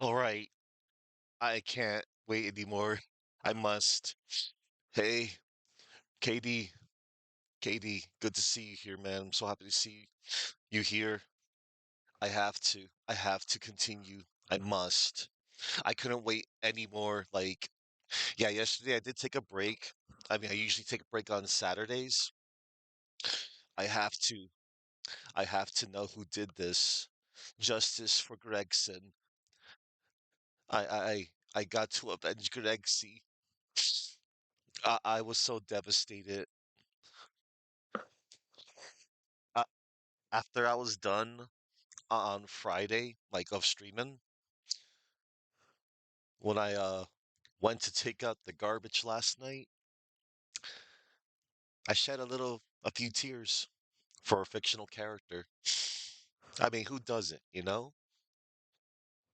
All right, I can't wait anymore. I must. Hey, KD, KD, good to see you here, man. I'm so happy to see you here. I have to continue. I must. I couldn't wait anymore. Like, yeah, yesterday I did take a break. I mean, I usually take a break on Saturdays. I have to. I have to know who did this. Justice for Gregson. I got to avenge Gregsy. I was so devastated. Uh, After I was done on Friday, like of streaming, when I went to take out the garbage last night, I shed a few tears for a fictional character. I mean, who doesn't, you know?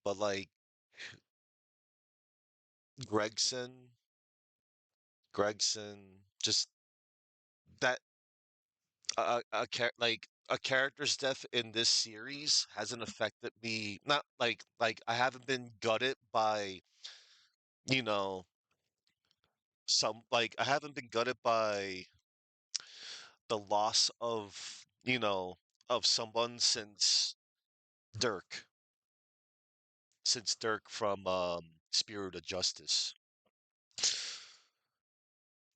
But like Gregson, Gregson, just that like a character's death in this series hasn't affected me. Not like I haven't been gutted by, you know, some like I haven't been gutted by the loss of, of someone Dirk, since Dirk from Spirit of Justice.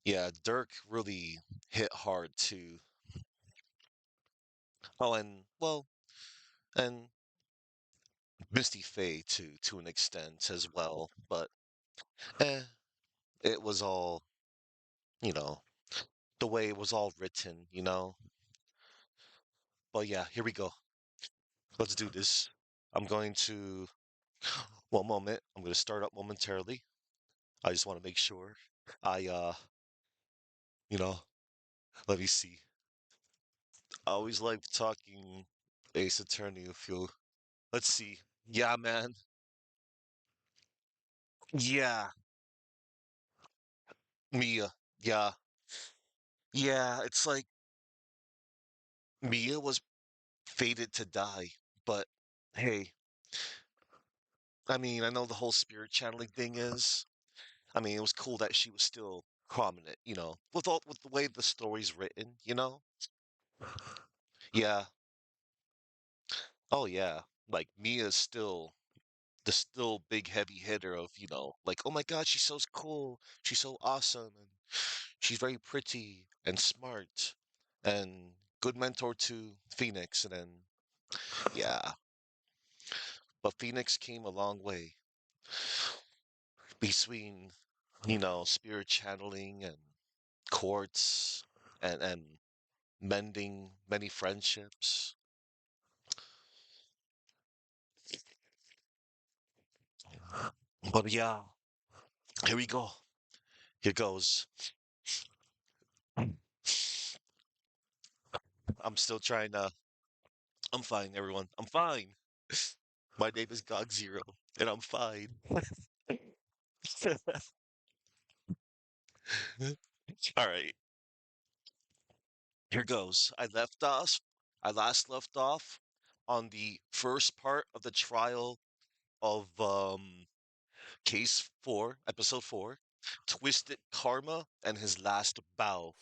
Yeah, Dirk really hit hard too. Oh, and well, and Misty Faye to an extent as well, but eh, it was all, you know, the way it was all written. But yeah, here we go. Let's do this. I'm going to, one moment. I'm going to start up momentarily. I just want to make sure I, you know, let me see. I always like talking Ace Attorney with you. Let's see. Yeah, man. Yeah, Mia. Yeah. Yeah, it's like Mia was fated to die, but hey, I mean, I know the whole spirit channeling thing is. I mean, it was cool that she was still prominent, with the way the story's written. Yeah. Oh yeah. Like Mia's still the still big heavy hitter of, like, oh my God, she's so cool, she's so awesome, and she's very pretty and smart and good mentor to Phoenix. And then, yeah, but Phoenix came a long way between, spirit channeling and courts and mending many friendships. But yeah, here we go. Here goes. I'm still trying to. I'm fine, everyone. I'm fine. My name is Gog Zero, and I'm fine. All right, here goes. I last left off on the first part of the trial of Case 4, Episode 4, Twisted Karma and his last bow.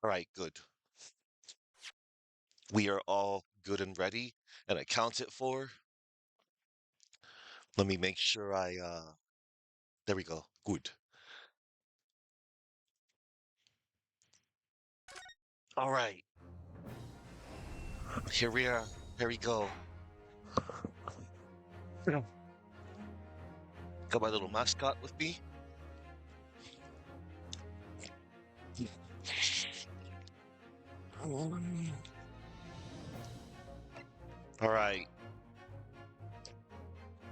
All right, good. We are all good and ready and accounted for. Let me make sure there we go. Good. All right, here we are. Here we go. Yeah. Got my little mascot with me. All right,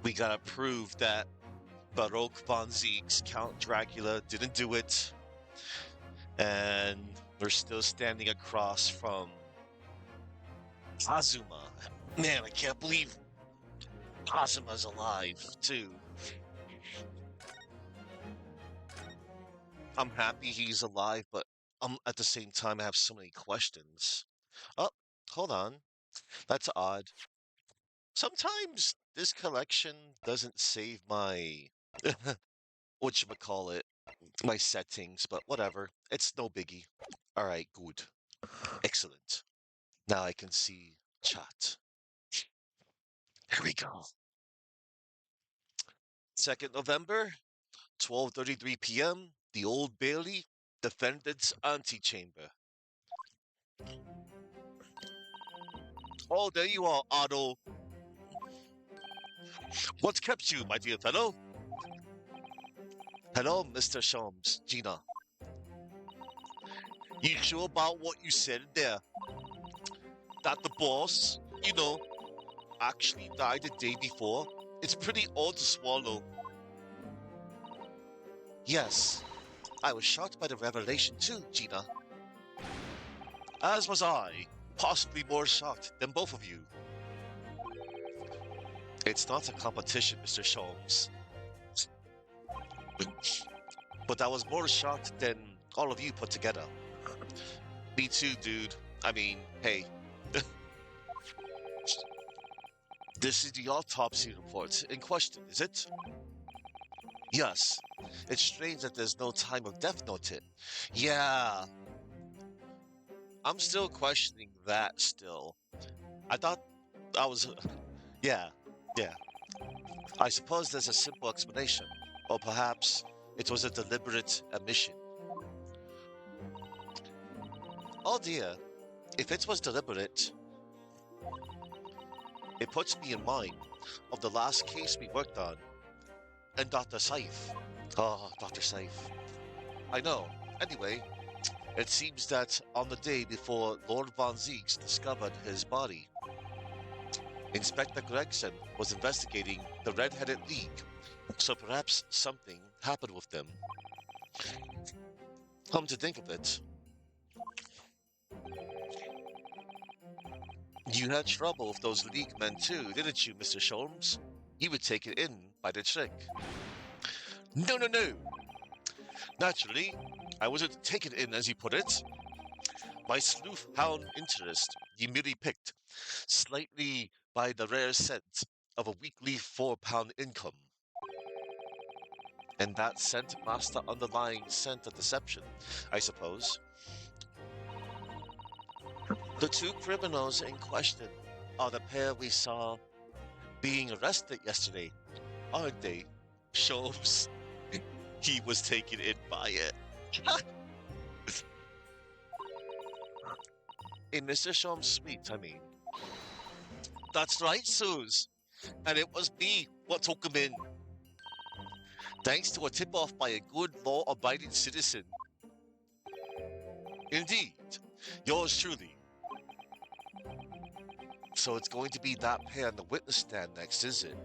we gotta prove that Baroque von Zieg's Count Dracula didn't do it, and we're still standing across from Kazuma. Man, I can't believe Kazuma's alive, too. I'm happy he's alive, but at the same time, I have so many questions. Oh, hold on. That's odd. Sometimes this collection doesn't save my whatchamacallit, my settings, but whatever. It's no biggie. Alright, good. Excellent. Now I can see chat. Here we go. 2nd November, 12:33 p.m., the Old Bailey, defendant's antechamber. Oh, there you are, Otto. What's kept you, my dear fellow? Hello, Mr. Sholmes, Gina. You sure about what you said there? That the boss, actually died the day before? It's pretty odd to swallow. Yes, I was shocked by the revelation too, Gina. As was I, possibly more shocked than both of you. It's not a competition, Mr. Sholmes. But I was more shocked than all of you put together. Me too, dude. I mean, hey. This is the autopsy report in question, is it? Yes. It's strange that there's no time of death noted. Yeah. I'm still questioning that still. I thought I was. Yeah, yeah. I suppose there's a simple explanation. Or perhaps it was a deliberate omission. Oh dear. If it was deliberate, it puts me in mind of the last case we worked on. And Dr. Saif. Oh, Dr. Saif. I know. Anyway, it seems that on the day before Lord Von Zeeks discovered his body, Inspector Gregson was investigating the Red-Headed League, so perhaps something happened with them. Come to think of it, you had trouble with those League men too, didn't you, Mr. Sholmes? You were taken in by the trick. No, no, no! Naturally, I wasn't taken in as you put it. My sleuth-hound interest you merely picked, slightly by the rare scent of a weekly £4 income. And that scent masked the underlying scent of deception, I suppose. The two criminals in question are the pair we saw being arrested yesterday, aren't they? Shows he was taken in by it. In Mr. Sholmes' suite, I mean. That's right, Suze. And it was me what took him in. Thanks to a tip-off by a good law-abiding citizen. Indeed. Yours truly. So it's going to be that pair on the witness stand next, is it?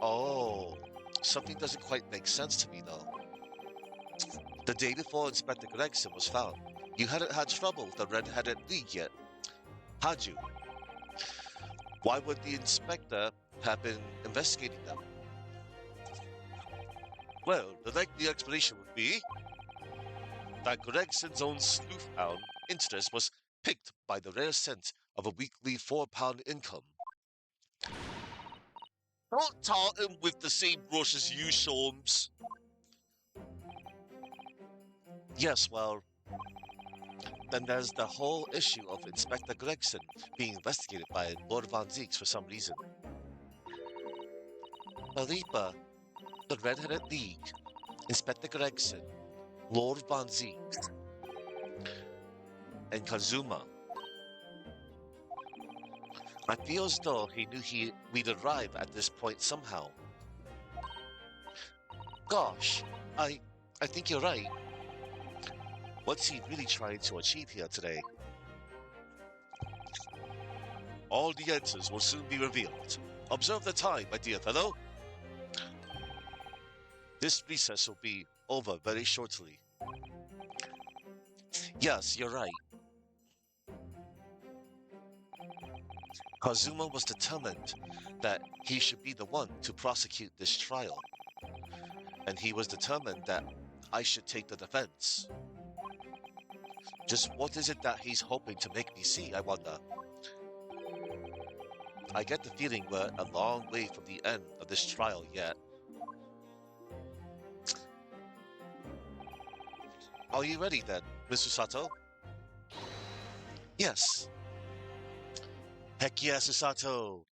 Oh, something doesn't quite make sense to me, though. The day before Inspector Gregson was found, you hadn't had trouble with the Red-Headed League yet, had you? Why would the inspector have been investigating them? Well, the likely explanation would be that Gregson's own sleuth-hound interest was piqued by the rare scent of a weekly £4 income. Don't tar him with the same brush as you, Sholmes. Yes, well, then there's the whole issue of Inspector Gregson being investigated by Lord Von Zeeks for some reason. Alipa, the Red-Headed League, Inspector Gregson, Lord Von Zeeks, and Kazuma. I feel as though he knew we'd arrive at this point somehow. Gosh, I think you're right. What's he really trying to achieve here today? All the answers will soon be revealed. Observe the time, my dear fellow. This recess will be over very shortly. Yes, you're right. Kazuma was determined that he should be the one to prosecute this trial. And he was determined that I should take the defense. Just what is it that he's hoping to make me see, I wonder? I get the feeling we're a long way from the end of this trial yet. Are you ready then, Mr. Sato? Yes. Heck yes, Sato.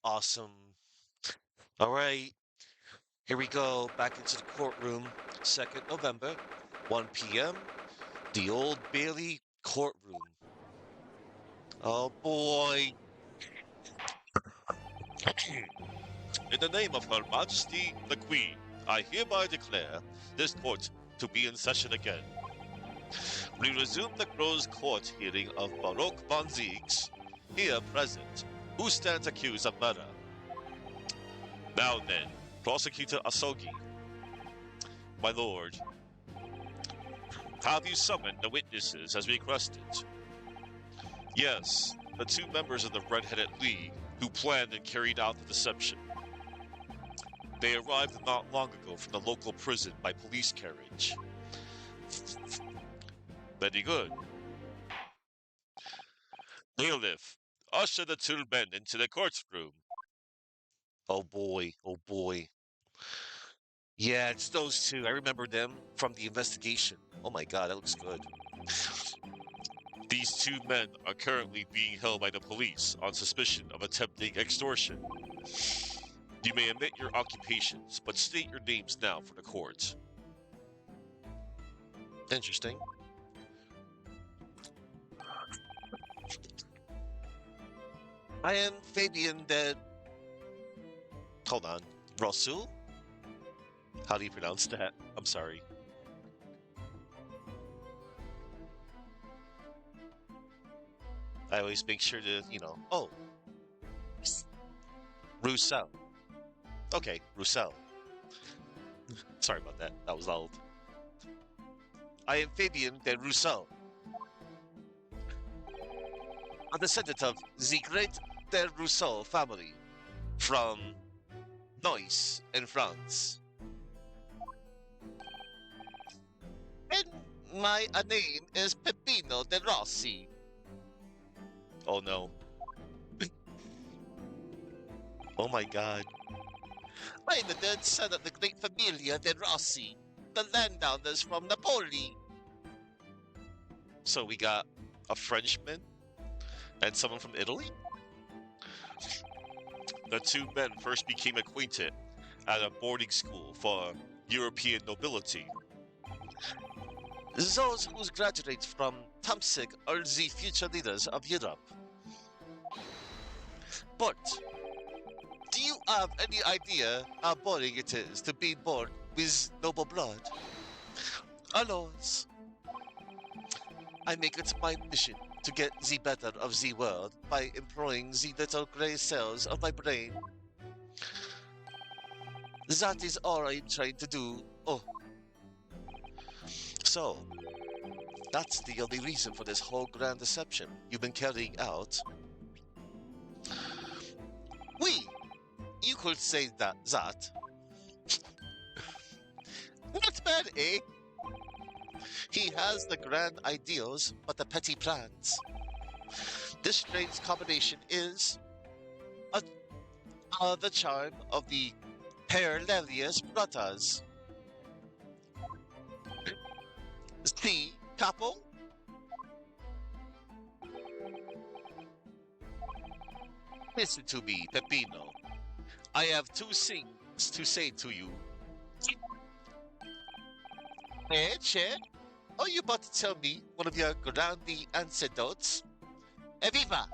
Awesome. All right, here we go. Back into the courtroom. 2nd November, 1 p.m. The Old Bailey courtroom. Oh boy. In the name of Her Majesty the Queen, I hereby declare this court to be in session again. We resume the closed court hearing of Baroque von Ziegs, here present, who stands accused of murder. Now then, Prosecutor Asogi, my lord, have you summoned the witnesses as requested? Yes, the two members of the Red-Headed League who planned and carried out the deception. They arrived not long ago from the local prison by police carriage. Very good. Bailiff, usher the two men into the courtroom. Oh boy, oh boy. Yeah, it's those two. I remember them from the investigation. Oh my god, that looks good. These two men are currently being held by the police on suspicion of attempting extortion. You may omit your occupations, but state your names now for the court. Interesting. I am Fabian de... Hold on. Rasul? How do you pronounce that? I'm sorry. I always make sure to, Oh, Roussel. Okay, Roussel. Sorry about that. That was loud. I am Fabian de Rousseau, a descendant of the great de Rousseau family from Nice in France. And my name is Peppino de Rossi. Oh no. Oh my god. I am the third son of the great Familia de Rossi, the landowners from Napoli. So we got a Frenchman and someone from Italy? The two men first became acquainted at a boarding school for European nobility. Those who graduate from Tamsig are the future leaders of Europe. But do you have any idea how boring it is to be born with noble blood? Alas, I make it my mission to get the better of the world by employing the little grey cells of my brain. That is all I'm trying to do. Oh. So, that's the only reason for this whole grand deception you've been carrying out. You could say that. Not bad, eh? He has the grand ideals, but the petty plans. This strange combination is the charm of the Perlelius brothers. The couple? Listen to me, Peppino. I have two things to say to you. Ched, are you about to tell me one of your grandi anecdotes? Eviva!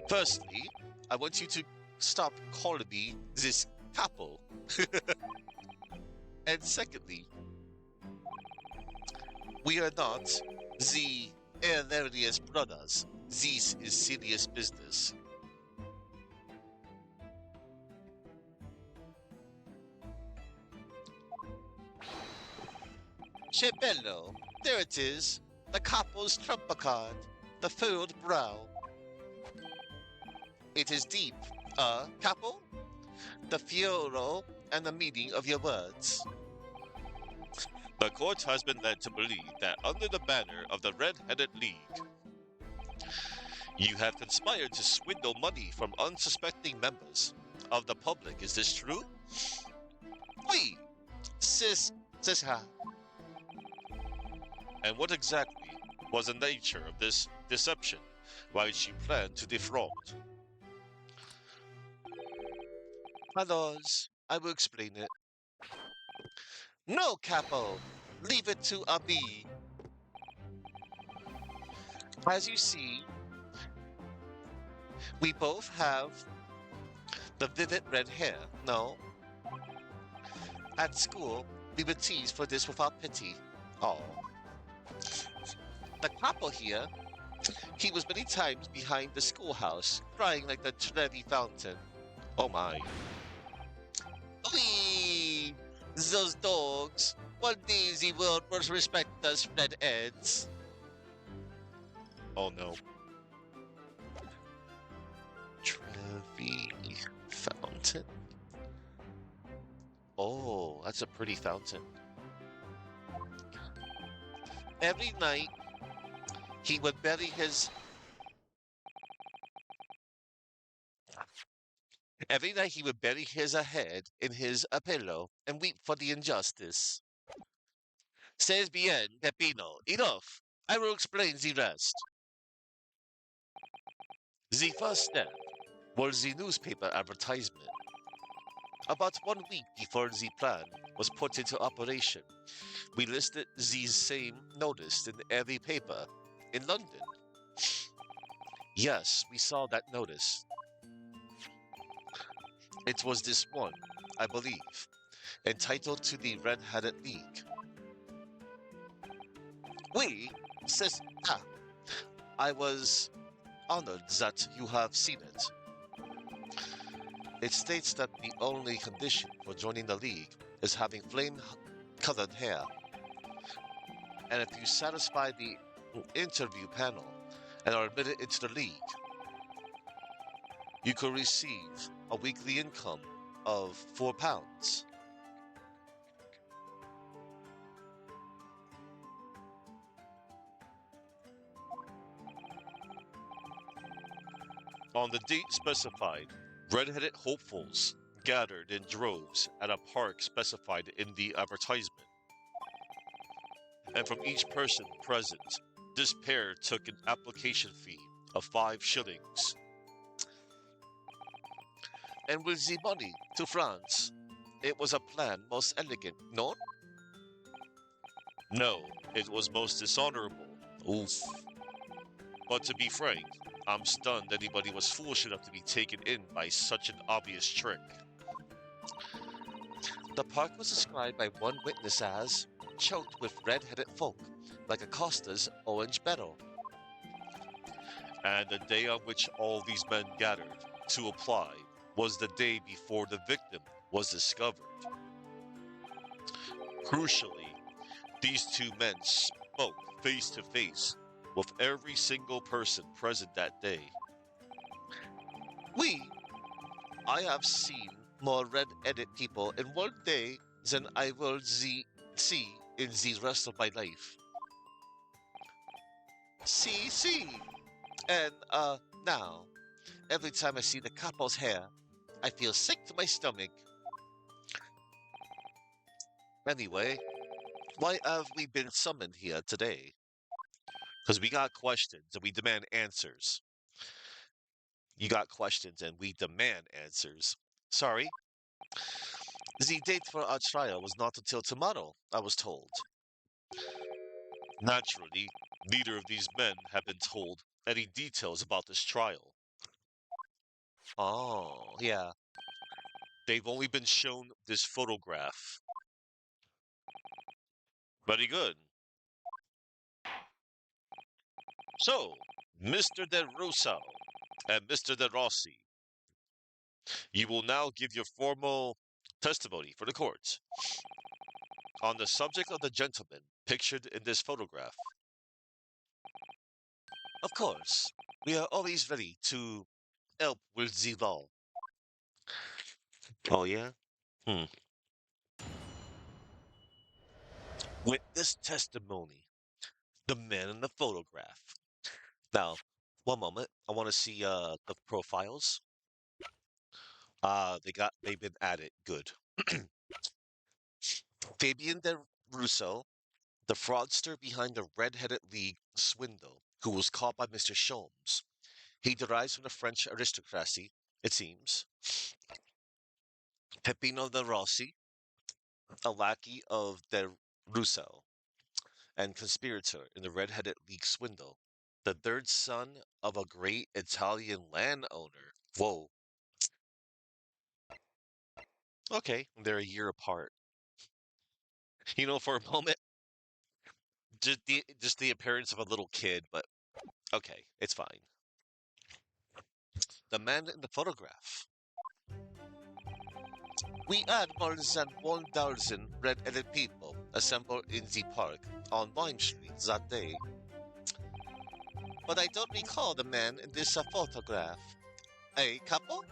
Firstly, I want you to stop calling me this couple. And secondly, we are not the Hilarious brothers. This is serious business. Che bello, there it is, the couple's trumper card, the furrowed brow. It is deep, couple, the fioro and the meaning of your words. The court has been led to believe that under the banner of the Red-Headed League, You have conspired to swindle money from unsuspecting members of the public. Is this true? Oui, sis ha. And what exactly was the nature of this deception? Why did she plan to defraud? Others, I will explain it. No, Capo. Leave it to Abi. As you see, we both have the vivid red hair. No, at school, we were teased for this without pity. Oh, the Capo here, he was many times behind the schoolhouse, crying like the Trevi fountain. Oh my. Wee! Those dogs. One day the world will respect us redheads. Oh no. Trevi fountain. Oh, that's a pretty fountain. Every night, he would bury his. Every night he would bury his head in his pillow and weep for the injustice. Says bien, Peppino. Enough. I will explain the rest. The first step was the newspaper advertisement. About 1 week before the plan was put into operation, we listed the same notice in every paper in London. Yes, we saw that notice. It was this one, I believe, entitled to the Red-Headed League. We, says, I was honored that you have seen it. It states that the only condition for joining the league is having flame-colored hair. And if you satisfy the interview panel and are admitted into the league, you could receive a weekly income of £4. On the date specified, red-headed hopefuls gathered in droves at a park specified in the advertisement. And from each person present, this pair took an application fee of 5 shillings. And with the money to France, it was a plan most elegant, no? No, it was most dishonorable. Oof. But to be frank, I'm stunned anybody was foolish enough to be taken in by such an obvious trick. The park was described by one witness as choked with red-headed folk, like Acosta's orange beetle. And the day on which all these men gathered to apply was the day before the victim was discovered. Crucially, these two men spoke face to face with every single person present that day. We, I have seen more red-headed people in one day than I will see in the rest of my life. See. And, now, every time I see the couple's hair, I feel sick to my stomach. Anyway, why have we been summoned here today? Because we got questions and we demand answers. You got questions and we demand answers. Sorry. The date for our trial was not until tomorrow, I was told. Naturally, neither of these men have been told any details about this trial. Oh, yeah. They've only been shown this photograph. Very good. So, Mr. De Rosa and Mr. De Rossi, you will now give your formal testimony for the court on the subject of the gentleman pictured in this photograph. Of course, we are always ready to help with the law. Oh, yeah? Hmm. Witness testimony. The man in the photograph. Now, One moment. I want to see the profiles. They've been added. Good. Fabian de Russo, the fraudster behind the Red-Headed League swindle, who was caught by Mr. Sholmes. He derives from the French aristocracy, it seems. Peppino de Rossi, a lackey of de Russo and conspirator in the Red-Headed League swindle. The third son of a great Italian landowner. Whoa. Okay, they're a year apart. For a moment, just the appearance of a little kid, but okay, it's fine. The man in the photograph. We had more than 1,000 red-headed people assembled in the park on Lime Street that day. But I don't recall the man in this photograph. A couple?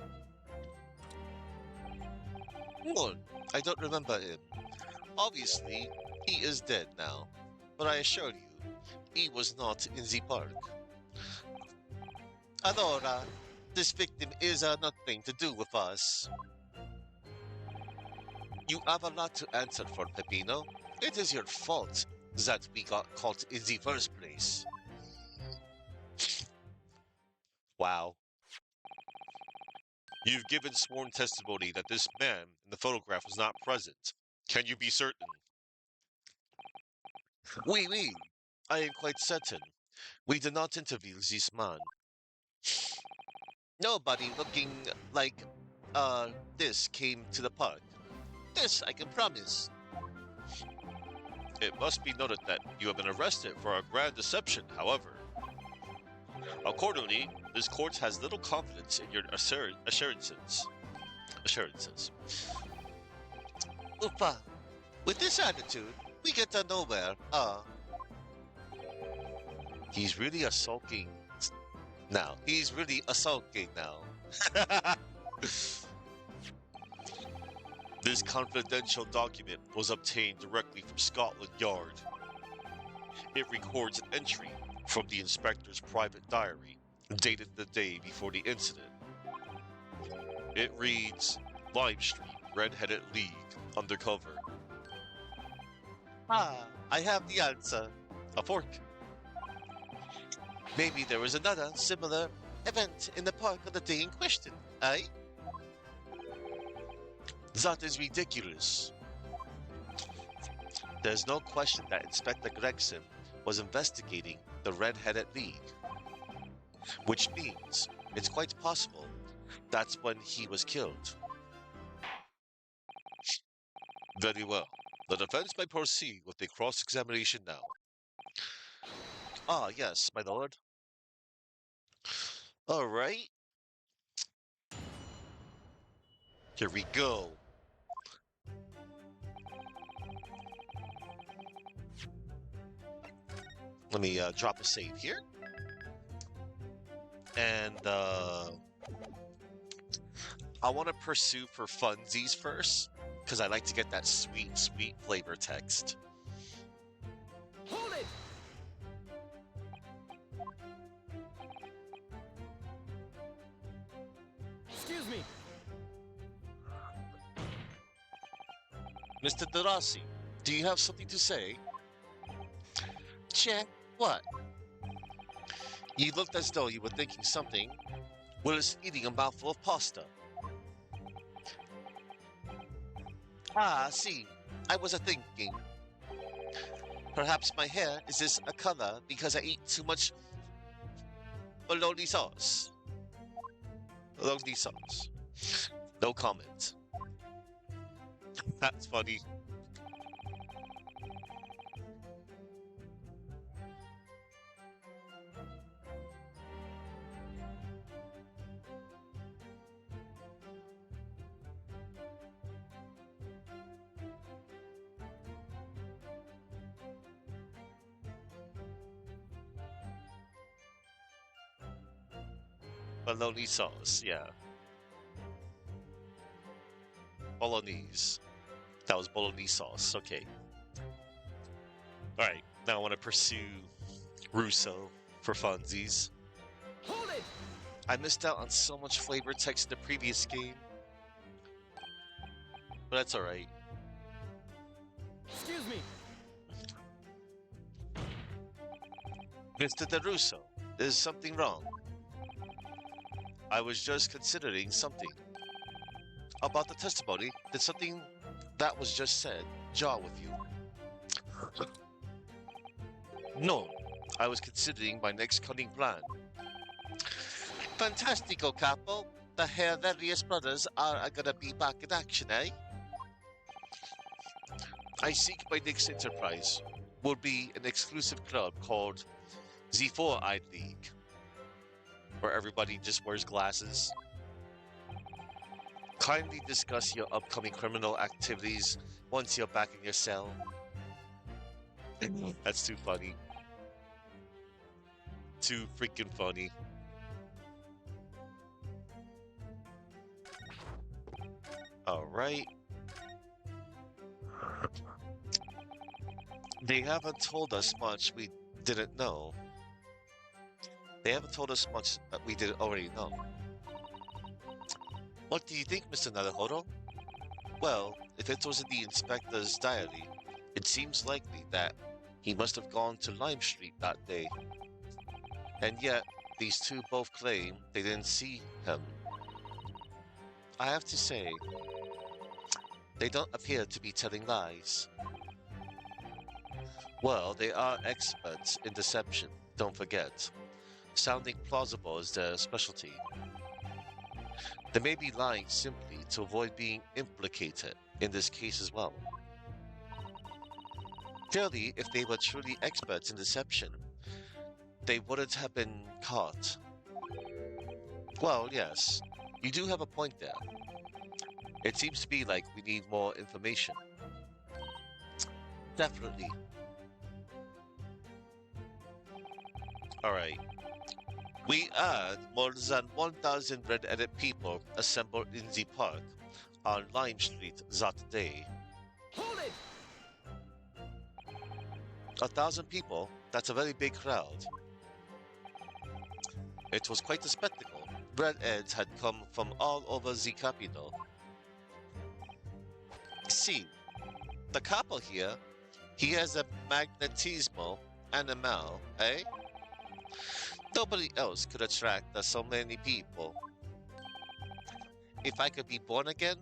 No, I don't remember him. Obviously, he is dead now. But I assure you, he was not in the park. Allora, this victim is nothing to do with us. You have a lot to answer for, Peppino. It is your fault that we got caught in the first place. Wow. You've given sworn testimony that this man in the photograph was not present. Can you be certain? Oui, I am quite certain. We did not interview this man. Nobody looking like, this came to the park. This I can promise. It must be noted that you have been arrested for a grand deception, however. Accordingly, this court has little confidence in your assurances. Upa, with this attitude, we get to nowhere. He's really a sulking now. He's really a sulking now. This confidential document was obtained directly from Scotland Yard. It records an entry from the inspector's private diary, dated the day before the incident. It reads, Lime Street, Red-Headed League, undercover. I have the answer. A fork. Maybe there was another similar event in the park on the day in question, eh? That is ridiculous. There's no question that Inspector Gregson was investigating the Red-Headed League, which means it's quite possible that's when he was killed. Very well. The defense may proceed with the cross-examination now. Ah, yes, my lord. All right. Here we go. Let me drop a save here. And I want to pursue for funsies first, because I like to get that sweet, sweet flavor text. Hold it! Excuse me. Mr. Derasi, do you have something to say? Che, what? You looked as though you were thinking something, whilst eating a mouthful of pasta. Ah, see, I was a-thinking. Perhaps my hair is this a color because I eat too much bologna sauce. Bologna sauce. No comment. That's funny. Bologna sauce, yeah. Bolognese. That was bolognese sauce, okay. Alright, now I want to pursue Russo for funsies. I missed out on so much flavor text in the previous game, but that's alright. Excuse me. Mr. DeRusso, is something wrong? I was just considering something. About the testimony, did something that was just said jar with you? No, I was considering my next cunning plan. Fantastico, Capo. The Herverius brothers are gonna be back in action, eh? I seek my next enterprise will be an exclusive club called the Four-Eyed League, where everybody just wears glasses. Kindly discuss your upcoming criminal activities once you're back in your cell. That's too funny. Too freaking funny. Alright. They haven't told us much we didn't know. They haven't told us much that we didn't already know. What do you think, Mr. Naruhodo? Well, if it was in the inspector's diary, it seems likely that he must have gone to Lime Street that day. And yet, these two both claim they didn't see him. I have to say, they don't appear to be telling lies. Well, they are experts in deception, don't forget. Sounding plausible is their specialty. They may be lying simply to avoid being implicated in this case as well. Clearly, if they were truly experts in deception, they wouldn't have been caught. Well, yes, you do have a point there. It seems to be like we need more information. Definitely. Alright. We had more than 1,000 red-headed people assembled in the park on Lime Street that day. Hold it! 1,000 people? That's a very big crowd. It was quite a spectacle. Redheads had come from all over the capital. See, the couple here, he has a magnetismo animal, eh? Nobody else could attract so many people. If I could be born again,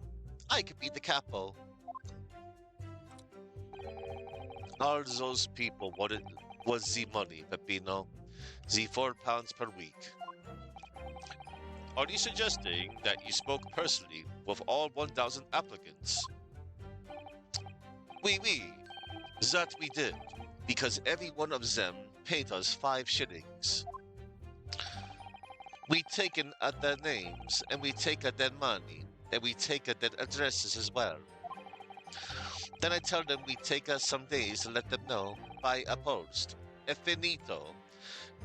I could be the capo. All those people wanted was the money, Peppino. The £4 per week. Are you suggesting that you spoke personally with all 1,000 applicants? Oui, that we did, because every one of them paid us 5 shillings. We taken at their names, and we take at their money, and we take at their addresses as well. Then I tell them we take us some days to let them know by a post. E finito.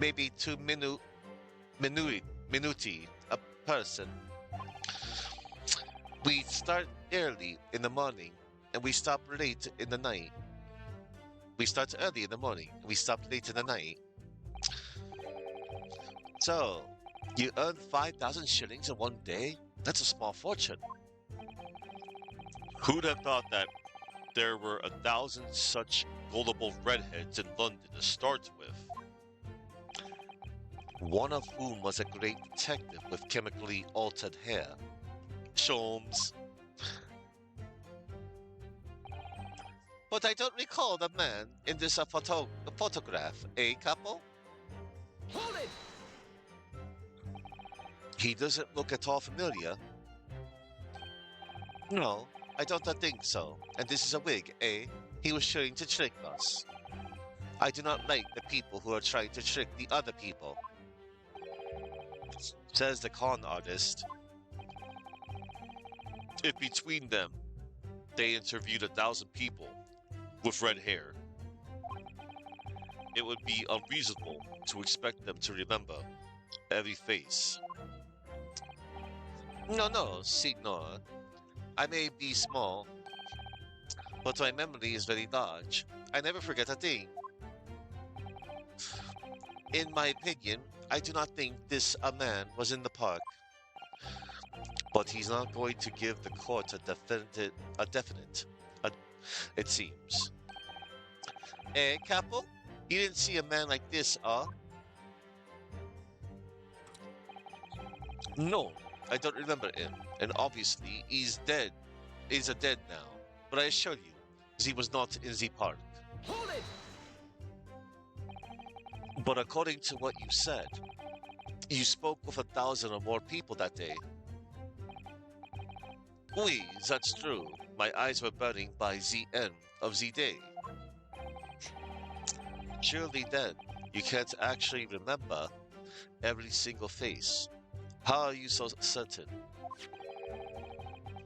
Maybe 2 minuti a person. We start early in the morning, and we stop late in the night. We start early in the morning, and we stop late in the night. So, you earn 5,000 shillings in one day? That's a small fortune. Who'd have thought that there were 1,000 such gullible redheads in London to start with? One of whom was a great detective with chemically altered hair. Sholmes. But I don't recall the man in this photograph, eh, couple? Hold it! He doesn't look at all familiar. No, I don't think so. And this is a wig, eh? He was trying to trick us. I do not like the people who are trying to trick the other people, says the con artist. If between them, they interviewed 1,000 people with red hair, it would be unreasonable to expect them to remember every face. No, signor. I may be small, but my memory is very large. I never forget a thing. In my opinion, I do not think this a man was in the park, but he's not going to give the court a definite, it seems. Eh, Capo? You didn't see a man like this, No, I don't remember him, and obviously he's dead. He's a dead now. But I assure you, he was not in the park. Hold it! But according to what you said, you spoke with 1,000 or more people that day. Oui, that's true. My eyes were burning by the end of the day. Surely then, you can't actually remember every single face. How are you so certain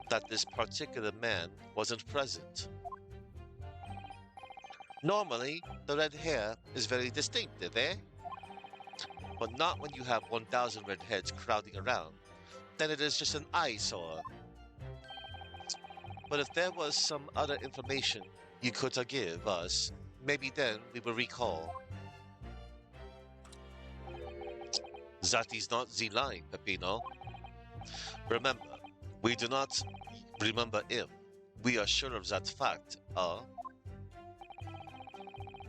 that this particular man wasn't present? Normally, the red hair is very distinctive, eh? But not when you have 1,000 red heads crowding around. Then it is just an eyesore. But if there was some other information you could give us, maybe then we will recall. That is not the line, Peppino. Remember, we do not remember him. We are sure of that fact,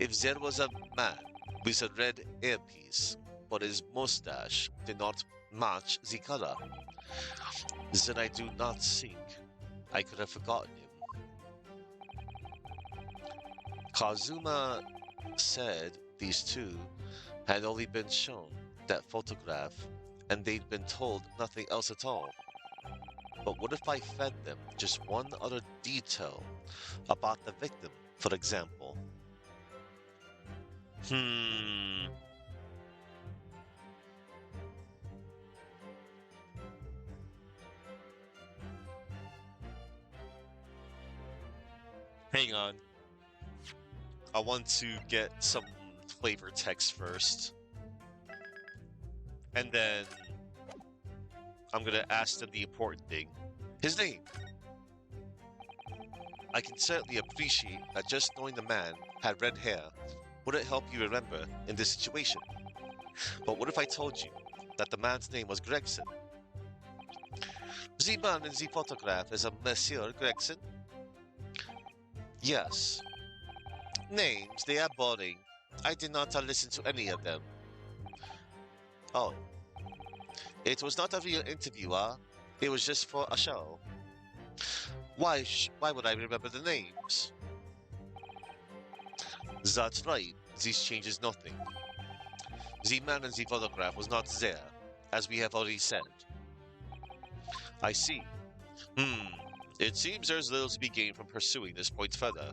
If there was a man with a red earpiece, but his mustache did not match the color, then I do not think I could have forgotten him. Kazuma said these two had only been shown that photograph and they'd been told nothing else at all. But what if I fed them just one other detail about the victim, for example? Hmm. Hang on. I want to get some flavor text first. And then I'm gonna ask them the important thing. His name. I can certainly appreciate that just knowing the man had red hair wouldn't help you remember in this situation. But what if I told you that the man's name was Gregson? The man in the photograph is a Monsieur Gregson? Yes. Names, they are boring. I did not listen to any of them. Oh. It was not a real interview, It was just for a show. Why would I remember the names? That's right, this changes nothing. The man in the photograph was not there, as we have already said. I see. It seems there's little to be gained from pursuing this point further.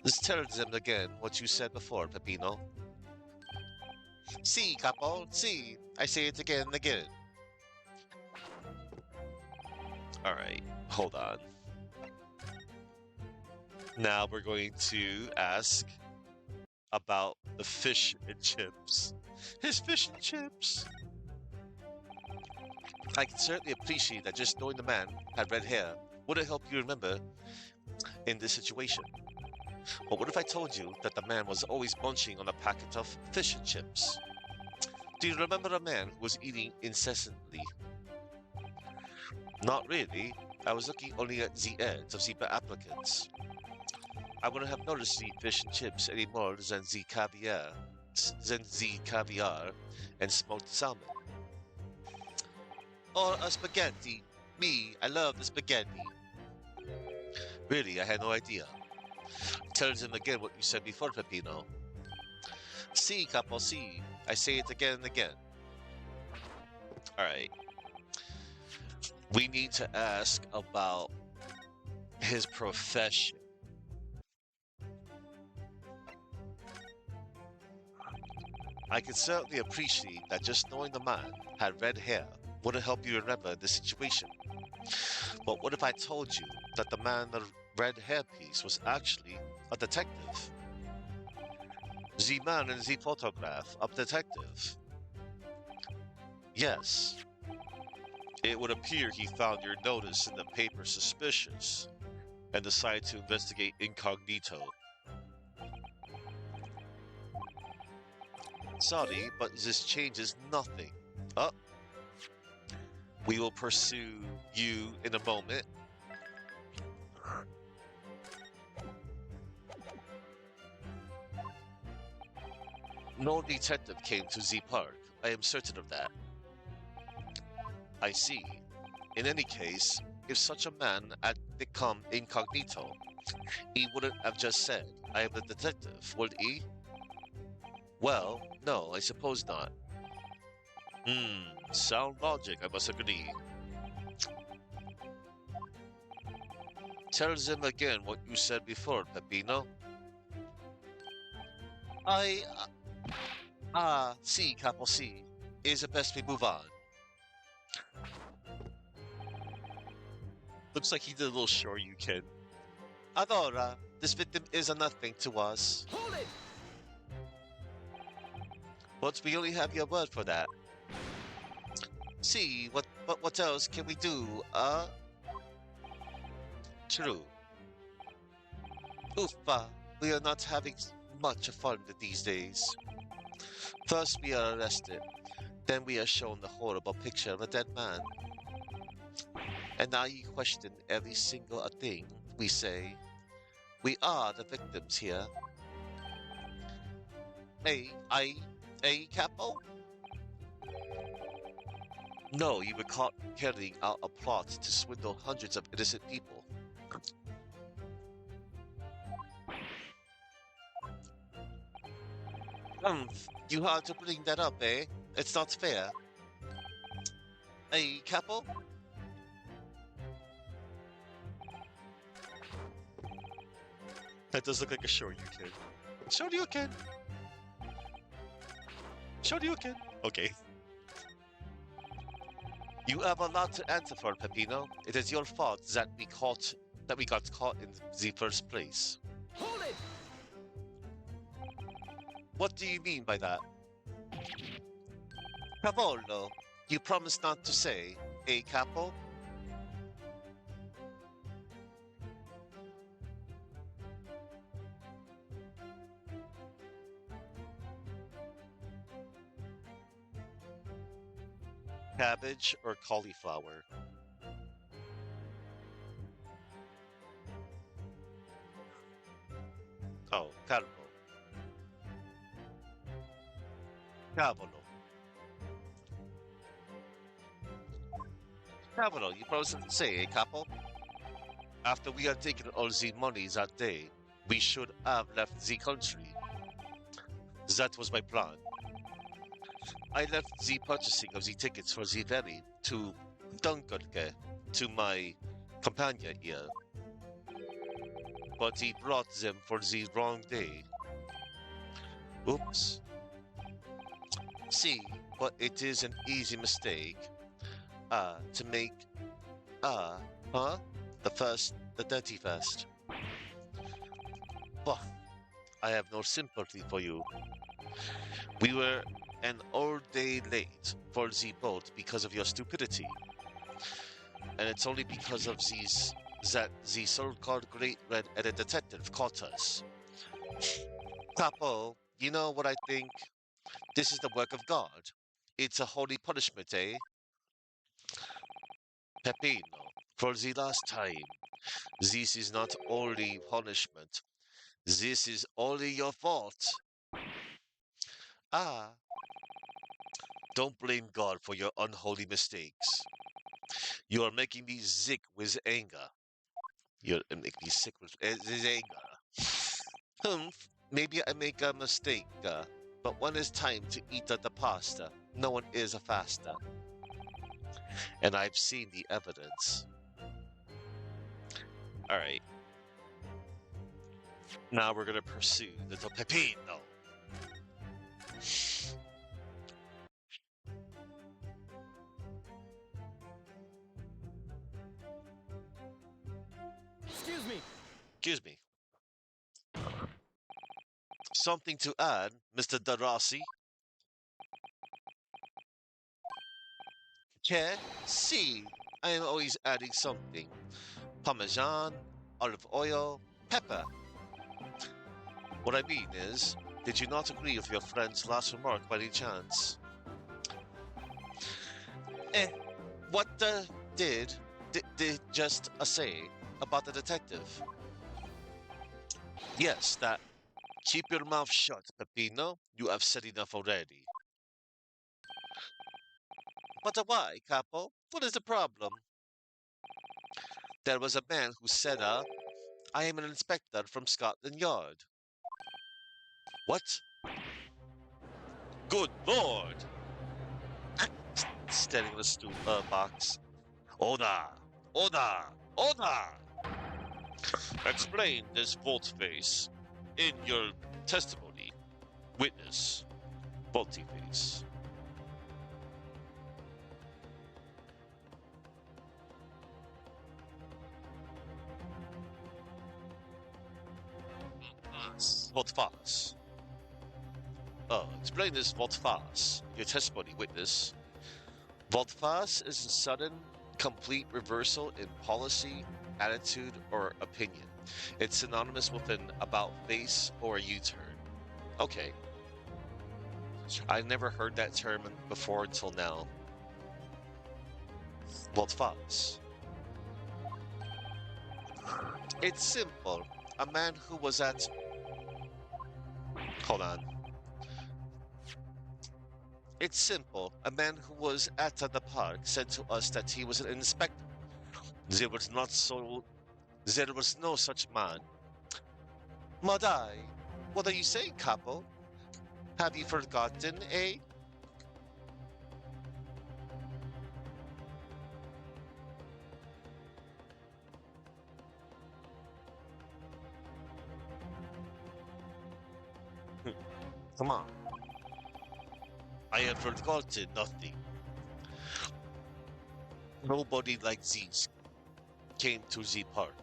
Let's tell them again what you said before, Peppino. See, Capo, see. I say it again and again. Alright, hold on. Now we're going to ask about the fish and chips. His fish and chips! I can certainly appreciate that just knowing the man had red hair wouldn't help you remember in this situation. But what if I told you that the man was always munching on a packet of fish and chips? Do you remember a man who was eating incessantly? Not really. I was looking only at the ends of the applicants. I wouldn't have noticed the fish and chips any more than the caviar and smoked salmon. Or a spaghetti. Me, I love the spaghetti. Really, I had no idea. Tell them again what you said before, Peppino. Si, Capo, si. I say it again and again. Alright. We need to ask about his profession. I can certainly appreciate that just knowing the man had red hair wouldn't help you remember the situation. But what if I told you that the man in the red hairpiece was actually a detective? The man in the photograph, a detective. Yes. It would appear he found your notice in the paper suspicious and decided to investigate incognito. Sorry, but this changes nothing. Oh, we will pursue you in a moment. No detective came to Z Park. I am certain of that. I see. In any case, if such a man had become incognito, he wouldn't have just said, I am the detective, would he? Well, no, I suppose not. Sound logic, I must agree. Tell them again what you said before, Peppino. I, see, Capo, see. Is it best we move on? Looks like he did a little sure you can. Allora, this victim is a nothing to us. Hold it! But we only have your word for that. See, what else can we do, True. Uffa, we are not having much fun these days. First we are arrested, then we are shown the horrible picture of a dead man. And now you question every single thing we say. We are the victims here. Hey, Capo? No, you were caught carrying out a plot to swindle hundreds of innocent people. You had to bring that up, eh? It's not fair. Hey, Capo? That does look like a Shoryuken. Shoryuken! Shoryuken! Okay. You have a lot to answer for, Peppino. It is your fault that we got caught in the first place. Hold it! What do you mean by that? Cavolo, you promised not to say, eh, Capo? Cabbage or cauliflower? Oh, carbo. Cavolo. Cavolo, you promised not to say, eh, Capo? After we had taken all the money that day, we should have left the country. That was my plan. I left the purchasing of the tickets for the ferry to Dunkerque to my companion here. But he brought them for the wrong day. Oops. See, but it is an easy mistake. To make, huh? The dirty first. Bah, I have no sympathy for you. We were an all day late for the boat because of your stupidity. And it's only because of these that the so-called great red-headed detective caught us. Capo, you know what I think? This is the work of God. It's a holy punishment, eh? Peppino, for the last time, this is not only punishment. This is only your fault. Ah, don't blame God for your unholy mistakes. You are making me sick with anger. You're making me sick with anger. Maybe I make a mistake, but when it's time to eat the pasta, no one is a faster. And I've seen the evidence. Alright. Now we're gonna pursue little Peppino. Excuse me! Excuse me. Something to add, Mr. Darasi? Che? Si. I am always adding something. Parmesan, olive oil, pepper. What I mean is, Did you not agree with your friend's last remark by any chance? Eh, what did just say about the detective? Yes, that. Keep your mouth shut, Peppino. You have said enough already. But why, Capo? What is the problem? There was a man who said, I am an inspector from Scotland Yard. What? Good Lord! Standing in the box. Order! Order! Order! Explain this volte-face in your testimony. Witness. Volte-face. Volte-face. Explain this volte-face. Your testimony, witness. Volte-face is a sudden, complete reversal in policy, attitude, or opinion. It's synonymous with an about-face or a U-turn. Okay. I never heard that term before until now. Volte-face. It's simple. A man who was at... Hold on. It's simple. A man who was at the park said to us that he was an inspector. There was not so... There was no such man. Madai, what are you saying, Capo? Have you forgotten, eh? Come on. I have forgotten nothing. Nobody like these came to the park.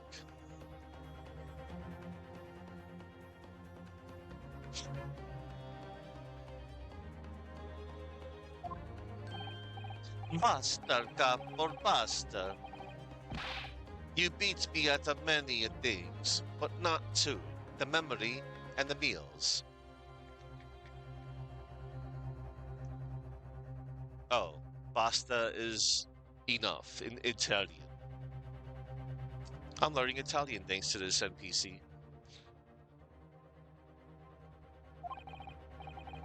Master, Capo, master. You beat me at a many things, but not two. The memory and the meals. Oh, basta is enough in Italian. I'm learning Italian thanks to this NPC.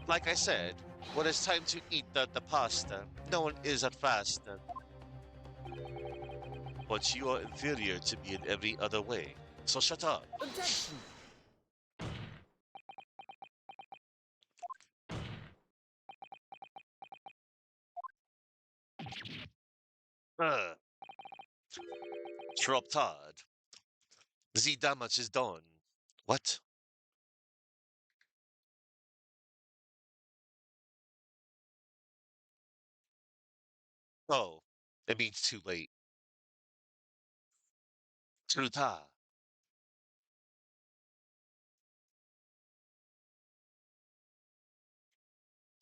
Like I said, when it's time to eat the pasta, no one is at faster. But you are inferior to me in every other way. So shut up. Objection! Uh, Drop Todd. The damage is done. What? Oh, it means too late. Truta.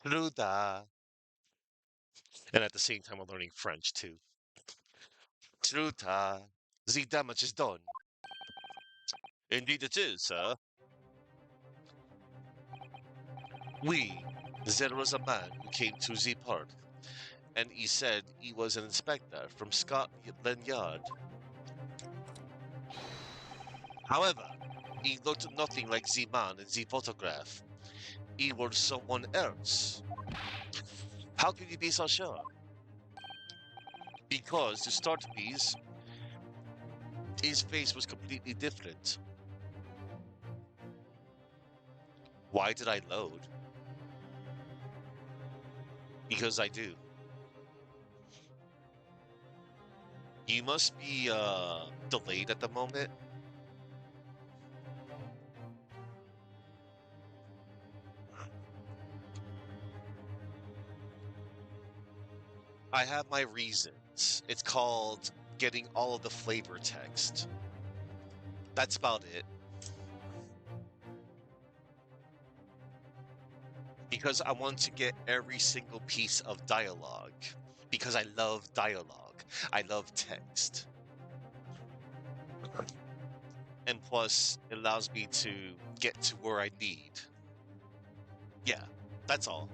Truta. And at the same time, I'm learning French too. Truta. The damage is done. Indeed it is, sir. We. There was a man who came to the park, and he said he was an inspector from Scotland Yard. However, he looked nothing like the man in the photograph. He was someone else. How can you be so sure? Because to start with, his face was completely different. Why did I load? Because I do. You must be delayed at the moment. I have my reasons. It's called getting all of the flavor text. That's about it. Because I want to get every single piece of dialogue. Because I love dialogue. I love text. And plus, it allows me to get to where I need. Yeah, that's all.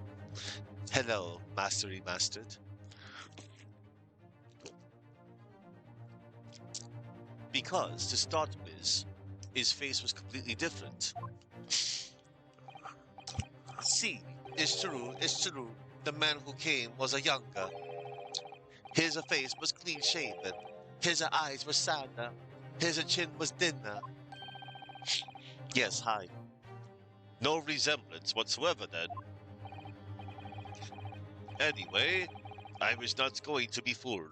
Hello, Master Remastered. Because, to start with, his face was completely different. See, it's true. The man who came was a younger. His face was clean shaven. His eyes were sadder. His chin was thinner. Yes, hi. No resemblance whatsoever then. Anyway, I was not going to be fooled.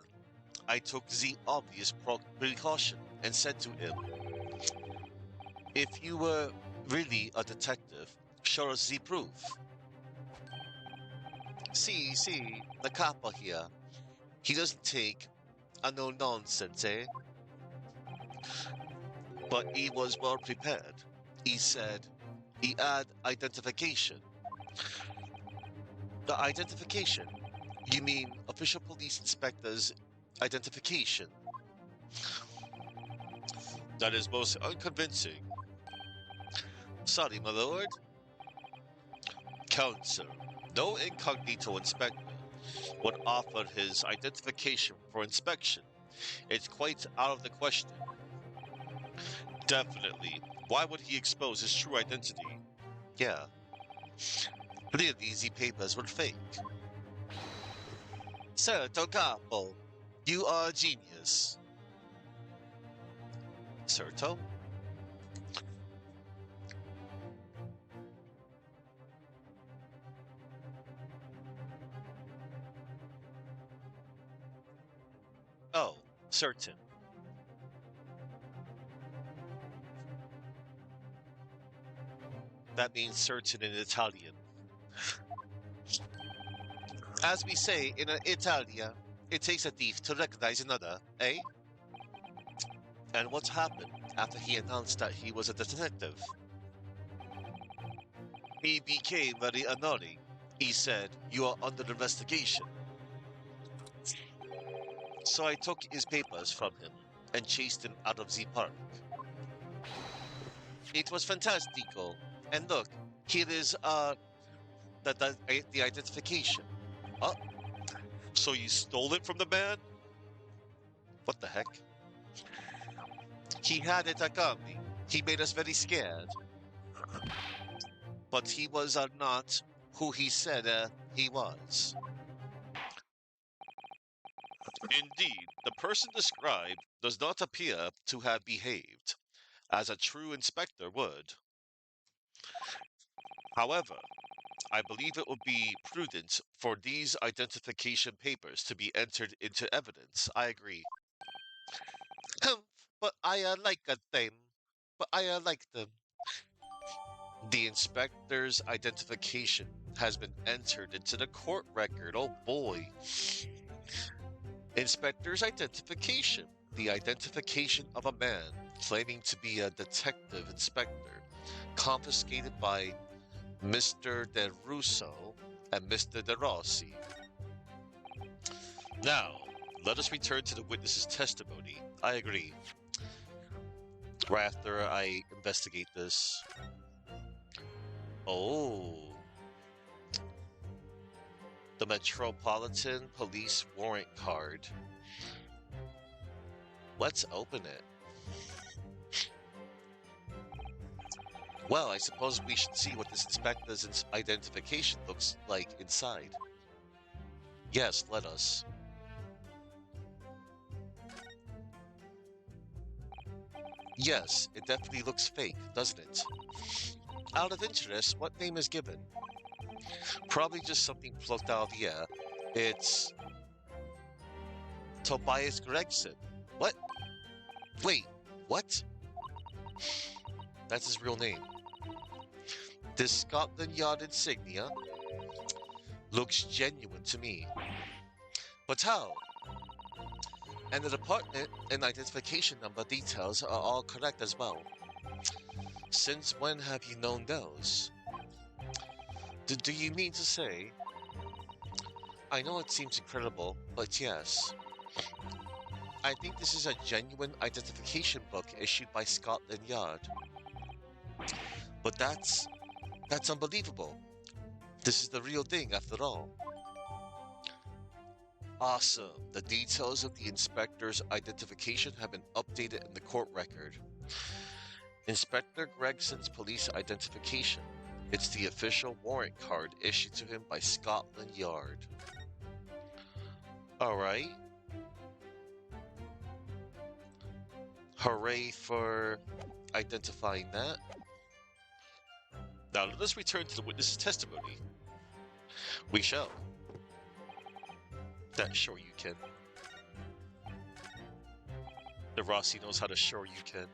I took the obvious precaution and said to him, if you were really a detective, show us the proof. See, the copper here. He doesn't take a no nonsense, eh? But he was well prepared. He said he had identification. The identification? You mean official police inspector's identification? That is most unconvincing. Sorry, my lord. Counsel, no incognito inspector would offer his identification for inspection. It's quite out of the question. Definitely. Why would he expose his true identity? Yeah. Clearly, the papers were fake. Sir Togapo, you are a genius. Certo? Oh, certain. That means certain in Italian. As we say in Italia, it takes a thief to recognize another, eh? And what happened after he announced that he was a detective? He became very annoying. He said, you are under investigation. So I took his papers from him and chased him out of the park. It was fantastico. And look, here is the identification. Oh, so you stole it from the man? What the heck? He had it on me. He made us very scared. But he was not who he said he was. Indeed, the person described does not appear to have behaved as a true inspector would. However, I believe it would be prudent for these identification papers to be entered into evidence. I agree. Humph, but I like them. But I like them. The inspector's identification has been entered into the court record. Oh boy. Inspector's identification. The identification of a man claiming to be a detective inspector, confiscated by Mr. De Russo and Mr. De Rossi. Now, let us return to the witness's testimony. I agree. Right after I investigate this. Oh. The Metropolitan Police warrant card. Let's open it. Well, I suppose we should see what this inspector's identification looks like inside. Yes, let us. Yes, it definitely looks fake, doesn't it? Out of interest, what name is given? Probably just something plucked out of the air. It's Tobias Gregson. What? Wait, what? That's his real name. This Scotland Yard insignia looks genuine to me. But how? And the department and identification number details are all correct as well. Since when have you known those? Do you mean to say? I know it seems incredible, but yes. I think this is a genuine identification book issued by Scotland Yard. But that's unbelievable. This is the real thing after all. Awesome. The details of the inspector's identification have been updated in the court record. Inspector Gregson's police identification. It's the official warrant card issued to him by Scotland Yard. All right. Hooray for identifying that. Now let us return to the witness's testimony. We shall. That sure you can. The Rossi knows how to sure you can.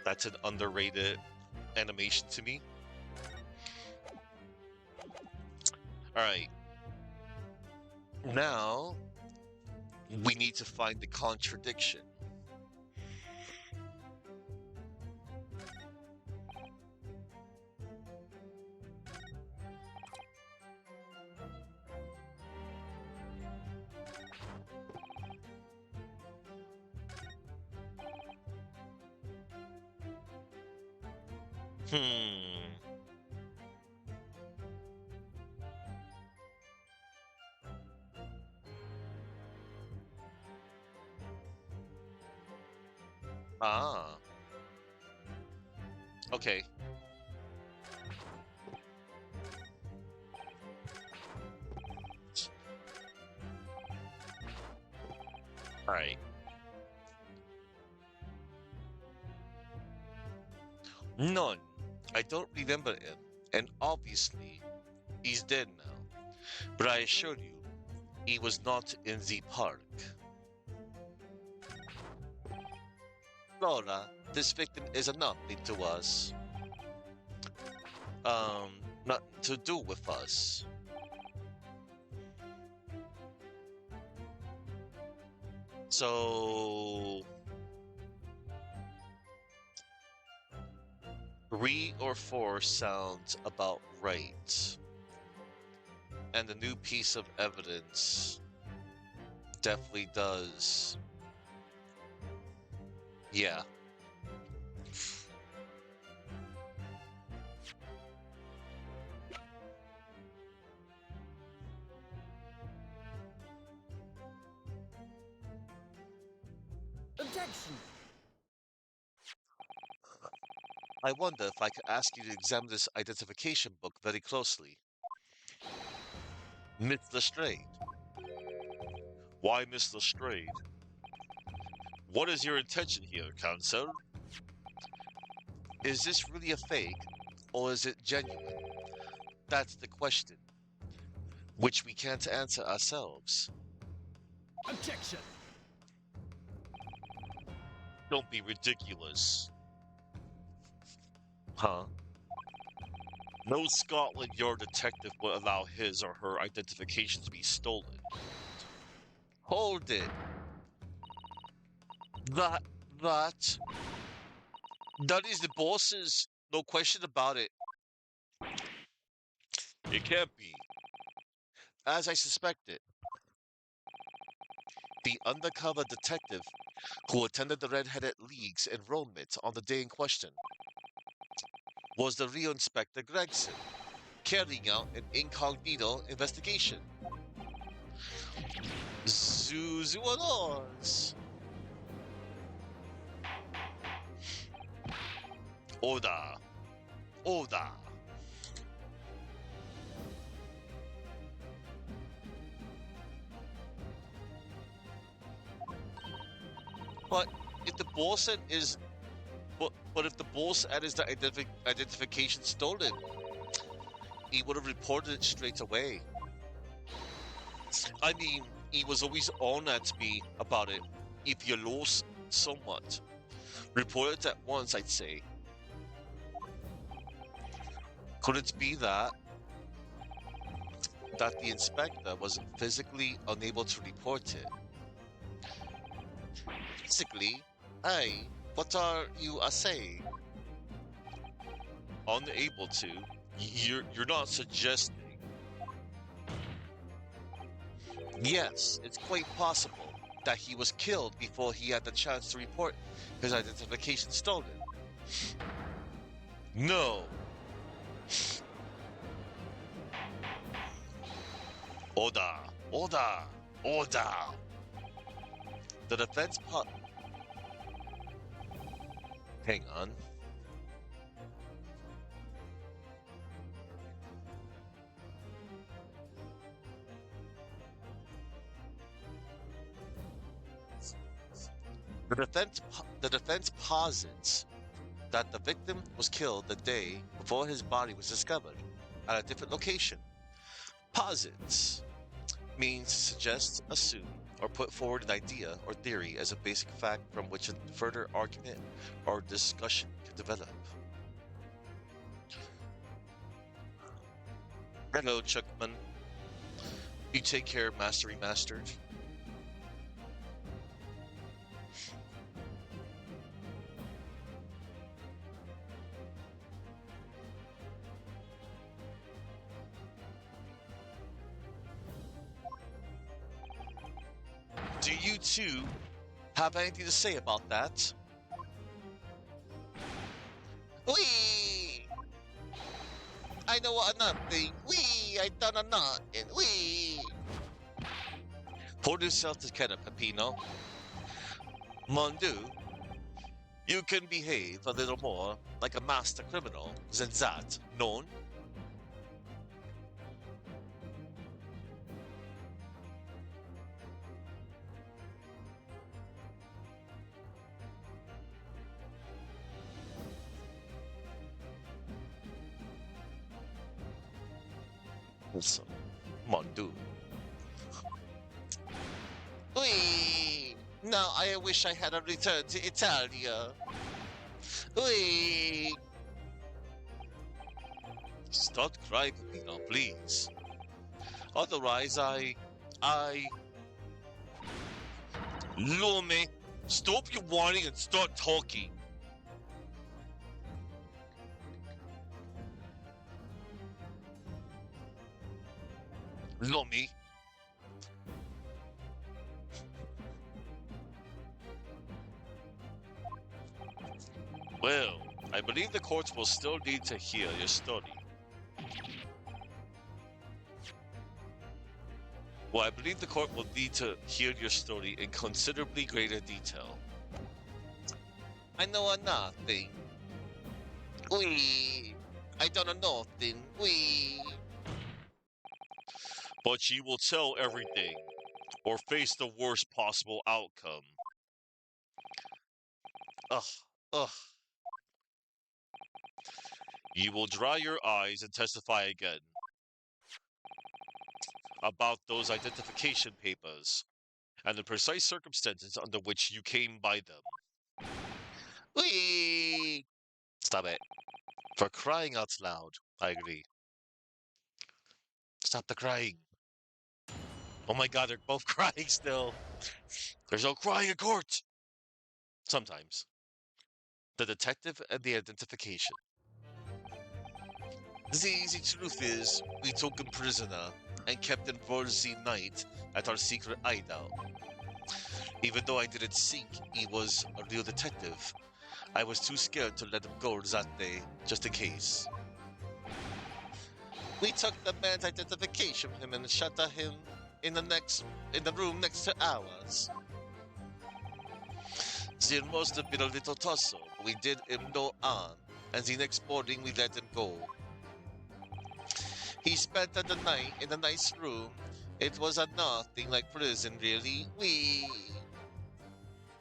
That's an underrated animation to me. Alright. Now, we need to find the contradiction. Hmm. Ah. Okay. Alright. None. I don't remember him, and obviously, he's dead now. But I assure you, he was not in the park. Laura, this victim is nothing to us. Nothing to do with us. So... 3 or 4 sounds about right. And the new piece of evidence definitely does. Yeah. Objection! I wonder if I could ask you to examine this identification book very closely. Miss Lestrade. Why Miss Lestrade? What is your intention here, counsel? Is this really a fake, or is it genuine? That's the question, which we can't answer ourselves. Objection! Don't be ridiculous. Huh? No Scotland Yard detective will allow his or her identification to be stolen. Hold it. That is the boss's, no question about it. It can't be. As I suspected, the undercover detective who attended the Red-Headed League's enrollment on the day in question was the real Inspector Gregson, carrying out an incognito investigation. Zuzuanos! Order! Order! But if the boss said is, but if the boss had his identification stolen, he would have reported it straight away. I mean, he was always on at me about it. If you lost somewhat, report it at once, I'd say. Could it be that the inspector was physically unable to report it? Physically? Hey, what are you saying? Unable to? You're not suggesting. Yes, it's quite possible that he was killed before he had the chance to report his identification stolen. No. Order. Order. Order. The defense po- Hang on. The defense posits that the victim was killed the day before his body was discovered at a different location. Posits means to suggest, assume, or put forward an idea or theory as a basic fact from which a further argument or discussion can develop. Hello, Chuckman. You take care, Mastery Mastered. Do you two have anything to say about that? Wee! I know nothing. Wee! I done a nothing. Wee! Hold yourself together, Peppino. Mondu, you can behave a little more like a master criminal than that, non? So, Mondu. Wee! Now I wish I had a return to Italia. Wee! Stop crying, Peppino, please. Otherwise, Lume, stop your whining and start talking. Lomi. Well, I believe the courts will still need to hear your story. Well, I believe the court will need to hear your story in considerably greater detail. I know nothing. Wee. I don't know nothing. Wee. But you will tell everything, or face the worst possible outcome. Ugh. Ugh. You will dry your eyes and testify again about those identification papers and the precise circumstances under which you came by them. Whee! Stop it. For crying out loud, I agree. Stop the crying. Oh my god, they're both crying still. There's no crying in court. Sometimes. The detective and the identification. The easy truth is, we took him prisoner and kept him for the night at our secret hideout. Even though I didn't think he was a real detective, I was too scared to let him go that day, just in case. We took the man's identification from him and shut him in the room next to ours. There must have been a little tussle, but we did him no harm, and the next morning we let him go. He spent the night in a nice room. It was a nothing like prison, really.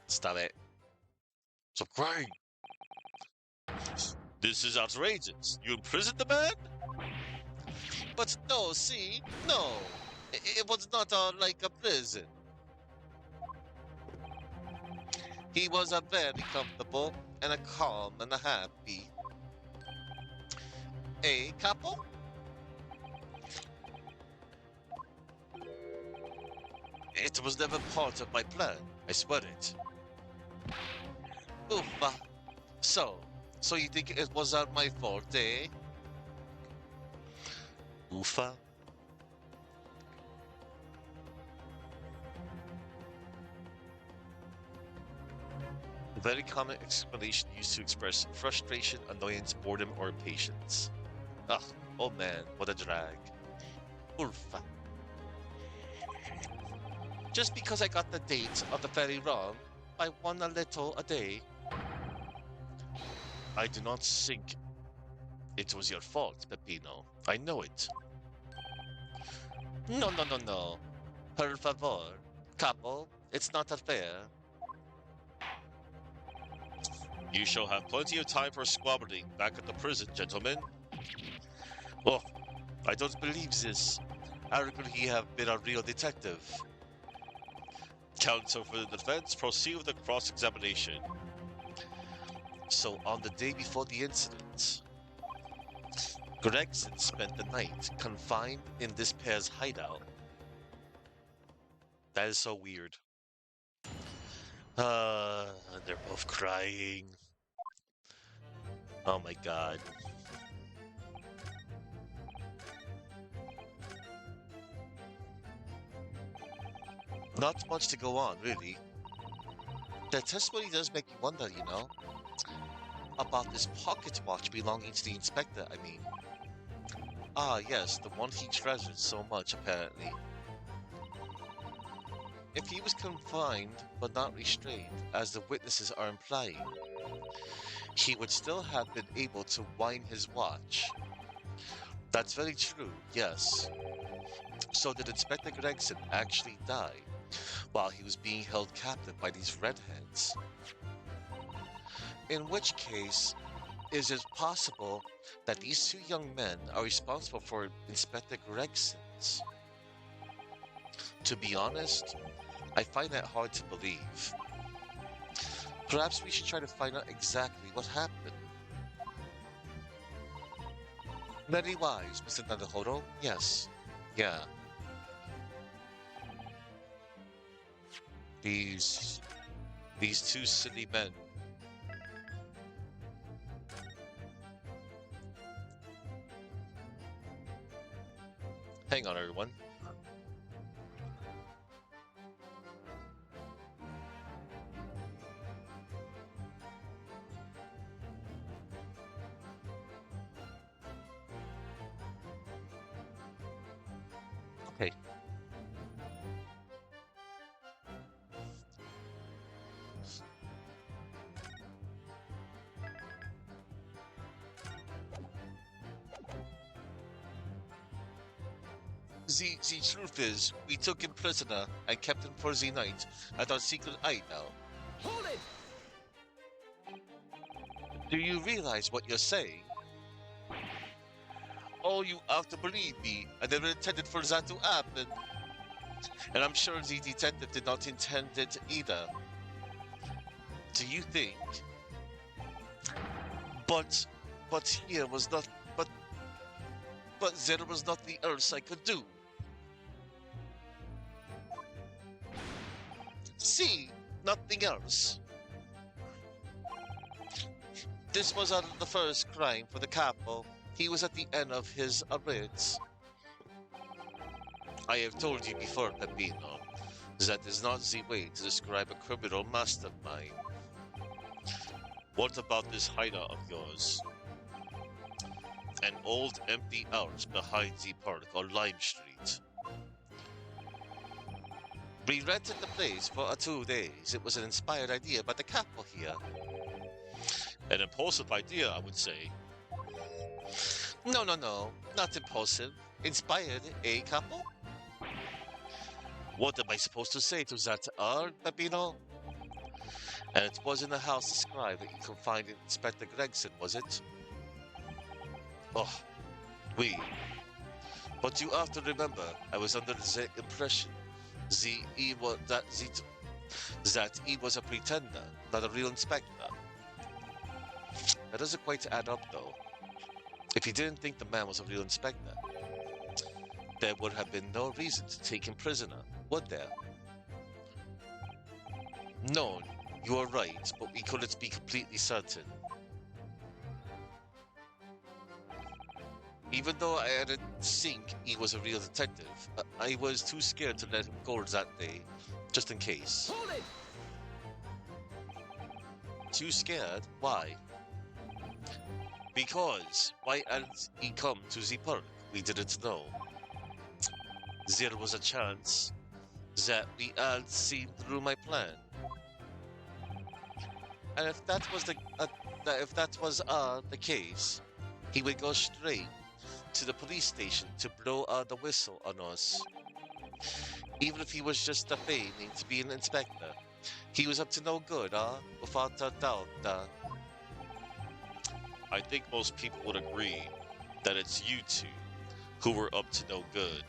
Stop it. Stop crying. This is outrageous. You imprisoned the man? But no, see? No. It was not like a prison. He was a very comfortable and a calm and a happy. A couple? It was never part of my plan, I swear it. Oofa. So you think it was not my fault, eh? Oofa. A very common explanation used to express frustration, annoyance, boredom, or impatience. Ugh, oh man, what a drag. Urfa. Just because I got the date of the ferry wrong by one a little a day, I do not think it was your fault, Peppino. I know it. No, no, no, no. Per favor. Capo, it's not fair. You shall have plenty of time for squabbling back at the prison, gentlemen. Oh, I don't believe this. Arrogantly have been a real detective. Counsel for the defense, proceed with the cross-examination. So, on the day before the incident, Gregson spent the night confined in this pair's hideout. That is so weird. They're both crying. Oh my god. Not much to go on, really. The testimony does make you wonder, you know, about this pocket watch belonging to the inspector, I mean. Ah, yes, the one he treasured so much, apparently. If he was confined but not restrained, as the witnesses are implying, he would still have been able to wind his watch. That's very true, yes. So did Inspector Gregson actually die while he was being held captive by these redheads? In which case, is it possible that these two young men are responsible for Inspector Gregson's? To be honest, I find that hard to believe. Perhaps we should try to find out exactly what happened. Very wise, Mr. Naruhodo. Yes. Yeah. These two silly men. Hang on, everyone. Okay. The truth is, we took him prisoner and kept him for the night at our secret hideout. Hold it! Do you realize what you're saying? Oh, you have to believe me. I never intended for that to happen. And I'm sure the detective did not intend it either. Do you think? But here was not, but there was nothing else I could do. See, nothing else. This was the first crime for the capo. He was at the end of his arrears. I have told you before, Peppino, that is not the way to describe a criminal mastermind. What about this hideout of yours? An old empty house behind the park on Lime Street. We rented the place for 2 days. It was an inspired idea by the capo here. An impulsive idea, I would say. No, not impulsive. Inspired, eh, capo? What am I supposed to say to that, Peppino? And it was in the house described that you confined Inspector Gregson, was it? Oh, oui. But you have to remember, I was under the impression that he was a pretender, not a real inspector. That doesn't quite add up, though. If he didn't think the man was a real inspector, there would have been no reason to take him prisoner, would there? No, you are right, but we couldn't be completely certain. Even though I didn't think he was a real detective, I was too scared to let him go that day, just in case. Hold it! too scared. Why? Because why hadn't he come to the park? We didn't know. There was a chance that we had seen through my plan. And if that was the case, he would go straight to the police station to blow the whistle on us. Even if he was just feigning to be an inspector, he was up to no good, without a doubt. I think most people would agree that it's you two who were up to no good.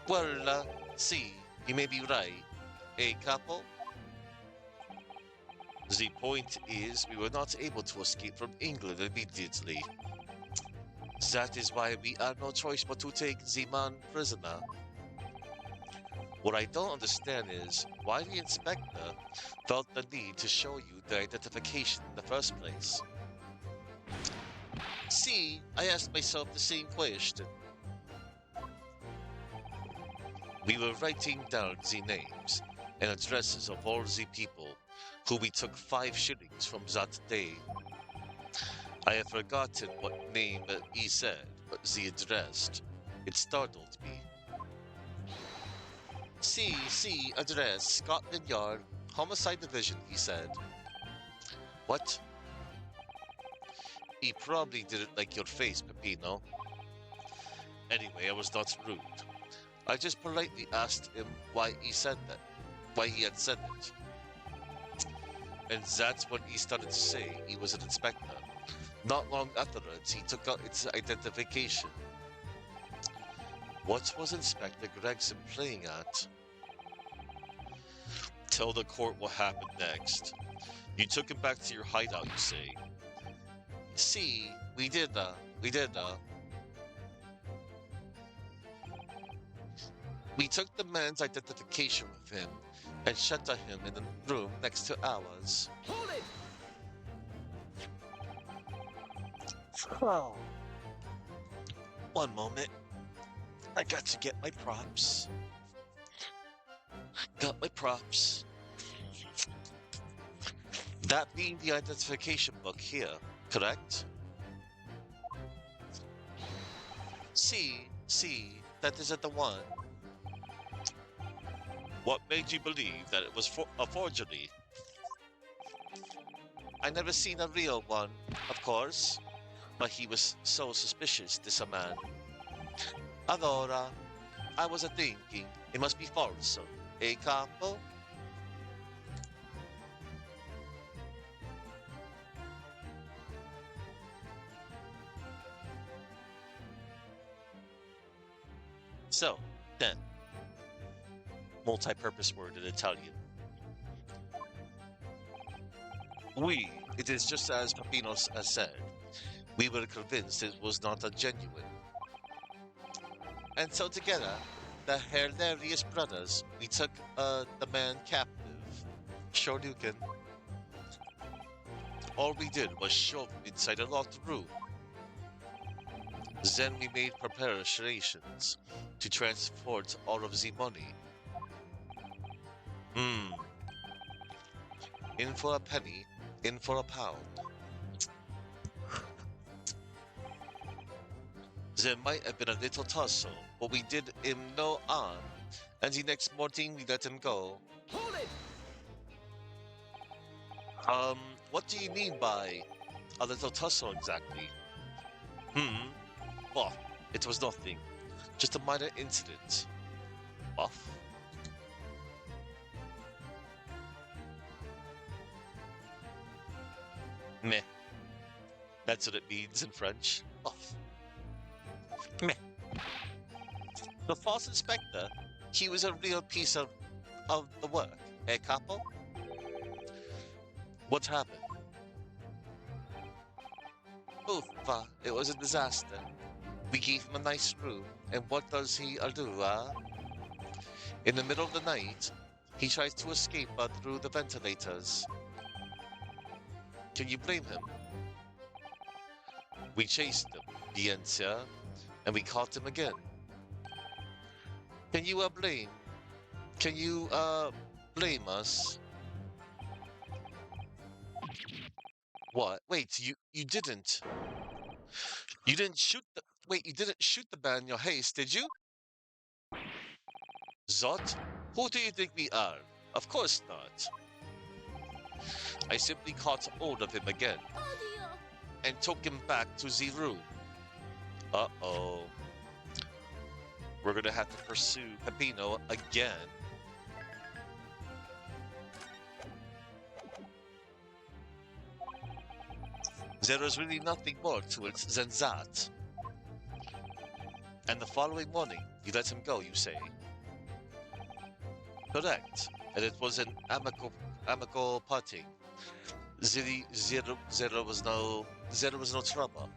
Well, see, you may be right, couple? The point is, we were not able to escape from England immediately. That is why we had no choice but to take the man prisoner. What I don't understand is why the inspector felt the need to show you the identification in the first place. See, I asked myself the same question. We were writing down the names and addresses of all the people who we took 5 shillings from that day. I have forgotten what name he said, but the address. It startled me. See, address, Scotland Yard, Homicide Division, he said. What? He probably didn't like your face, Peppino. Anyway, I was not rude. I just politely asked him why he had said it. And that's when he started to say he was an inspector. Not long afterwards, he took out its identification. What was Inspector Gregson playing at? Tell the court what happened next. You took him back to your hideout, you say. See, we did. We took the man's identification with him and shut him in the room next to ours. Hold it! Oh. One moment. I got to get my props. Got my props. That being the identification book here, correct? See, that isn't the one. What made you believe that it was a forgery? I never seen a real one, of course, but he was so suspicious, this a man. Allora, I was thinking, it must be false, capo? So, then, multi-purpose word in Italian. It is just as Peppino has said. We were convinced it was not a genuine. And so together, the hilarious brothers, we took the man captive, Shoryuken. All we did was shove him inside a locked room. Then we made preparations to transport all of the money. In for a penny, in for a pound. There might have been a little tussle, but we did him no harm, and the next morning we let him go. Hold it! What do you mean by a little tussle exactly? Well, it was nothing. Just a minor incident. Off. Meh. That's what it means in French. Off. Meh. The false inspector, he was a real piece of the work, capo? What happened? Uffa, it was a disaster. We gave him a nice room, and what does he do, In the middle of the night, he tries to escape through the ventilators. Can you blame him? We chased him, Biencia, and we caught him again. Can you blame us? What? Wait, you didn't. You didn't shoot the Wait, you didn't shoot the man in your haste, did you? Zot? Who do you think we are? Of course not. I simply caught hold of him again and took him back to the room. Uh-oh. We're gonna have to pursue Peppino again. There is really nothing more to it than that. And the following morning, you let him go, you say? Correct. And it was an amicable parting. There was no trouble.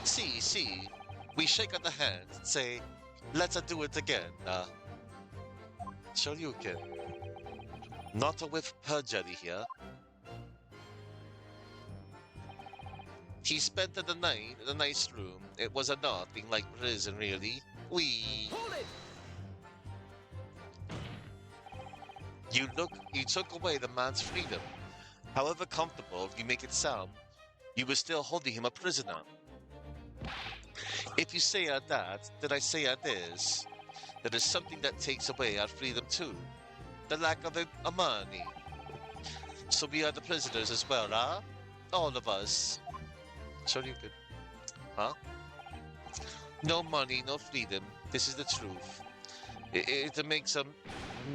See, we shake on the hand and say, let's do it again. Shoryuken. Not a whiff perjury here. He spent the night in a nice room. It was a nothing like prison, really. Hold it! You took away the man's freedom. However comfortable you make it sound, you were still holding him a prisoner. If you say that, then I say this. There is something that takes away our freedom too. The lack of money. So we are the prisoners as well, huh? All of us. Sure you could. Huh? No money, no freedom. This is the truth. It makes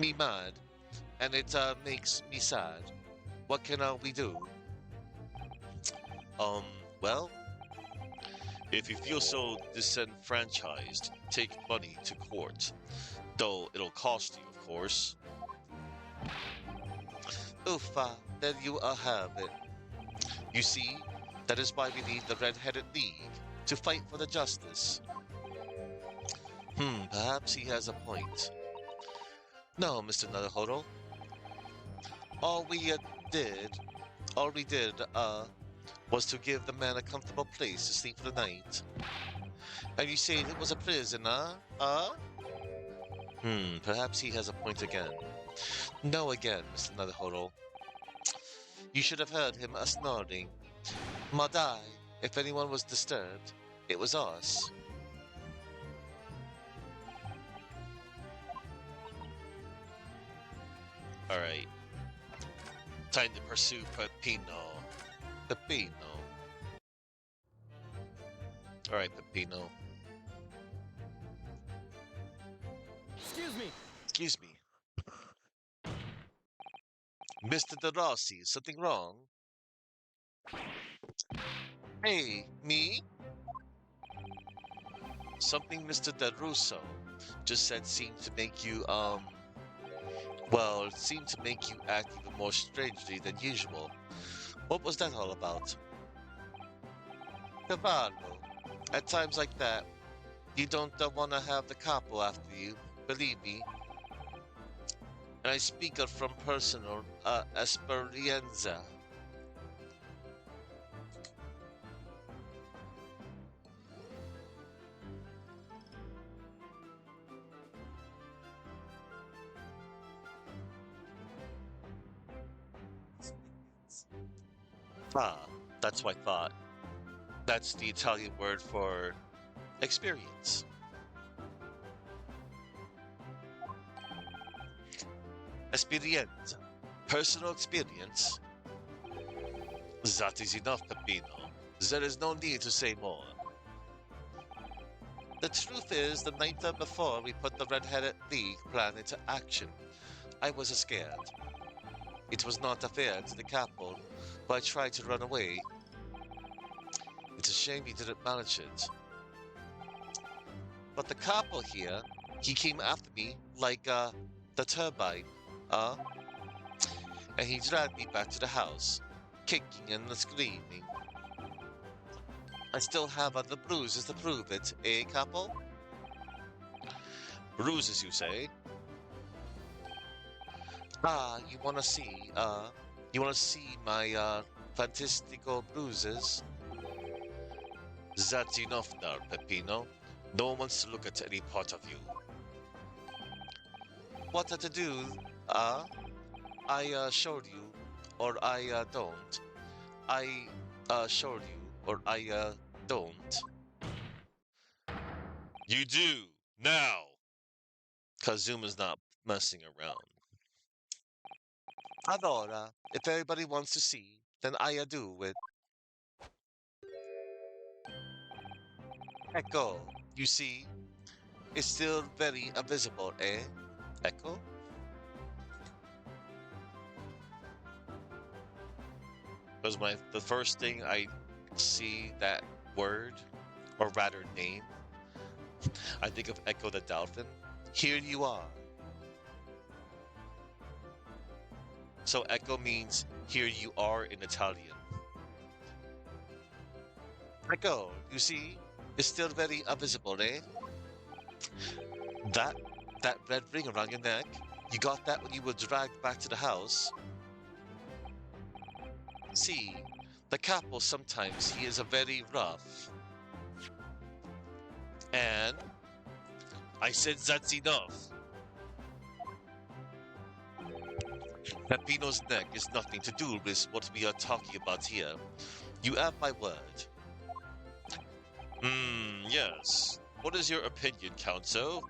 me mad. And it makes me sad. What can we do? Well, if you feel so disenfranchised, take money to court. Though it'll cost you, of course. Uffa, there you have it. You see, that is why we need the Red-Headed League, to fight for the justice. Perhaps he has a point. No, Mr. Naruhodo. All we did, was to give the man a comfortable place to sleep for the night. And you say it was a prison, huh? Perhaps he has a point again. No again, Mr. Naruhodo. You should have heard him snoring. Madai, if anyone was disturbed, it was us. Alright. Time to pursue Peppino. Alright, Peppino. Excuse me. Mr. De Rossi, is something wrong? Hey, me? Something Mr. De Russo just said seemed to make you, well, it seemed to make you act even more strangely than usual. What was that all about? Cavallo, at times like that, you don't want to have the capo after you, believe me. And I speak of from personal esperienza. Ah, that's what I thought. That's the Italian word for experience. Esperienza. Personal experience. That is enough, Peppino. There is no need to say more. The truth is, the night before we put the Red-Headed League plan into action, I was scared. It was not fair to the capo, but I tried to run away. It's a shame he didn't manage it. But the capo here, he came after me like, the turbine, and he dragged me back to the house, kicking and screaming. I still have the bruises to prove it, eh, capo? Bruises, you say? You wanna see my, fantastical bruises? That's enough now, Peppino. No one wants to look at any part of you. What to do, I showed you, or I don't. I showed you, or I don't. You do now, cause Zoom is not messing around. Allora, if everybody wants to see, then I do it. Echo, you see, it's still very visible, eh? Echo? Was the first thing I see that word, or rather name, I think of Echo the Dolphin. Here you are. So Echo means here you are in Italian. Echo, you see, it's still very visible, eh? That that red ring around your neck, you got that when you were dragged back to the house. See, the capo sometimes he is a very rough. And I said that's enough. Peppino's neck is nothing to do with what we are talking about here. You have my word. Yes. What is your opinion, Council?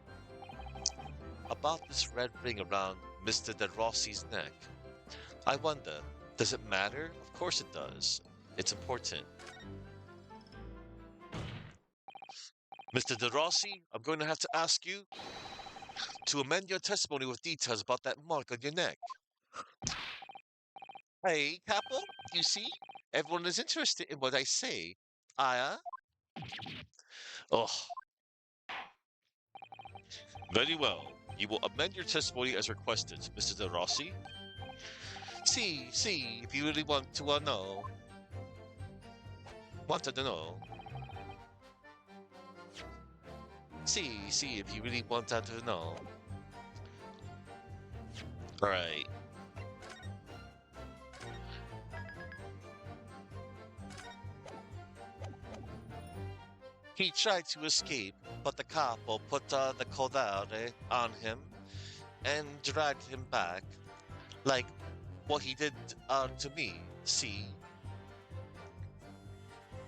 About this red ring around Mr. De Rossi's neck? I wonder, does it matter? Of course it does. It's important. Mr. De Rossi, I'm going to have to ask you to amend your testimony with details about that mark on your neck. Hey, Capo, you see? Everyone is interested in what I say. Ah, oh, very well. You will amend your testimony as requested, Mr. De Rossi. See, if you really want to know. Wanted to know. See, if you really wanted to know. Alright. He tried to escape, but the capo put the codare on him and dragged him back, like what he did to me. See?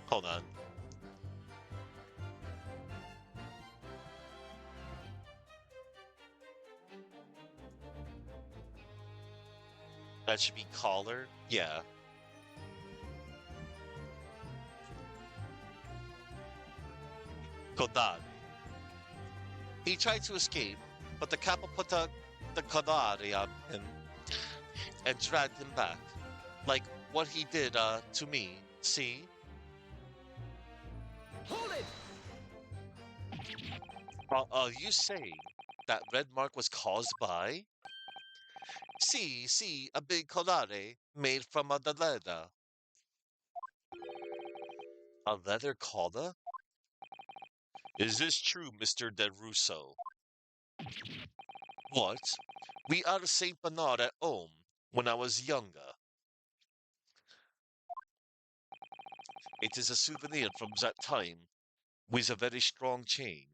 Hold on. That should be collar? Yeah. Codare. He tried to escape, but the capo put the codare on him and dragged him back, like what he did to me. See? Hold it! Are you saying that red mark was caused by? See, a big collar made from a leather. A leather collar? Is this true, Mr. De Russo? What? We are Saint Bernard at home when I was younger. It is a souvenir from that time with a very strong chain.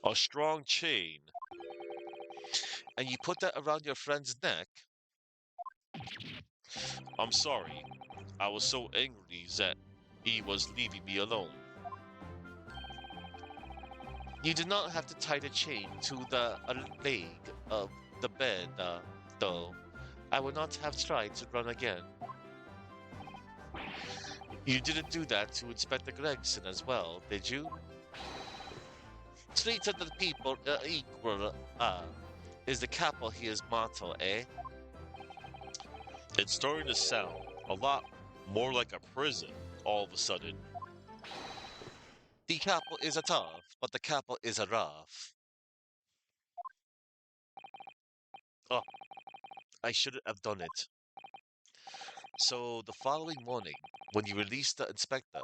A strong chain? And you put that around your friend's neck? I'm sorry. I was so angry that he was leaving me alone. You did not have to tie the chain to the leg of the bed, though. I would not have tried to run again. You didn't do that to Inspector Gregson as well, did you? Treat the people equal, is the capo here's motto, eh? It's starting to sound a lot more like a prison all of a sudden. The capo is a tough, but the capo is a rough. Oh, I shouldn't have done it. So the following morning, when you released the inspector,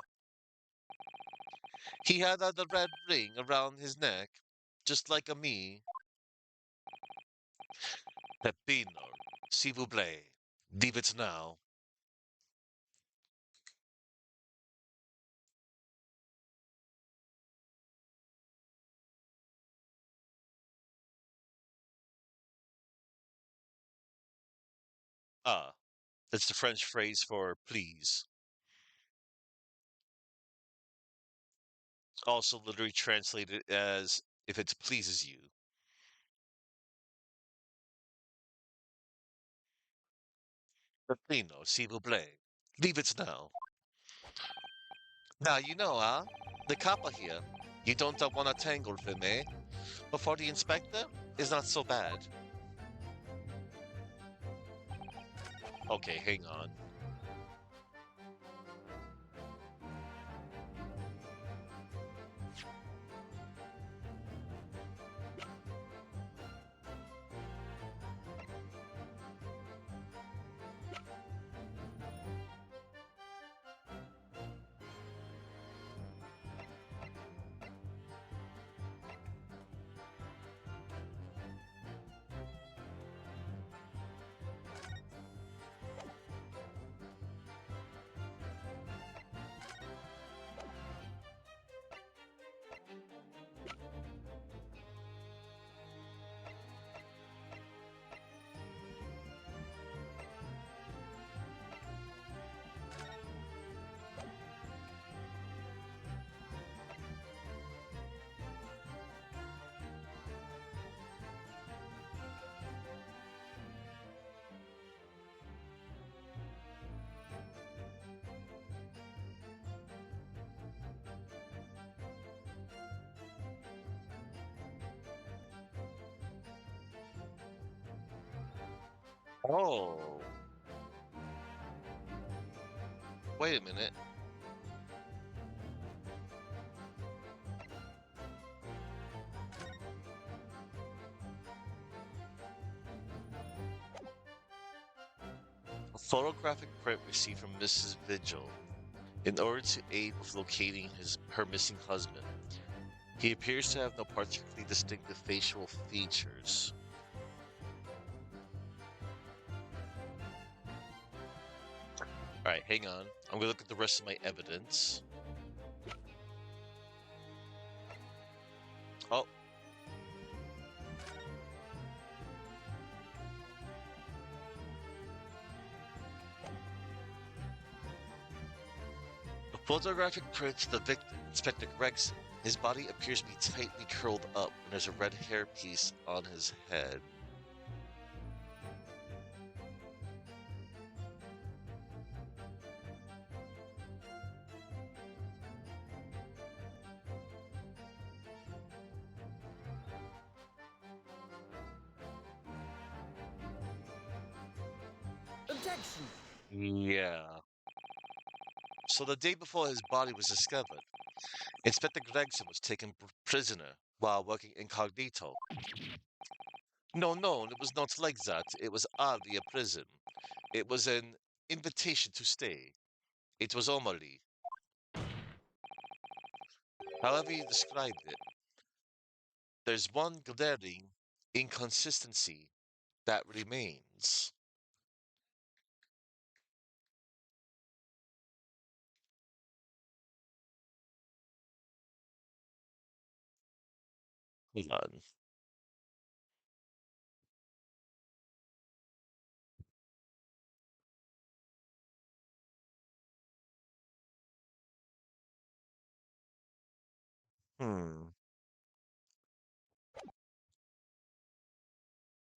he had the red ring around his neck, just like a me. Peppino, s'il vous plaît, leave it now. Ah, It's the French phrase for please. Also literally translated as if it pleases you. Peppino, s'il vous plaît. Leave it now. Now you know, huh? The copper here. You don't want to tangle with me. But for the inspector, it's not so bad. Okay, hang on. Oh, wait a minute. A photographic print received from Mrs. Vigil in order to aid with locating her missing husband. He appears to have no particularly distinctive facial features. Alright, hang on. I'm gonna look at the rest of my evidence. Oh. A photographic print of the victim, Inspector Gregson. His body appears to be tightly curled up, and there's a red hairpiece on his head. Objection. Yeah. So the day before his body was discovered, Inspector Gregson was taken prisoner while working incognito. No, it was not like that. It was hardly a prison. It was an invitation to stay. It was Omali. However you described it, there's one glaring inconsistency that remains. Hold on. Hmm.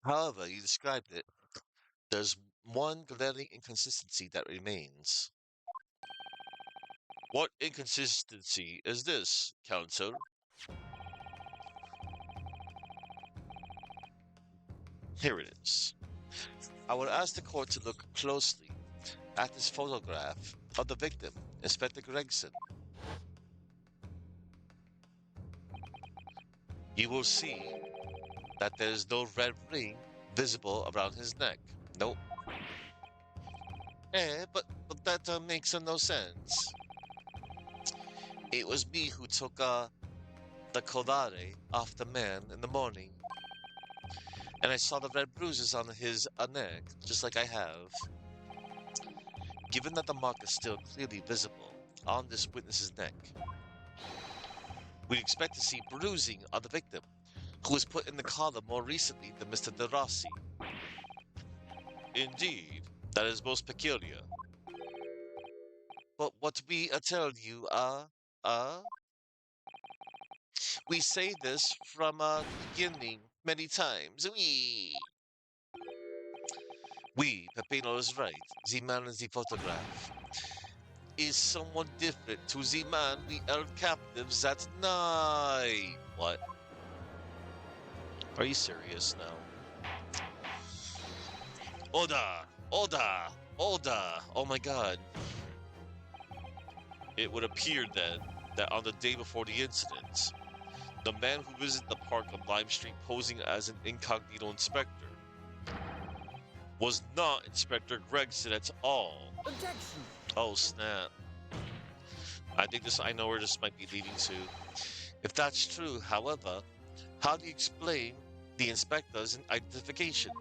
However you described it, there's one glaring inconsistency that remains. What inconsistency is this, Counsel? Here it is. I would ask the court to look closely at this photograph of the victim, Inspector Gregson. You will see that there is no red ring visible around his neck. Nope. But that makes no sense. It was me who took the collare off the man in the morning, and I saw the red bruises on his neck, just like I have. Given that the mark is still clearly visible on this witness's neck, we'd expect to see bruising on the victim, who was put in the collar more recently than Mr. De Rossi. Indeed, That is most peculiar. But what we tell you, we say this from the beginning many times. Peppino is right. The man in the photograph is someone different to the man we held captives that night. What? Are you serious now? Oda! Oda! Oda! Oh my god. It would appear then that on the day before the incident, the man who visited the park on Lime Street posing as an incognito inspector was not Inspector Gregson at all. Objection. Oh snap. I know where this might be leading to. If that's true, however, how do you explain the inspector's identification?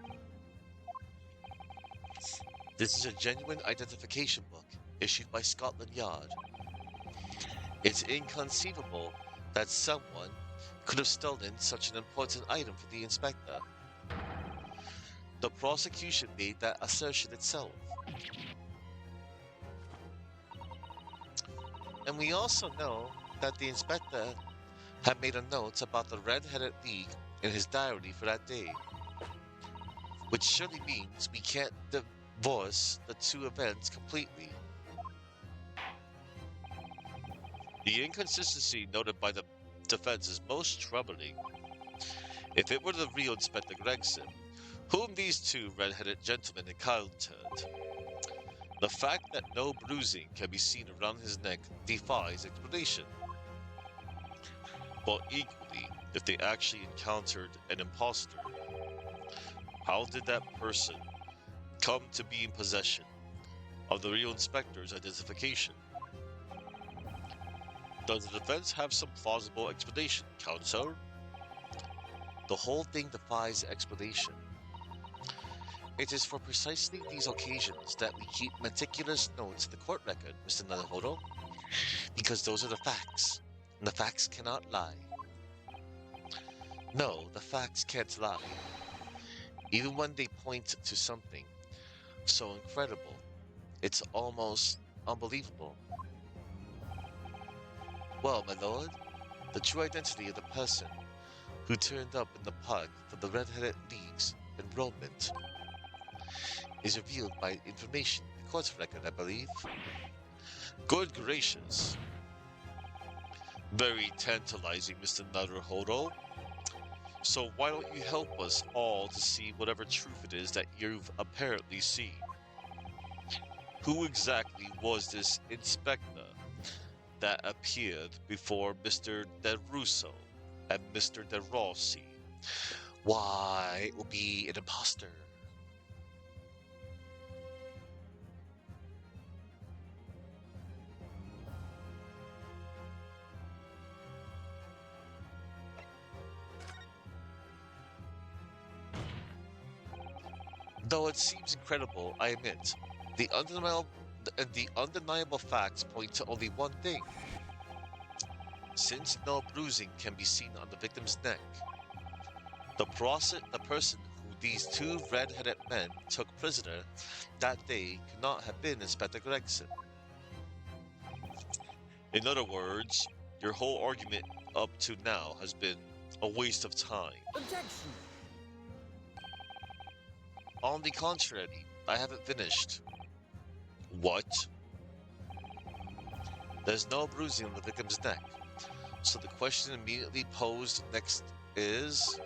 This is a genuine identification book issued by Scotland Yard. It's inconceivable that someone could have stolen such an important item for the inspector. The prosecution made that assertion itself. And we also know that the inspector had made a note about the Red-Headed League in his diary for that day, which surely means we can't divorce the two events completely. The inconsistency noted by the defense is most troubling. If it were the real Inspector Gregson, whom these two red-headed gentlemen encountered, the fact that no bruising can be seen around his neck defies explanation. But equally, if they actually encountered an imposter, how did that person come to be in possession of the real inspector's identification? Does the defense have some plausible explanation, counsel? The whole thing defies explanation. It is for precisely these occasions that we keep meticulous notes in the court record, Mr. Naruhodo, because those are the facts, and the facts cannot lie. No, the facts can't lie, even when they point to something so incredible, it's almost unbelievable. Well, my lord, the true identity of the person who turned up in the park for the Red-Headed League's enrollment is revealed by information in the court record, I believe. Good gracious. Very tantalizing, Mr. Naruhodo. So why don't you help us all to see whatever truth it is that you've apparently seen? Who exactly was this inspector that appeared before Mr. De Russo and Mr. De Rossi? Why, it will be an imposter. Though it seems incredible, I admit, the undeniable facts point to only one thing. Since no bruising can be seen on the victim's neck, the person who these two red-headed men took prisoner that day could not have been Inspector Gregson. In other words, your whole argument up to now has been a waste of time. Objection. On the contrary, I haven't finished. What? There's no bruising on the victim's neck, so the question immediately posed next is,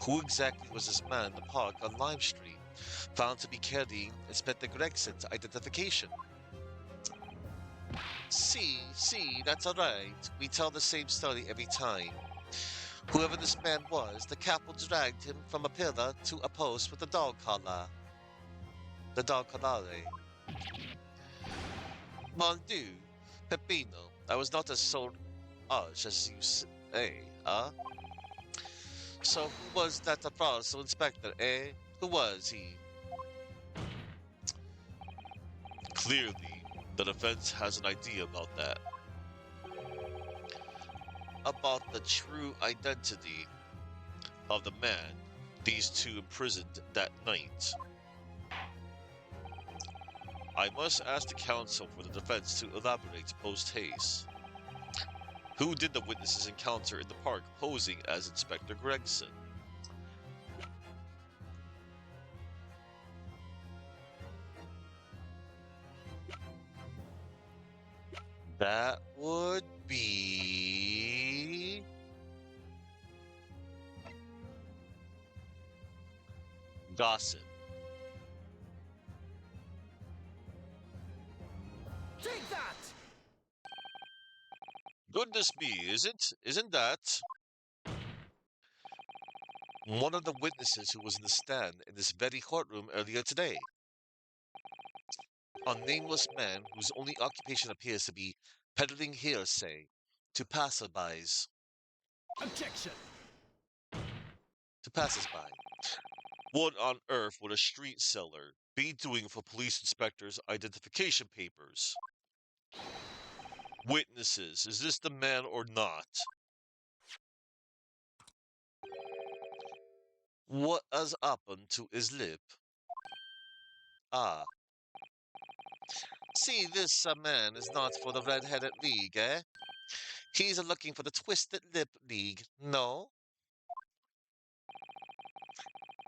who exactly was this man in the park on Lime Street, found to be carrying Inspector Gregson's identification? See, that's alright. We tell the same story every time. Whoever this man was, the capo dragged him from a pillar to a post with a dog collar. The dog collare. Mon Dieu, Peppino, I was not as so arch as you say, huh? So who was that Apostle Inspector, eh? Who was he? Clearly, the defense has an idea about that. About the true identity of the man these two imprisoned that night. I must ask the counsel for the defense to elaborate post haste. Who did the witnesses encounter in the park posing as Inspector Gregson? That would be Gossip. Take that! Goodness me, isn't that one of the witnesses who was in the stand in this very courtroom earlier today? A nameless man whose only occupation appears to be peddling hearsay to passerbys, Objection! to passersby. What on earth would a street seller be doing for police inspectors' identification papers? Witnesses, is this the man or not? What has happened to his lip? Ah, see, this man is not for the red-headed league, eh? He's looking for the twisted lip league, no?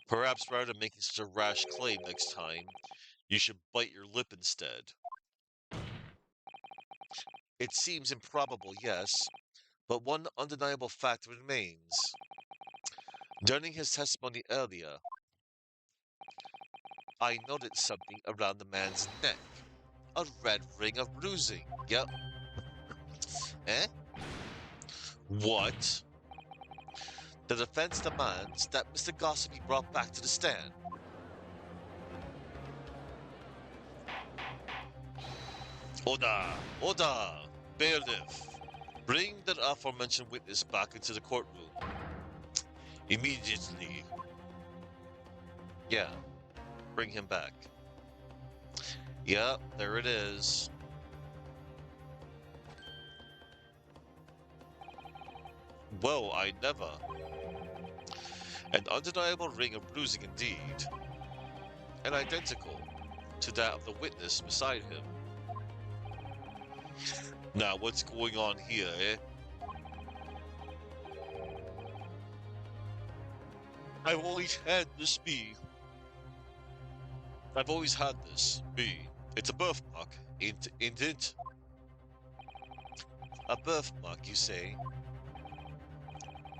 Perhaps rather than making such a rash claim next time, you should bite your lip instead. It seems improbable, yes, but one undeniable fact remains. During his testimony earlier, I noted something around the man's neck. A red ring of bruising. Yep. Eh? What? The defense demands that Mr. Gossip be brought back to the stand. Order! Order! Bailiff! Bring the aforementioned witness back into the courtroom. Immediately. Yeah. Bring him back. Yep, there it is. Well, I never. An undeniable ring of bruising indeed. And identical to that of the witness beside him. Now, what's going on here, eh? I've always had this be. I've always had this be. It's a birthmark, ain't it? A birthmark, you say?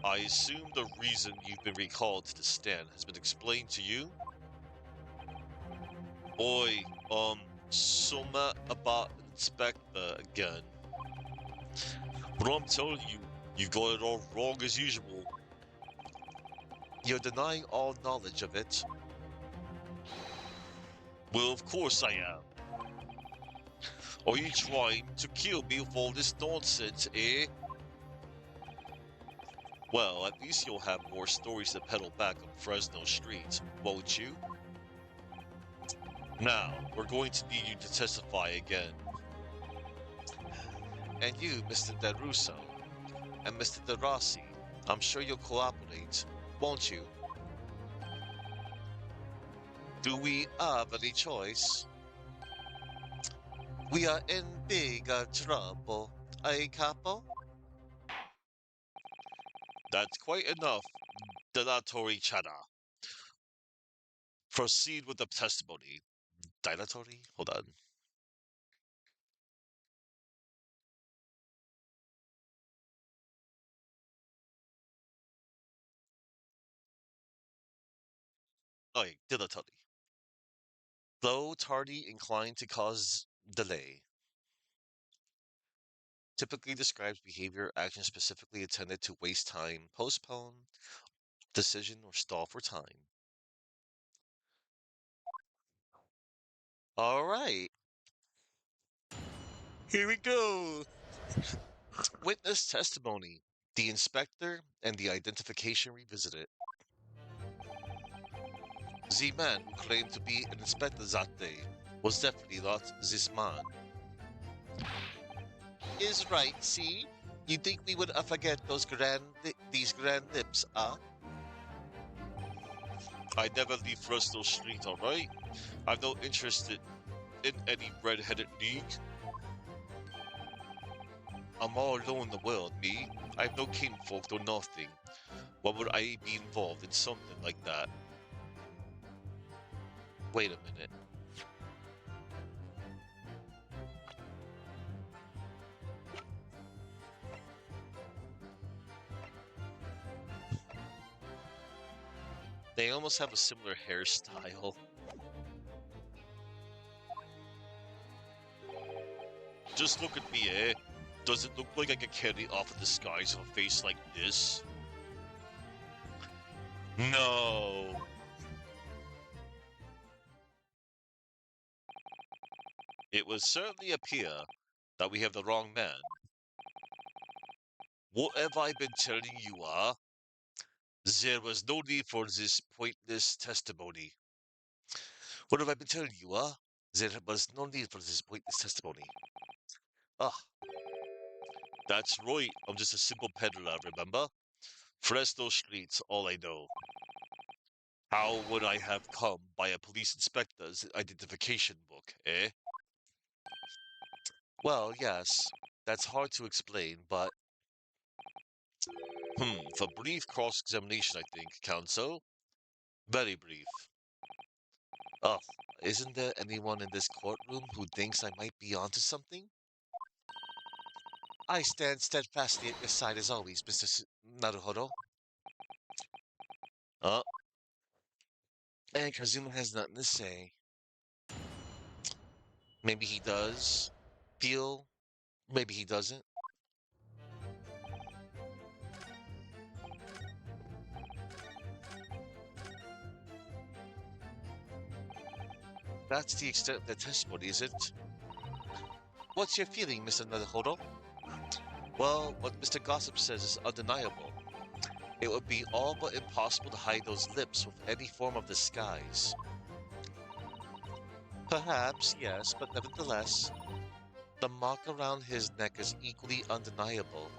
I assume the reason you've been recalled to the stand has been explained to you? Oi, summa about Inspector again. But I'm telling you, you got it all wrong as usual. You're denying all knowledge of it. Well, of course I am. Are you trying to kill me with all this nonsense, eh? Well, at least you'll have more stories to peddle back on Fresno Street, won't you? Now, we're going to need you to testify again. And you, Mr. DeRusso, and Mr. DeRossi, I'm sure you'll cooperate, won't you? Do we have any choice? We are in big trouble, eh, Capo? That's quite enough, dilatory chatter. Proceed with the testimony. Dilatory? Hold on. Oh, yeah, dilatory. Though tardy, inclined to cause delay. Typically describes behavior, action specifically intended to waste time, postpone, decision, or stall for time. All right. Here we go. Witness testimony. The inspector and the identification revisited. The man who claimed to be an inspector that day was definitely not this man. Is right, see? You think we would forget these grand lips, huh? I never leave Fresno Street, alright? I've no interest in any red-headed league. I'm all alone in the world, me. I have no kinfolk or nothing. Why would I be involved in something like that? Wait a minute. They almost have a similar hairstyle. Just look at me, eh? Does it look like I could carry off a disguise of a face like this? No. It would certainly appear that we have the wrong man. What have I been telling you, There was no need for this pointless testimony. What have I been telling you, There was no need for this pointless testimony. Ah, that's right. I'm just a simple peddler, remember? Fresno Street's all I know. How would I have come by a police inspector's identification book, eh? Well, yes, that's hard to explain, but for brief cross-examination, I think, counsel. Very brief. Oh, isn't there anyone in this courtroom who thinks I might be onto something? I stand steadfastly at your side as always, Mr. Naruhodo. Uh, and Kazuma has nothing to say. Maybe he does feel, maybe he doesn't. That's the extent of the testimony, is it? What's your feeling, Mr. Naruhodo? Well, what Mr. Gossip says is undeniable. It would be all but impossible to hide those lips with any form of disguise. Perhaps, yes, but nevertheless, the mark around his neck is equally undeniable,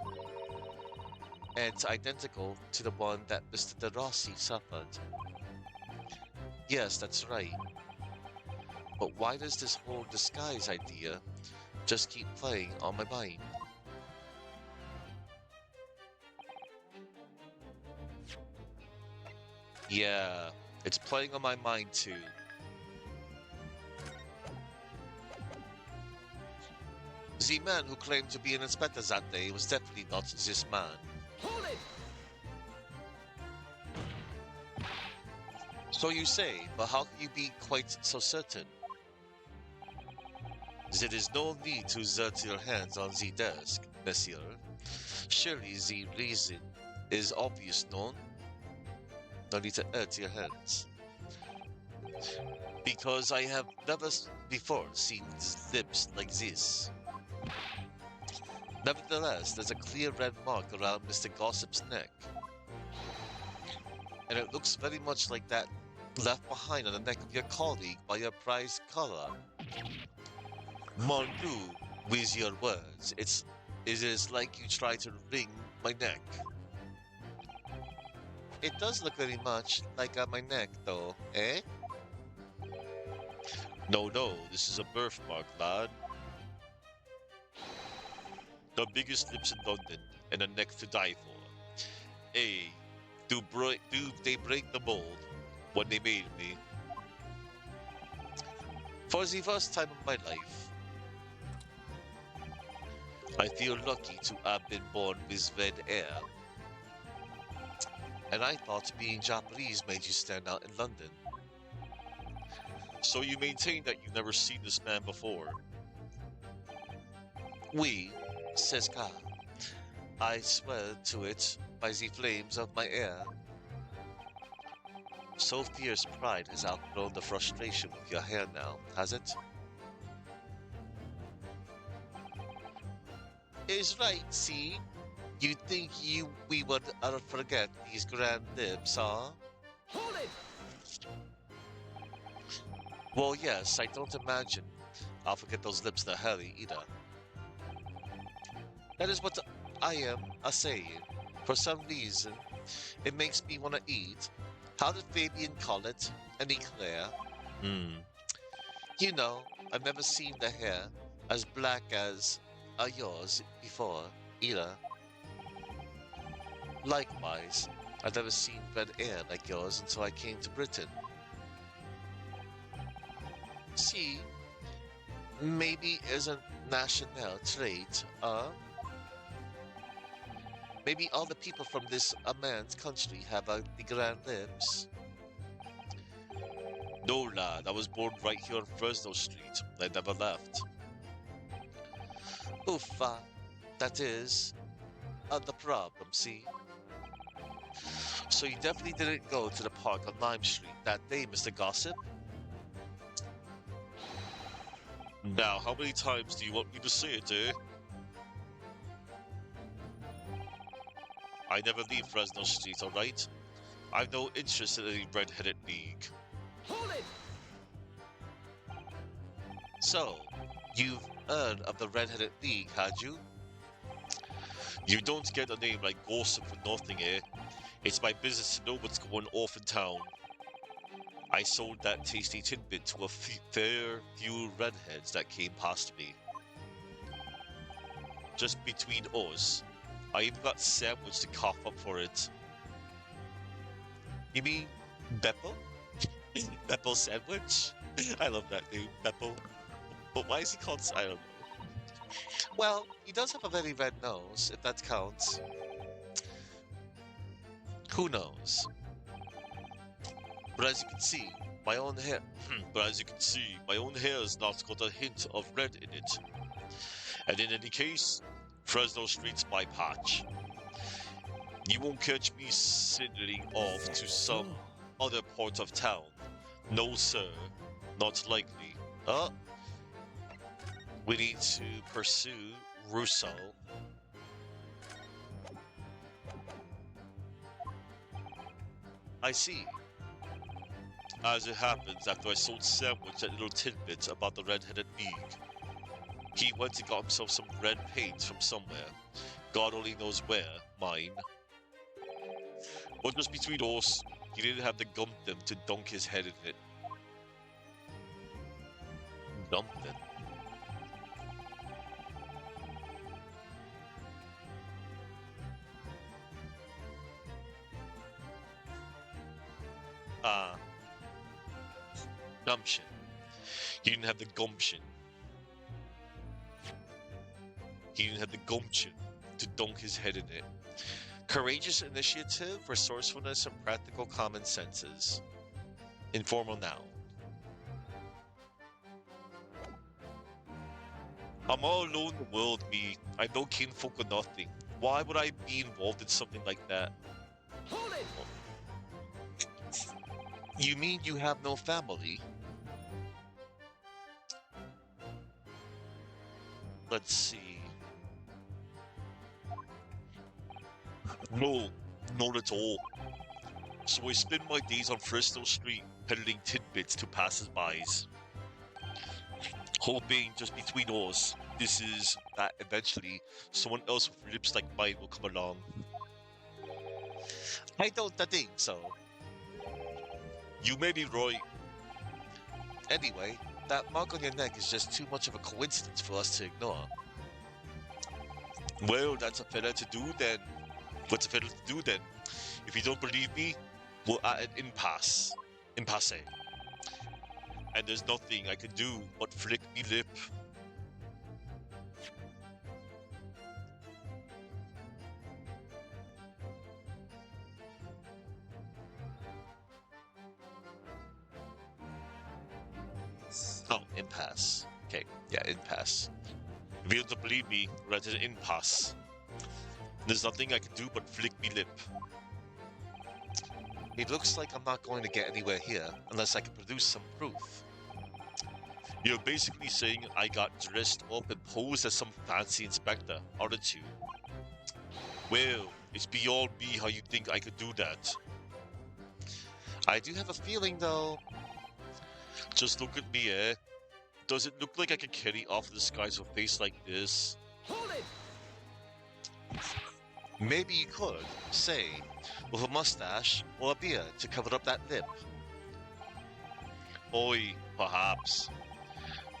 and it's identical to the one that Mr. De Rossi suffered. Yes, that's right. But why does this whole disguise idea just keep playing on my mind? Yeah, it's playing on my mind too. The man who claimed to be an inspector that day was definitely not this man. Hold it! So you say, but how can you be quite so certain? There is no need to exert your hands on the desk, monsieur. Surely the reason is obvious, no? No need to exert your hands. Because I have never before seen lips like this. Nevertheless, there's a clear red mark around Mr. Gossip's neck. And it looks very much like that left behind on the neck of your colleague by your prize color. Mon Dieu, with your words, it is like you try to wring my neck. It does look very much like my neck, though, eh? No, this is a birthmark, lad. The biggest lips in London, and a neck to die for. Hey, do they break the mold when they made me? For the first time in my life, I feel lucky to have been born with red hair. And I thought being Japanese made you stand out in London. So you maintain that you've never seen this man before? Oui, says Ka. I swear to it by the flames of my hair. So fierce pride has outgrown the frustration with your hair now, has it? Is right, see? You think we would forget these grand lips, huh? Hold it! Well, yes, I don't imagine I'll forget those lips to Harry either. That is what I am a-saying. For some reason, it makes me want to eat. How did Fabian call it? An eclair? You know, I've never seen the hair as black as yours before, either. Likewise, I've never seen red hair like yours until I came to Britain. See, maybe isn't national trait, maybe all the people from this man's country have the grand lips. No, lad, I was born right here on Fresno Street. I never left. Uffa, that is the problem, see? So you definitely didn't go to the park on Lime Street that day, Mr. Gossip? Now, how many times do you want me to say it, eh? I never leave Fresno Street, alright? I've no interest in any red-headed league. Hold it! So, you've heard of the Red-Headed League, had you? You don't get a name like Gossip for nothing, eh? It's my business to know what's going off in town. I sold that tasty tidbit to a fair few redheads that came past me. Just between us, I even got sandwich to cough up for it. You mean Beppo? Beppo sandwich? I love that name, Beppo. But why is he called? I don't know. Well, he does have a very red nose, if that counts. Who knows? But as you can see, my own hair. But as you can see, my own hair has not got a hint of red in it. And in any case, Fresno Street's my patch. You won't catch me signaling off to some other part of town. No, sir, not likely. We need to pursue Russo. I see. As it happens, after I sold Sandwich that little tidbit about the Red-Headed League, he went and got himself some red paint from somewhere. God only knows where, mine. But just between us, he didn't have the gumption to dunk his head in it. Gumption? Gumption. He didn't have the gumption. He didn't have the gumption to dunk his head in it. Courageous initiative, resourcefulness, and practical common senses. Informal noun. I'm all alone in the world, me. I know kinfolk or nothing. Why would I be involved in something like that? Hold it! You mean you have no family? Let's see. No, not at all. So I spend my days on Fresno Street peddling tidbits to passers-bys. Hoping just between us, this is that eventually someone else with lips like mine will come along. I don't think so. You may be right. Anyway, that mark on your neck is just too much of a coincidence for us to ignore. Well, that's a fella to do then. What's a fella to do then? If you don't believe me, we're at an impasse. Impasse. And there's nothing I can do but flick me lip. Oh, impasse. Okay, yeah, impasse. If you don't believe me, we're at an impasse. There's nothing I can do but flick me lip. It looks like I'm not going to get anywhere here unless I can produce some proof. You're basically saying I got dressed up and posed as some fancy inspector, aren't you? Well, it's beyond me how you think I could do that. I do have a feeling though. Just look at me, eh? Does it look like I can carry off the skies with a face like this? Hold it! Maybe you could, say, with a mustache or a beard to cover up that lip. Oi, perhaps.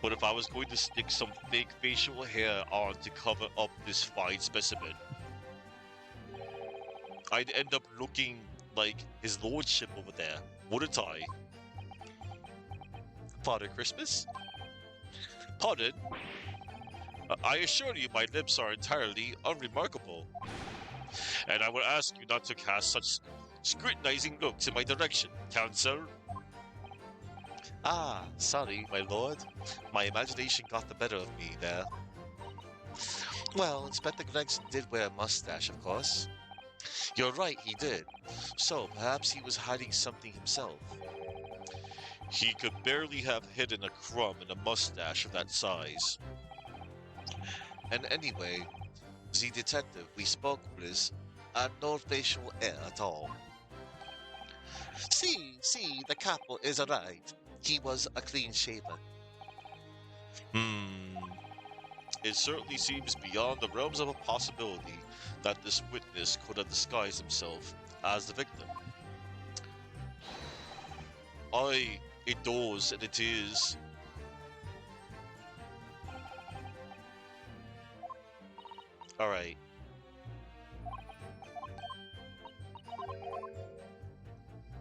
But if I was going to stick some fake facial hair on to cover up this fine specimen, I'd end up looking like his lordship over there, wouldn't I? Father Christmas? Pardon? I assure you my lips are entirely unremarkable, and I would ask you not to cast such scrutinizing looks in my direction, counsel. Ah, sorry, my lord. My imagination got the better of me there. Well, Inspector Gregson did wear a mustache, of course. You're right, he did. So, perhaps he was hiding something himself. He could barely have hidden a crumb in a mustache of that size. And anyway, the detective we spoke with had no facial hair at all. See, the capo is right. He was a clean shaven. Hmm. It certainly seems beyond the realms of a possibility that this witness could have disguised himself as the victim. Aye, it does, and it is. Alright.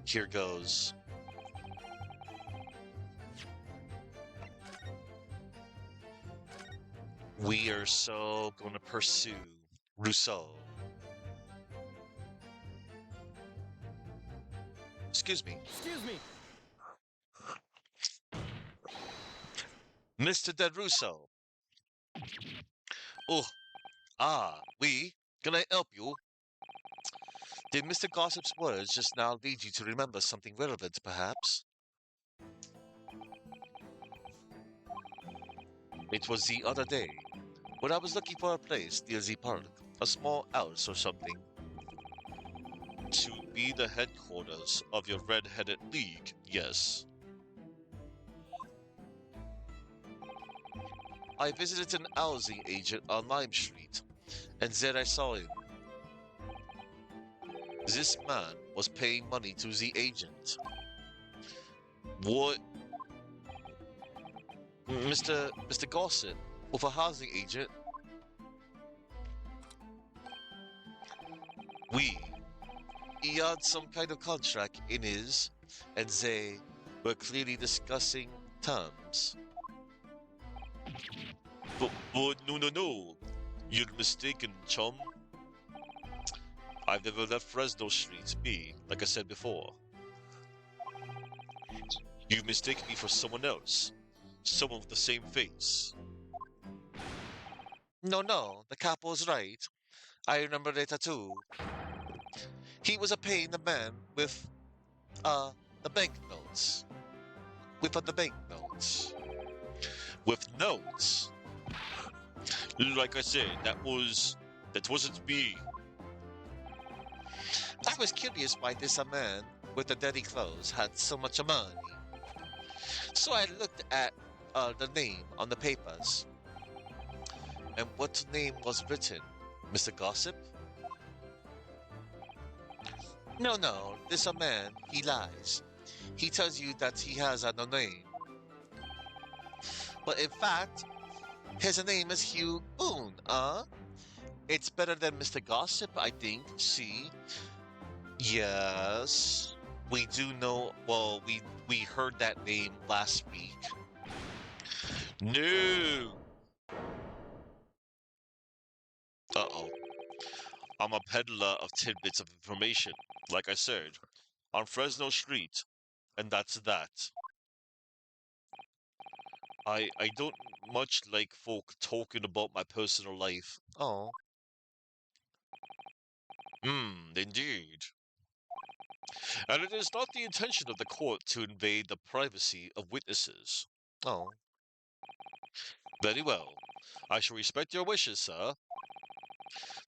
Here goes. We are so gonna pursue Rousseau. Excuse me. Excuse me. Mr. De Russo. Oh, we? Can I help you? Did Mr. Gossip's words just now lead you to remember something relevant, perhaps? It was the other day, when I was looking for a place near the park, a small house or something. To be the headquarters of your red-headed league, yes. I visited an housing agent on Lime Street, and there I saw him. This man was paying money to the agent. What? Mr. Gossip, with a housing agent? We. He had some kind of contract in his, and they were clearly discussing terms. But no. You're mistaken, chum. I've never left Fresno Street, like I said before. You mistake me for someone else. Someone with the same face. No, the capo's right. I remember later too. He was a paying the man with, the banknotes. With the banknotes. With notes. Like I said, that wasn't me. I was curious why this man with the dirty clothes had so much money. So I looked at the name on the papers. And what name was written? Mr. Gossip? No, this a man, he lies. He tells you that he has no name. But in fact, his name is Hugh Boone, It's better than Mr. Gossip, I think. See? Yes. We do know, well, we heard that name last week. No. Uh-oh. I'm a peddler of tidbits of information, like I said, on Fresno Street, and that's that. I don't much like folk talking about my personal life. Oh. Indeed. And it is not the intention of the court to invade the privacy of witnesses. Oh. Very well. I shall respect your wishes, sir.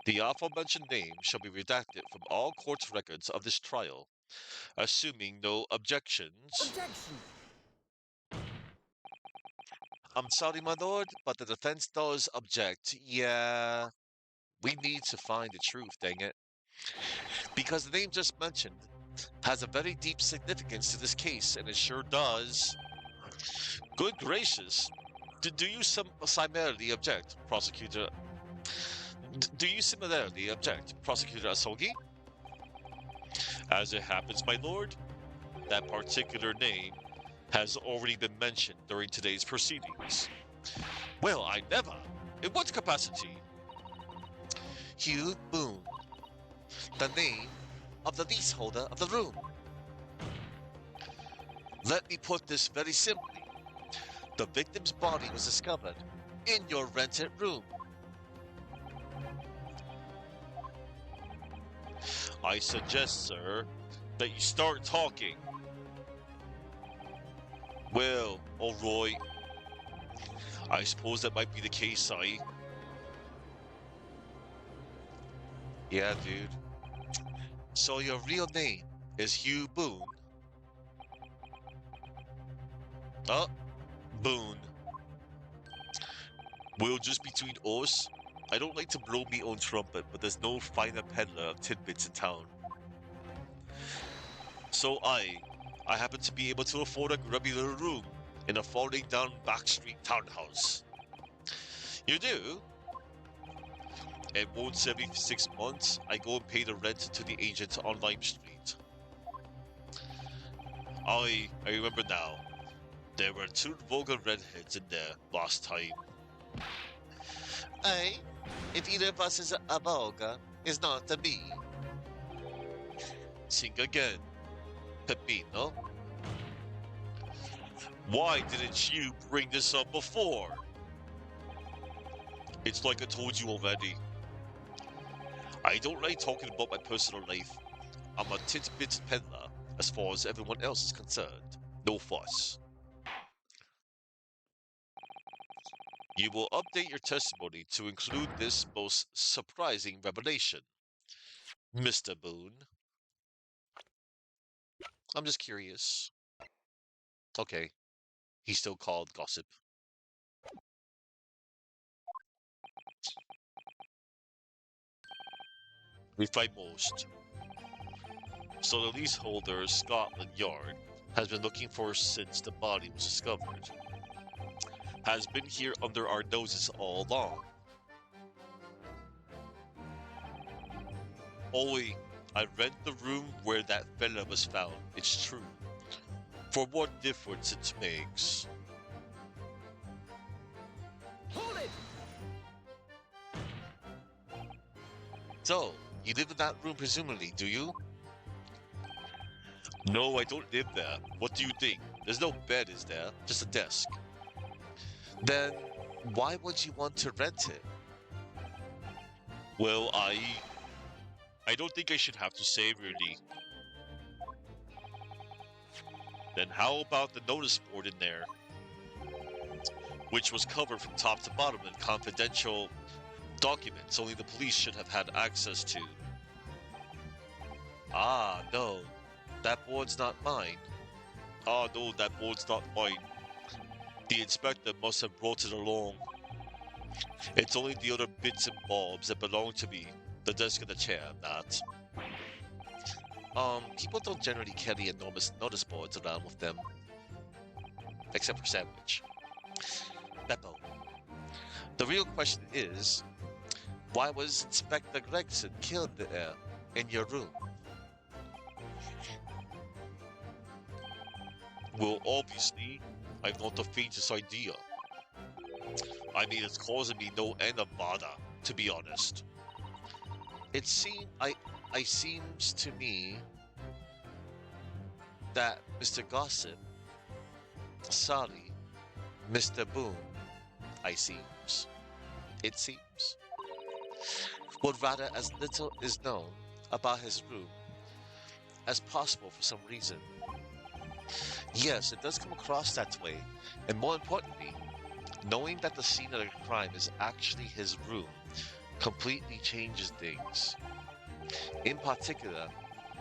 The aforementioned name shall be redacted from all court records of this trial, assuming no objections. Objection. I'm sorry, my lord, but the defense does object. Yeah, we need to find the truth, dang it. Because the name just mentioned has a very deep significance to this case, and it sure does. Good gracious. Do you similarly object, Prosecutor? Do you similarly object, Prosecutor Asogi? As it happens, my lord, that particular name has already been mentioned during today's proceedings. Well, I never. In what capacity? Hugh Boone, the name of the leaseholder of the room. Let me put this very simply. The victim's body was discovered in your rented room. I suggest, sir, that you start talking. Well, alright. I suppose that might be the case, Yeah, dude. So your real name is Hugh Boone? Boone. Well, just between us, I don't like to blow me own trumpet, but there's no finer peddler of tidbits in town. So I happen to be able to afford a grubby little room in a falling down backstreet townhouse. You do? And once every 6 months, I go and pay the rent to the agent on Lime Street. I remember now. There were two vulgar redheads in there last time. Aye, if either of us is a vulgar, is not a me. Think again, Peppino. Why didn't you bring this up before? It's like I told you already. I don't like talking about my personal life. I'm a tidbit peddler as far as everyone else is concerned. No fuss. You will update your testimony to include this most surprising revelation, Mr. Boone. I'm just curious. Okay, he's still called Gossip. Reply most. So the leaseholder, Scotland Yard, has been looking for since the body was discovered. Has been here under our noses all along. Only, I rent the room where that fella was found, it's true. For what difference it makes. Hold it! So, you live in that room presumably, do you? No, I don't live there. What do you think? There's no bed, is there? Just a desk. Then, why would you want to rent it? Well, I don't think I should have to say really. Then how about the notice board in there? Which was covered from top to bottom in confidential documents only the police should have had access to. Ah, no. That board's not mine. Ah, no, that board's not mine. The inspector must have brought it along. It's only the other bits and bobs that belong to me. The desk and the chair, that. People don't generally carry enormous notice boards around with them. Except for Sandwich. Beppo. The real question is, why was Inspector Gregson killed there, in your room? Well, obviously, I've not the faintest idea. I mean, it's causing me no end of bother, to be honest. It seems to me that Mr. Gossip, sorry, Mr. Boone, it seems, would rather as little is known about his room as possible for some reason. Yes, it does come across that way, and more importantly, knowing that the scene of the crime is actually his room completely changes things. In particular,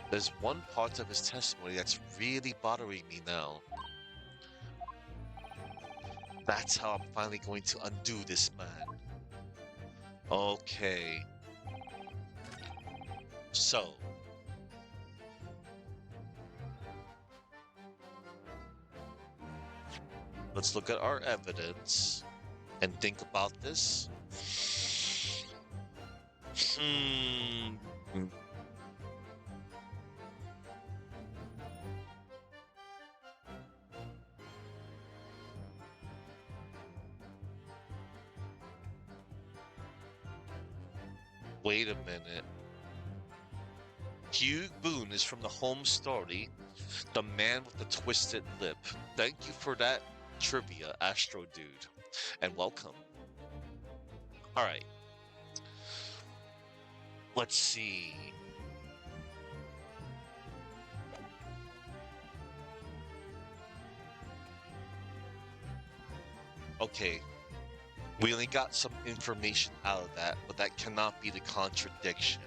there's one part of his testimony that's really bothering me now. That's how I'm finally going to undo this man. Okay. So. Let's look at our evidence. and think about this. Hmm. Wait a minute. Hugh Boone is from the home story, The Man with the Twisted Lip. Thank you for that trivia, Astro Dude, and welcome. All right, let's see. Okay, we only got some information out of that, but that cannot be the contradiction.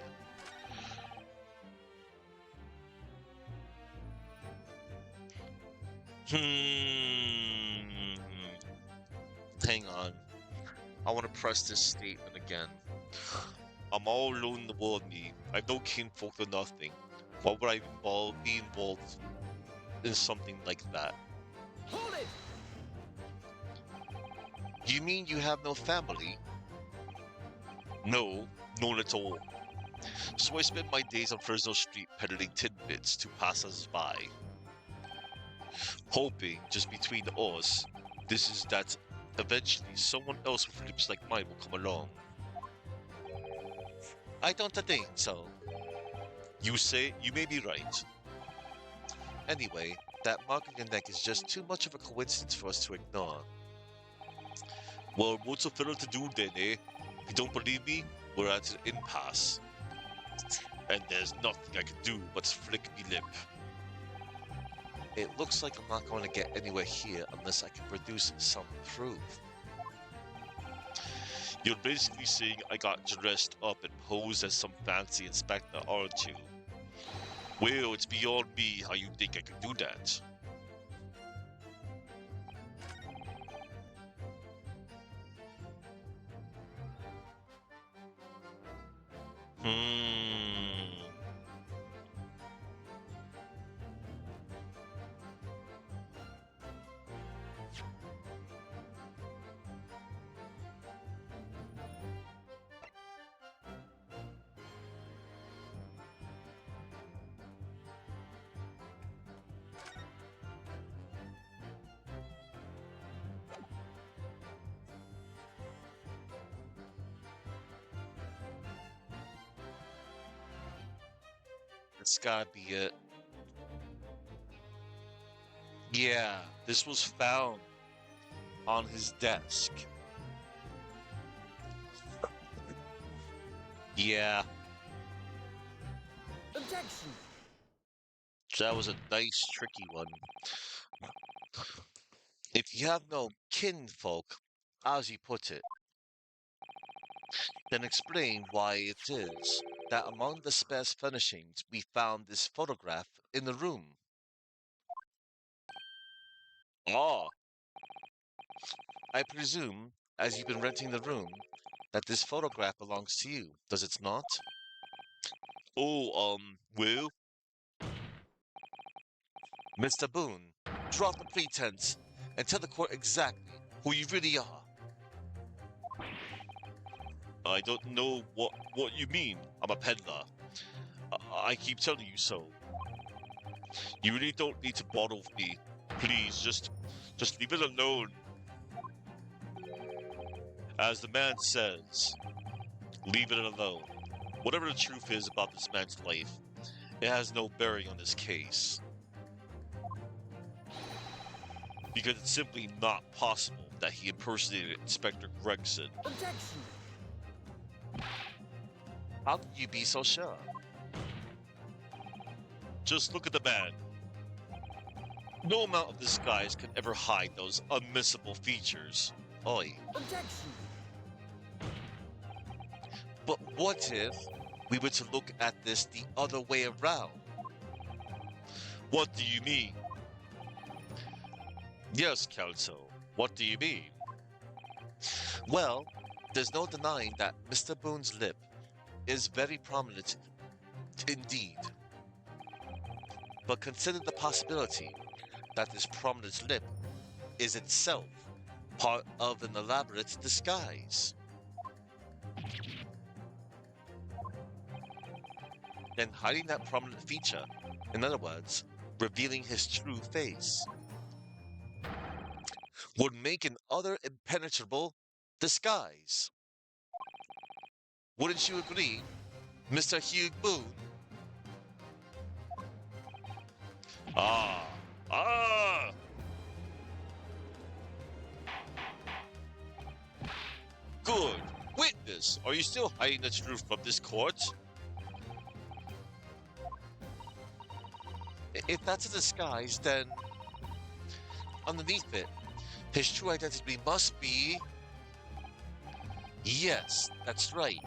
Hmm. Hang on. I want to press this statement again. I'm all alone in the world, me. I've no kinfolk or nothing. Why would I be involved in something like that? Hold it! You mean you have no family? No, none at all. So I spend my days on Fresno Street peddling tidbits to passers-by, hoping just between us, this is that eventually someone else with lips like mine will come along. I don't think so. You say you may be right. Anyway, that mark on your neck is just too much of a coincidence for us to ignore. Well, what's a fellow to do then, eh? If you don't believe me, we're at an impasse. And there's nothing I can do but flick me lip. It looks like I'm not going to get anywhere here unless I can produce some proof. You're basically saying I got dressed up and posed as some fancy inspector, aren't you? Well, it's beyond me how you think I could do that. Hmm. That's gotta be it. Yeah, this was found on his desk. Yeah, Objection! that was a nice, tricky one. If you have no kinfolk, as you put it, then explain why it is that among the sparse furnishings we found this photograph in the room. Ah, I presume, as you've been renting the room, that this photograph belongs to you, does it not? Oh, well, Mr. Boone, drop the pretense and tell the court exactly who you really are. I don't know what you mean. I'm a peddler. I keep telling you so. You really don't need to bother with me. Please, just leave it alone. As the man says, leave it alone. Whatever the truth is about this man's life, it has no bearing on this case. Because it's simply not possible that he impersonated Inspector Gregson. Objection! How can you be so sure? Just look at the man. No amount of disguise can ever hide those unmissable features. Oi. Objection! But what if we were to look at this the other way around? What do you mean? Yes, Kelso. What do you mean? Well, there's no denying that Mr. Boone's lip is very prominent indeed. But consider the possibility that this prominent lip is itself part of an elaborate disguise. And hiding that prominent feature, in other words, revealing his true face, would make an utter impenetrable disguise. Wouldn't you agree, Mr. Hugh Boone? Ah, ah! Good. Witness, are you still hiding the truth from this court? If that's a disguise, then underneath it, his true identity must be. Yes, that's right.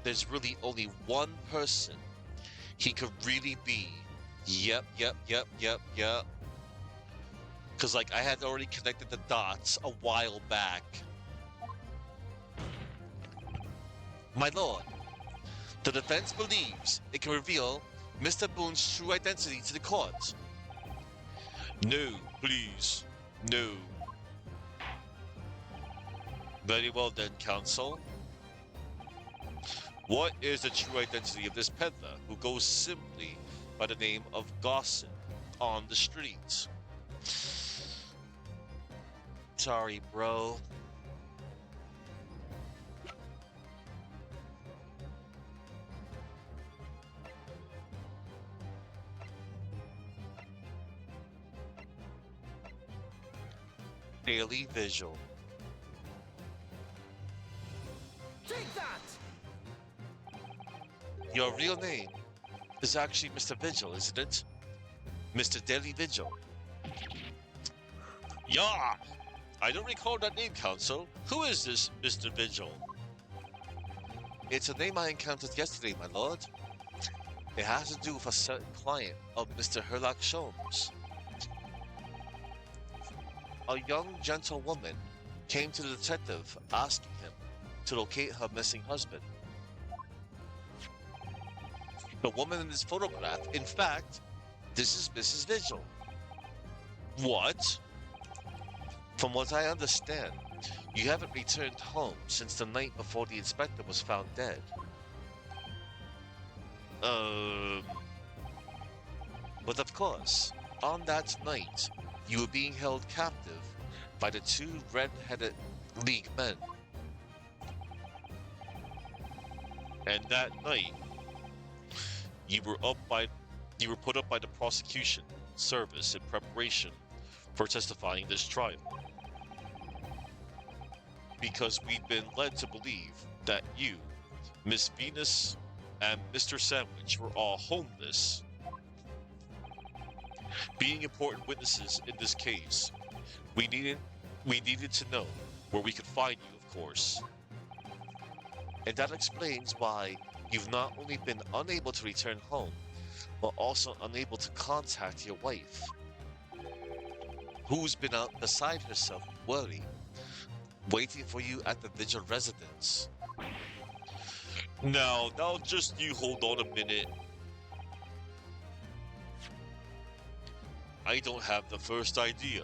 There's really only one person he could really be. Yep, yep, yep, yep, yep. Because, like, I had already connected the dots a while back. My lord, the defense believes it can reveal Mr. Boone's true identity to the court. No, please. No. Very well then, counsel. What is the true identity of this peddler who goes simply by the name of Gosson on the streets? Sorry, bro. Daily Visual. Take that! Your real name is actually Mr. Vigil, isn't it? Mr. Daily Vigil. Yeah! I don't recall that name, counsel. Who is this Mr. Vigil? It's a name I encountered yesterday, my lord. It has to do with a certain client of Mr. Herlock Sholmes. A young gentlewoman came to the detective asking him to locate her missing husband. The woman in this photograph, in fact, this is Mrs. Vigil. What? From what I understand, you haven't returned home since the night before the inspector was found dead. But of course, on that night, you were being held captive by the two red-headed League men. And that night, you were put up by the prosecution service in preparation for testifying in this trial. Because we've been led to believe that you, Miss Venus, and Mr. Sandwich were all homeless. Being important witnesses in this case, we needed to know where we could find you, of course. And that explains why you've not only been unable to return home, but also unable to contact your wife, who's been out beside herself with worry, waiting for you at the Vigil residence. Now, just you hold on a minute. I don't have the first idea.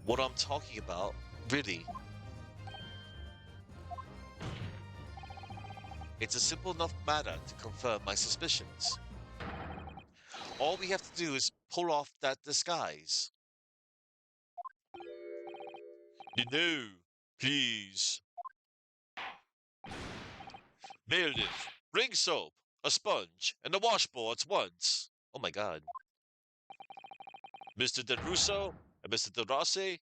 What I'm talking about, really. It's a simple enough matter to confirm my suspicions. All we have to do is pull off that disguise. No, please. Meredith, bring soap, a sponge, and a washboard at once. Oh my god. Mr. De Russo and Mr. De Rossi,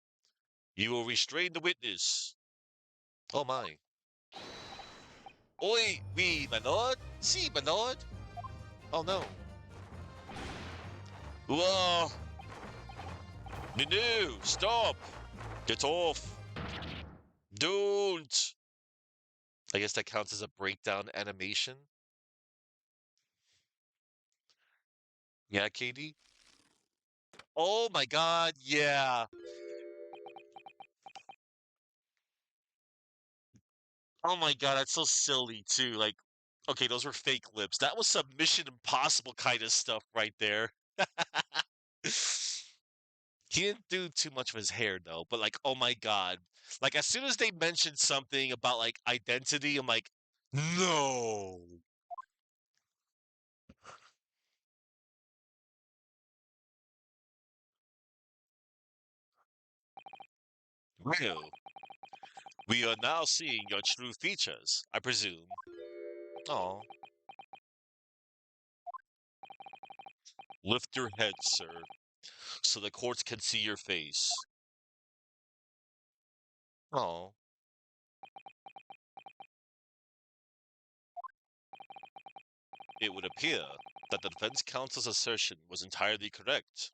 you will restrain the witness. Oh my. Oi, oui, my lord. Si, my lord. Oh no. Whoa. No, stop. Get off. Don't. I guess that counts as a breakdown animation. Yeah, Katie? Oh my god, yeah. Oh my god, that's so silly too. Like, okay, those were fake lips. That was some Mission Impossible kind of stuff right there. He didn't do too much of his hair though, but like, oh my god. Like as soon as they mentioned something about like identity, I'm like, no. Well, we are now seeing your true features, I presume. Oh, lift your head, sir, so the courts can see your face. Oh, it would appear that the defense counsel's assertion was entirely correct.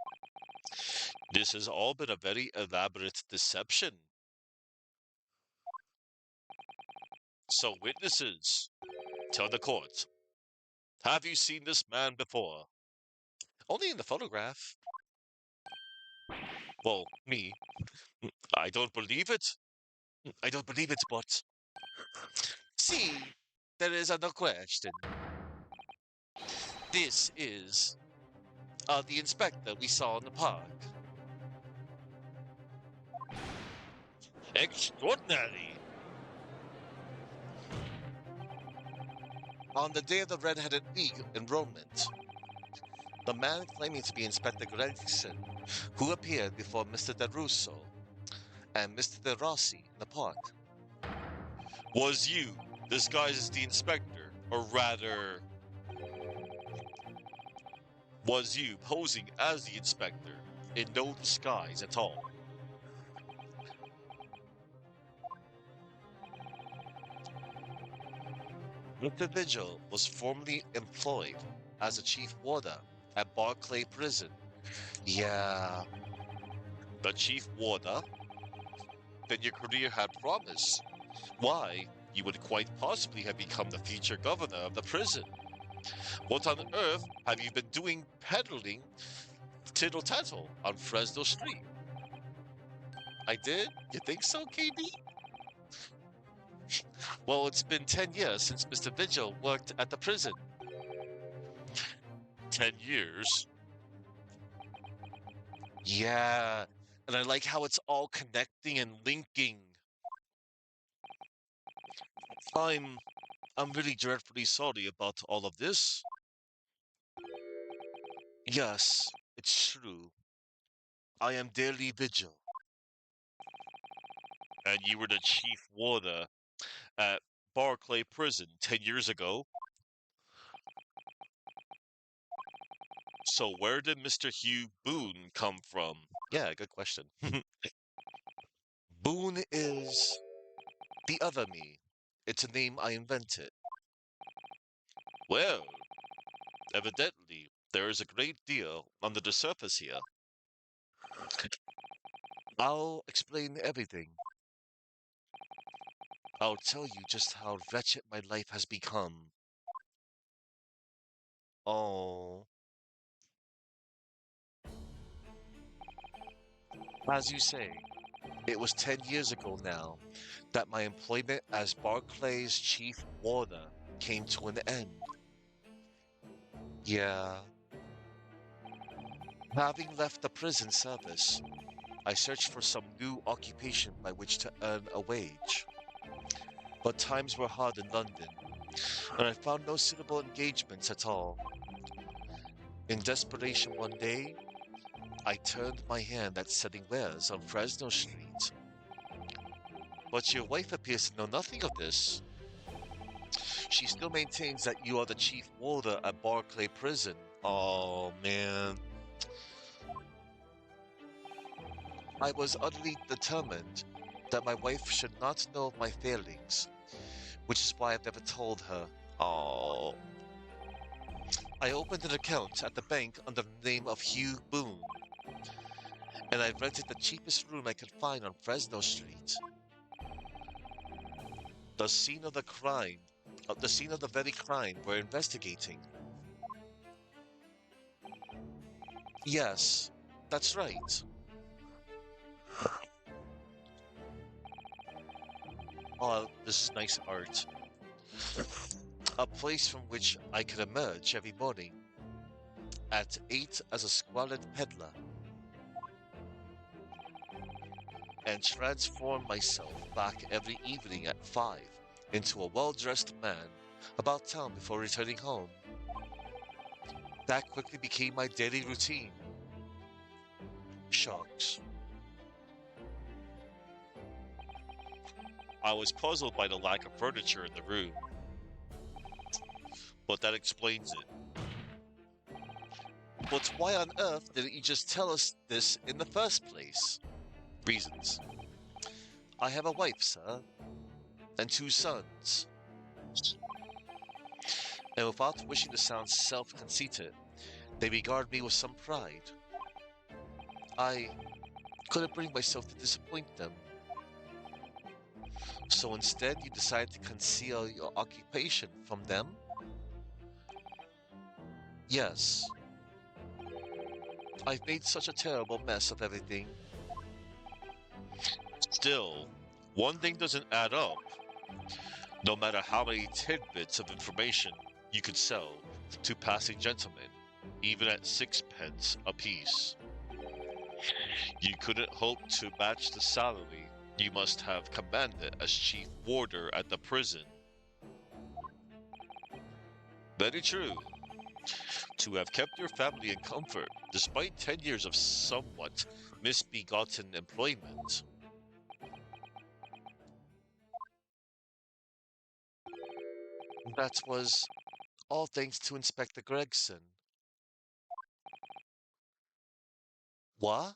This has all been a very elaborate deception. So, witnesses, tell the court, have you seen this man before? Only in the photograph. Well, me. I don't believe it. I don't believe it, but. See, there is another question. This is the inspector we saw in the park. Extraordinary! On the day of the Red-Headed League enrollment, the man claiming to be Inspector Gregson, who appeared before Mr. DeRusso and Mr. De Rossi in the park, was you, disguised as the inspector, or rather, was you posing as the inspector in no disguise at all. Mr. Vigil was formerly employed as a chief warder at Barclay Prison. Yeah, the chief warder? Then your career had promise. Why, you would quite possibly have become the future governor of the prison. What on earth have you been doing peddling tittle tattle on Fresno Street? I did? You think so, KB? Well, it's been 10 years since Mr. Vigil worked at the prison. 10 years? Yeah, and I like how it's all connecting and linking. I'm I'm really dreadfully sorry about all of this. Yes, it's true. I am Daily Vigil. And you were the chief warder at Barclay Prison 10 years ago. So where did Mr. Hugh Boone come from? Yeah, good question. Boone is the other me. It's a name I invented. Well, evidently, there is a great deal under the surface here. I'll explain everything. I'll tell you just how wretched my life has become. Oh, as you say, it was 10 years ago now that my employment as Barclay's chief warder came to an end. Yeah. Having left the prison service, I searched for some new occupation by which to earn a wage. But times were hard in London, and I found no suitable engagements at all. In desperation one day, I turned my hand at selling wares on Fresno Street. But your wife appears to know nothing of this. She still maintains that you are the chief warder at Barclay Prison. Oh man. I was utterly determined that my wife should not know of my failings, which is why I've never told her. Oh. I opened an account at the bank under the name of Hugh Boone, and I rented the cheapest room I could find on Fresno Street. The scene of the crime, the scene of the very crime we're investigating. Yes, that's right. Oh, this is nice art. A place from which I could emerge every morning at 8 as a squalid peddler. and transform myself back every evening at 5 into a well-dressed man about town before returning home. That quickly became my daily routine. Shucks. I was puzzled by the lack of furniture in the room, but that explains it. But why on earth didn't you just tell us this in the first place? Reasons. I have a wife, sir, and 2 sons. And without wishing to sound self-conceited, they regard me with some pride. I couldn't bring myself to disappoint them. So instead, you decided to conceal your occupation from them? Yes. I've made such a terrible mess of everything. Still, one thing doesn't add up. No matter how many tidbits of information you could sell to passing gentlemen, even at 6 pence apiece, you couldn't hope to match the salary you must have commanded as chief warder at the prison. Very true. To have kept your family in comfort despite 10 years of somewhat misbegotten employment. That was all thanks to Inspector Gregson. What?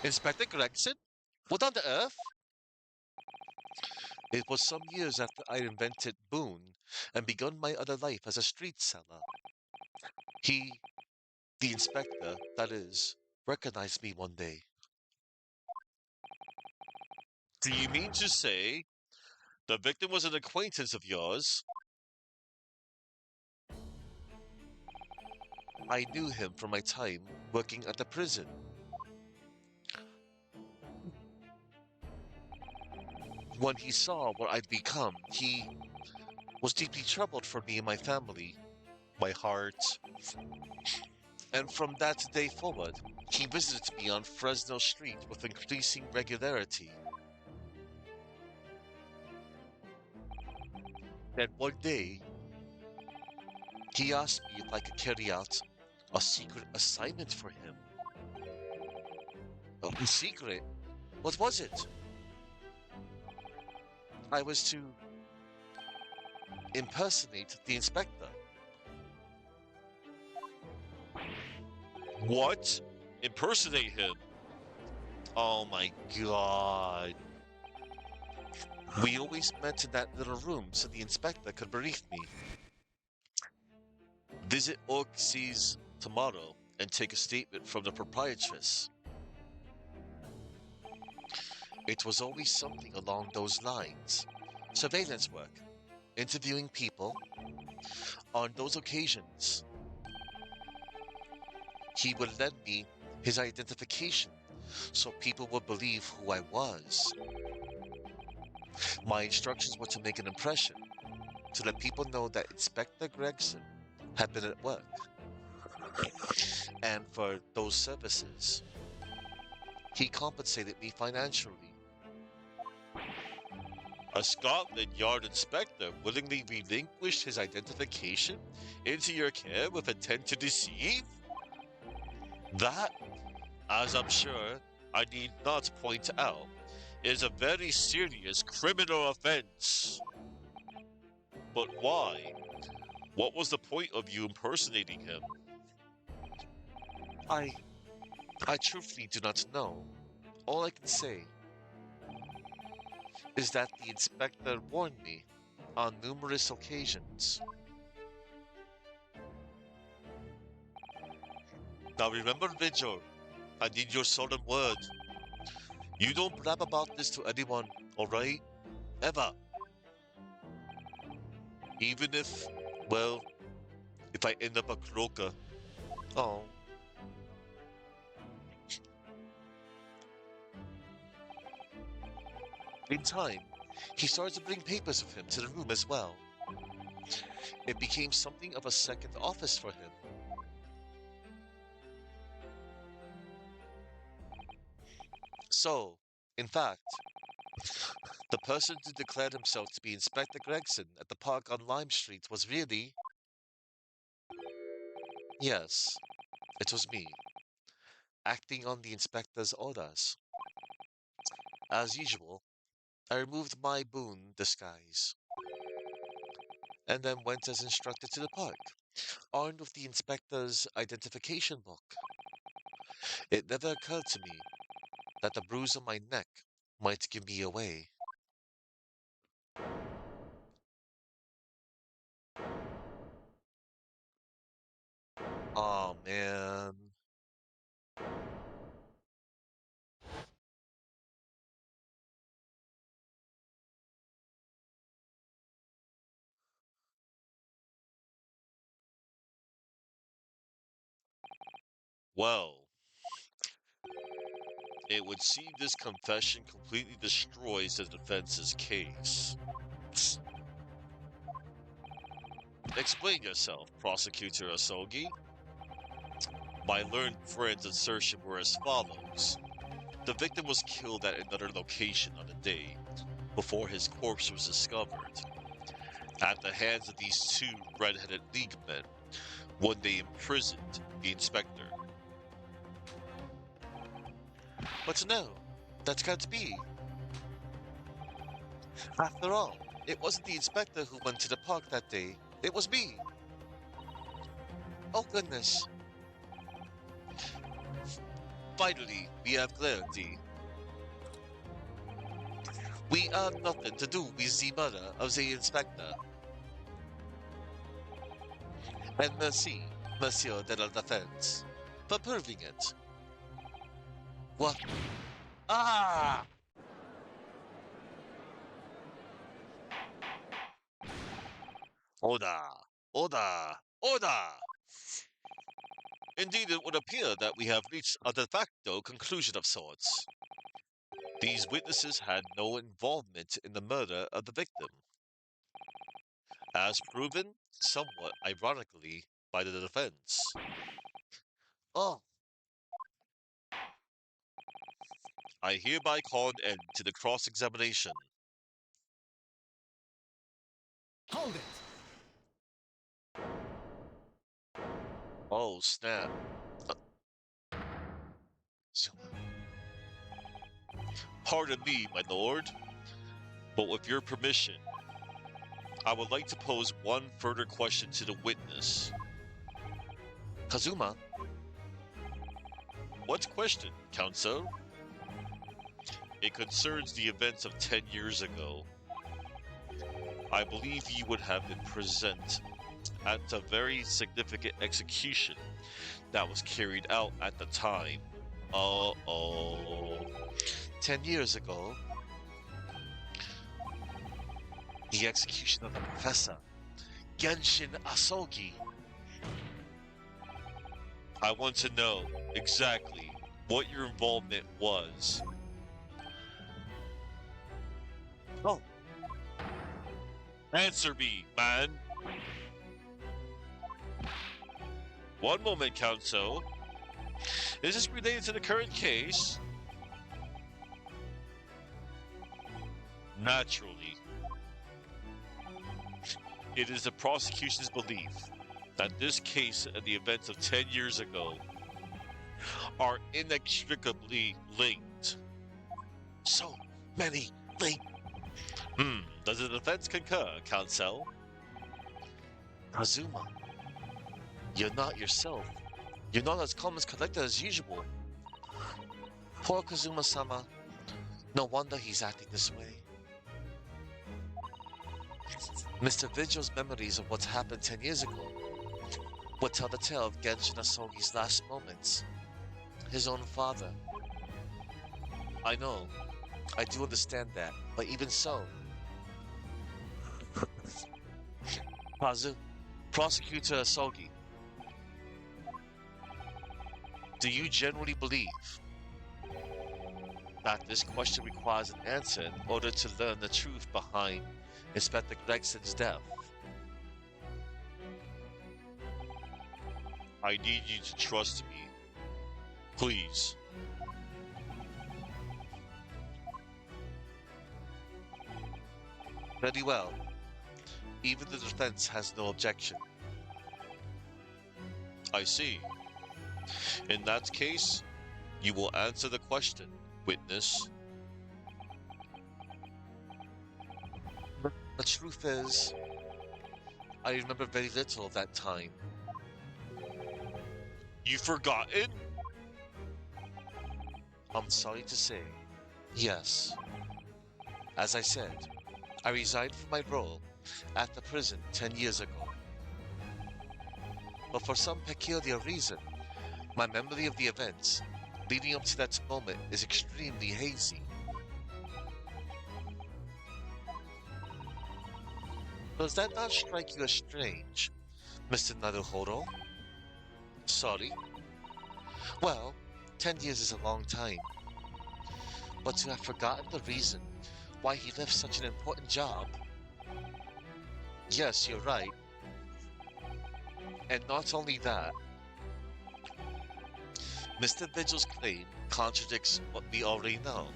Inspector Gregson? What on the earth? It was some years after I invented Boone and begun my other life as a street seller. He, the inspector, that is, recognized me one day. Do you mean to say the victim was an acquaintance of yours? I knew him from my time working at the prison. When he saw what I'd become, he was deeply troubled for me and my family, my heart. And from that day forward, he visited me on Fresno Street with increasing regularity. And one day, he asked me if I could carry out a secret assignment for him. A secret? What was it? I was to impersonate the inspector. What? Impersonate him? Oh my god. We always met in that little room so the inspector could brief me. Visit Orxie's tomorrow and take a statement from the proprietress. It was always something along those lines. Surveillance work, interviewing people. On those occasions, he would lend me his identification so people would believe who I was. My instructions were to make an impression, to let people know that Inspector Gregson had been at work. And for those services, he compensated me financially. A Scotland Yard inspector willingly relinquished his identification into your care with intent to deceive? That, as I'm sure I need not point out, is a very serious criminal offense. But why? What was the point of you impersonating him? I I truthfully do not know. All I can say is that the inspector warned me on numerous occasions. Now remember, Vigil, I need your solemn word. You don't blab about this to anyone, alright? Ever. Even if, well, if I end up a croaker. Oh. In time, he started to bring papers with him to the room as well. It became something of a second office for him. So, in fact, the person who declared himself to be Inspector Gregson at the park on Lime Street was really, yes, it was me, acting on the inspector's orders. As usual, I removed my boon disguise and then went as instructed to the park, armed with the inspector's identification book. It never occurred to me that the bruise on my neck might give me away. Oh man. Well, it would seem this confession completely destroys the defense's case. Explain yourself, Prosecutor Asogi. My learned friend's assertion were as follows. The victim was killed at another location on the day before his corpse was discovered, at the hands of these two red-headed league men when they imprisoned the inspector. But no, that can't be. After all, it wasn't the inspector who went to the park that day. It was me. Oh goodness. Finally, we have clarity. We have nothing to do with the murder of the inspector. And merci, Monsieur de la Defense, for proving it. What? Ah! Order! Order! Order! Indeed, it would appear that we have reached a de facto conclusion of sorts. These witnesses had no involvement in the murder of the victim, as proven, somewhat ironically, by the defense. Oh, I hereby call an end to the cross-examination. Hold it! Oh, snap. Pardon me, my lord, but with your permission, I would like to pose one further question to the witness. Kazuma? What question, Counsel? It concerns the events of 10 years ago. I believe you would have been present at a very significant execution that was carried out at the time. Uh-oh. 10 years ago, the execution of the professor, Genshin Asogi. I want to know exactly what your involvement was. Oh. Answer me, man. One moment, Counsel. Is this related to the current case? Naturally. It is the prosecution's belief that this case and the events of 10 years ago are inextricably linked. So many linked. Does the defense concur, Counsel? Kazuma, you're not yourself. You're not as calm as collected as usual. Poor Kazuma-sama. No wonder he's acting this way. Mr. Vigil's memories of what happened 10 years ago would tell the tale of Genshin Asogi's last moments. His own father. I know. I do understand that, but even so. Prosecutor Asogi, do you generally believe that this question requires an answer in order to learn the truth behind Inspector Gregson's death? I need you to trust me. Please. Very well. Even the defense has no objection. I see. In that case, you will answer the question, witness. The truth is, I remember very little of that time. You've forgotten? I'm sorry to say, yes. As I said, I resigned from my role at the prison 10 years ago. But for some peculiar reason, my memory of the events leading up to that moment is extremely hazy. Does that not strike you as strange, Mr. Naruhodo? Sorry? Well, 10 years is a long time. But to have forgotten the reason why he left such an important job? Yes, you're right. And not only that, Mr. Vigil's claim contradicts what we already know.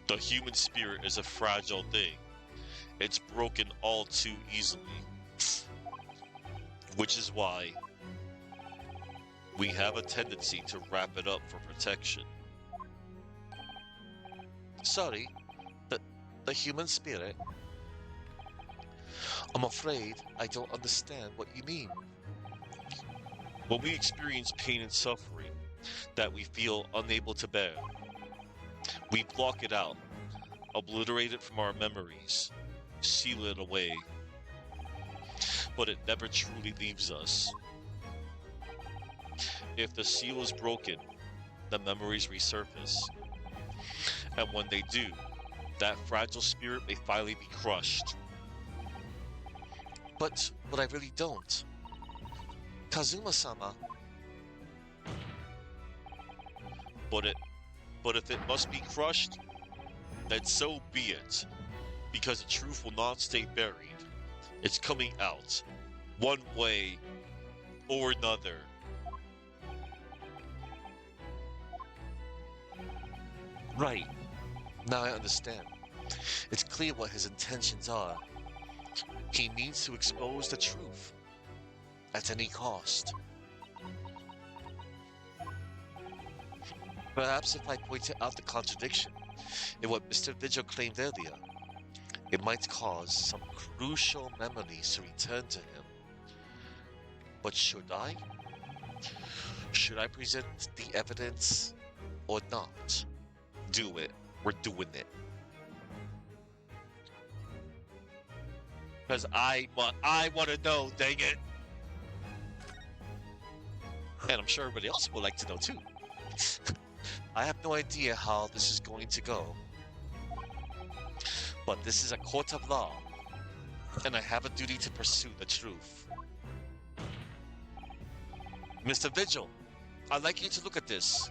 The human spirit is a fragile thing. It's broken all too easily. Which is why we have a tendency to wrap it up for protection. Sorry, the human spirit? I'm afraid I don't understand what you mean. When we experience pain and suffering that we feel unable to bear, we block it out, obliterate it from our memories, seal it away. But it never truly leaves us. If the seal is broken, the memories resurface. And when they do, that fragile spirit may finally be crushed. But I really don't. Kazuma-sama. But if it must be crushed, then so be it. Because the truth will not stay buried. It's coming out, one way or another. Right. Now I understand. It's clear what his intentions are. He needs to expose the truth at any cost. Perhaps if I pointed out the contradiction in what Mr. Vigil claimed earlier, it might cause some crucial memories to return to him. But should I? Should I present the evidence or not? Do it. We're doing it. Because I want to know, dang it. And I'm sure everybody else would like to know too. I have no idea how this is going to go. But this is a court of law, and I have a duty to pursue the truth. Mr. Vigil, I'd like you to look at this.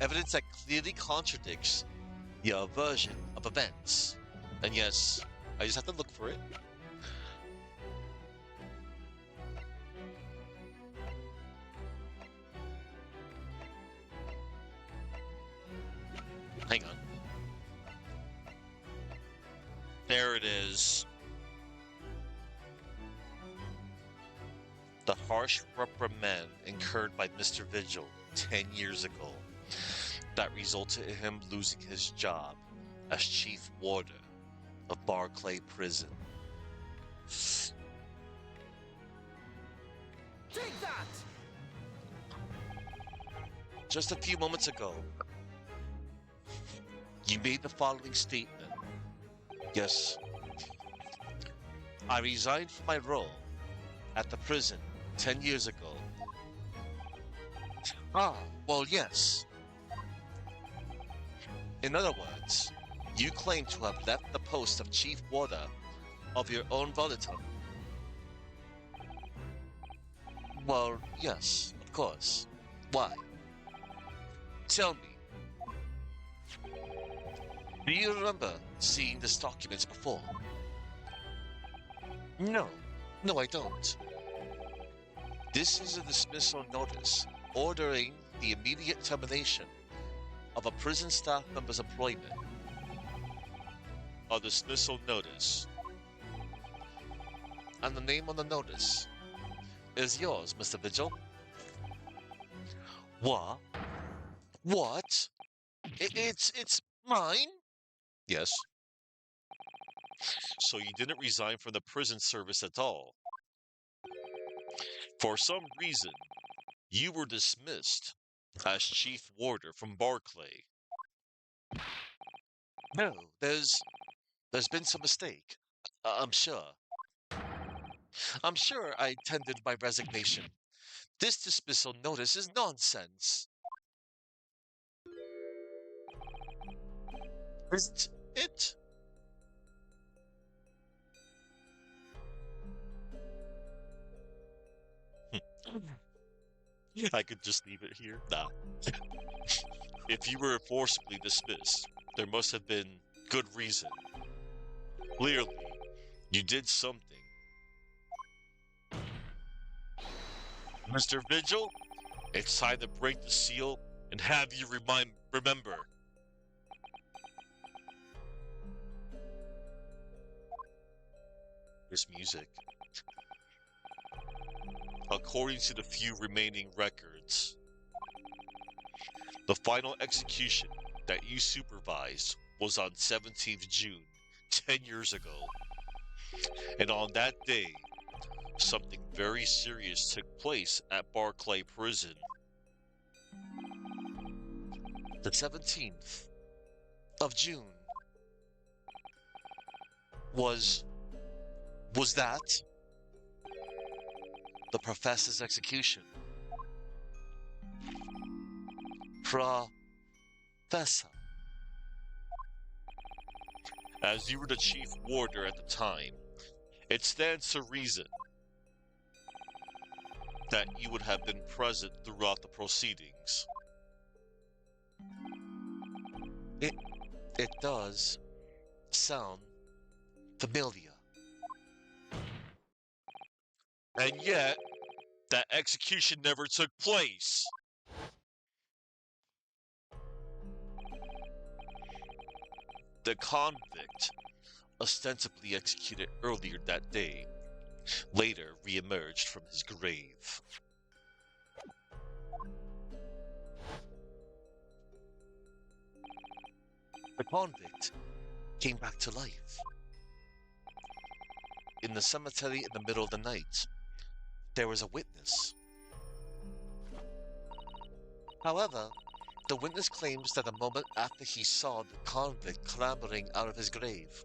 Evidence that clearly contradicts your version of events. And yes, I just have to look for it. Hang on. There it is. The harsh reprimand incurred by Mr. Vigil 10 years ago that resulted in him losing his job as chief warder of Barclay Prison. Take that! Just a few moments ago, you made the following statement. Yes, I resigned from my role at the prison 10 years ago. Ah, well, yes. In other words, you claim to have left the post of chief warder of your own volition. Well, yes, of course. Why? Tell me. Do you remember seeing these documents before? No, I don't. This is a dismissal notice ordering the immediate termination of a prison staff member's employment. a dismissal notice. And the name on the notice is yours, Mr. Vigil. What? What? It's mine? Yes. So you didn't resign from the prison service at all. For some reason, you were dismissed as chief warder from Barclay. No, there's been some mistake. I'm sure. I'm sure I tendered my resignation. This dismissal notice is nonsense. Isn't it? I could just leave it here. Nah. If you were forcibly dismissed, there must have been good reason. Clearly, you did something. Mr. Vigil, it's time to break the seal and have you remember. There's music. According to the few remaining records, the final execution that you supervised was on 17th June, 10 years ago. And on that day, something very serious took place at Barclay Prison. The 17th of June was that the professor's execution? Professor. As you were the chief warder at the time, it stands to reason that you would have been present throughout the proceedings. It does sound familiar. And yet, that execution never took place. The convict, ostensibly executed earlier that day, later re-emerged from his grave. The convict came back to life. In the cemetery in the middle of the night, there was a witness. However, the witness claims that a moment after he saw the convict clambering out of his grave,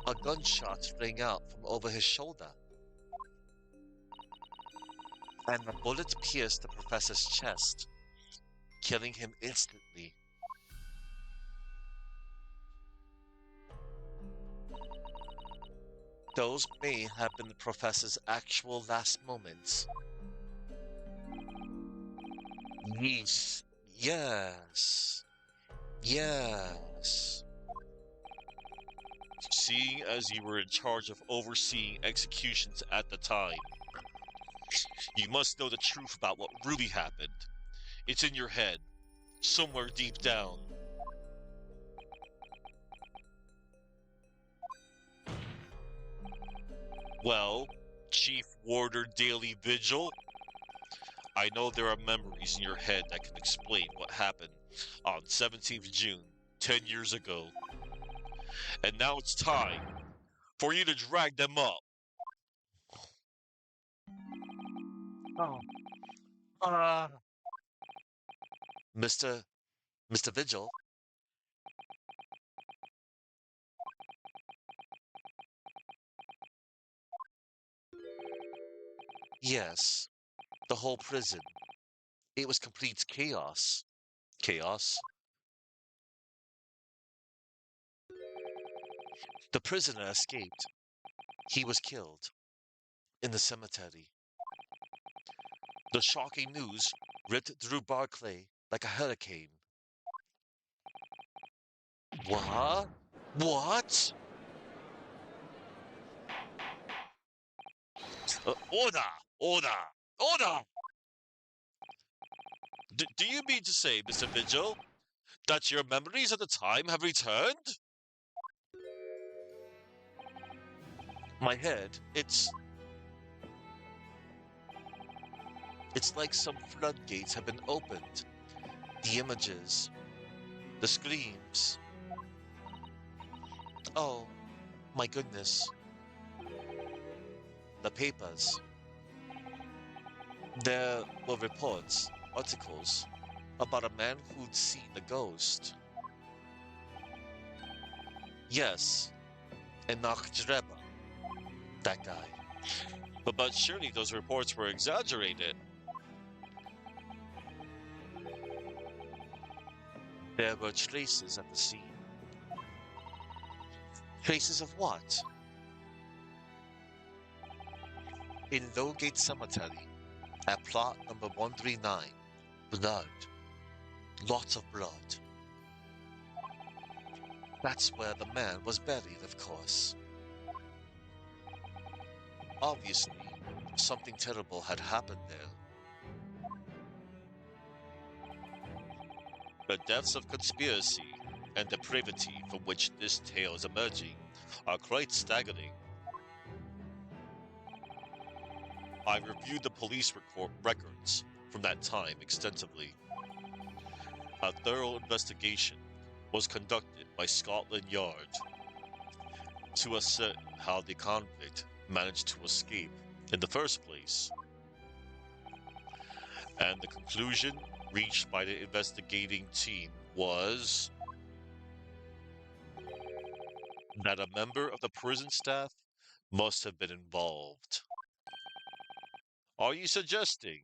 a gunshot rang out from over his shoulder, and the bullet pierced the professor's chest, killing him instantly. Those may have been the professor's actual last moments. Yes. Yes. Seeing as you were in charge of overseeing executions at the time, you must know the truth about what really happened. It's in your head, somewhere deep down. Well, Chief Warder Daily Vigil, I know there are memories in your head that can explain what happened on 17th June, 10 years ago. And now it's time for you to drag them up. Oh. Mr. Mr. Vigil? Yes, the whole prison. It was complete chaos. Chaos? The prisoner escaped. He was killed in the cemetery. The shocking news ripped through Barclay like a hurricane. What? What? Order! Order! Order! Do you mean to say, Mr. Vigil, That your memories of the time have returned? My head, it's like some floodgates have been opened. The images, the screams. Oh, my goodness. The papers. There were reports, articles, about a man who'd seen a ghost. Yes, Enoch Jareba, that guy. But surely those reports were exaggerated. There were traces at the scene. Traces of what? In Lowgate Cemetery, at plot number 139, blood. Lots of blood. That's where the man was buried, of course. Obviously, something terrible had happened there. The depths of conspiracy and depravity from which this tale is emerging are quite staggering. I reviewed the police records from that time extensively. A thorough investigation was conducted by Scotland Yard to ascertain how the convict managed to escape in the first place. And the conclusion reached by the investigating team was that a member of the prison staff must have been involved. Are you suggesting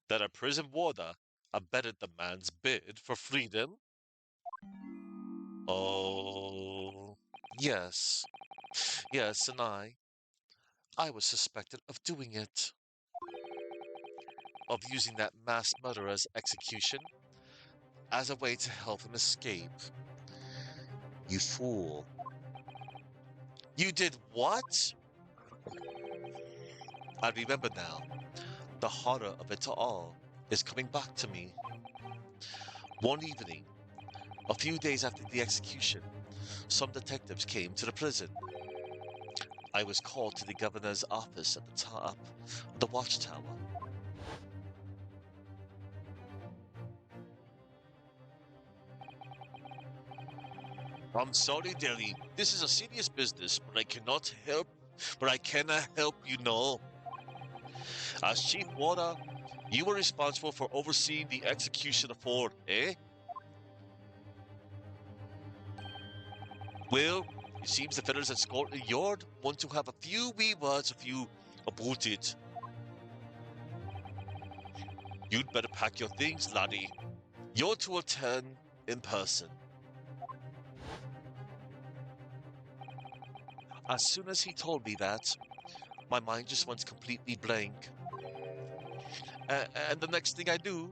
that a prison warder abetted the man's bid for freedom? Oh, yes. Yes, and I was suspected of doing it. Of using that mass murderer's execution as a way to help him escape. You fool. You did what? I remember now. The horror of it all is coming back to me. One evening, a few days after the execution, some detectives came to the prison. I was called to the governor's office at the top of the watchtower. I'm sorry, Delhi. This is a serious business, but I cannot help you know. As chief warder, you were responsible for overseeing the execution of Ford, eh? Well, it seems the fellas at Scotland Yard want to have a few wee words with you about it. You'd better pack your things, laddie. You're to attend in person. As soon as he told me that, my mind just went completely blank. And the next thing I knew,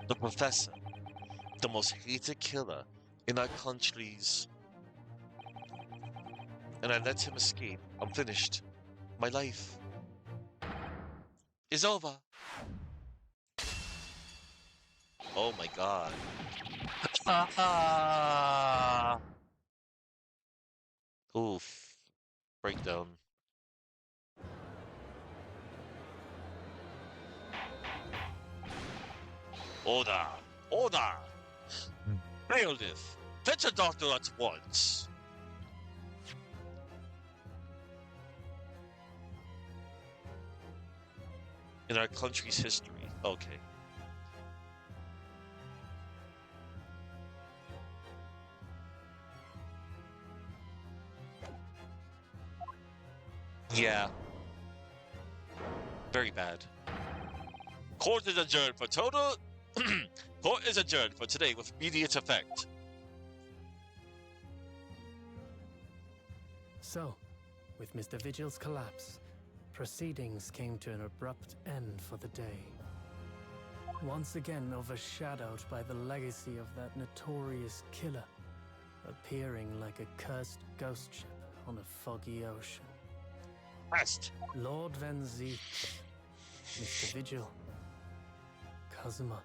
the professor, the most hated killer in our countries, and I let him escape. I'm finished. My life is over. Oh my god. Ah! Oof. Breakdown. Order! Order! Bailiff! Fetch a doctor at once! In our country's history. Okay. Yeah. Very bad. Court is adjourned for total. Court is adjourned for today with immediate effect. So, with Mr. Vigil's collapse, proceedings came to an abrupt end for the day. Once again overshadowed by the legacy of that notorious killer, appearing like a cursed ghost ship on a foggy ocean. Rest. Lord Van Zeek Mr. Vigil, Kazuma,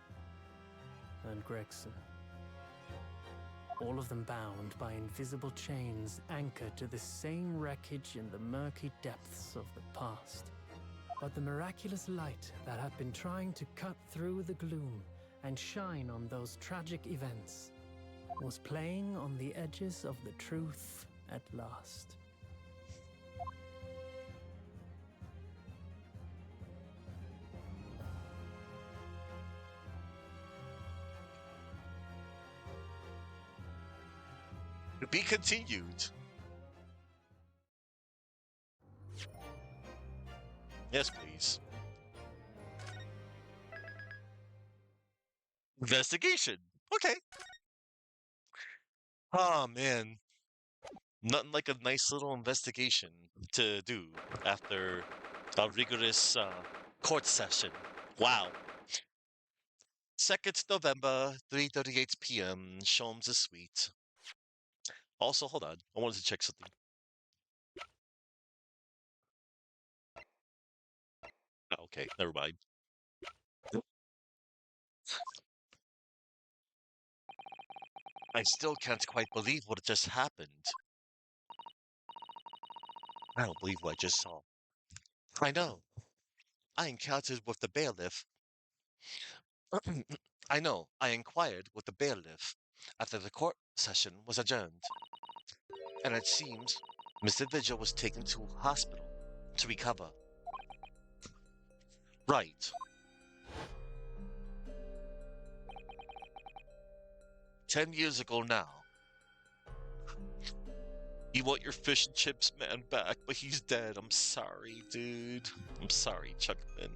and Gregson. All of them bound by invisible chains anchored to the same wreckage in the murky depths of the past. But the miraculous light that had been trying to cut through the gloom and shine on those tragic events was playing on the edges of the truth at last. To be continued. Yes, please. Investigation. Okay. Oh man, nothing like a nice little investigation to do after a rigorous court session. Wow. 2nd November, 3:38 p.m. Sholmes' suite. Also, hold on. I wanted to check something. Oh, okay, never mind. I still can't quite believe what just happened. I don't believe what I just saw. I know. I encountered with the bailiff. I know. I inquired with the bailiff after the court session was adjourned. And it seems Mr. Vigil was taken to a hospital to recover. Right. 10 years ago now. You want your fish and chips man back, but he's dead. I'm sorry, dude. I'm sorry, Chuckman.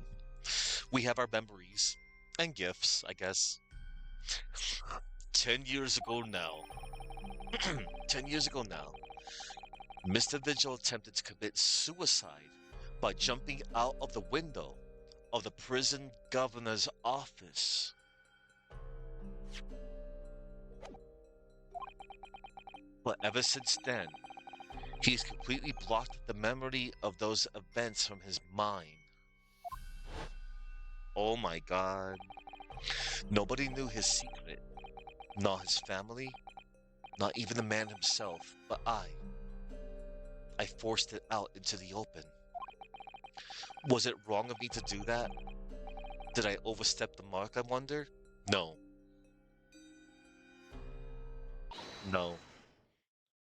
We have our memories. And gifts, I guess. 10 years ago now. 10 years ago now. Mr. Vigil attempted to commit suicide by jumping out of the window of the prison governor's office. But ever since then, he's completely blocked the memory of those events from his mind. Oh my god. Nobody knew his secret. Not his family, not even the man himself, but I forced it out into the open. Was it wrong of me to do that? Did I overstep the mark, I wonder? No. No.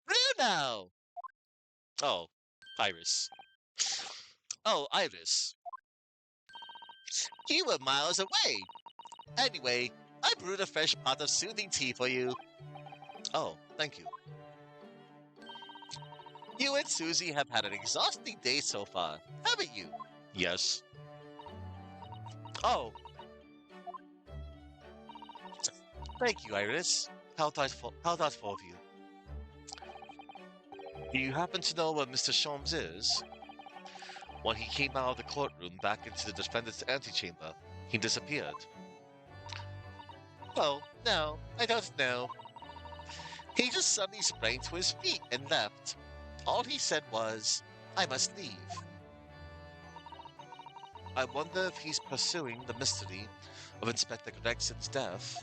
Bruno! Oh, Iris. Oh, Iris. You were miles away. Anyway, I brewed a fresh pot of soothing tea for you. Oh, thank you. You and Susie have had an exhausting day so far, haven't you? Yes. Oh. Thank you, Iris. How thoughtful of you. Do you happen to know what Mr. Sholmes is? When he came out of the courtroom back into the defendant's antechamber, he disappeared. Oh, no, I don't know. He just suddenly sprang to his feet and left. All he said was, I must leave. I wonder if he's pursuing the mystery of Inspector Gregson's death.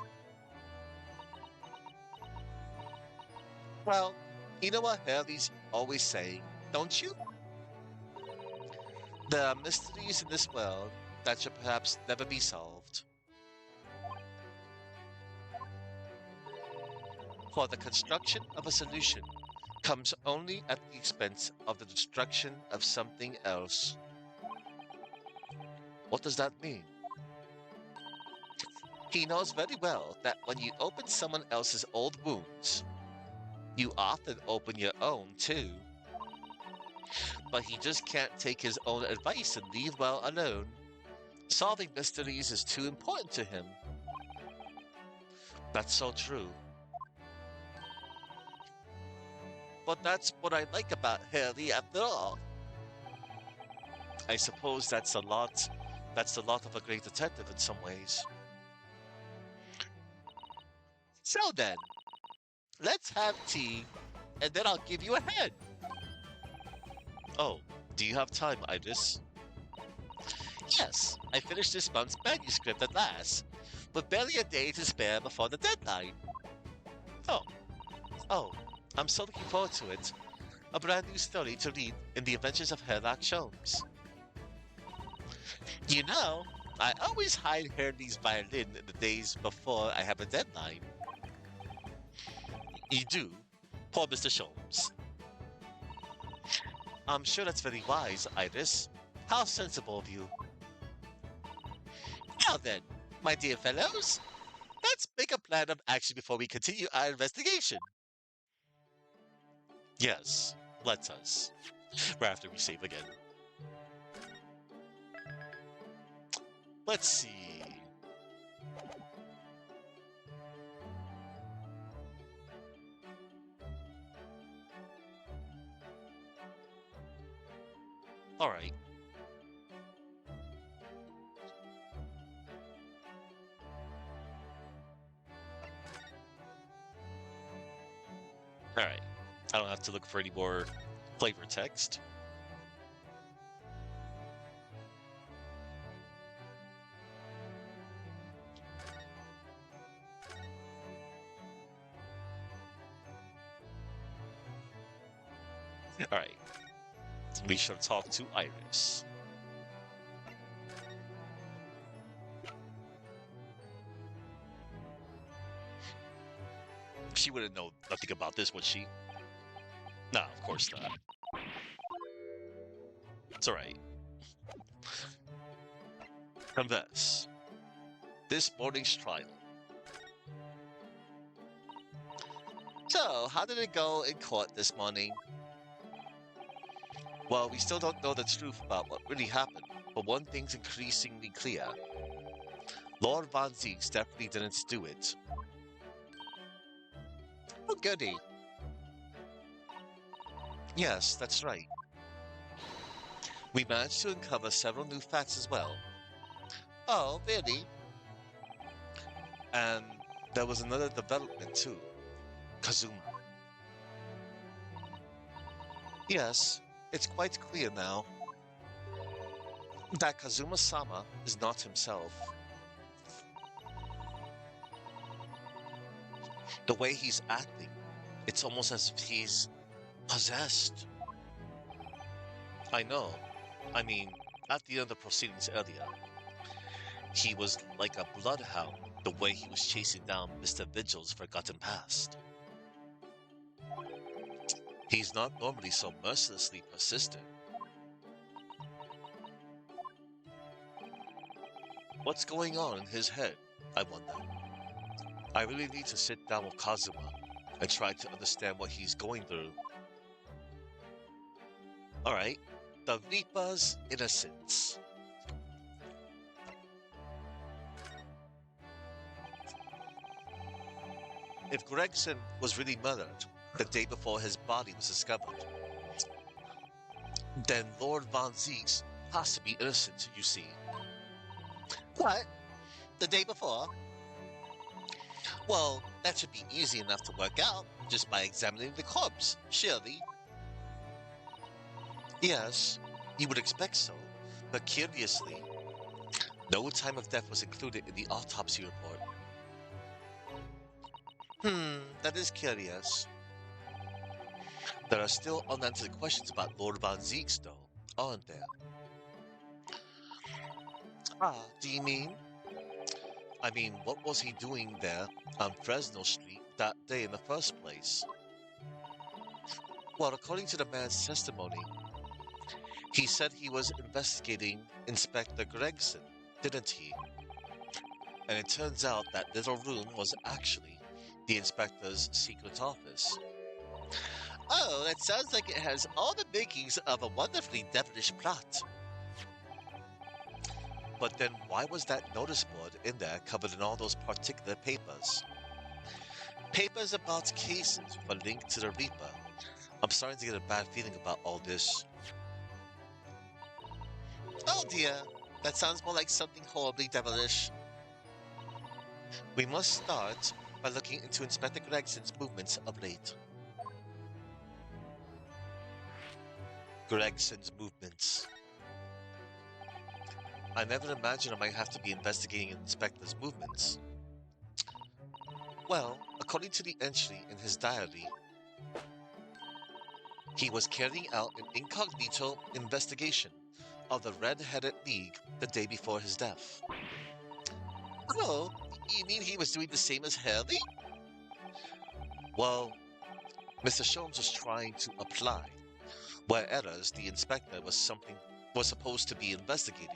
Well, you know what Hurley's always saying, don't you? There are mysteries in this world that should perhaps never be solved. For the construction of a solution comes only at the expense of the destruction of something else. What does that mean? He knows very well that when you open someone else's old wounds, you often open your own too. But he just can't take his own advice and leave well alone. Solving mysteries is too important to him. That's so true. But that's what I like about Hurley after all. I suppose that's the lot of a great detective in some ways. So then, let's have tea, and then I'll give you a hand. Oh, do you have time, Iris? Yes, I finished this month's manuscript at last, with barely a day to spare before the deadline. Oh, oh, I'm so looking forward to it. A brand new story to read in the Adventures of Sherlock Holmes. You know, I always hide Hurley's violin in the days before I have a deadline. You do? Poor Mr. Sholmes. I'm sure that's very wise, Iris. How sensible of you. Now then, my dear fellows, let's make a plan of action before we continue our investigation. Yes, let us. Right after we save again. Let's see. Alright. Alright. I don't have to look for any more flavor text. Alright. We shall talk to Iris. She wouldn't know nothing about this, would she? No, of course not. It's alright. Confess. This morning's trial. So, how did it go in court this morning? Well, we still don't know the truth about what really happened, but one thing's increasingly clear. Lord Von Zieks definitely didn't do it. Oh, goody. Yes, that's right. We managed to uncover several new facts as well. Oh, really? And there was another development too. Kazuma. Yes, it's quite clear now that Kazuma-sama is not himself. The way he's acting, it's almost as if he's possessed. I know. I mean, at the end of the proceedings earlier, he was like a bloodhound the way he was chasing down Mr. Vigil's forgotten past. He's not normally so mercilessly persistent. What's going on in his head, I wonder? I really need to sit down with Kazuma and try to understand what he's going through. Alright, the Reaper's innocence. If Gregson was really murdered the day before his body was discovered, then Lord Von Zieks has to be innocent, you see. What? The day before? Well, that should be easy enough to work out just by examining the corpse, surely. Yes, you would expect so, but curiously, no time of death was included in the autopsy report. That is curious. There are still unanswered questions about Lord Von Zieks, though, aren't there? Ah, do you mean? I mean, what was he doing there on Fresno Street that day in the first place? Well, according to the man's testimony, he said he was investigating Inspector Gregson, didn't he? And it turns out that little room was actually the inspector's secret office. Oh, that sounds like it has all the makings of a wonderfully devilish plot. But then why was that notice board in there covered in all those particular papers? Papers about cases with a link to the Reaper. I'm starting to get a bad feeling about all this. Oh dear, that sounds more like something horribly devilish. We must start by looking into Inspector Gregson's movements of late. Gregson's movements. I never imagined I might have to be investigating an inspector's movements. Well, according to the entry in his diary, he was carrying out an incognito investigation of the Red-Headed League the day before his death. Oh, you mean he was doing the same as Hurley? Well, Mr. Sholmes was trying to apply where errors the inspector was supposed to be investigating.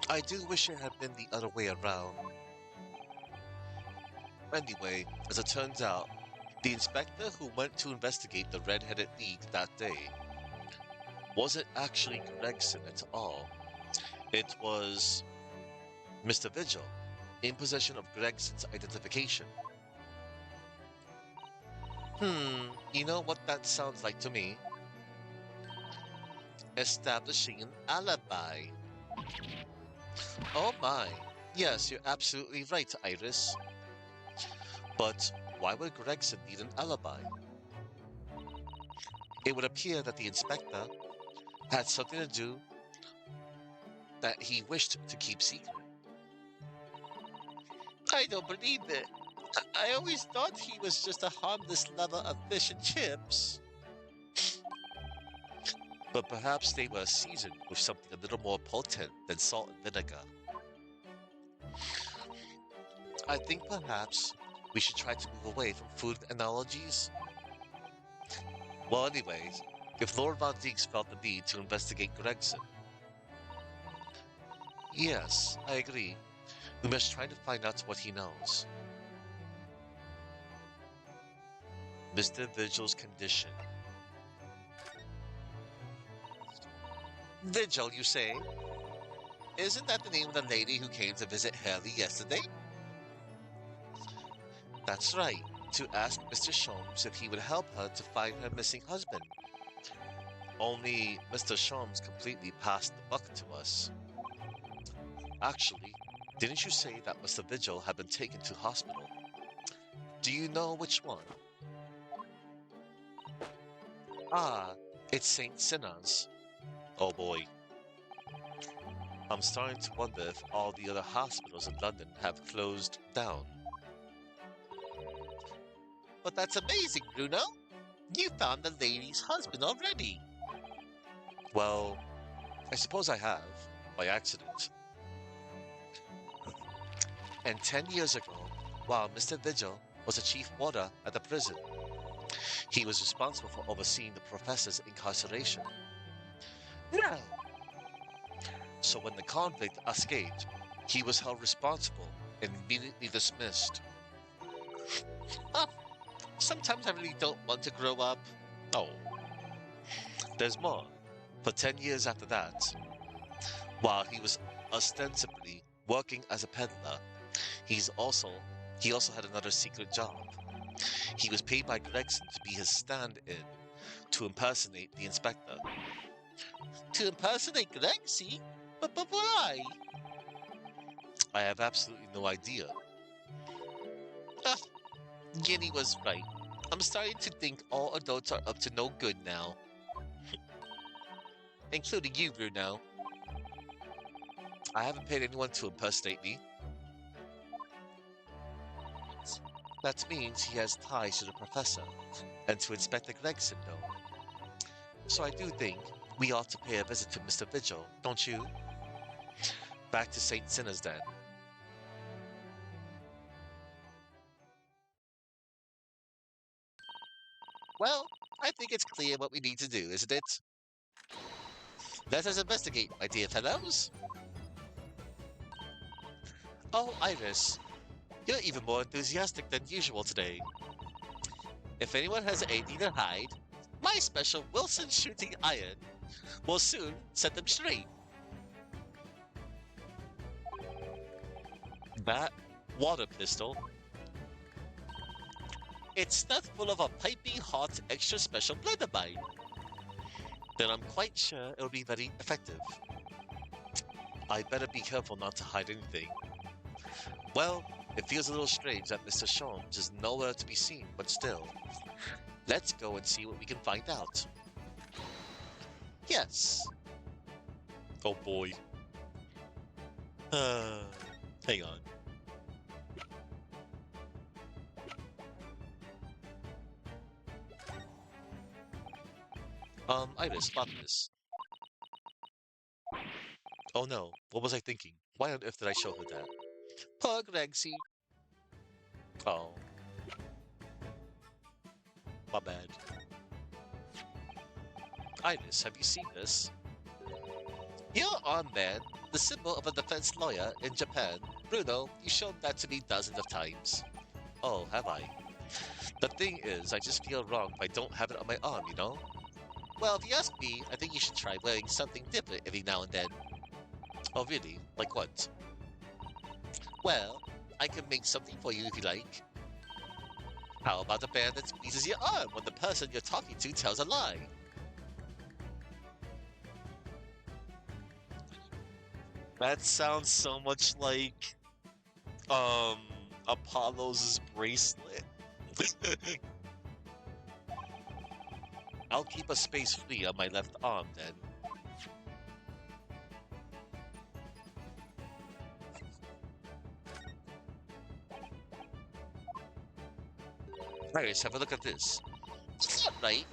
I do wish it had been the other way around. Anyway, as it turns out, the inspector who went to investigate the Red-Headed League that day wasn't actually Gregson at all. It was Mr. Vigil, in possession of Gregson's identification. You know what that sounds like to me? Establishing an alibi. Oh my. Yes, you're absolutely right, Iris. But why would Gregson need an alibi? It would appear that the inspector had something to do that he wished to keep secret. I don't believe it. I always thought he was just a harmless lover of fish and chips. But perhaps they were seasoned with something a little more potent than salt and vinegar. I think perhaps we should try to move away from food analogies. Well, anyways, if Lord Von Deeks felt the need to investigate Gregson, yes, I agree. We must try to find out what he knows. Mr. Vigil's condition. Vigil, you say? Isn't that the name of the lady who came to visit Hurley yesterday? That's right, to ask Mr. Sholmes if he would help her to find her missing husband. Only Mr. Sholmes completely passed the buck to us. Actually, didn't you say that Mr. Vigil had been taken to hospital? Do you know which one? Ah, it's St. Sinna's. Oh boy. I'm starting to wonder if all the other hospitals in London have closed down. But that's amazing, Bruno! You found the lady's husband already! Well, I suppose I have, by accident. And 10 years ago, while Mr. Vigil was a chief warder at the prison, he was responsible for overseeing the professor's incarceration. Yeah. So when the convict escaped, he was held responsible and immediately dismissed. Sometimes I really don't want to grow up. Oh. There's more. For 10 years after that, while he was ostensibly working as a peddler, he also had another secret job. He was paid by Gregson to be his stand-in to impersonate the inspector. To impersonate Gregson? But why? I have absolutely no idea. Ginny was right. I'm starting to think all adults are up to no good now. Including you, Bruno. I haven't paid anyone to impersonate me. That means he has ties to the professor and to Inspector Gregson, though. So I do think we ought to pay a visit to Mr. Vigil, don't you? Back to St. Sinna's then. Well, I think it's clear what we need to do, isn't it? Let us investigate, my dear fellows. Oh, Iris, you're even more enthusiastic than usual today. If anyone has anything to hide, my special Wilson shooting iron will soon set them straight. That water pistol. It's stuffed full of a piping hot extra special blunderbuss. Then I'm quite sure it'll be very effective. I'd better be careful not to hide anything. Well, it feels a little strange that Mr. Sholmes is nowhere to be seen, but still. Let's go and see what we can find out. Yes. Oh boy. Hang on. Iris, spot this. Oh no, what was I thinking? Why on earth did I show her that? Pug Rexy. Oh, my bad. Iris, have you seen this? Your armband, the symbol of a defense lawyer in Japan. Bruno, you've shown that to me dozens of times. Oh, have I? The thing is, I just feel wrong if I don't have it on my arm, you know? Well, if you ask me, I think you should try wearing something different every now and then. Oh, really? Like what? Well, I can make something for you if you like. How about a band that squeezes your arm when the person you're talking to tells a lie? That sounds so much like, um, Apollo's bracelet. I'll keep a space free on my left arm then. Iris, have a look at this. That's not right.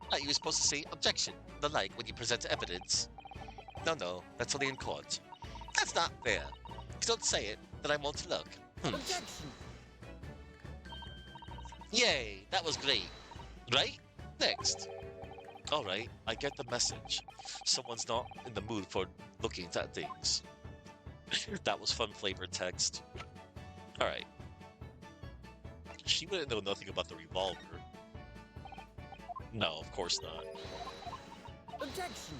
Thought you were supposed to say objection, the like when you present evidence. No, that's only in court. That's not fair. If you don't say it, then I won't look. Objection! Yay, that was great. Right? Next. Alright, I get the message. Someone's not in the mood for looking at things. That was fun flavored text. Alright. She wouldn't know nothing about the revolver. No, of course not. Objection!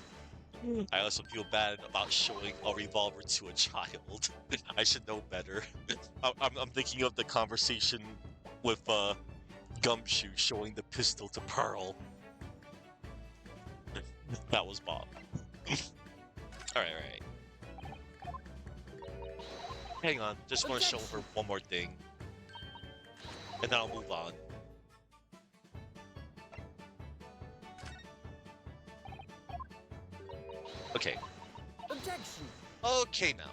I also feel bad about showing a revolver to a child. I should know better. I'm thinking of the conversation with Gumshoe showing the pistol to Pearl. That was Bob. Alright. Hang on, just want to show her one more thing. And then I'll move on. Okay. Objection! Okay now.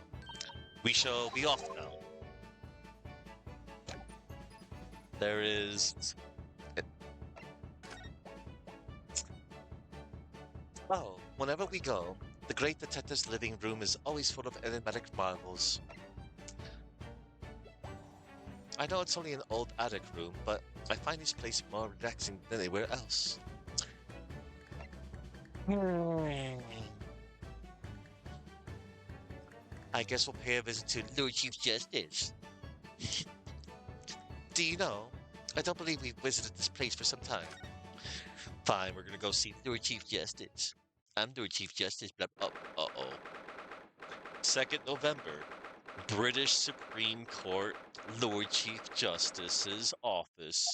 We shall be off now. There is... Oh, whenever we go, the great detective's living room is always full of enigmatic marvels. I know it's only an old attic room, but I find this place more relaxing than anywhere else. I guess we'll pay a visit to Lord Chief Justice. Do you know, I don't believe we've visited this place for some time. Fine, we're gonna go see Lord Chief Justice. I'm Lord Chief Justice, blah, uh-oh. 2nd November, British Supreme Court, Lord Chief Justice's office.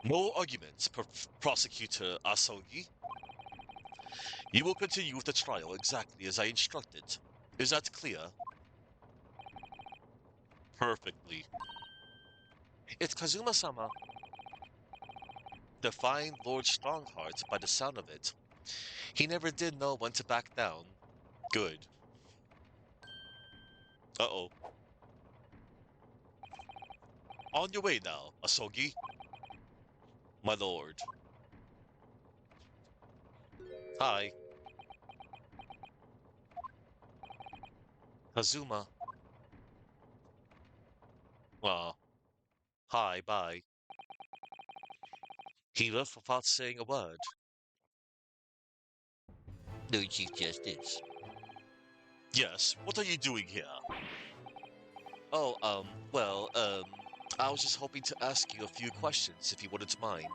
No arguments, Prosecutor Asogi. You will continue with the trial exactly as I instructed. Is that clear? Perfectly. It's Kazuma-sama. Defying Lord Strongheart by the sound of it. He never did know when to back down. Good. Uh-oh. On your way now, Asogi. My lord. Hi. Kazuma. Hi, bye. He left without saying a word. Lord Chief Justice. Yes, what are you doing here? Oh, I was just hoping to ask you a few questions, if you wouldn't mind.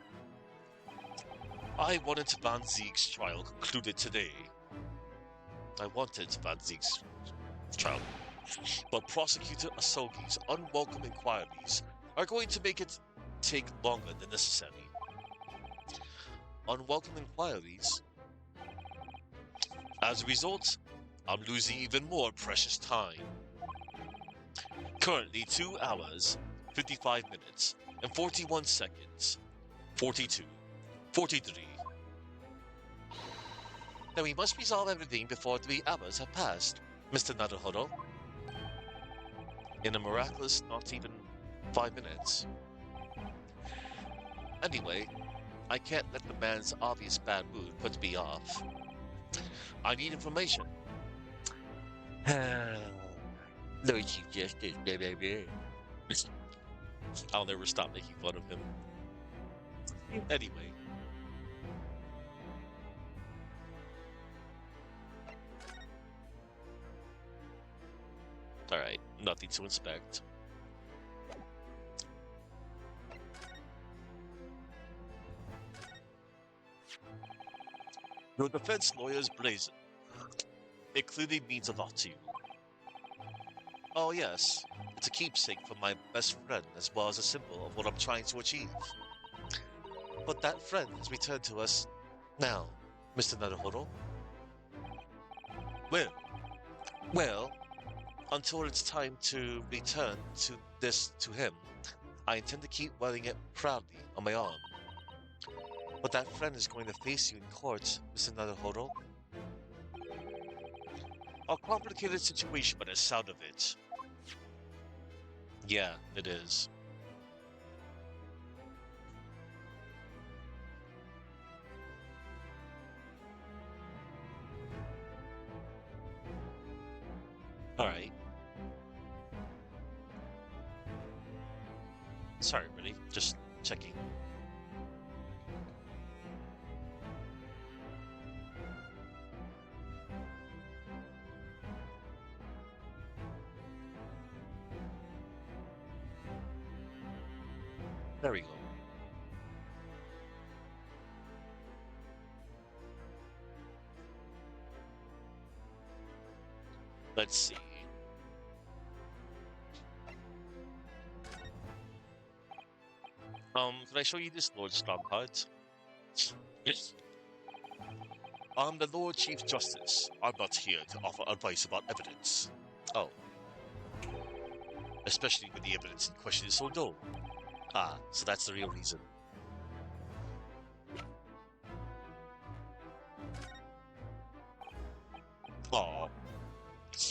I wanted Van Zieg's trial concluded today. But Prosecutor Asogi's unwelcome inquiries are going to make it take longer than necessary. Unwelcome inquiries? As a result, I'm losing even more precious time. Currently 2 hours, 55 minutes, and 41 seconds. 42. 43. Then we must resolve everything before 3 hours have passed, Mr. Naruhodo. In a miraculous not even 5 minutes. Anyway, I can't let the man's obvious bad mood put me off. I need information. Lord Chief Justice, baby. I'll never stop making fun of him. Anyway. Alright, nothing to inspect. Your defense lawyer's brazen. It clearly means a lot to you. Oh yes, it's a keepsake from my best friend as well as a symbol of what I'm trying to achieve. But that friend has returned to us now, Mr. Naruhodo. Well, until it's time to return to him, I intend to keep wearing it proudly on my arm. But that friend is going to face you in court, Mr. Naruhodo. A complicated situation by the sound of it. Yeah, it is. Alright. Sorry, everybody. Just checking. There we go. Let's see. Can I show you this Lord Strongheart? Yes. I'm the Lord Chief Justice. I'm not here to offer advice about evidence. Oh. Especially when the evidence in question is so dull. Ah, so that's the real reason. Oh,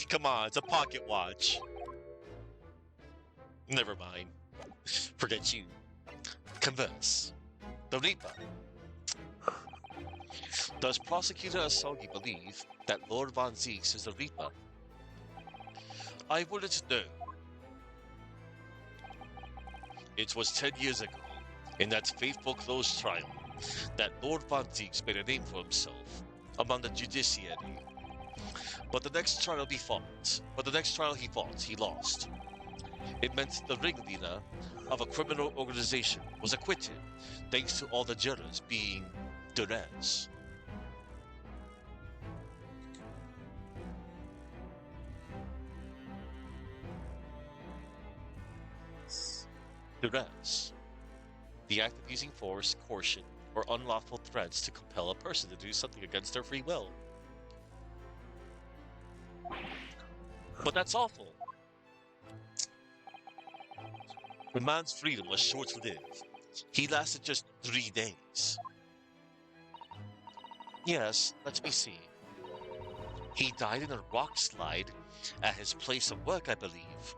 come on, it's a pocket watch. Never mind. Forget you. Converse. The Reaper. Does Prosecutor Asogi believe that Lord Von Zieks is the Reaper? I wouldn't know. It was 10 years ago, in that fateful closed trial, that Lord Von Zieks made a name for himself among the judiciary. But the next trial he fought, he lost. It meant the ringleader of a criminal organization was acquitted, thanks to all the jurors being Durez. Duress. The act of using force, coercion, or unlawful threats to compel a person to do something against their free will. But that's awful. The man's freedom was short-lived. He lasted just 3 days. Yes, let me see. He died in a rock slide at his place of work, I believe.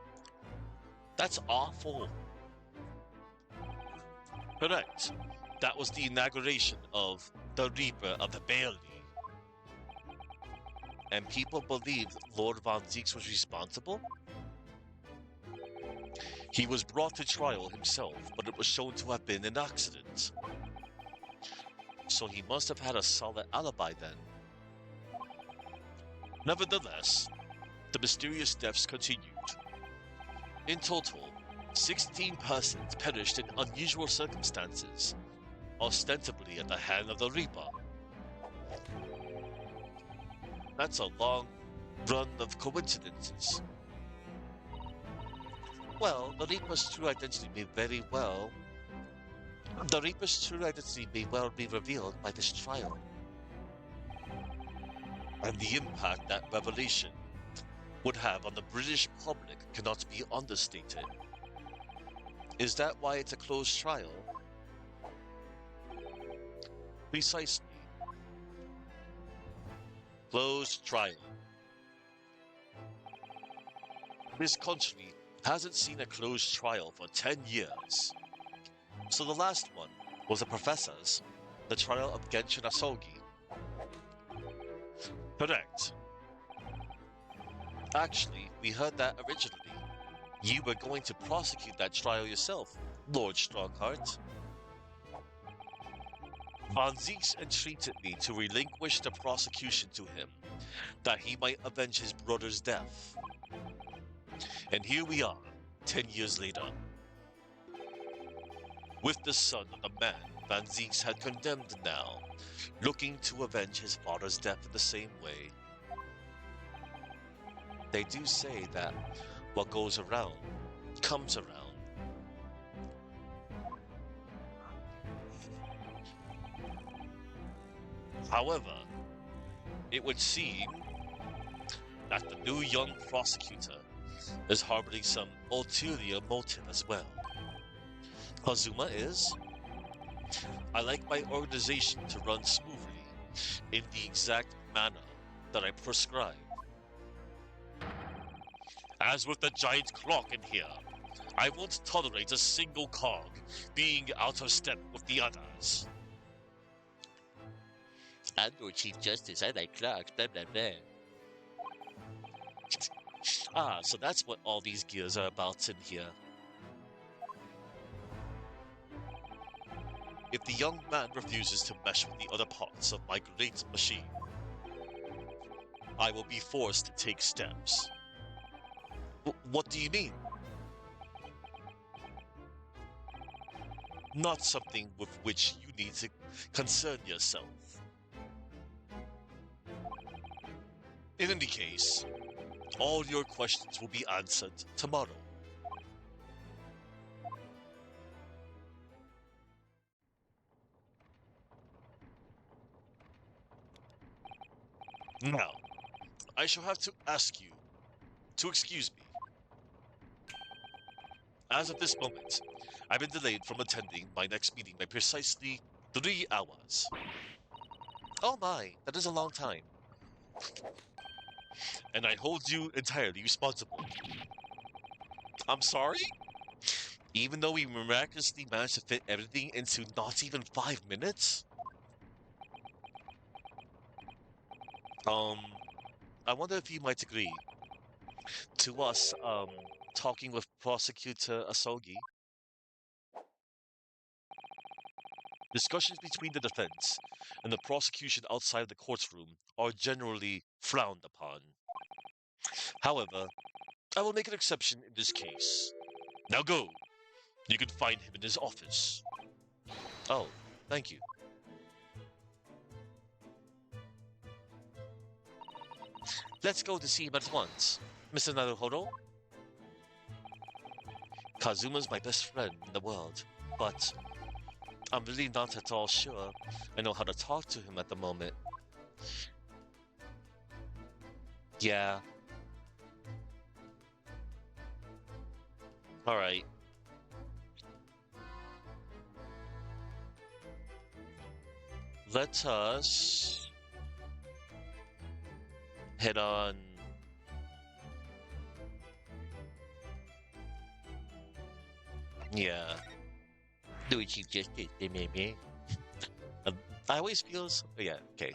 That's awful. Correct. That was the inauguration of the Reaper of the Bailey. And people believed Lord Von Zieks was responsible? He was brought to trial himself, but it was shown to have been an accident. So he must have had a solid alibi then. Nevertheless, the mysterious deaths continued. In total, 16 persons perished in unusual circumstances, ostensibly at the hand of the Reaper. That's a long run of coincidences. Well, the Reaper's true identity may well be revealed by this trial. And the impact that revelation would have on the British public cannot be understated. Is that why it's a closed trial? Precisely. Closed trial. This country hasn't seen a closed trial for 10 years. So the last one was the professor's, the trial of Genshin Asogi. Correct. Actually, we heard that originally. You were going to prosecute that trial yourself, Lord Strongheart. Von Zeeks entreated me to relinquish the prosecution to him, that he might avenge his brother's death. And here we are, 10 years later. With the son of the man Van Zeeks had condemned now, looking to avenge his father's death in the same way. They do say that what goes around comes around. However, it would seem that the new young prosecutor is harboring some ulterior motive as well. Kazuma is? I like my organization to run smoothly in the exact manner that I prescribe. As with the giant clock in here, I won't tolerate a single cog being out of step with the others. I'm Lord Chief Justice, I like clocks, blah blah blah. So that's what all these gears are about in here. If the young man refuses to mesh with the other parts of my great machine, I will be forced to take steps. What do you mean? Not something with which you need to concern yourself. In any case, all your questions will be answered tomorrow. Now, I shall have to ask you to excuse me. As of this moment, I've been delayed from attending my next meeting by precisely 3 hours. Oh my, that is a long time. And I hold you entirely responsible. I'm sorry? Even though we miraculously managed to fit everything into not even 5 minutes? I wonder if you might agree to us, talking with Prosecutor Asogi. Discussions between the defense and the prosecution outside of the courtroom are generally frowned upon. However, I will make an exception in this case. Now go! You can find him in his office. Oh, thank you. Let's go to see him at once. Mr. Naruhodo? Kazuma's my best friend in the world, but I'm really not at all sure I know how to talk to him at the moment. Yeah. Alright. Let us head on. Yeah. Do what you just did, maybe. I always feel so. Yeah, okay.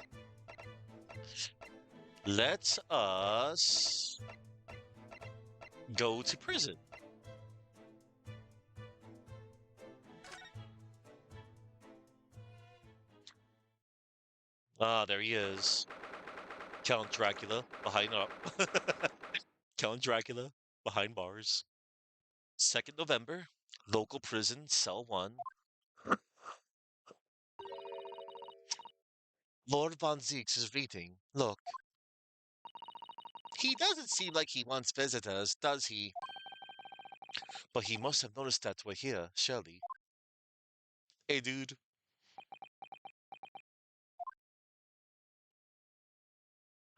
Let us go to prison. Ah, there he is. Count Dracula behind Count Dracula behind bars. 2nd November, local prison, cell 1. Lord Von Zeeks is reading. Look. He doesn't seem like he wants visitors, does he? But he must have noticed that we're here, surely. Hey, dude.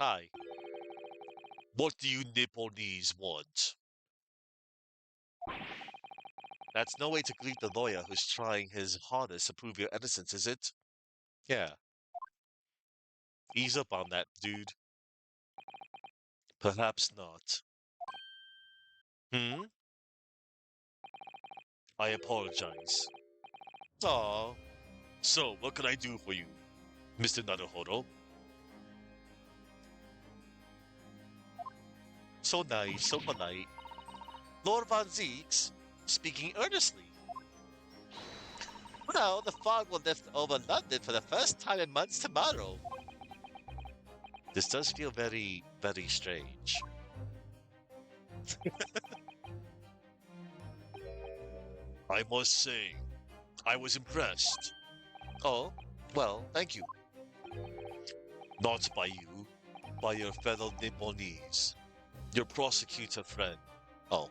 Hi. What do you Nipponese want? That's no way to greet the lawyer who's trying his hardest to prove your innocence, is it? Yeah. Ease up on that, dude. Perhaps not. Hmm? I apologize. Aw. So, what can I do for you, Mr. Naruhodo? So nice, so polite. Lord Von Zeeks, speaking earnestly. Well, the fog will lift over London for the first time in months tomorrow. This does feel very, very strange. I must say, I was impressed. Oh, well, thank you. Not by you, by your fellow Nipponese, your prosecutor friend. Oh,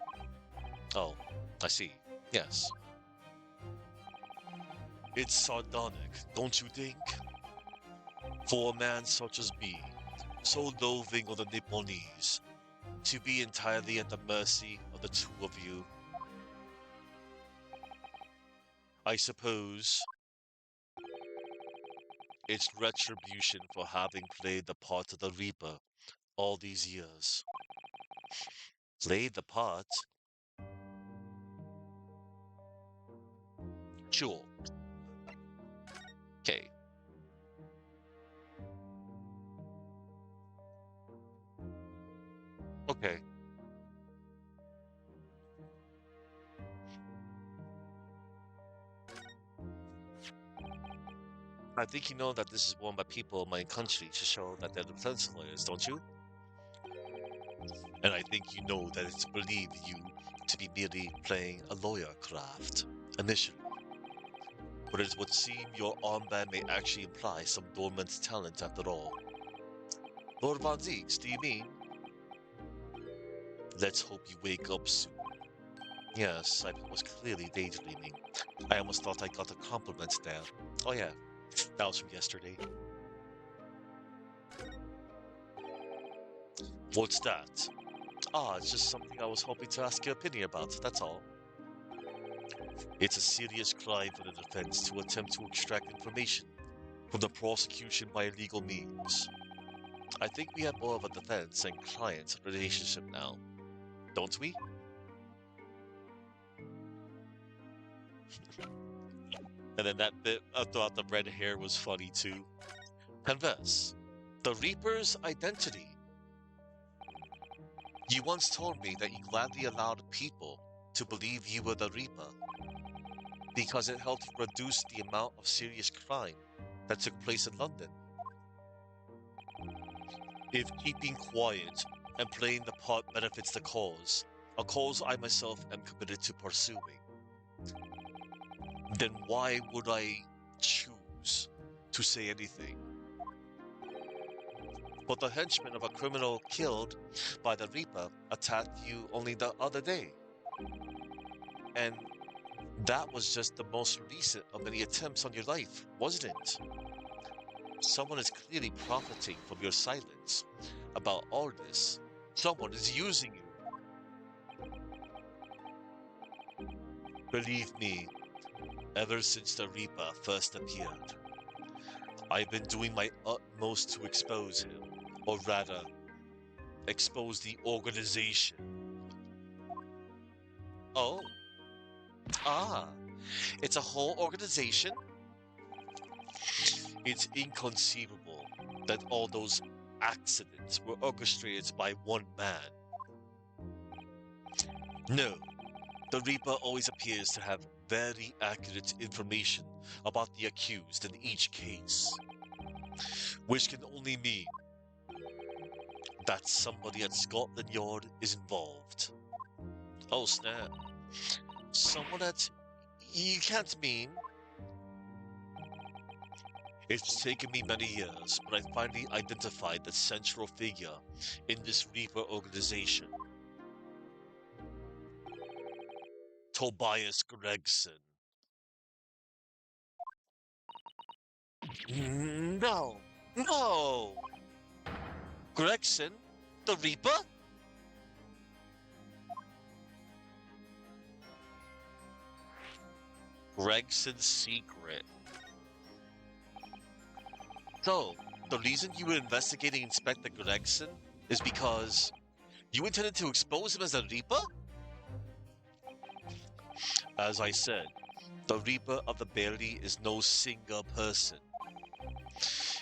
oh, I see. Yes. It's sardonic, don't you think? For a man such as me, so loathing of the Nipponese, to be entirely at the mercy of the two of you. I suppose it's retribution for having played the part of the Reaper all these years. Played the part? Sure. Okay. Okay. I think you know that this is worn by people in my country to show that they're defense lawyers, don't you? And I think you know that it's believed you to be merely playing a lawyer craft, initially. But it would seem your armband may actually imply some dormant talent after all. Lord Von Zeeks, do you mean? Let's hope you wake up soon. Yes, I was clearly daydreaming. I almost thought I got a compliment there. Oh yeah, that was from yesterday. What's that? Ah, it's just something I was hoping to ask your opinion about, that's all. It's a serious crime for the defense to attempt to extract information from the prosecution by illegal means. I think we have more of a defense and client relationship now, don't we? And then that bit about the red hair was funny too. Confess, the Reaper's identity. You once told me that you gladly allowed people to believe you were the Reaper because it helped reduce the amount of serious crime that took place in London. If keeping quiet and playing the part benefits the cause, a cause I myself am committed to pursuing, then why would I choose to say anything? But the henchman of a criminal killed by the Reaper attacked you only the other day. And that was just the most recent of many attempts on your life, wasn't it? Someone is clearly profiting from your silence about all this. Someone is using you. Believe me, ever since the Reaper first appeared, I've been doing my utmost to expose him, or rather, expose the organization. Oh. Ah. It's a whole organization? It's inconceivable that all those accidents were orchestrated by one man. No, the Reaper always appears to have very accurate information about the accused in each case, which can only mean that somebody at Scotland Yard is involved. Oh snap. Someone that you can't mean. It's taken me many years, but I finally identified the central figure in this Reaper organization. Tobias Gregson. No! No! Gregson? The Reaper? Gregson's secret. So, the reason you were investigating Inspector Gregson is because You intended to expose him as a Reaper? As I said, the Reaper of the Bailey is no single person.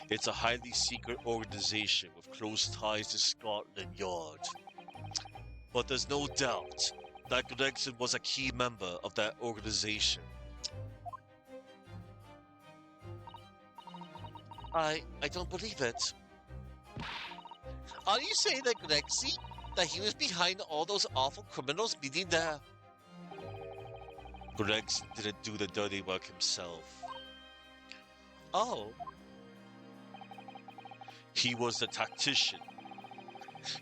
It's a highly secret organization with close ties to Scotland Yard. But there's no doubt that Gregson was a key member of that organization. I don't believe it. Are you saying that that he was behind all those awful criminals meeting there? Gregson didn't do the dirty work himself. Oh. He was the tactician.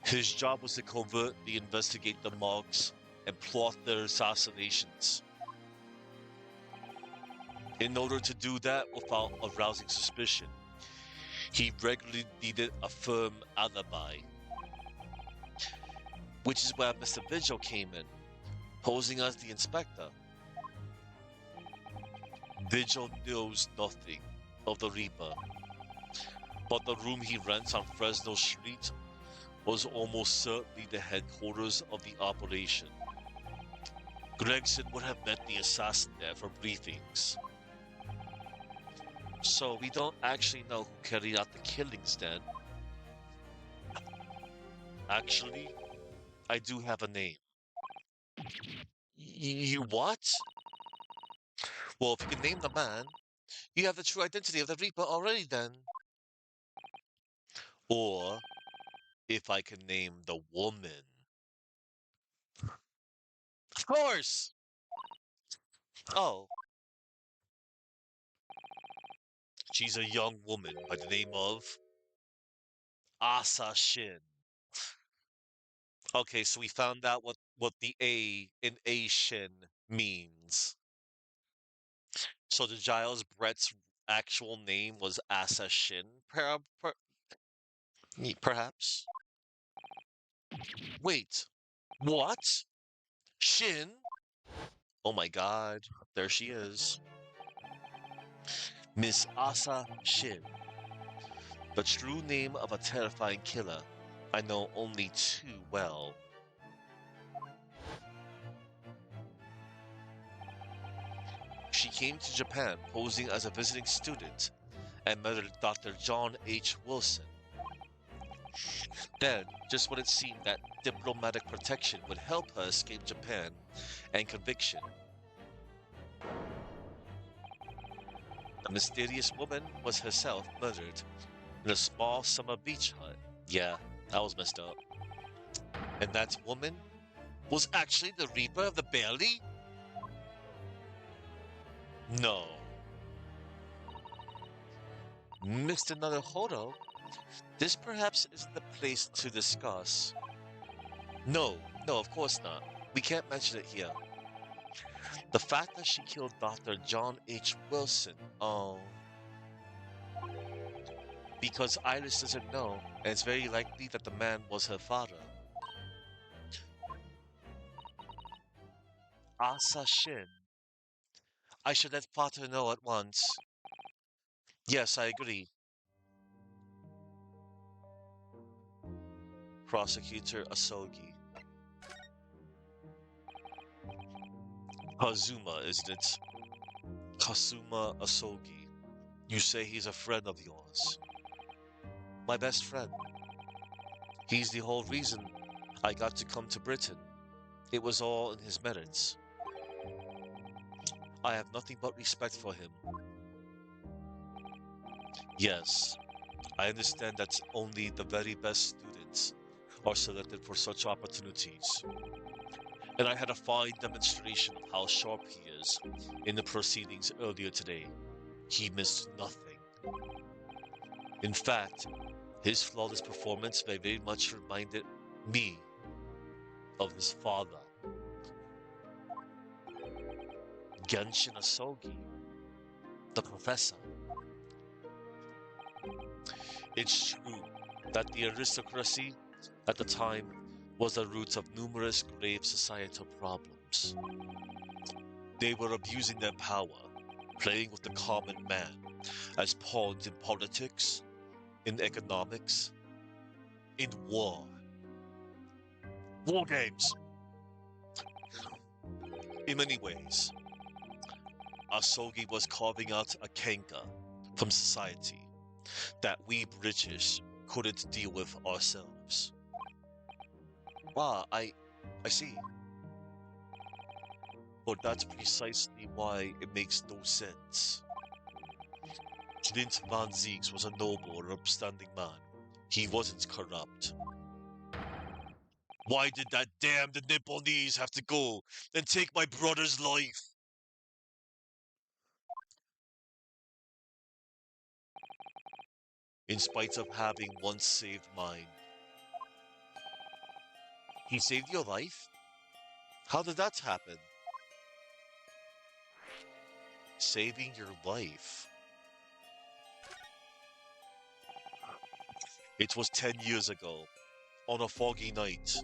His job was to covertly investigate the Mogs and plot their assassinations. In order to do that without arousing suspicion, he regularly needed a firm alibi. Which is where Mr. Vigil came in, posing as the inspector. Vigil knows nothing of the Reaper, but the room he rents on Fresno Street was almost certainly the headquarters of the operation. Gregson would have met the assassin there for briefings. So we don't actually know who carried out the killings then. Actually, I do have a name. You what? Well, if you can name the man, you have the true identity of the Reaper already then. Or, if I can name the woman. Of course! Oh. She's a young woman by the name of Asa Shin. Okay, so we found out what the A in Shin means. So the Giles Brett's actual name was Asa Shin, perhaps? Wait, what? Shin? Oh my god, there she is. Miss Asa Shin. The true name of a terrifying killer I know only too well. She came to Japan posing as a visiting student and murdered Dr. John H. Wilson. Then, just when it seemed that diplomatic protection would help her escape Japan and conviction, the mysterious woman was herself murdered in a small summer beach hut. Yeah, that was messed up. And that woman was actually the Reaper of the Bailey? No. Mr. Naruhodo, this perhaps isn't the place to discuss. No, of course not. We can't mention it here. The fact that she killed Dr. John H. Wilson, because Iris doesn't know, and it's very likely that the man was her father. Asa Shin. I should let father know at once. Yes, I agree. Prosecutor Asogi. Kazuma, isn't it? Kazuma Asogi. You say he's a friend of yours. My best friend. He's the whole reason I got to come to Britain. It was all in his merits. I have nothing but respect for him. Yes, I understand that only the very best students are selected for such opportunities. And I had a fine demonstration of how sharp he is in the proceedings earlier today. He missed nothing. In fact, his flawless performance very much reminded me of his father. Genshin Asogi, the professor. It's true that the aristocracy at the time was the root of numerous grave societal problems. They were abusing their power, playing with the common man as pawns in politics, in economics, in war. War games. In many ways, Asogi was carving out a kenka from society that we British couldn't deal with ourselves. Ah, I see. But that's precisely why it makes no sense. Clint Van Zieks was a noble and upstanding man. He wasn't corrupt. Why did that damned Nipponese have to go and take my brother's life? In spite of having once saved mine. He saved your life? How did that happen? Saving your life. It was 10 years ago, on a foggy night.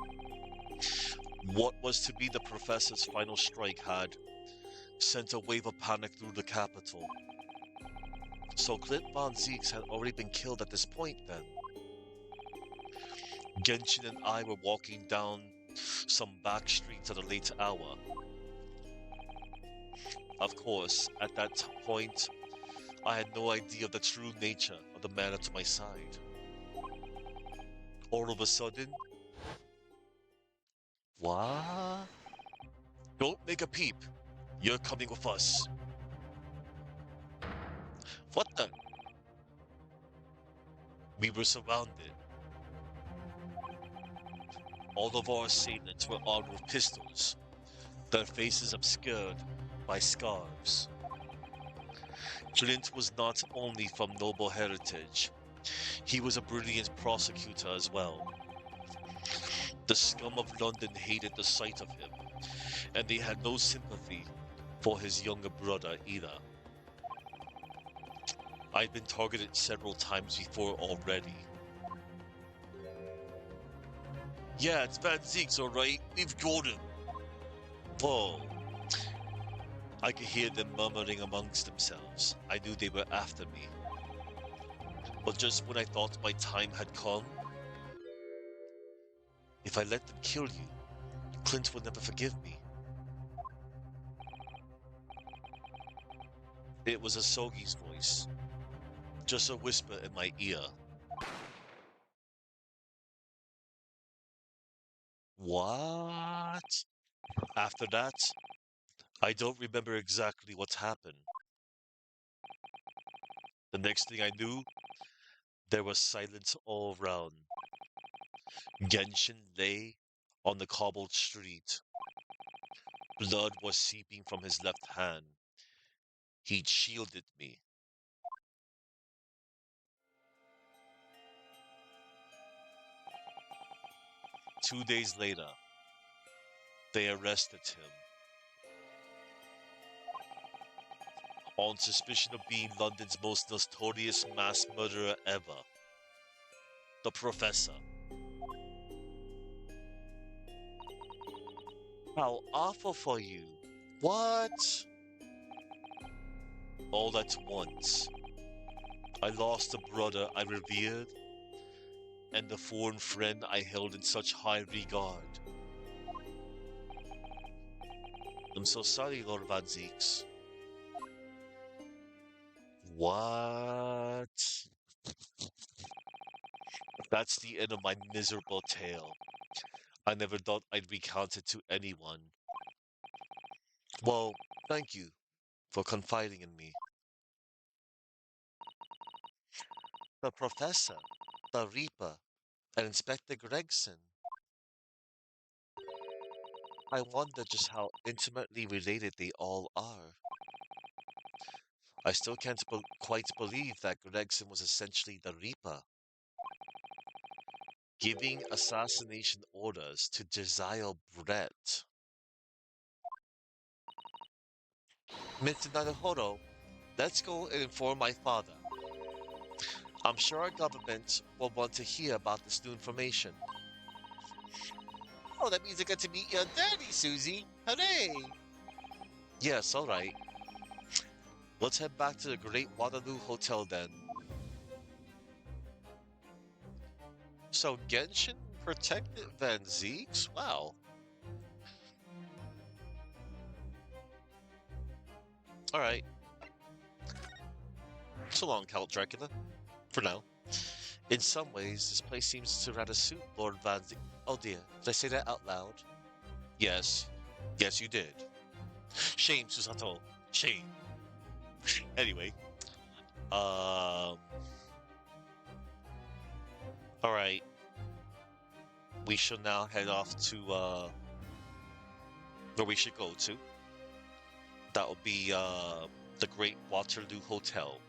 What was to be the professor's final strike had sent a wave of panic through the capital. So Clint Von Zieks had already been killed at this point then. Genshin and I were walking down some back streets at a late hour. Of course, at that point, I had no idea of the true nature of the man at my side. All of a sudden, what? Don't make a peep. You're coming with us. What the? We were surrounded. All of our assailants were armed with pistols, their faces obscured by scarves. Clint was not only from noble heritage, he was a brilliant prosecutor as well. The scum of London hated the sight of him, and they had no sympathy for his younger brother either. I'd been targeted several times before already. Yeah, it's Van Zieks, alright. We've got him. Whoa. I could hear them murmuring amongst themselves. I knew they were after me. But just when I thought my time had come, if I let them kill you, Clint would never forgive me. It was Asogi's voice, just a whisper in my ear. What? After that, I don't remember exactly what happened. The next thing I knew, there was silence all around. Genshin lay on the cobbled street. Blood was seeping from his left hand. He'd shielded me. Two days later, they arrested him on suspicion of being London's most notorious mass murderer ever, the Professor. How awful for you. What? All at once, I lost a brother I revered and the foreign friend I held in such high regard. I'm so sorry, Lord Van Zieks. What? That's the end of my miserable tale. I never thought I'd recount it to anyone. Well, thank you for confiding in me. The Professor, the Reaper, and Inspector Gregson. I wonder just how intimately related they all are. I still can't quite believe that Gregson was essentially the Reaper, giving assassination orders to Jesiel Brett. Mr. Naruhodo, let's go and inform my father. I'm sure our government will want to hear about this new information. Oh, that means I get to meet your daddy, Susie. Hooray! Yes, alright. Let's head back to the Great Waterloo Hotel then. So Genshin Protected Van Zeeks? Wow. Alright. So long, Count Dracula. For now. In some ways, this place seems to rather suit Lord Van Zeek. Oh dear, did I say that out loud? Yes. Yes, you did. Shame, Susato. Shame. Anyway. Alright. We shall now head off to, where we should go to. That will be, the Great Waterloo Hotel.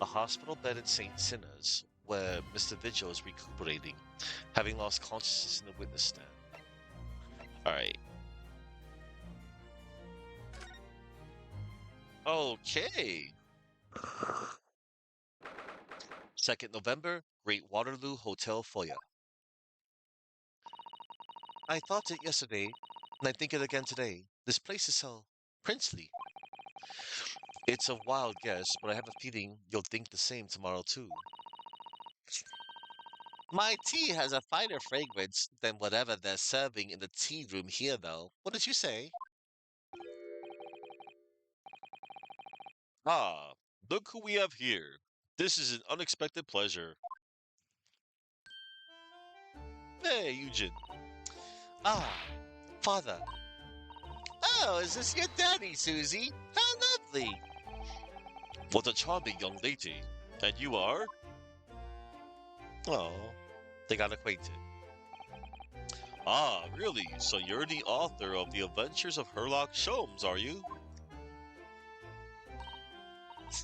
A hospital bed at St. Sinna's, where Mr. Vigil is recuperating, having lost consciousness in the witness stand. Alright. Okay. 2nd November, Great Waterloo Hotel foyer. I thought it yesterday, and I think it again today. This place is so princely. It's a wild guess, but I have a feeling you'll think the same tomorrow too. My tea has a finer fragrance than whatever they're serving in the tea room here, though. What did you say? Ah, look who we have here. This is an unexpected pleasure. Hey, Eugen. Ah, father. Oh, is this your daddy, Susie? How lovely. What a charming young lady. And you are? Oh, they got acquainted. Ah, really? So you're the author of The Adventures of Sherlock Sholmes, are you?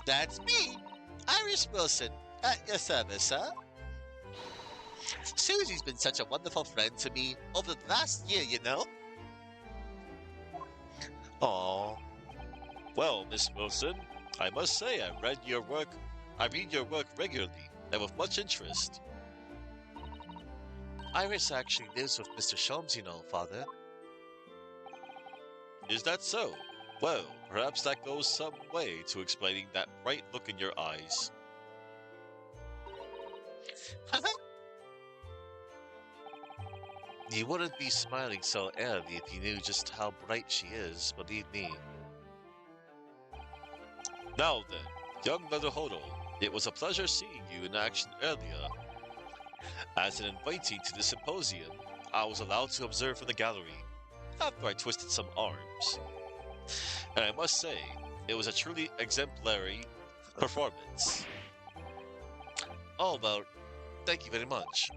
That's me, Iris Wilson, at your service, sir. Susie's been such a wonderful friend to me over the last year, you know. Aw. Well, Miss Wilson, I must say I read your work regularly and with much interest. Iris actually lives with Mr. Sholmes, you know, Father. Is that so? Well, perhaps that goes some way to explaining that bright look in your eyes. You wouldn't be smiling so airily if you knew just how bright she is, believe me. Now then, young Leatherhodo, it was a pleasure seeing you in action earlier. As an invitee to the symposium, I was allowed to observe from the gallery, after I twisted some arms. And I must say, it was a truly exemplary performance. Oh, well, thank you very much.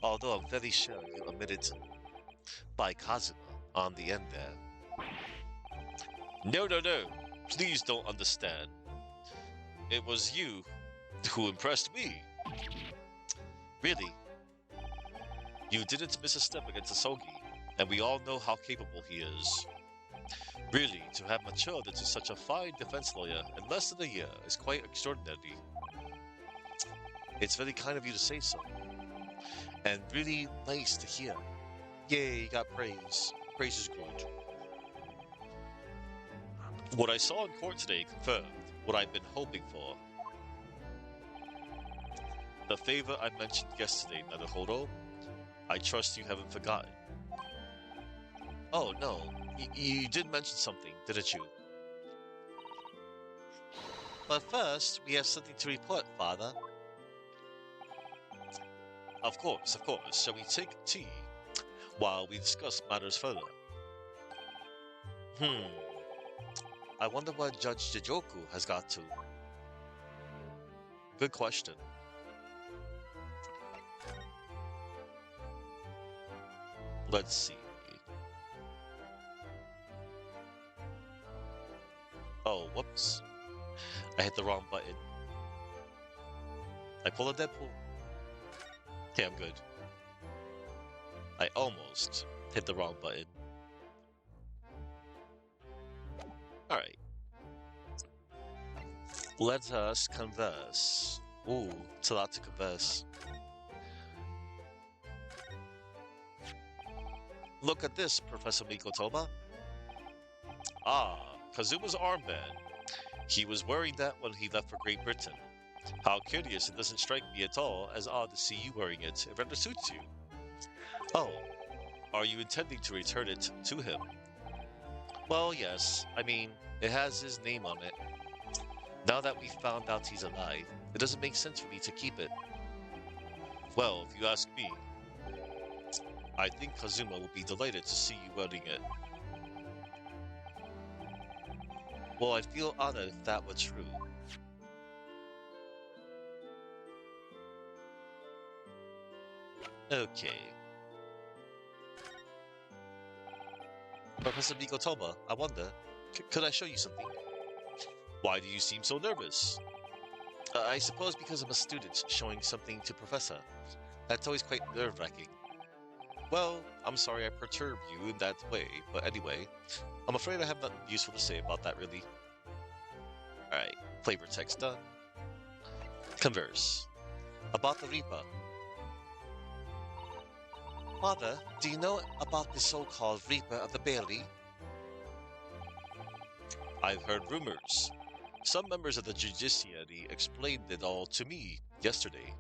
Although I'm very sure you omitted by Kazuma on the end there. No, no, no. Please don't understand. It was you who impressed me. Really? You didn't miss a step against Asogi, and we all know how capable he is. Really, to have matured into such a fine defense lawyer in less than a year is quite extraordinary. It's very kind of you to say so. And really nice to hear. Yay, you got praise. Praise is good. What I saw in court today confirmed what I've been hoping for. The favor I mentioned yesterday, Naruhodo, I trust you haven't forgotten. Oh, no. You did mention something, didn't you? But first, we have something to report, Father. Of course, of course. Shall we take tea while we discuss matters further? I wonder what Judge Jijoku has got to. Good question. Let's see. Oh, whoops. I hit the wrong button. I pulled a Deadpool. Okay, I'm good. I almost hit the wrong button. Alright. Let us converse. Ooh, it's a lot to converse. Look at this, Professor Mikotoba. Ah, Kazuma's armband. He was wearing that when he left for Great Britain. How curious, it doesn't strike me at all as odd to see you wearing it. It rather suits you. Oh, are you intending to return it to him? Well, yes. I mean, it has his name on it. Now that we've found out he's alive, it doesn't make sense for me to keep it. Well, if you ask me, I think Kazuma will be delighted to see you wearing it. Well, I'd feel honored if that were true. Okay. Professor Mikotoba, I wonder, could I show you something? Why do you seem so nervous? I suppose because I'm a student showing something to Professor. That's always quite nerve-wracking. Well, I'm sorry I perturbed you in that way, but anyway, I'm afraid I have nothing useful to say about that, really. Alright, flavor text done. Converse. About the Reaper. Father, do you know about the so-called Reaper of the Bailey? I've heard rumors. Some members of the judiciary explained it all to me yesterday.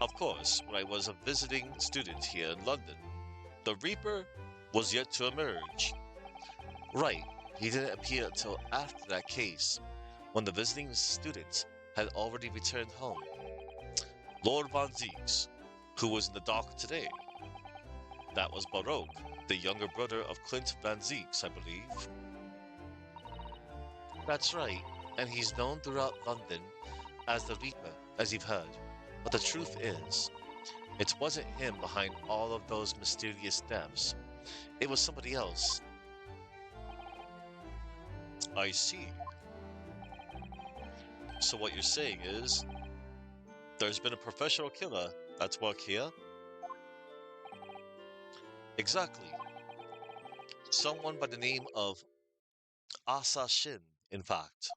Of course, when I was a visiting student here in London, the Reaper was yet to emerge. Right, he didn't appear until after that case, when the visiting student had already returned home. Lord Von Zieks, who was in the dock today. That was Baroque, the younger brother of Clint Van Zieks, I believe. That's right, and he's known throughout London as the Reaper, as you've heard. But the truth is, it wasn't him behind all of those mysterious deaths. It was somebody else. I see. So what you're saying is, there's been a professional killer that's worked here? Exactly. Someone by the name of Asa Shin, in fact.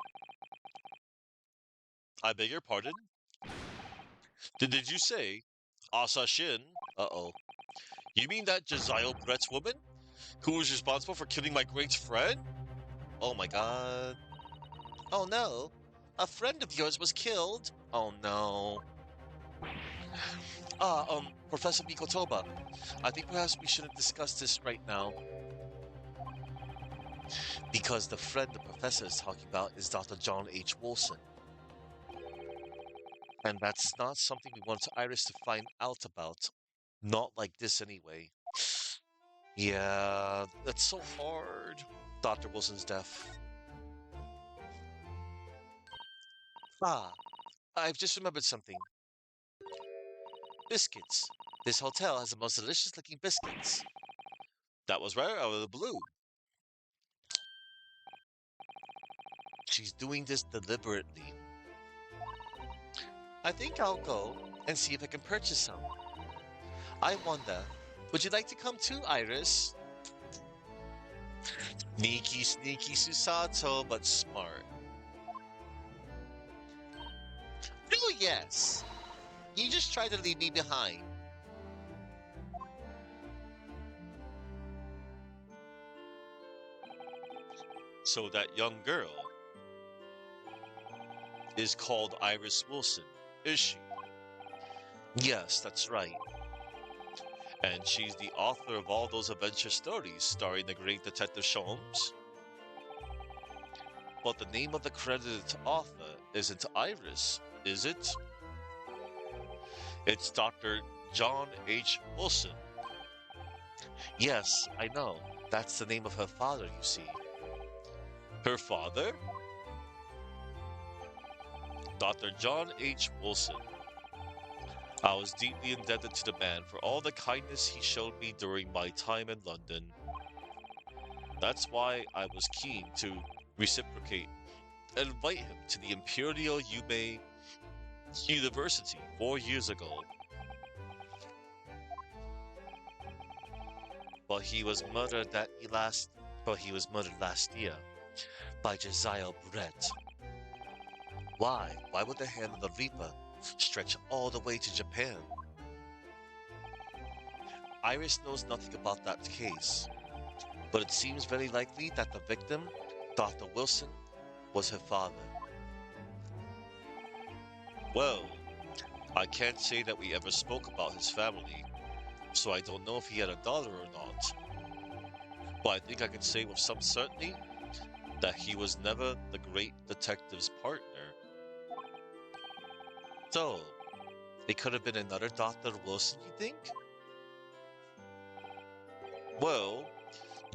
I beg your pardon? Did you say Asa Shin? Uh-oh. You mean that Josiah Brett's woman? Who was responsible for killing my great friend? Oh my god. Oh no. A friend of yours was killed? Oh no. Professor Mikotoba, I think perhaps we shouldn't discuss this right now. Because the friend the professor is talking about is Dr. John H. Wilson. And that's not something we want Iris to find out about. Not like this anyway. Yeah, that's so hard. Dr. Wilson's death. Ah, I've just remembered something. Biscuits. This hotel has the most delicious looking biscuits. That was right out of the blue. She's doing this deliberately. I think I'll go and see if I can purchase some. I wonder, would you like to come too, Iris? Sneaky, sneaky Susato, but smart. Oh yes! You just tried to leave me behind. So that young girl is called Iris Wilson, is she? Yes, that's right. And she's the author of all those adventure stories starring the great Detective Sholmes? But the name of the credited author isn't Iris, is it? It's Dr. John H. Wilson. Yes, I know. That's the name of her father, you see. Her father? Dr. John H. Wilson. I was deeply indebted to the man for all the kindness he showed me during my time in London. That's why I was keen to reciprocate and invite him to the Imperial Yume University 4 years ago. But he was murdered last year by Josiah Brett. Why? Why would the hand of the Reaper stretch all the way to Japan? Iris knows nothing about that case. but it seems very likely that the victim, Dr. Wilson, was her father. Well, I can't say that we ever spoke about his family, so I don't know if he had a daughter or not. But I think I can say with some certainty that he was never the great detective's partner. So, it could have been another Dr. Wilson, you think? Well,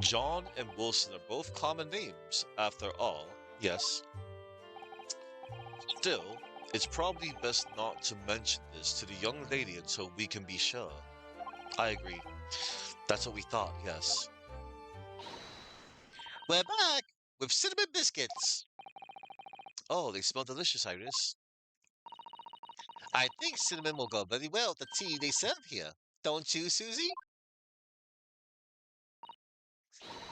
John and Wilson are both common names, after all, yes. Still, it's probably best not to mention this to the young lady until we can be sure. I agree. That's what we thought, yes. We're back with cinnamon biscuits. Oh, they smell delicious, Iris. I think cinnamon will go very well with the tea they serve here. Don't you, Susie?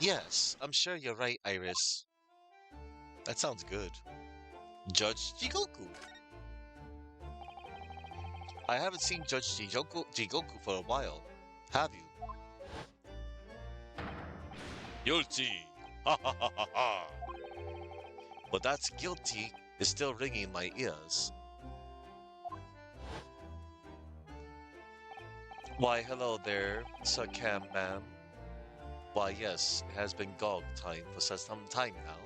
Yes, I'm sure you're right, Iris. That sounds good. Judge Jigoku. I haven't seen Judge Jigoku for a while. Have you? Guilty! Ha ha ha ha ha! But that's guilty is still ringing in my ears. Why, hello there, Sir Cam ma'am. Why, yes, it has been GOG time for some time now.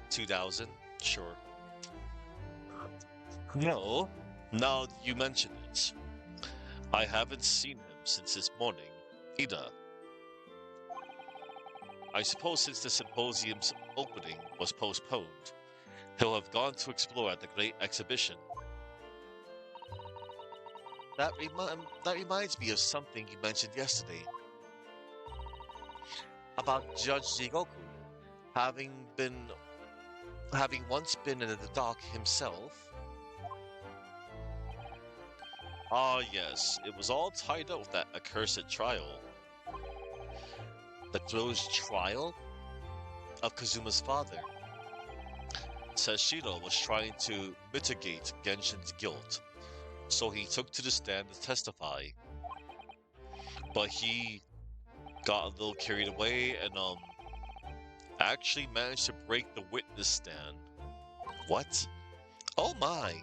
2000? Sure. No, now you mention it. I haven't seen him since this morning, either. I suppose since the symposium's opening was postponed, he'll have gone to explore at the Great Exhibition. That reminds me of something you mentioned yesterday. About Judge Jigoku having once been in the dock himself. Ah yes, it was all tied up with that accursed trial. The closed trial of Kazuma's father. Sashiro was trying to mitigate Genshin's guilt, so he took to the stand to testify. But he got a little carried away and actually managed to break the witness stand. What? Oh my!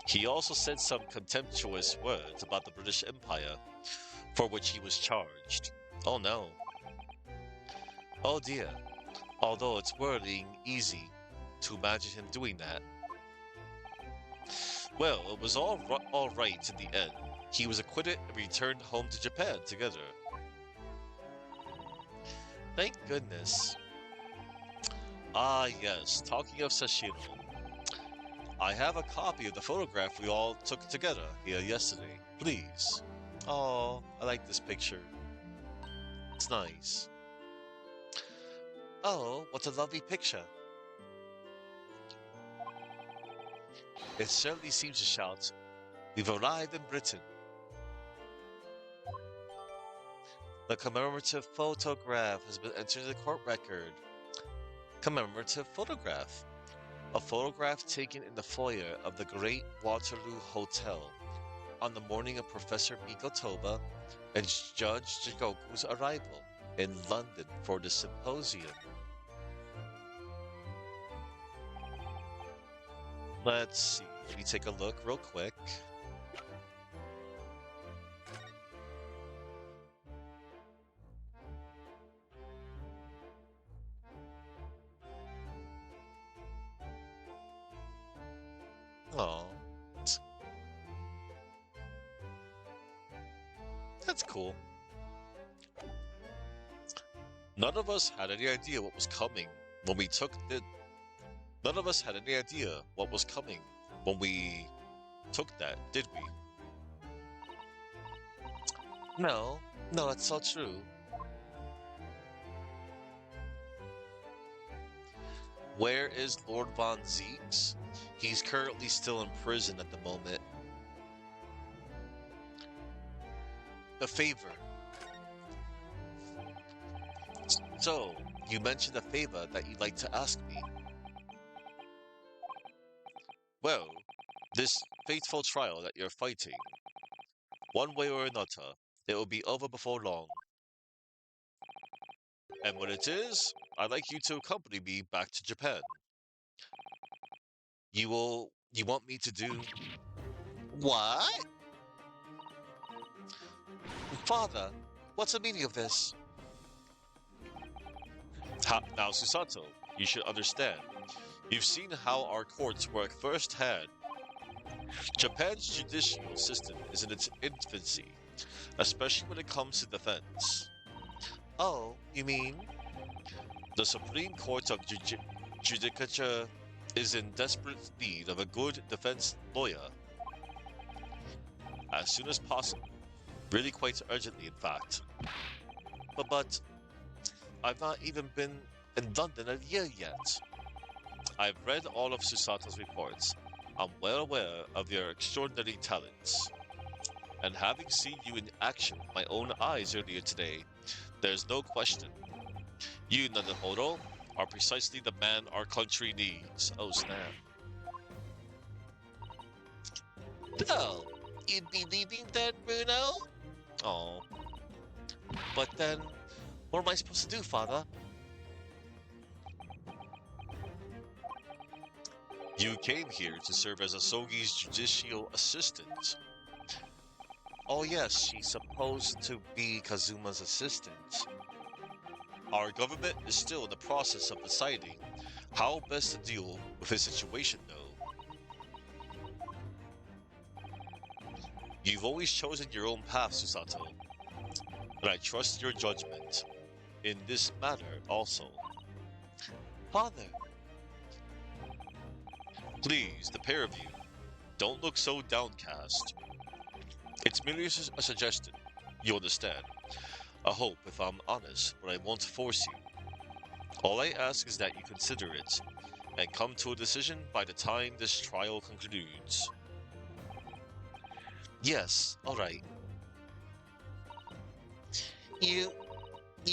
He also said some contemptuous words about the British Empire, for which he was charged. Oh no. Oh dear. Although it's worrying easy to imagine him doing that. Well, it was all right in the end. He was acquitted and returned home to Japan together. Thank goodness. Ah yes, talking of Sashiro. I have a copy of the photograph we all took together here yesterday. Please. Oh, I like this picture. It's nice. Oh, what a lovely picture. It certainly seems to shout, "We've arrived in Britain." The commemorative photograph has been entered in the court record. Commemorative photograph. A photograph taken in the foyer of the Great Waterloo Hotel on the morning of Professor Mikotoba and Judge Jigoku's arrival in London for the symposium. Let's see. Let me take a look real quick. Oh, that's cool. None of us had any idea what was coming when we took the. None of us had any idea what was coming when we took that, did we? No, no, that's so true. Where is Lord Von Zeeks? He's currently still in prison at the moment. A favor. So, you mentioned a favor that you'd like to ask me. Well, this fateful trial that you're fighting, one way or another, it will be over before long. And when it is, I'd like you to accompany me back to Japan. You want me to do what? Father, what's the meaning of this? Now, Susato, you should understand. You've seen how our courts work firsthand. Japan's judicial system is in its infancy, especially when it comes to defense. Oh, you mean? The Supreme Court of Judicature is in desperate need of a good defense lawyer as soon as possible. Really quite urgently, in fact. But I've not even been in London a year yet. I've read all of Susato's reports. I'm well aware of your extraordinary talents. And having seen you in action with my own eyes earlier today, there's no question. You, Nanahoro, are precisely the man our country needs. Oh, snap. No, you'd be leaving then, Bruno? Oh. But then, what am I supposed to do, Father? You came here to serve as Asogi's judicial assistant. Oh yes, she's supposed to be Kazuma's assistant. Our government is still in the process of deciding how best to deal with his situation, though. You've always chosen your own path, Susato, and I trust your judgment in this matter also. Father! Please, the pair of you, don't look so downcast. It's merely a suggestion, you understand. A hope, if I'm honest, but I won't force you. All I ask is that you consider it, and come to a decision by the time this trial concludes. Yes, alright. You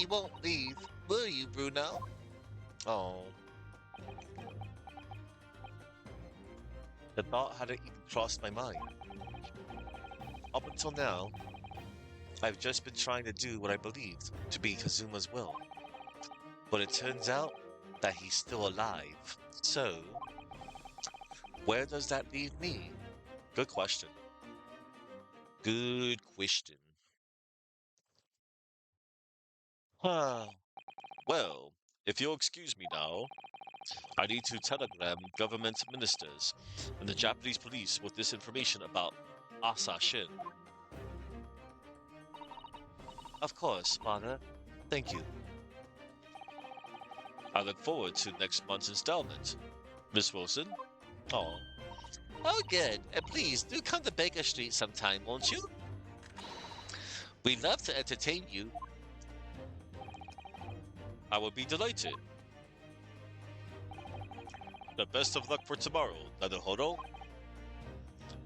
won't leave, will you, Bruno? Oh. The thought hadn't even crossed my mind. Up until now, I've just been trying to do what I believed to be Kazuma's will. But it turns out that he's still alive. So, where does that leave me? Good question. Good question. Well, if you'll excuse me now, I need to telegram government ministers and the Japanese police with this information about Asa Shin. Of course, Father. Thank you. I look forward to next month's installment. Miss Wilson? Oh. Oh, good. And please, do come to Baker Street sometime, won't you? We'd love to entertain you. I would be delighted. The best of luck for tomorrow, Naruhodo.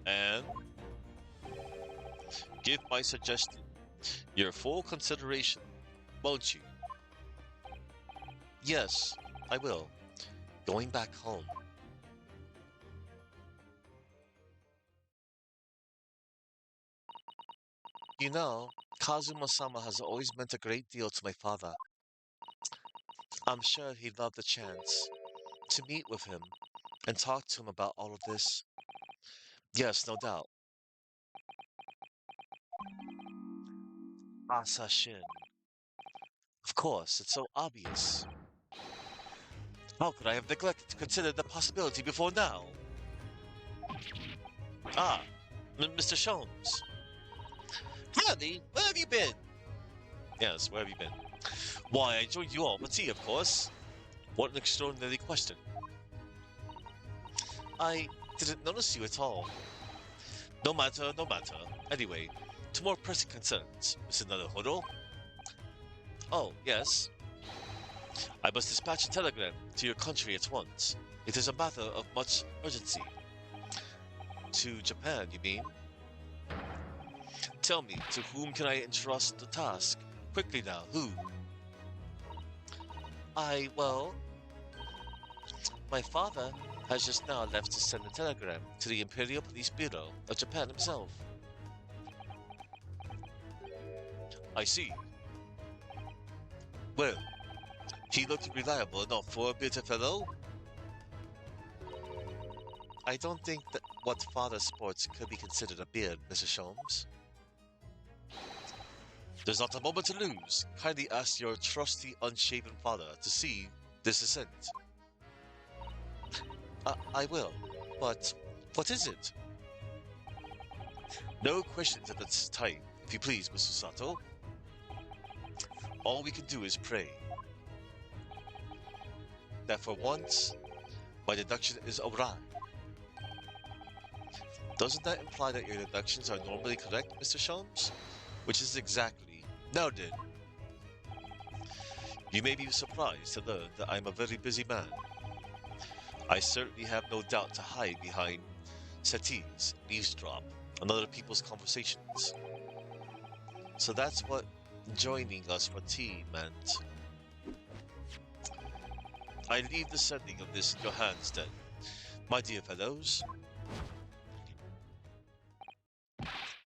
And give my suggestion your full consideration, won't you? Yes, I will. Going back home. You know, Kazuma-sama has always meant a great deal to my father. I'm sure he'd love the chance to meet with him and talk to him about all of this. Yes, no doubt. Asashin. Of course, it's so obvious. How could I have neglected to consider the possibility before now? Ah, Mr. Sholmes. Howdy, where have you been? Yes, where have you been? Why, I joined you all for tea, of course. What an extraordinary question. I didn't notice you at all. No matter, no matter. Anyway, to more pressing concerns, Mr. Naruhodo. Oh, yes. I must dispatch a telegram to your country at once. It is a matter of much urgency. To Japan, you mean? Tell me, to whom can I entrust the task? Quickly now, who? Well, my father has just now left to send a telegram to the Imperial Police Bureau of Japan himself. I see. Well, he looked reliable enough for a bitter fellow. I don't think that what father sports could be considered a beard, Mr. Sholmes. There's not a moment to lose. Kindly ask your trusty, unshaven father to see this ascent. I will, but what is it? No questions at this time, if you please, Mr. Sato. All we can do is pray that for once, my deduction is awry. Doesn't that imply that your deductions are normally correct, Mr. Sholmes? Which is exactly. Now then, you may be surprised to learn that I'm a very busy man. I certainly have no doubt to hide behind settees, eavesdrop, on other people's conversations. So that's what joining us for tea meant. I leave the sending of this in your hands then, my dear fellows.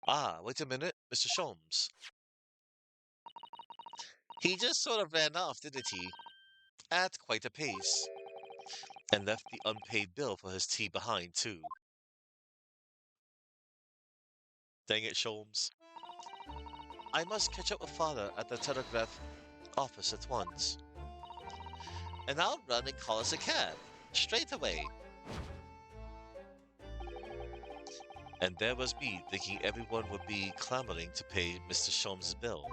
Ah, wait a minute, Mr. Sholmes. He just sort of ran off, didn't he? At quite a pace. And left the unpaid bill for his tea behind, too. Dang it, Sholmes. I must catch up with father at the telegraph office at once. And I'll run and call us a cab. Straight away. And there was me thinking everyone would be clamoring to pay Mr. Sholmes' bill.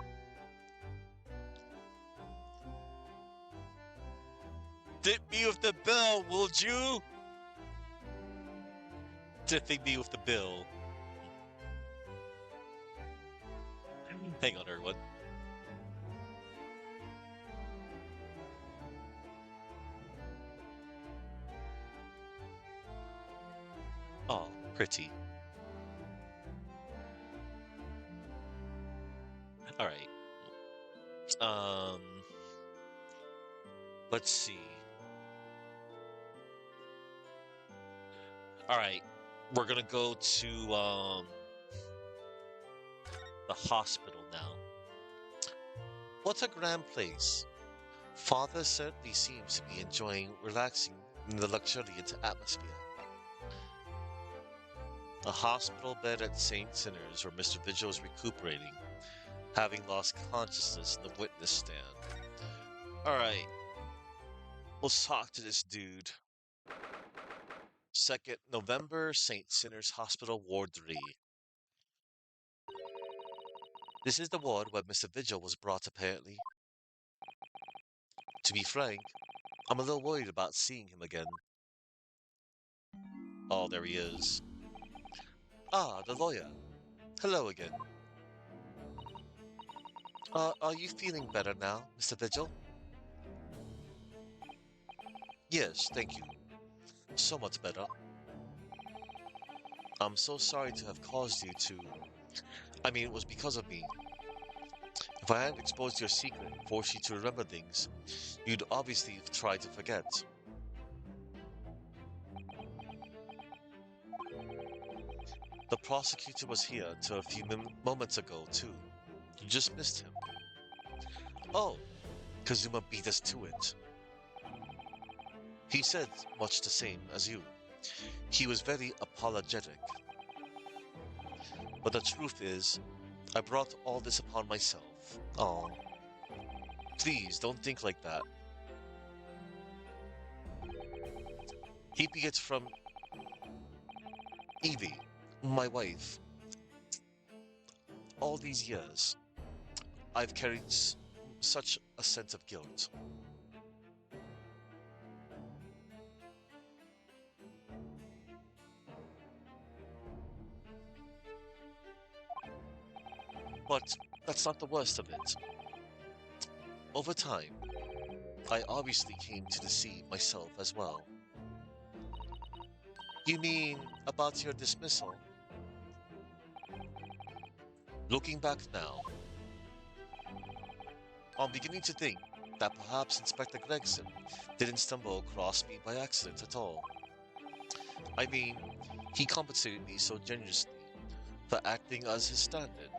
Dip me with the bill, would you? Dipping me with the bill. Hang on, everyone. Oh, pretty. Alright. Let's see. Alright. We're gonna go to, the hospital now. What a grand place. Father certainly seems to be enjoying relaxing in the luxuriant atmosphere. A hospital bed at St. Sinners where Mr. Vigil is recuperating, having lost consciousness in the witness stand. Alright. Let's talk to this dude. 2nd November, St. Sinners Hospital, Ward 3. This is the ward where Mr. Vigil was brought, apparently. To be frank, I'm a little worried about seeing him again. Oh, there he is. Ah, the lawyer. Hello again. Are you feeling better now, Mr. Vigil? Yes, thank you. So much better. I'm so sorry to have caused you to... I mean, it was because of me. If I hadn't exposed your secret and forced you to remember things, you'd obviously have tried to forget. The prosecutor was here until a few moments ago, too. You just missed him. Oh, Kazuma beat us to it. He said much the same as you. He was very apologetic. But the truth is, I brought all this upon myself. Oh, please don't think like that. Keeping it from Evie, my wife. All these years, I've carried such a sense of guilt. But that's not the worst of it. Over time, I obviously came to deceive myself as well. You mean about your dismissal? Looking back now, I'm beginning to think that perhaps Inspector Gregson didn't stumble across me by accident at all. I mean, he compensated me so generously for acting as his stand-in.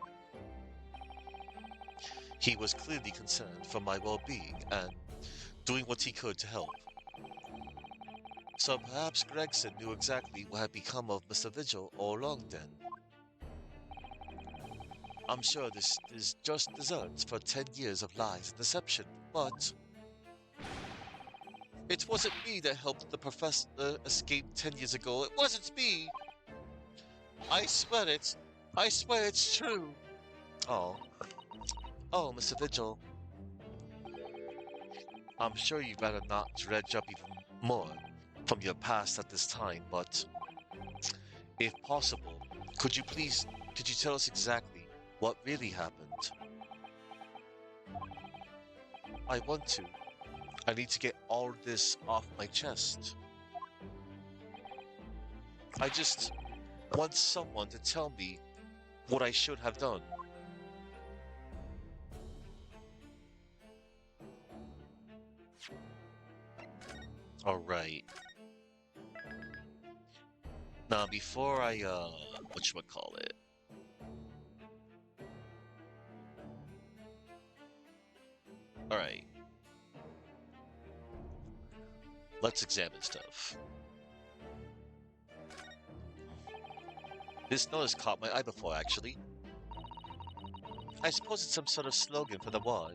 He was clearly concerned for my well-being and doing what he could to help. So perhaps Gregson knew exactly what had become of Mr. Vigil all along then. I'm sure this is just desserts for 10 years of lies and deception, but it wasn't me that helped the professor escape 10 years ago. It wasn't me! I swear it! I swear it's true! Oh, oh, Mr. Vigil, I'm sure you'd rather not dredge up even more from your past at this time, but if possible, could you tell us exactly what really happened? I want to. I need to get all this off my chest. I just want someone to tell me what I should have done. Alright. Now, before I, whatchamacallit? Alright. Let's examine stuff. This notice caught my eye before, actually. I suppose it's some sort of slogan for the ward.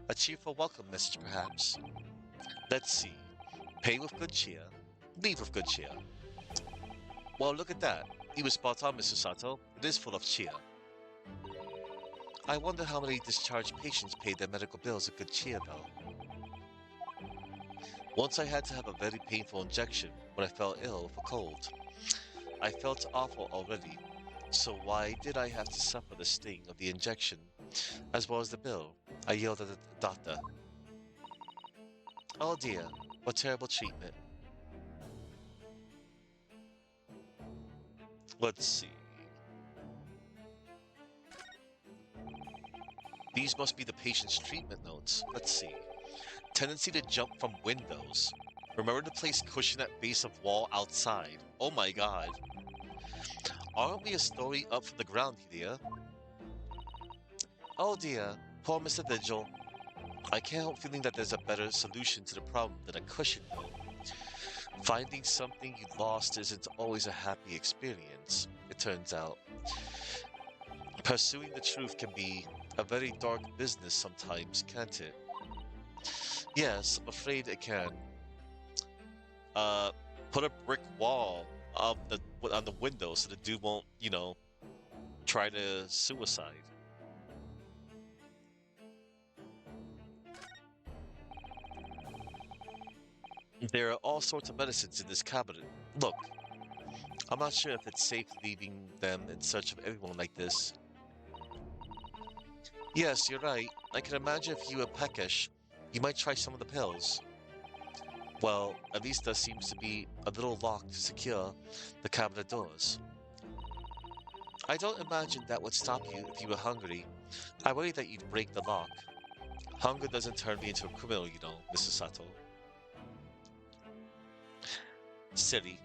A cheerful welcome message, perhaps. Let's see. Pay with good cheer, leave with good cheer. Well, look at that. You were spot on, Mr. Sato. It is full of cheer. I wonder how many discharged patients paid their medical bills with good cheer, though. Once I had to have a very painful injection when I fell ill with a cold. I felt awful already, so why did I have to suffer the sting of the injection, as well as the bill? I yelled at the doctor. Oh dear, what terrible treatment. Let's see. These must be the patient's treatment notes. Let's see. Tendency to jump from windows. Remember to place cushion at base of wall outside. Oh my god. Aren't we a story up from the ground here? Oh dear, poor Mr. Vigil. I can't help feeling that there's a better solution to the problem than a cushion though. Finding something you lost isn't always a happy experience, it turns out. Pursuing the truth can be a very dark business sometimes, can't it? Yes, I'm afraid it can. Uh, put a brick wall on the window so the dude won't, try to suicide. There are all sorts of medicines in this cabinet. Look, I'm not sure if it's safe leaving them in search of everyone like this. Yes, you're right. I can imagine if you were peckish, you might try some of the pills. Well, at least there seems to be a little lock to secure the cabinet doors. I don't imagine that would stop you if you were hungry. I worry that you'd break the lock. Hunger doesn't turn me into a criminal, Mr. Sato. Silly.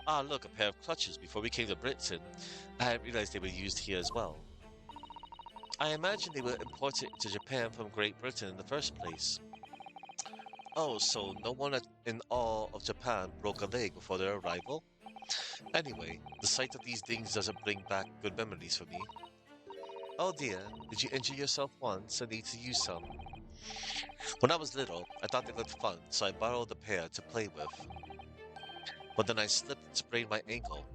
Ah, look, a pair of clutches. Before we came to Britain, I hadn't realized they were used here as well. I imagine they were imported to Japan from Great Britain in the first place. Oh, so no one in all of Japan broke a leg before their arrival? Anyway, the sight of these things doesn't bring back good memories for me. Oh dear, did you injure yourself once and need to use some? When I was little, I thought they looked fun, so I borrowed a pair to play with. But then I slipped and sprained my ankle.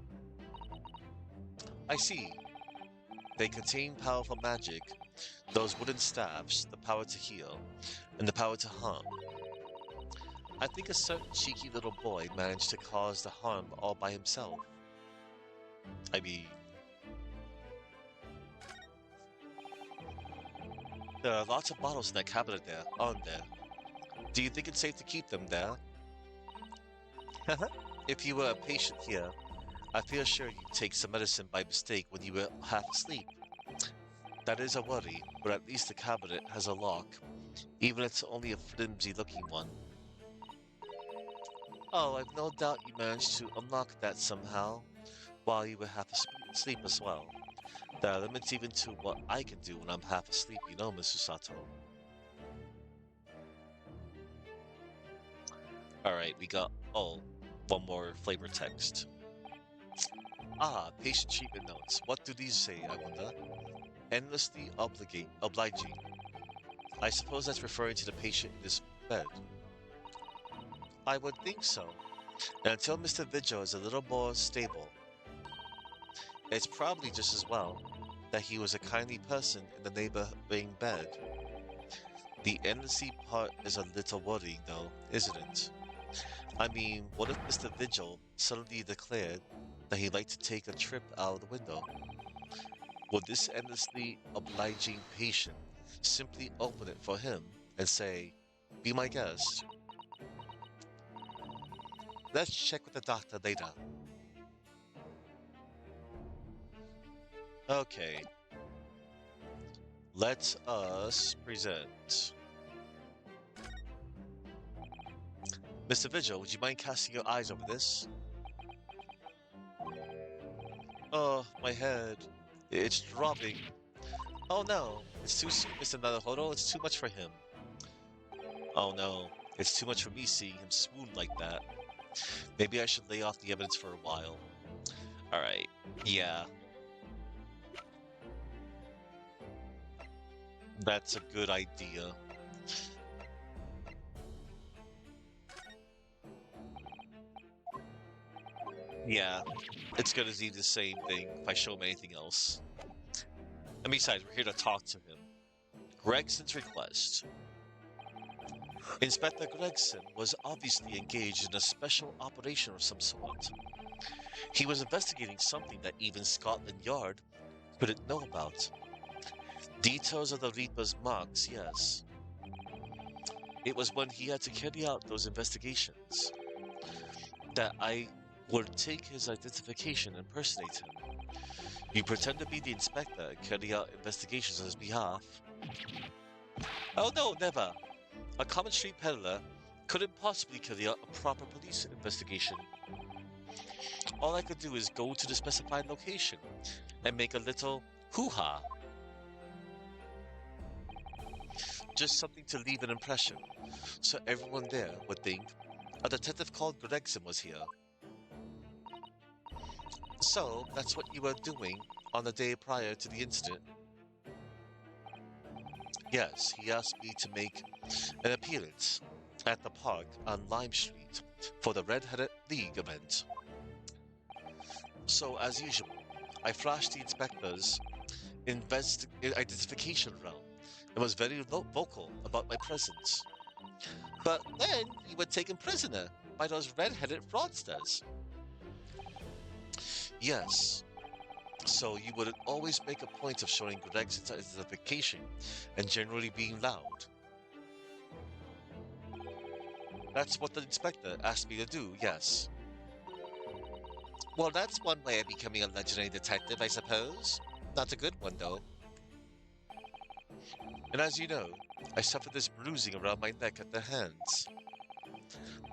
I see. They contain powerful magic. Those wooden staffs, the power to heal, and the power to harm. I think a certain cheeky little boy managed to cause the harm all by himself. I mean... There are lots of bottles in that cabinet there, aren't there? Do you think it's safe to keep them there? If you were a patient here, I feel sure you'd take some medicine by mistake when you were half asleep. That is a worry, but at least the cabinet has a lock, even if it's only a flimsy-looking one. Oh, I've no doubt you managed to unlock that somehow, while you were half asleep as well. There are limits even to what I can do when I'm half asleep, you know, Mr. Sato. Alright, we got, one more flavor text. Ah, patient treatment notes. What do these say, I wonder? Endlessly obliging. I suppose that's referring to the patient in this bed. I would think so. And until Mr. Vigil is a little more stable, it's probably just as well that he was a kindly person in the neighboring bed. The endlessly part is a little worrying though, isn't it? I mean, what if Mr. Vigil suddenly declared that he'd like to take a trip out of the window? Would this endlessly obliging patient simply open it for him and say, "Be my guest"? Let's check with the doctor later. Okay, let us present. Mr. Vigil, would you mind casting your eyes over this? Oh, my head. It's dropping. Oh no, it's too soon, Mr. Naruhodo. It's too much for him. Oh no, it's too much for me seeing him swoon like that. Maybe I should lay off the evidence for a while. Alright, yeah, that's a good idea. Yeah, it's gonna be the same thing if I show him anything else. And besides, we're here to talk to him. Gregson's request. Inspector Gregson was obviously engaged in a special operation of some sort. He was investigating something that even Scotland Yard couldn't know about. Details of the Reaper's marks, yes. It was when he had to carry out those investigations that I would take his identification and impersonate him. You pretend to be the inspector and carry out investigations on his behalf. Oh no, never. A common street peddler couldn't possibly carry out a proper police investigation. All I could do is go to the specified location and make a little hoo-ha. Just something to leave an impression, so everyone there would think a detective called Gregson was here. So, that's what you were doing on the day prior to the incident? Yes, he asked me to make an appearance at the park on Lime Street for the Red-Headed League event. So, as usual, I flashed the inspector's identification around and was very vocal about my presence. But then you were taken prisoner by those red-headed fraudsters. Yes, so you would always make a point of showing Gregson's identification and generally being loud. That's what the inspector asked me to do, yes. Well, that's one way of becoming a legendary detective, I suppose. Not a good one, though. And as you know, I suffered this bruising around my neck at their hands.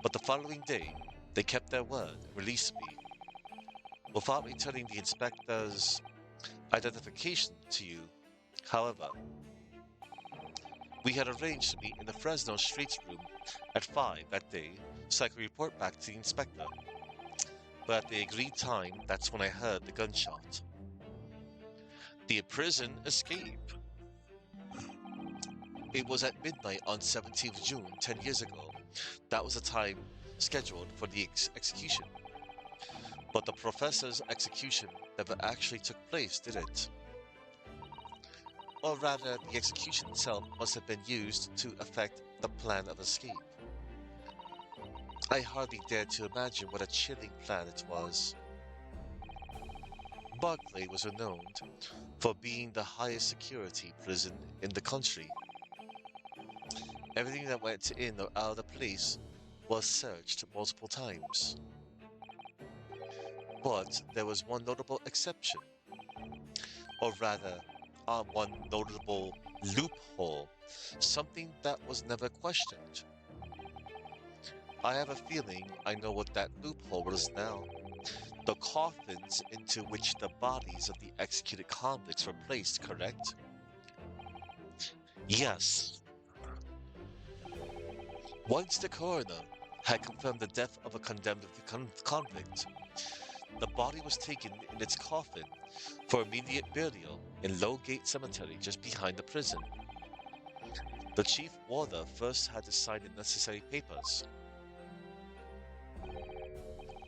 But the following day, they kept their word and released me, without returning the inspector's identification to you. However, we had arranged to meet in the Fresno Streets room at 5 that day so I could report back to the inspector. But at the agreed time, that's when I heard the gunshot. The prison escape. It was at midnight on 17th June, 10 years ago. That was the time scheduled for the execution. But the professor's execution never actually took place, did it? Or rather, the execution itself must have been used to effect the plan of escape. I hardly dare to imagine what a chilling plan it was. Barclay was renowned for being the highest security prison in the country. Everything that went in or out of the place was searched multiple times. But there was one notable exception. Or rather, on one notable loophole, something that was never questioned. I have a feeling I know what that loophole is now. The coffins into which the bodies of the executed convicts were placed, correct? Yes. Once the coroner had confirmed the death of a condemned convict, the body was taken in its coffin for immediate burial in Lowgate Cemetery just behind the prison. The chief warder first had to sign the necessary papers,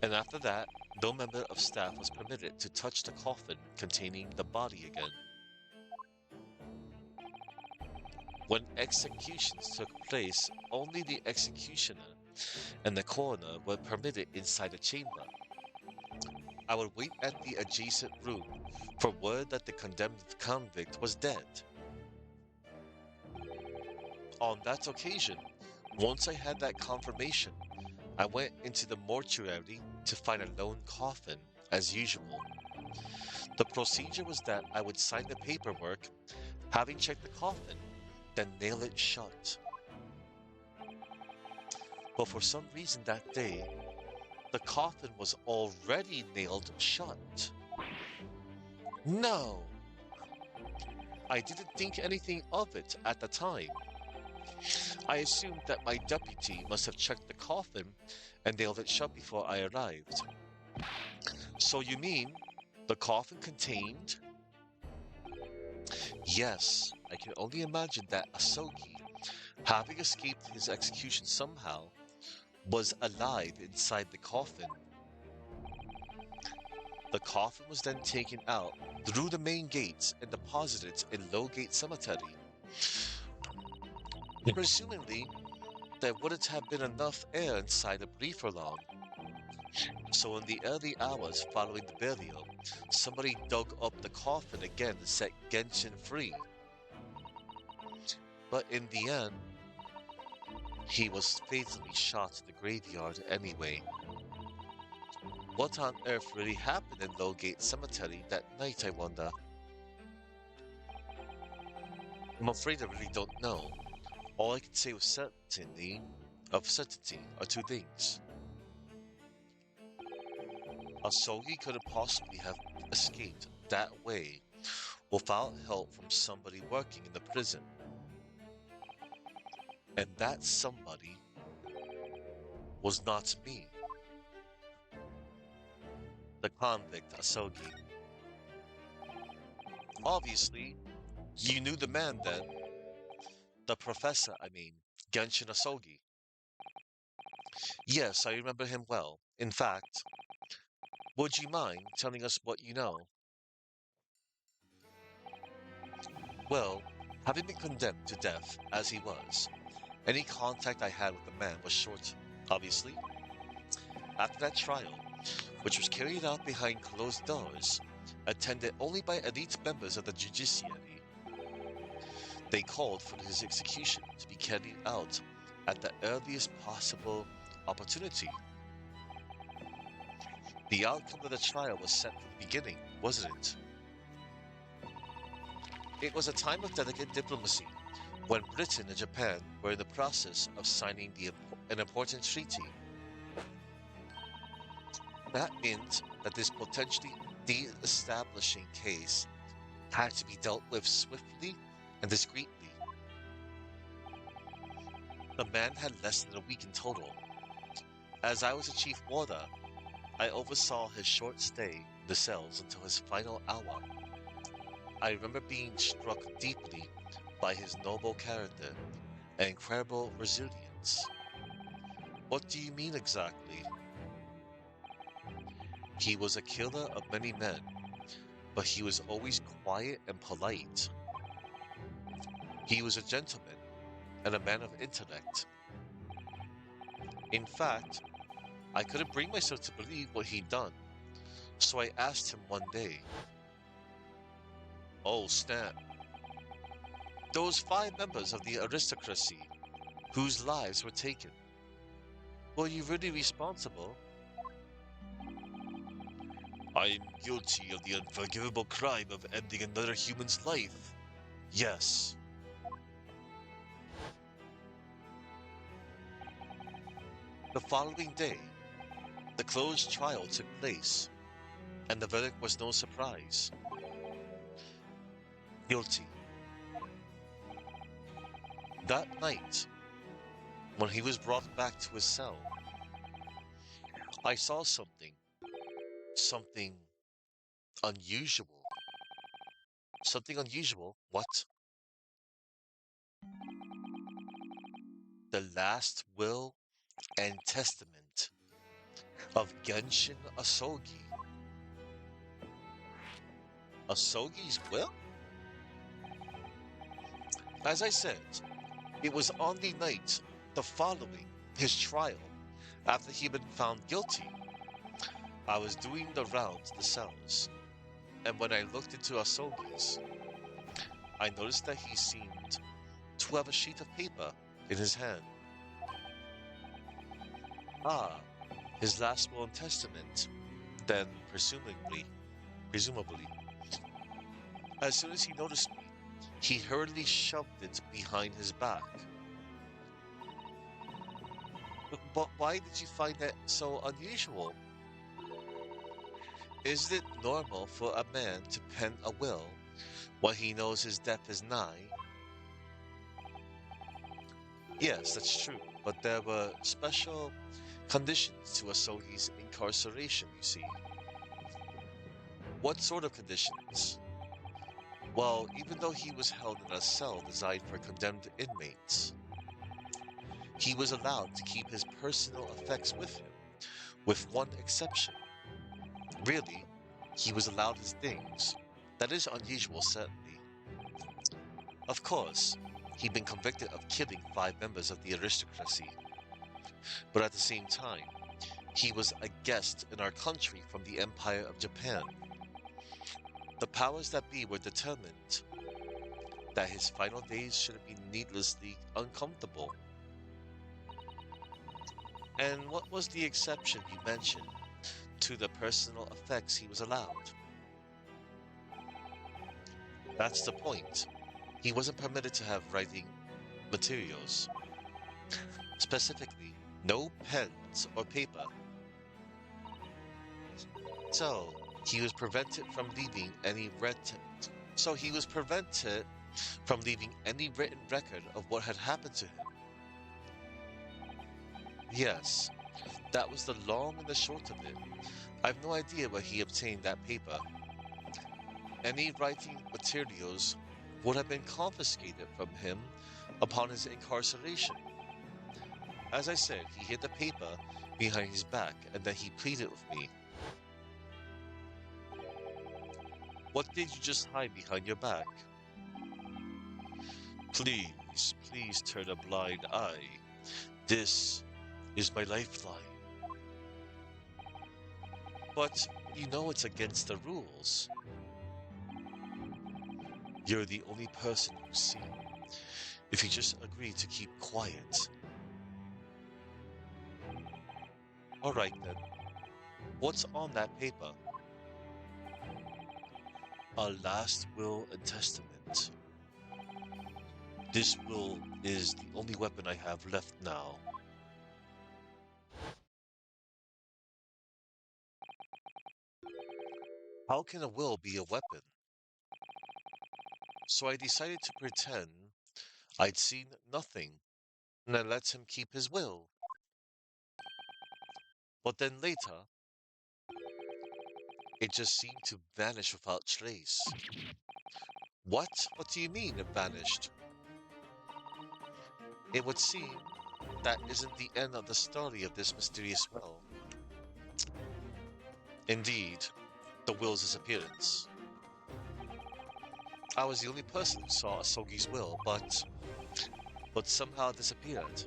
and after that, no member of staff was permitted to touch the coffin containing the body again. When executions took place, only the executioner and the coroner were permitted inside the chamber. I would wait at the adjacent room for word that the condemned convict was dead. On that occasion, once I had that confirmation, I went into the mortuary to find a lone coffin, as usual. The procedure was that I would sign the paperwork, having checked the coffin, then nail it shut. But for some reason that day, the coffin was already nailed shut. No! I didn't think anything of it at the time. I assumed that my deputy must have checked the coffin and nailed it shut before I arrived. So you mean the coffin contained? Yes, I can only imagine that Asogi, having escaped his execution somehow, was alive inside the coffin. The coffin was then taken out through the main gates and deposited in Lowgate Cemetery. Presumably, there wouldn't have been enough air inside to breathe for long. So in the early hours following the burial, somebody dug up the coffin again and set Genshin free. But in the end, he was fatally shot in the graveyard anyway. What on earth really happened in Lowgate Cemetery that night, I wonder? I'm afraid I really don't know. All I can say with certainty are two things. Asogi couldn't possibly have escaped that way without help from somebody working in the prison. And that somebody was not me, the convict Asogi. Obviously, you knew the man then. The professor, I mean, Genshin Asogi. Yes, I remember him well. In fact, would you mind telling us what you know? Well, having been condemned to death as he was, any contact I had with the man was short, obviously. After that trial, which was carried out behind closed doors, attended only by elite members of the judiciary, they called for his execution to be carried out at the earliest possible opportunity. The outcome of the trial was set from the beginning, wasn't it? It was a time of delicate diplomacy, when Britain and Japan were in the process of signing an important treaty. That meant that this potentially de-establishing case had to be dealt with swiftly and discreetly. The man had less than a week in total. As I was a chief warder, I oversaw his short stay in the cells until his final hour. I remember being struck deeply by his noble character and incredible resilience. What do you mean exactly? He was a killer of many men, but he was always quiet and polite. He was a gentleman and a man of intellect. In fact, I couldn't bring myself to believe what he'd done, so I asked him one day, "Oh, Stan, those 5 members of the aristocracy whose lives were taken, were you really responsible?" "I am guilty of the unforgivable crime of ending another human's life," Yes. The following day, the closed trial took place, and the verdict was no surprise. Guilty. That night, when he was brought back to his cell, I saw something. Something unusual. Something unusual? What? The last will and testament of Genshin Asogi. Asogi's will? As I said, it was on the night the following his trial after he'd been found guilty. I was doing the rounds of the cells, and when I looked into Asogi's, I noticed that he seemed to have a sheet of paper in his hand. Ah, his last will and testament. Then, presumably, as soon as he noticed me, he hurriedly shoved it behind his back. But why did you find that so unusual? Isn't it normal for a man to pen a will when he knows his death is nigh? Yes, that's true, but there were special conditions to Asogi's incarceration, you see. What sort of conditions? Well, even though he was held in a cell designed for condemned inmates, he was allowed to keep his personal effects with him, with one exception. Really, he was allowed his things. That is unusual, certainly. Of course, he'd been convicted of killing 5 members of the aristocracy, but at the same time, he was a guest in our country from the Empire of Japan. The powers that be were determined that his final days shouldn't be needlessly uncomfortable. And what was the exception you mentioned to the personal effects he was allowed? That's the point. He wasn't permitted to have writing materials. Specifically, no pens or paper. So, he was prevented from leaving any written record of what had happened to him. Yes, that was the long and the short of it. I've no idea where he obtained that paper. Any writing materials would have been confiscated from him upon his incarceration. As I said, he hid the paper behind his back and then he pleaded with me. What did you just hide behind your back? Please, please turn a blind eye. This is my lifeline. But you know it's against the rules. You're the only person who's seen. If you just agree to keep quiet. Alright then. What's on that paper? A last will and testament. This will is the only weapon I have left now. How can a will be a weapon? So I decided to pretend I'd seen nothing, and I let him keep his will. But then later, it just seemed to vanish without trace. What? What do you mean it vanished? It would seem that isn't the end of the story of this mysterious will. Indeed, the will's disappearance. I was the only person who saw Asogi's will, but somehow it disappeared.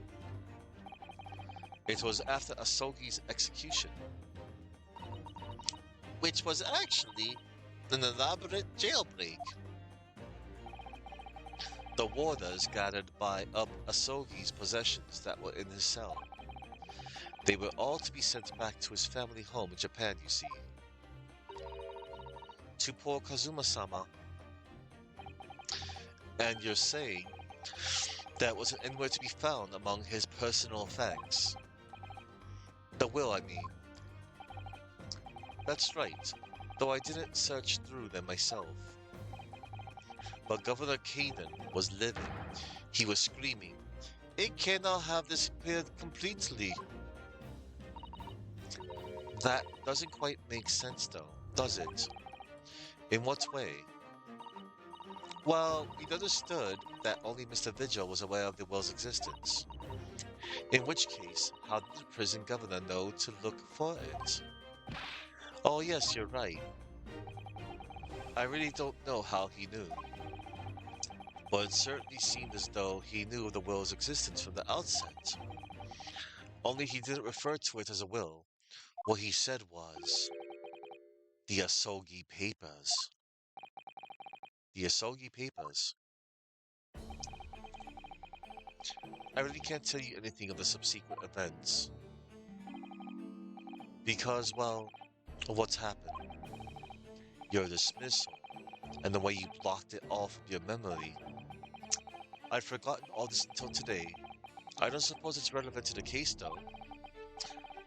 It was after Asogi's execution, which was actually an elaborate jailbreak. The warders gathered up Asogi's possessions that were in his cell. They were all to be sent back to his family home in Japan, you see. To poor Kazuma-sama. And you're saying that wasn't anywhere to be found among his personal effects. The will, I mean. That's right, though I didn't search through them myself. But Governor Caden was living. He was screaming, "It cannot have disappeared completely." That doesn't quite make sense though, does it? In what way? Well, we'd understood that only Mr. Vigil was aware of the will's existence. In which case, how did the prison governor know to look for it? Oh yes, you're right. I really don't know how he knew. But it certainly seemed as though he knew of the will's existence from the outset. Only he didn't refer to it as a will. What he said was, the Asogi Papers. The Asogi Papers. I really can't tell you anything of the subsequent events. Because, well, of what's happened. Your dismissal, and the way you blocked it all from your memory. I'd forgotten all this until today. I don't suppose it's relevant to the case, though.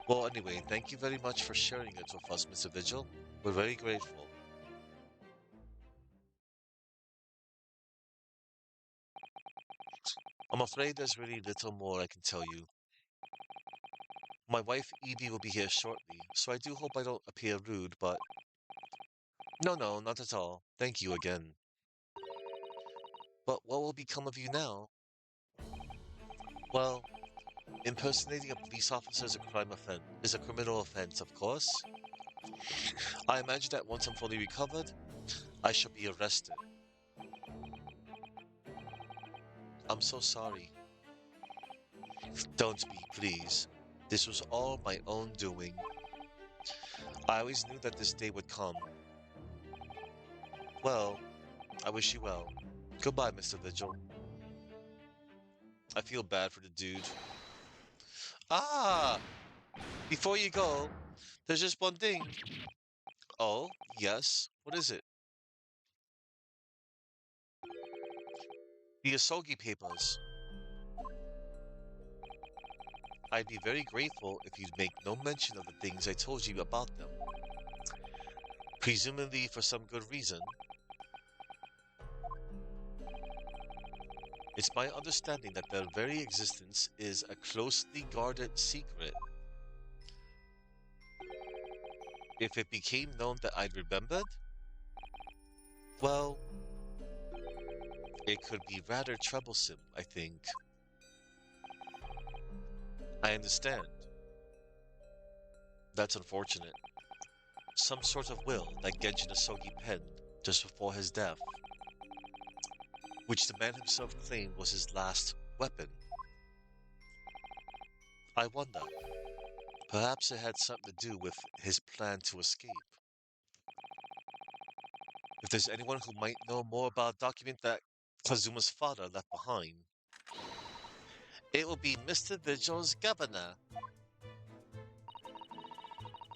Well, anyway, thank you very much for sharing it with us, Mr. Vigil. We're very grateful. I'm afraid there's really little more I can tell you. My wife Evie will be here shortly, so I do hope I don't appear rude, but... No, no, not at all. Thank you again. But what will become of you now? Well, impersonating a police officer is a is a criminal offense, of course. I imagine that once I'm fully recovered, I shall be arrested. I'm so sorry. Don't be, please. This was all my own doing. I always knew that this day would come. Well, I wish you well. Goodbye, Mr. Vigil. I feel bad for the dude. Ah! Before you go, there's just one thing. Oh, yes. What is it? The Asogi Papers. I'd be very grateful if you'd make no mention of the things I told you about them. Presumably for some good reason. It's my understanding that their very existence is a closely guarded secret. If it became known that I'd remembered, well, it could be rather troublesome, I think. I understand. That's unfortunate. Some sort of will that Genjin Asogi penned just before his death, which the man himself claimed was his last weapon. I wonder, perhaps it had something to do with his plan to escape. If there's anyone who might know more about a document that Kazuma's father left behind, it will be Mr. Vigil's governor.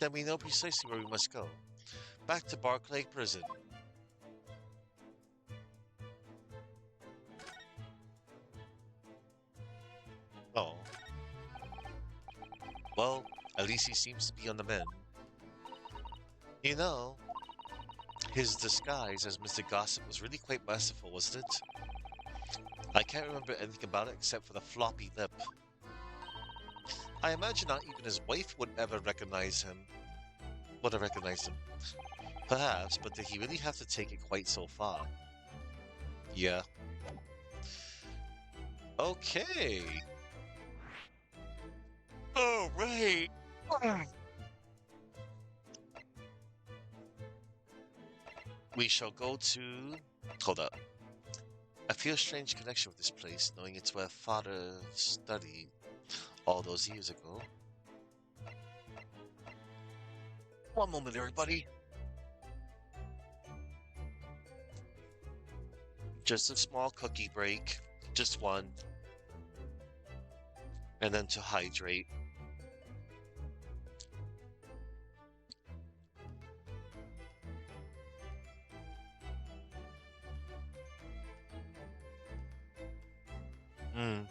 Then we know precisely where we must go. Back to Barclay Prison. Oh. Well, at least he seems to be on the mend. You know, his disguise as Mr. Gossip was really quite masterful, wasn't it? I can't remember anything about it except for the floppy lip. I imagine not even his wife would ever recognize him. Would have recognized him. Perhaps, but did he really have to take it quite so far? Yeah. Okay. Oh, right. We shall go to... Hold up. I feel a strange connection with this place, knowing it's where Father studied all those years ago. One moment, everybody. Just a small cookie break. Just one. And then to hydrate. Mm.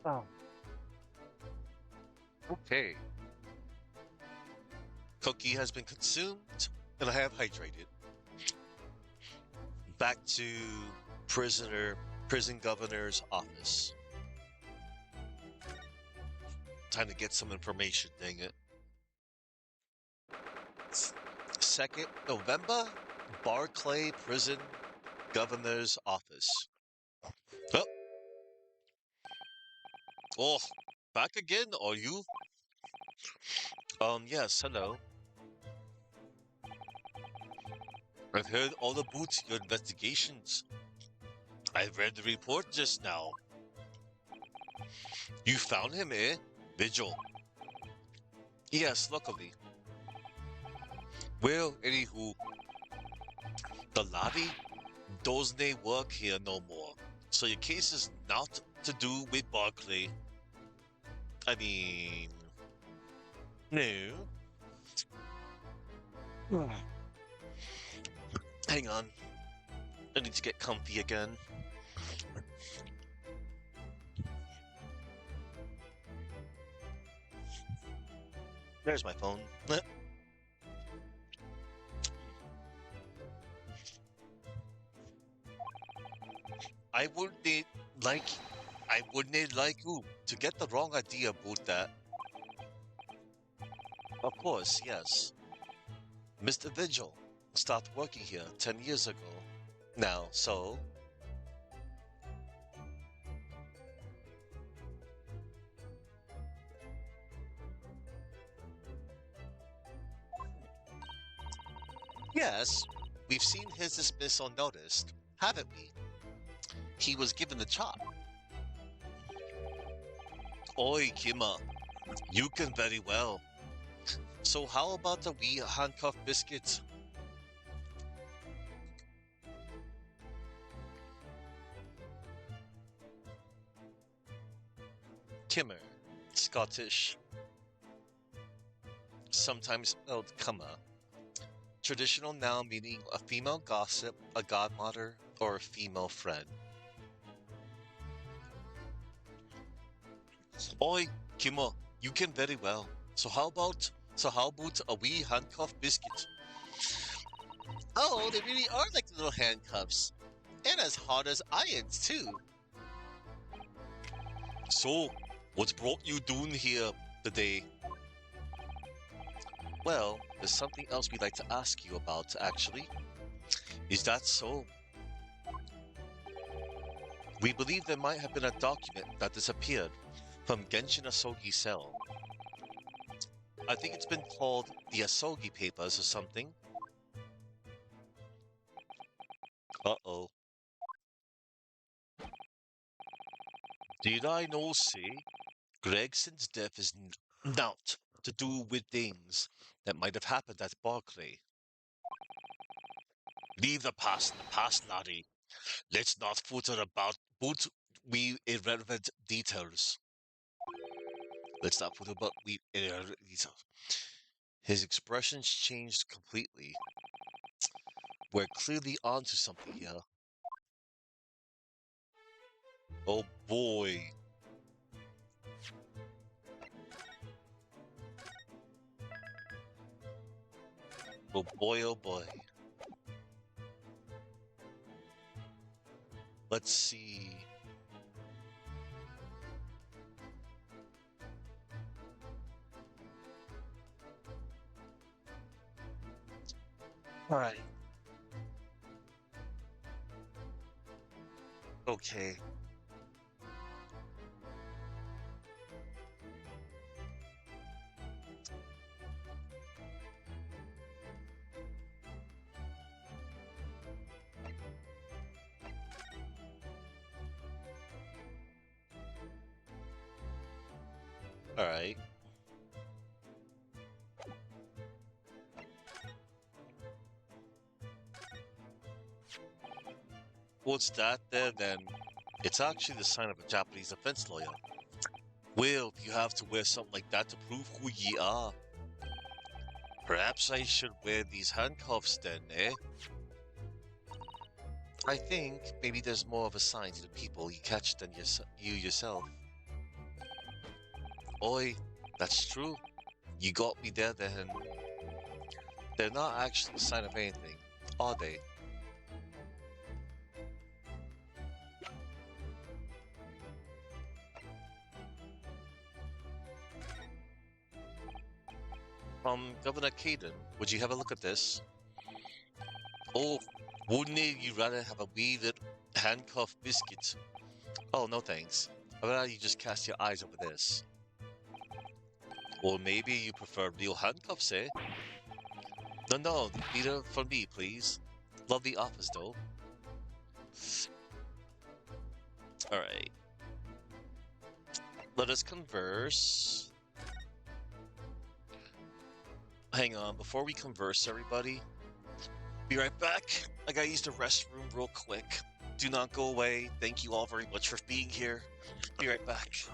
Oh. Okay. Cookie has been consumed, and I have hydrated. Back to prison governor's office. Time to get some information, dang it. 2nd November, Barclay Prison Governor's Office. Oh, oh, back again, are you? Yes, hello. I've heard all about your investigations. I read the report just now. You found him, eh? Vigil. Yes, luckily. Well, anywho, the lobby doesn't work here no more. So your case is not to do with Barclay. I mean, no. Hang on. I need to get comfy again. There's my phone. I wouldn't like I wouldn't like you to get the wrong idea about that. Of course, yes. Mr. Vigil started working here 10 years ago. Now, so yes, we've seen his dismissal noticed, haven't we? He was given the chop. Oi, Kima, you can very well. So how about the wee handcuff biscuit? Kimmer, Scottish, sometimes spelled Kama. Traditional noun meaning a female gossip, a godmother, or a female friend. Oi, Kimo, you can very well. So how about a wee handcuff biscuit? Oh, they really are like little handcuffs. And as hard as irons too. So, what's brought you down here today? Well, there's something else we'd like to ask you about, actually. Is that so? We believe there might have been a document that disappeared from Genshin Asogi's cell. I think it's been called the Asogi Papers or something. Uh-oh. Did I know say Gregson's death is not to do with things that might have happened at Barclay? Leave the past, laddie. Let's not footer about but we irrelevant details. Let's not footer about we irrelevant details. His expressions changed completely. We're clearly onto something here. Oh boy. Oh boy, oh boy. Let's see. All right. Okay. Alright. What's that there then? It's actually the sign of a Japanese defense lawyer. Well, you have to wear something like that to prove who ye are. Perhaps I should wear these handcuffs then, eh? I think maybe there's more of a sign to the people you catch than you yourself. Oi, that's true. You got me there then. They're not actually a sign of anything, are they? Governor Caden, would you have a look at this? Oh, wouldn't you rather have a wee little handcuff biscuit? Oh, no thanks. I'd rather you just cast your eyes over this. Or maybe you prefer real handcuffs, eh? No, neither for me, please. Lovely office, though. Alright. Let us converse. Hang on, before we converse, everybody. Be right back. I gotta use the restroom real quick. Do not go away. Thank you all very much for being here. Be right back.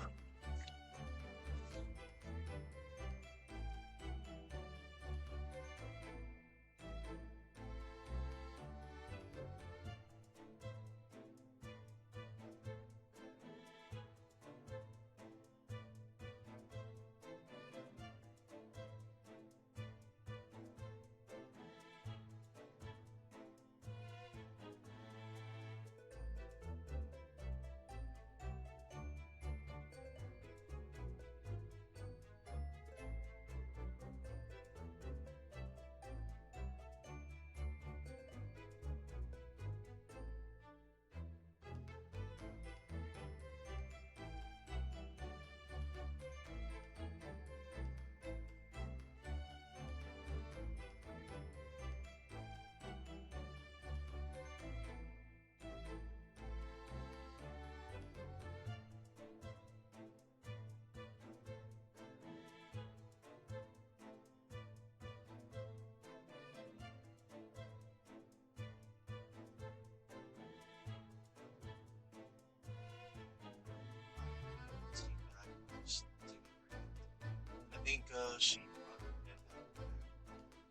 I think she.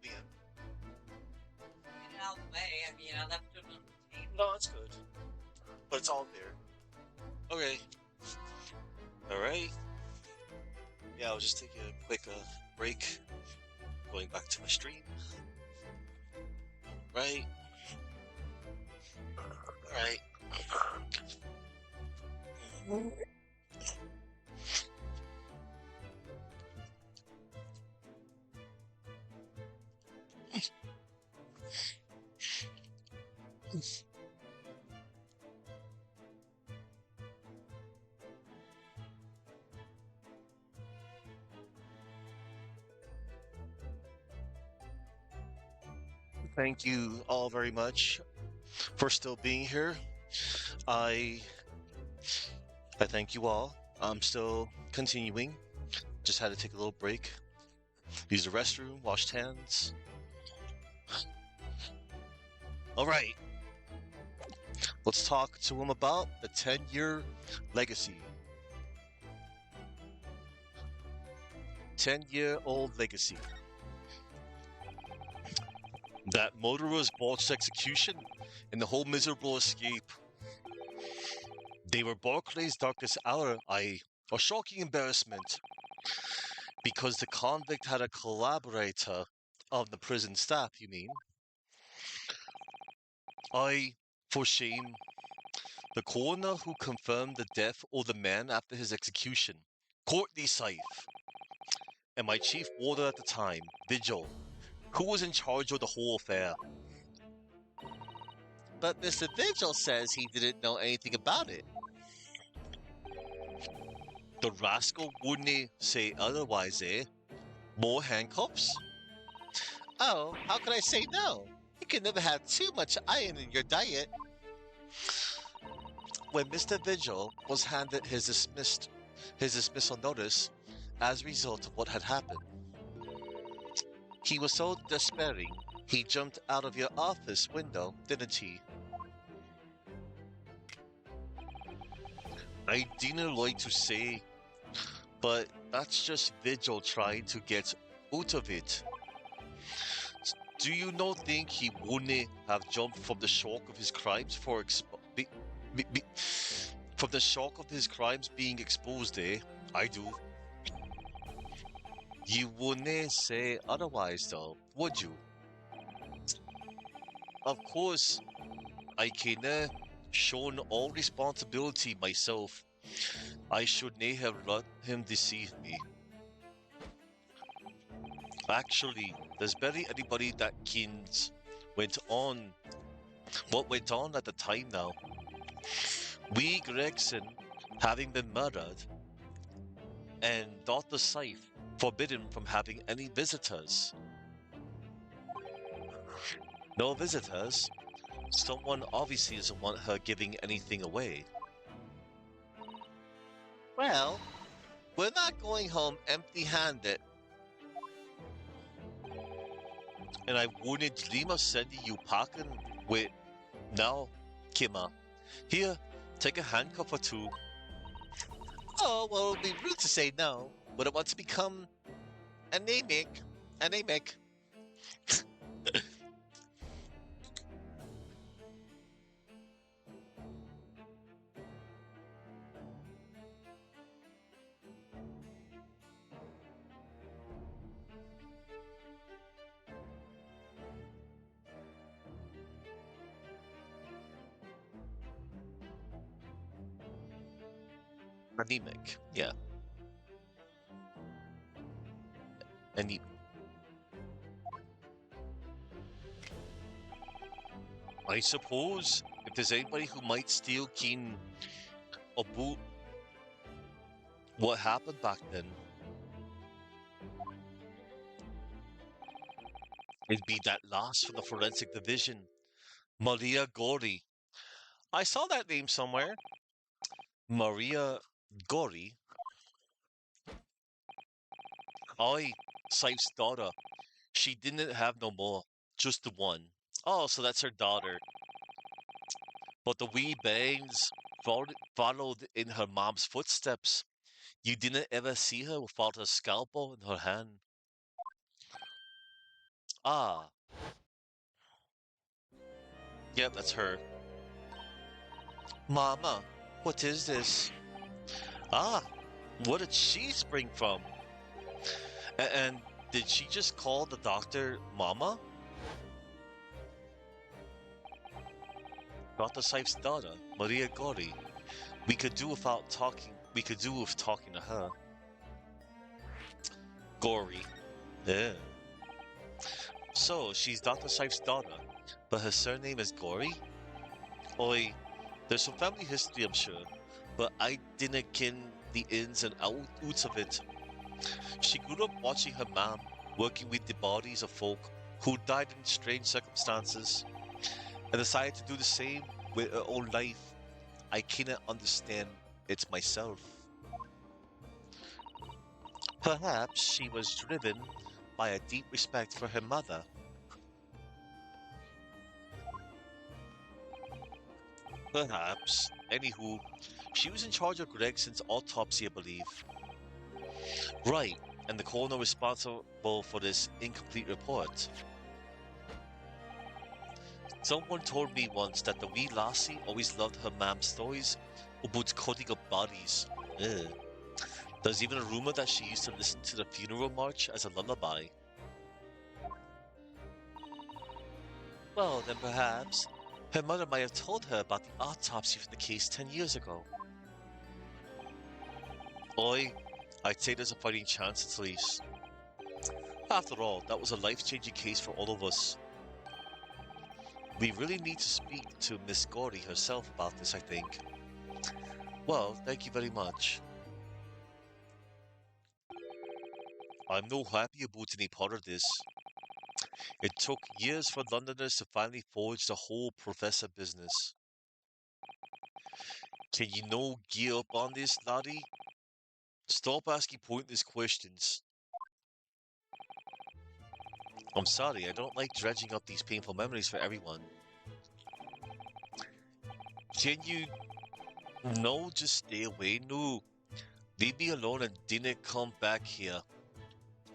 Yeah. Get it out of the way. I mean, I left it on the table. No, it's good. But it's all there. Okay. Alright. Yeah, I was just taking a quick break. Going back to my stream. Right. Right. Thank you all very much for still being here. I thank you all. I'm still continuing. Just had to take a little break. Use the restroom, washed hands. All right. Let's talk to him about the 10-year legacy. 10-year-old legacy. That murderer's botched execution and the whole miserable escape. They were Barclay's darkest hour, a shocking embarrassment. Because the convict had a collaborator of the prison staff, you mean? For shame. The coroner who confirmed the death of the man after his execution, Courtney Syfe, and my chief warder at the time, Vigil, who was in charge of the whole affair. But Mr. Vigil says he didn't know anything about it. The rascal wouldn't say otherwise, eh? More handcuffs? Oh, how can I say no? You can never have too much iron in your diet. When Mr. Vigil was handed his dismissal notice, as a result of what had happened. He was so despairing, he jumped out of your office window, didn't he? I didn't like to say, but that's just Vigil trying to get out of it. Do you not think he wouldn't have jumped from the shock of his crimes from the shock of his crimes being exposed, eh? I do. You wouldn't say otherwise, though, would you? Of course, I kinda shown all responsibility myself. I shouldn't have let him deceive me. Actually, there's barely anybody that can went on what went on at the time now. We Gregson having been murdered, and Dr. Scythe forbidden from having any visitors. No visitors? Someone obviously doesn't want her giving anything away. Well, we're not going home empty-handed. And I wouldn't dream of sending you packing with... Now, Kima, here, take a handcuff or two. Oh, well, it'd be rude to say no. Would I want to become anemic? Anemic. Anemic, yeah. Any... I suppose if there's anybody who might steal keen about what happened back then, it'd be that loss from the forensic division, Maria Gori. I saw that name somewhere. Maria Gori. I, Sife's daughter. She didn't have no more, just the one. Oh, so that's her daughter. But the wee bangs followed in her mom's footsteps. You didn't ever see her without a scalpel in her hand. Ah, yep, that's her. Mama, what is this? Ah, where did she spring from? And did she just call the doctor Mama? Dr. Sife's daughter, Maria Gori. We could do with talking to her. Gory. Yeah. So, she's Dr. Sife's daughter, but her surname is Gory? Oi, there's some family history, I'm sure, but I didn't ken the ins and outs of it. She grew up watching her mom working with the bodies of folk who died in strange circumstances and decided to do the same with her own life. I cannot understand it myself. Perhaps she was driven by a deep respect for her mother. Perhaps. Anywho, she was in charge of Gregson's autopsy, I believe. Right, and the coroner responsible for this incomplete report. Someone told me once that the wee lassie always loved her mom's stories about cutting up bodies. Ugh. There's even a rumor that she used to listen to the funeral march as a lullaby. Well, then perhaps her mother might have told her about the autopsy for the case 10 years ago. Oi, I'd say there's a fighting chance at least. After all, that was a life-changing case for all of us. We really need to speak to Miss Gordy herself about this, I think. Well, thank you very much. I'm no happy about any part of this. It took years for Londoners to finally forge the whole professor business. Can you no gear up on this, laddie? Stop asking pointless questions. I'm sorry, I don't like dredging up these painful memories for everyone. Can you no just stay away? No. Leave me alone and do not come back here.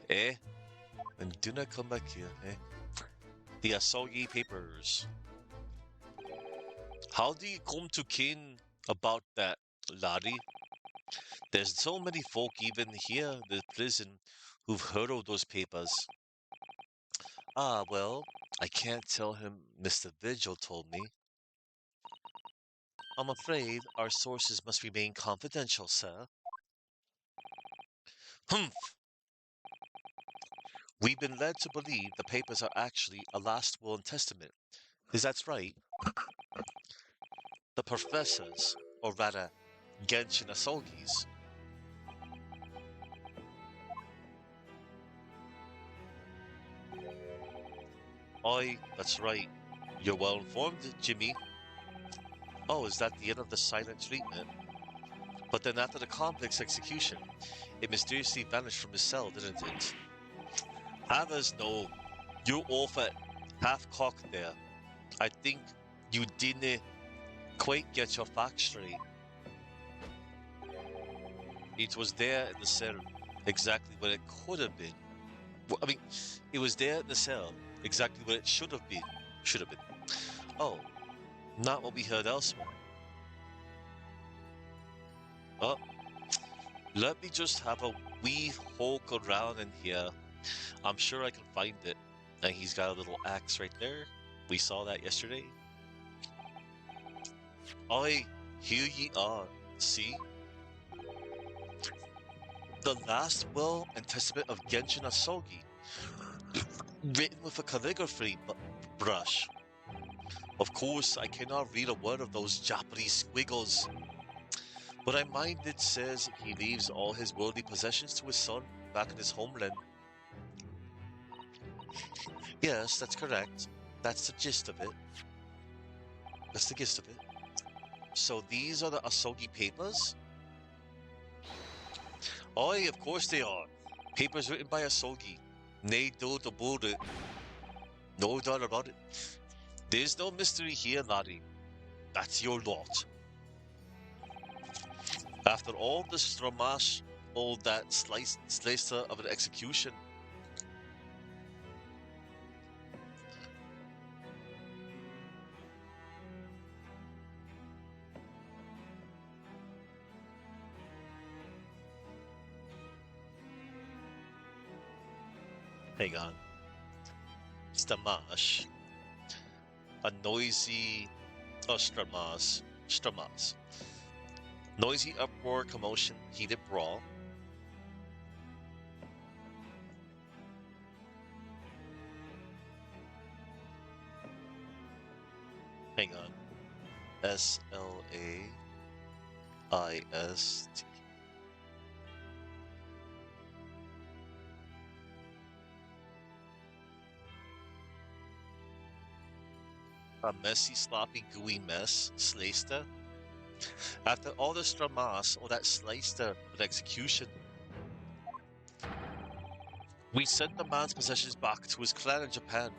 Eh? And do not come back here, eh? The Asogi Papers. How do you come to kin about that, laddie? There's so many folk even here in the prison who've heard of those papers. Ah, well, I can't tell him Mr. Vigil told me. I'm afraid our sources must remain confidential, sir. Humph! We've been led to believe the papers are actually a last will and testament. Is that right? The professors, or rather, Genshin Asogi's. Aye, that's right. You're well informed, Jimmy. Oh, is that the end of the silent treatment? But then after the convict's execution, it mysteriously vanished from his cell, didn't it? Have us know. You're off at half-cocked there. I think you didn't quite get your facts straight. It was there in the cell, exactly what it could have been. I mean, it was there in the cell, exactly what it should have been. Should have been. Oh, not what we heard elsewhere. Oh, let me just have a wee poke around in here. I'm sure I can find it. And he's got a little axe right there. We saw that yesterday. Aye, here ye are. See? The last will and testament of Genshin Asogi, written with a calligraphy brush. Of course, I cannot read a word of those Japanese squiggles, but I mind it says he leaves all his worldly possessions to his son back in his homeland. Yes, that's correct. That's the gist of it. That's the gist of it. So these are the Asogi papers? Aye, of course they are. Papers written by Asogi. Nay doubt about it. No doubt about it. There's no mystery here, laddie. That's your lot. After all the stramash, all that slicer of an execution. Hang on. Stamash. A noisy... Oh, stramas. Stramas. Noisy uproar, commotion, heated brawl. Hang on. SLAIST. A messy, sloppy, gooey mess. Slaysta. After all the stramas, all that sliced with execution, we sent the man's possessions back to his clan in Japan,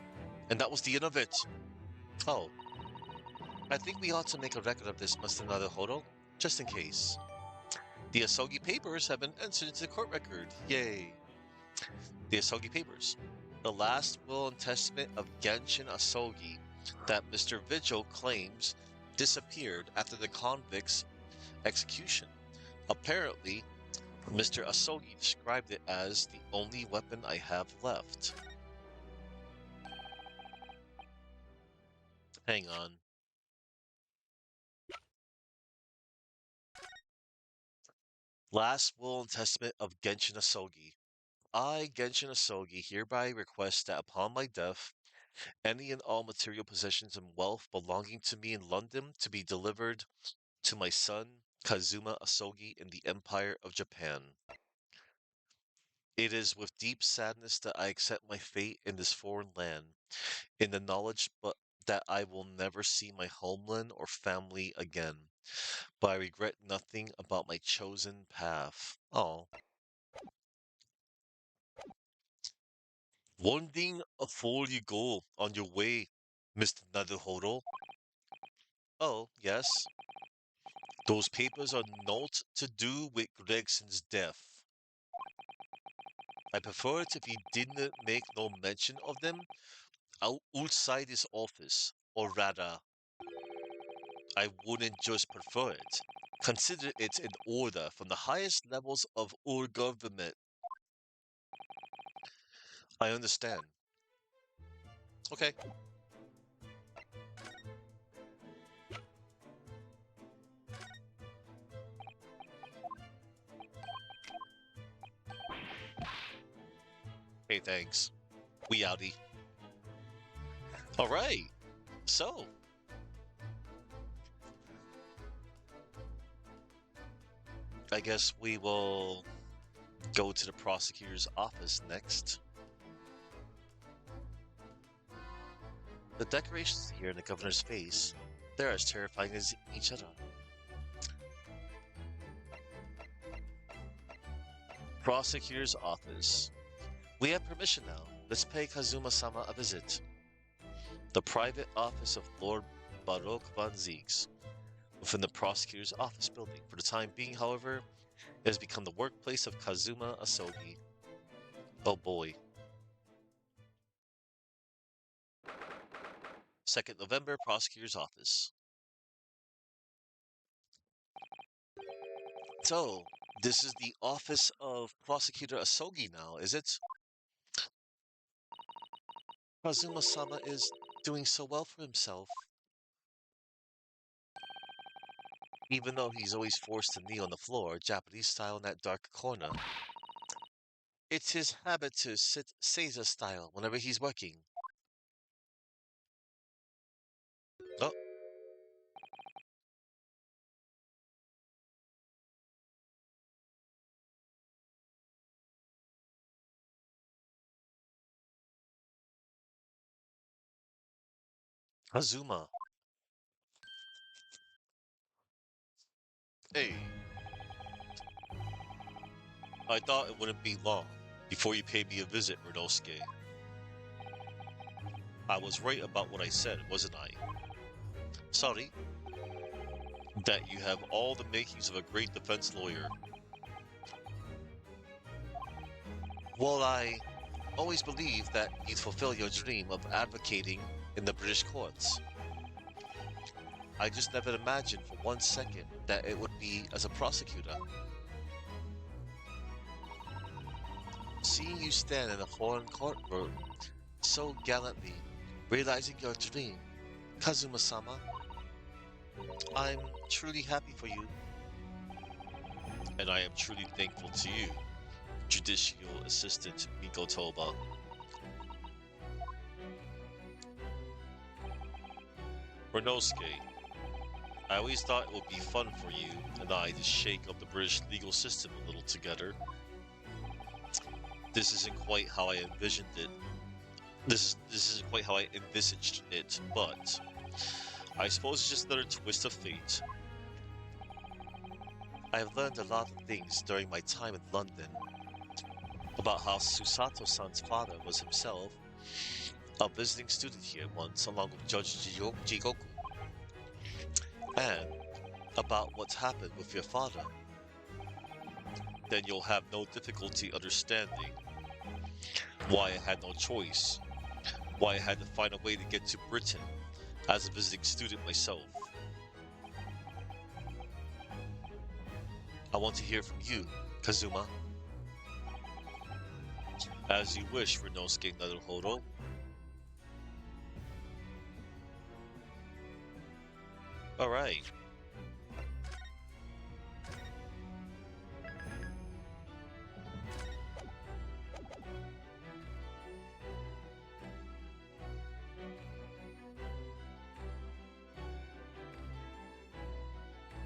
and that was the end of it. Oh, I think we ought to make a record of this, Mr. Naruhodo, just in case. The Asogi papers have been entered into the court record. Yay. The Asogi papers. The last will and testament of Genshin Asogi that Mr. Vigil claims disappeared after the convict's execution. Apparently, Mr. Asogi described it as the only weapon I have left. Hang on. Last will and testament of Genshin Asogi. I, Genshin Asogi, hereby request that upon my death, any and all material possessions and wealth belonging to me in London to be delivered to my son, Kazuma Asogi, in the Empire of Japan. It is with deep sadness that I accept my fate in this foreign land, in the knowledge but that I will never see my homeland or family again. but I regret nothing about my chosen path. Oh. Wondering before you go on your way, Mr. Naruhodo. Oh, yes. Those papers are naught to do with Gregson's death. I prefer it if he didn't make no mention of them outside his office, or rather, I wouldn't just prefer it. Consider it an order from the highest levels of our government. I understand. Okay. Hey, thanks. We outie. All right. So, I guess we will go to the prosecutor's office next. The decorations here in the governor's face, they're as terrifying as each other. Prosecutor's office. We have permission now. Let's pay Kazuma-sama a visit. The private office of Lord Baroque von Ziegs, within the prosecutor's office building. For the time being, however, it has become the workplace of Kazuma Asogi. Oh boy. 2nd November, prosecutor's office. So, this is the office of Prosecutor Asogi now, is it? Kazuma-sama is doing so well for himself. Even though he's always forced to kneel on the floor, Japanese style in that dark corner. It's his habit to sit Seiza style whenever he's working. Oh. Kazuma. Hey. I thought it wouldn't be long before you paid me a visit, Ryunosuke. I was right about what I said, wasn't I? Sorry? That you have all the makings of a great defense lawyer. Well, I always believed that you'd fulfill your dream of advocating in the British courts. I just never imagined for 1 second that it would be as a prosecutor. Seeing you stand in a foreign courtroom so gallantly, realizing your dream, Kazuma-sama, I'm truly happy for you. And I am truly thankful to you, Judicial Assistant Miko Toba. Ryunosuke, I always thought it would be fun for you and I to shake up the British legal system a little together. This isn't quite how I envisioned it. This isn't quite how I envisaged it, but I suppose it's just another twist of fate. I have learned a lot of things during my time in London about how Susato-san's father was himself a visiting student here once along with Judge Jigoku, and about what's happened with your father. Then you'll have no difficulty understanding why I had no choice, why I had to find a way to get to Britain as a visiting student myself. I want to hear from you, Kazuma. As you wish, Ryunosuke Naruhodo. Alright.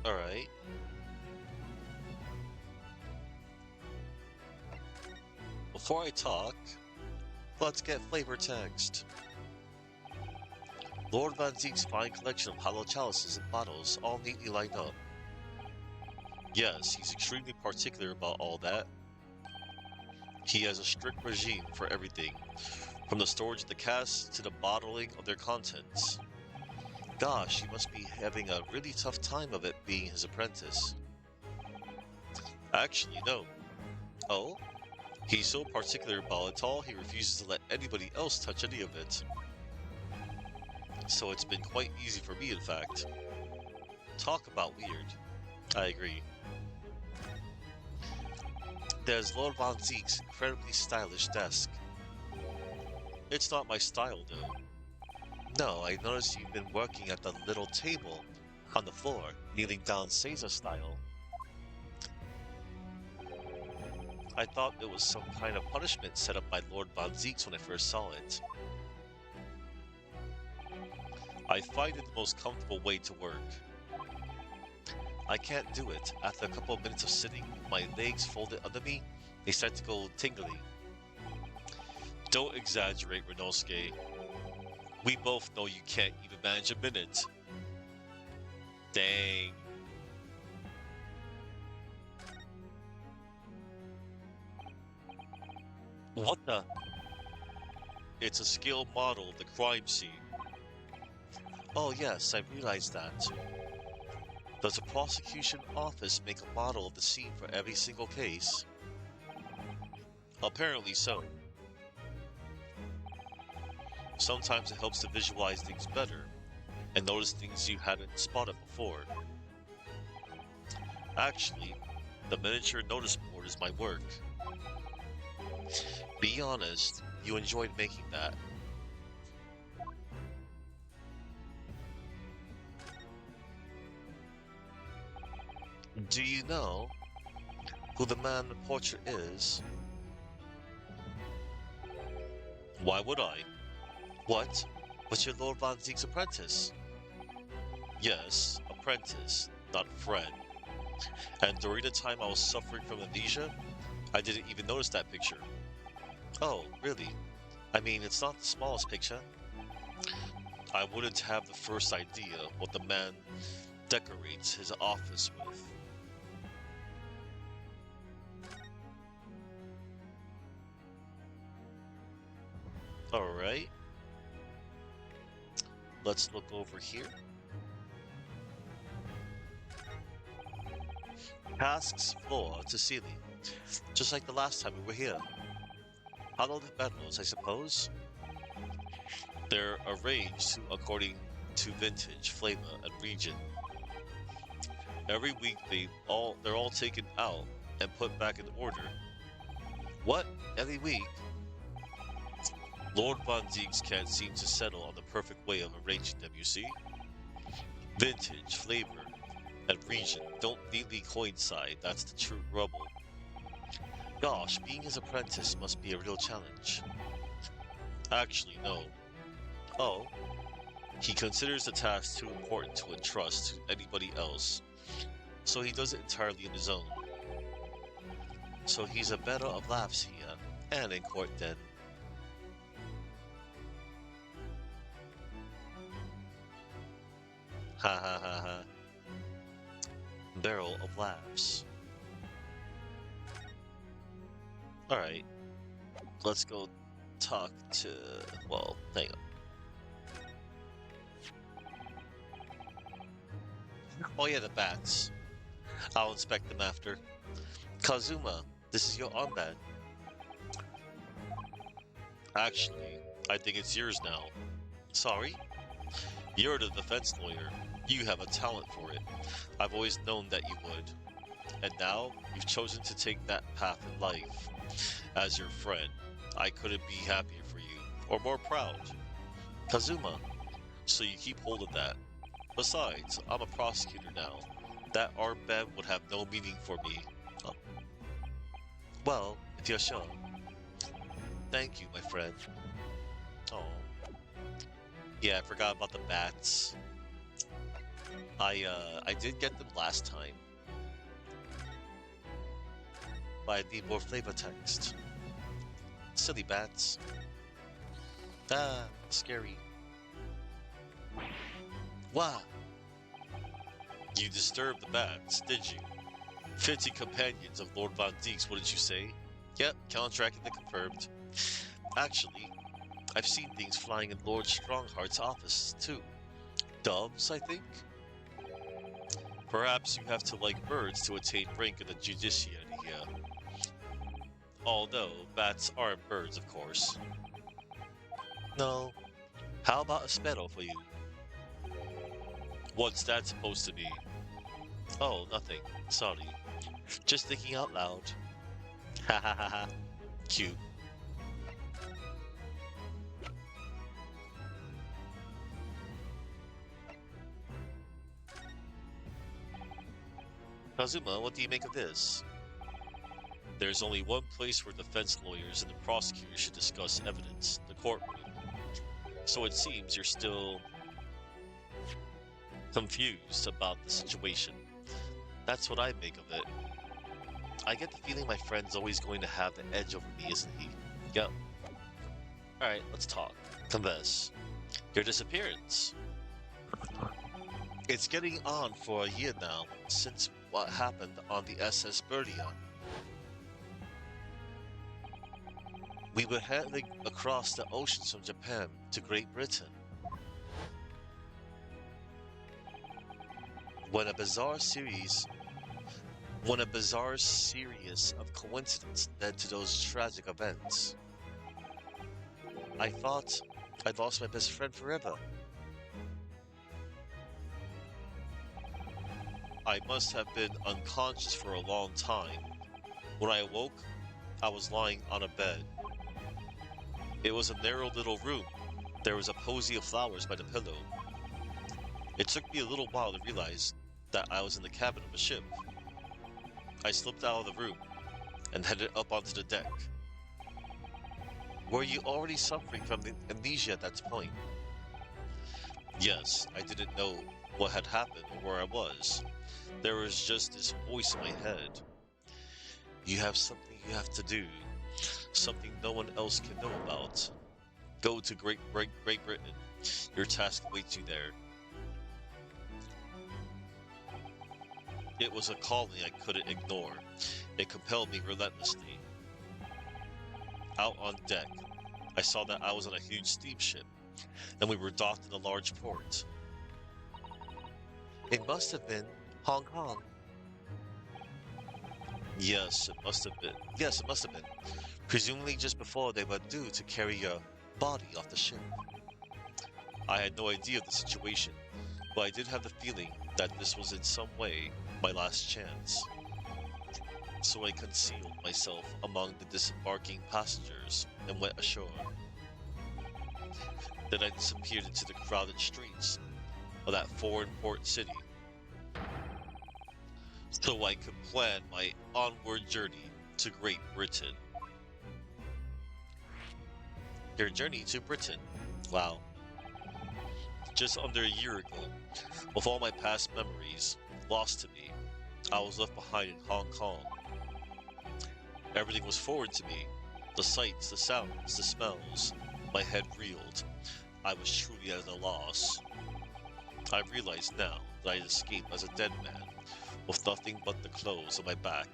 Alright. Before I talk, let's get flavor text. Lord Van Zeke's fine collection of hollow chalices and bottles, all neatly lined up. Yes, he's extremely particular about all that. He has a strict regime for everything, from the storage of the casks to the bottling of their contents. Gosh, he must be having a really tough time of it being his apprentice. Actually, no. Oh? He's so particular about it all, he refuses to let anybody else touch any of it. So it's been quite easy for me, in fact. Talk about weird. I agree. There's Lord Von Zeke's incredibly stylish desk. It's not my style, though. No, I noticed you've been working at the little table on the floor, kneeling down Caesar style. I thought it was some kind of punishment set up by Lord Von Zeeks when I first saw it. I find it the most comfortable way to work. I can't do it. After a couple of minutes of sitting, my legs folded under me, they start to go tingly. Don't exaggerate, Renosuke. We both know you can't even manage a minute. Dang. What the? It's a scale model of the crime scene. Oh yes, I realized that. Does the prosecution office make a model of the scene for every single case? Apparently so. Sometimes it helps to visualize things better and notice things you hadn't spotted before. Actually, the miniature notice board is my work. Be honest, you enjoyed making that. Do you know who the man in the portrait is? Why would I? What? Was your Lord Von Zeke's apprentice? Yes, apprentice, not friend. And during the time I was suffering from amnesia, I didn't even notice that picture. Oh, really? I mean, it's not the smallest picture. I wouldn't have the first idea what the man decorates his office with. Alright. Let's look over here. Tasks floor to ceiling. Just like the last time we were here. Hollowed metals, I suppose. They're arranged according to vintage, flavor, and region. Every week they're all taken out and put back in order. What? Every week? Lord Von Zeeks can't seem to settle on the perfect way of arranging them, you see? Vintage, flavor, and region don't neatly coincide, that's the true rubble. Gosh, being his apprentice must be a real challenge. Actually, no. Oh? He considers the task too important to entrust to anybody else, so he does it entirely on his own. So he's a better of laughs here, and in court then. Ha ha ha ha. Barrel of laughs. Alright. Let's go talk to... well, hang on. Oh yeah, the bats. I'll inspect them after. Kazuma, this is your armband. Actually, I think it's yours now. Sorry? You're the defense lawyer. You have a talent for it. I've always known that you would. And now, you've chosen to take that path in life. As your friend, I couldn't be happier for you, or more proud. Kazuma, so you keep hold of that. Besides, I'm a prosecutor now. That armband would have no meaning for me. Oh. Well, if you're sure. Thank you, my friend. Oh. Yeah, I forgot about the bats. I did get them last time. But I need more flavor text. Silly bats. Ah, scary. Wow, you disturbed the bats, did you? 50 companions of Lord Von Deeks, wouldn't you say? Yep, contracted and confirmed. Actually, I've seen things flying in Lord Strongheart's office, too. Doves, I think? Perhaps you have to like birds to attain rank in the judiciary here. Although, bats aren't birds, of course. No. How about a sparrow for you? What's that supposed to be? Oh, nothing. Sorry. Just thinking out loud. Ha ha ha ha. Cute. Kazuma, what do you make of this? There's only one place where defense lawyers and the prosecutors should discuss evidence, the courtroom. So it seems you're still confused about the situation. That's what I make of it. I get the feeling my friend's always going to have the edge over me, isn't he? Yep. Alright, let's talk. Confess. Your disappearance. It's getting on for a year now, since what happened on the SS Berdia. We were heading across the oceans from Japan to Great Britain. When a bizarre series of coincidence led to those tragic events. I thought I'd lost my best friend forever. I must have been unconscious for a long time. When I awoke, I was lying on a bed. It was a narrow little room. There was a posy of flowers by the pillow. It took me a little while to realize that I was in the cabin of a ship. I slipped out of the room and headed up onto the deck. Were you already suffering from amnesia at that point? Yes, I didn't know what had happened or where I was. There was just this voice in my head. You have something you have to do. Something no one else can know about. Go to Great Britain. Your task awaits you there. It was a calling I couldn't ignore. It compelled me relentlessly. Out on deck, I saw that I was on a huge steamship, and we were docked in a large port. It must have been Hong Kong. Yes, it must have been. Yes, it must have been. Presumably just before they were due to carry your body off the ship. I had no idea of the situation, but I did have the feeling that this was in some way my last chance. So I concealed myself among the disembarking passengers and went ashore. Then I disappeared into the crowded streets of that foreign port city, so I could plan my onward journey to Great Britain. Your journey to Britain? Wow. Just under a year ago, with all my past memories lost to me, I was left behind in Hong Kong. Everything was foreign to me. The sights, the sounds, the smells. My head reeled. I was truly at a loss. I realize now that I escaped as a dead man, with nothing but the clothes on my back.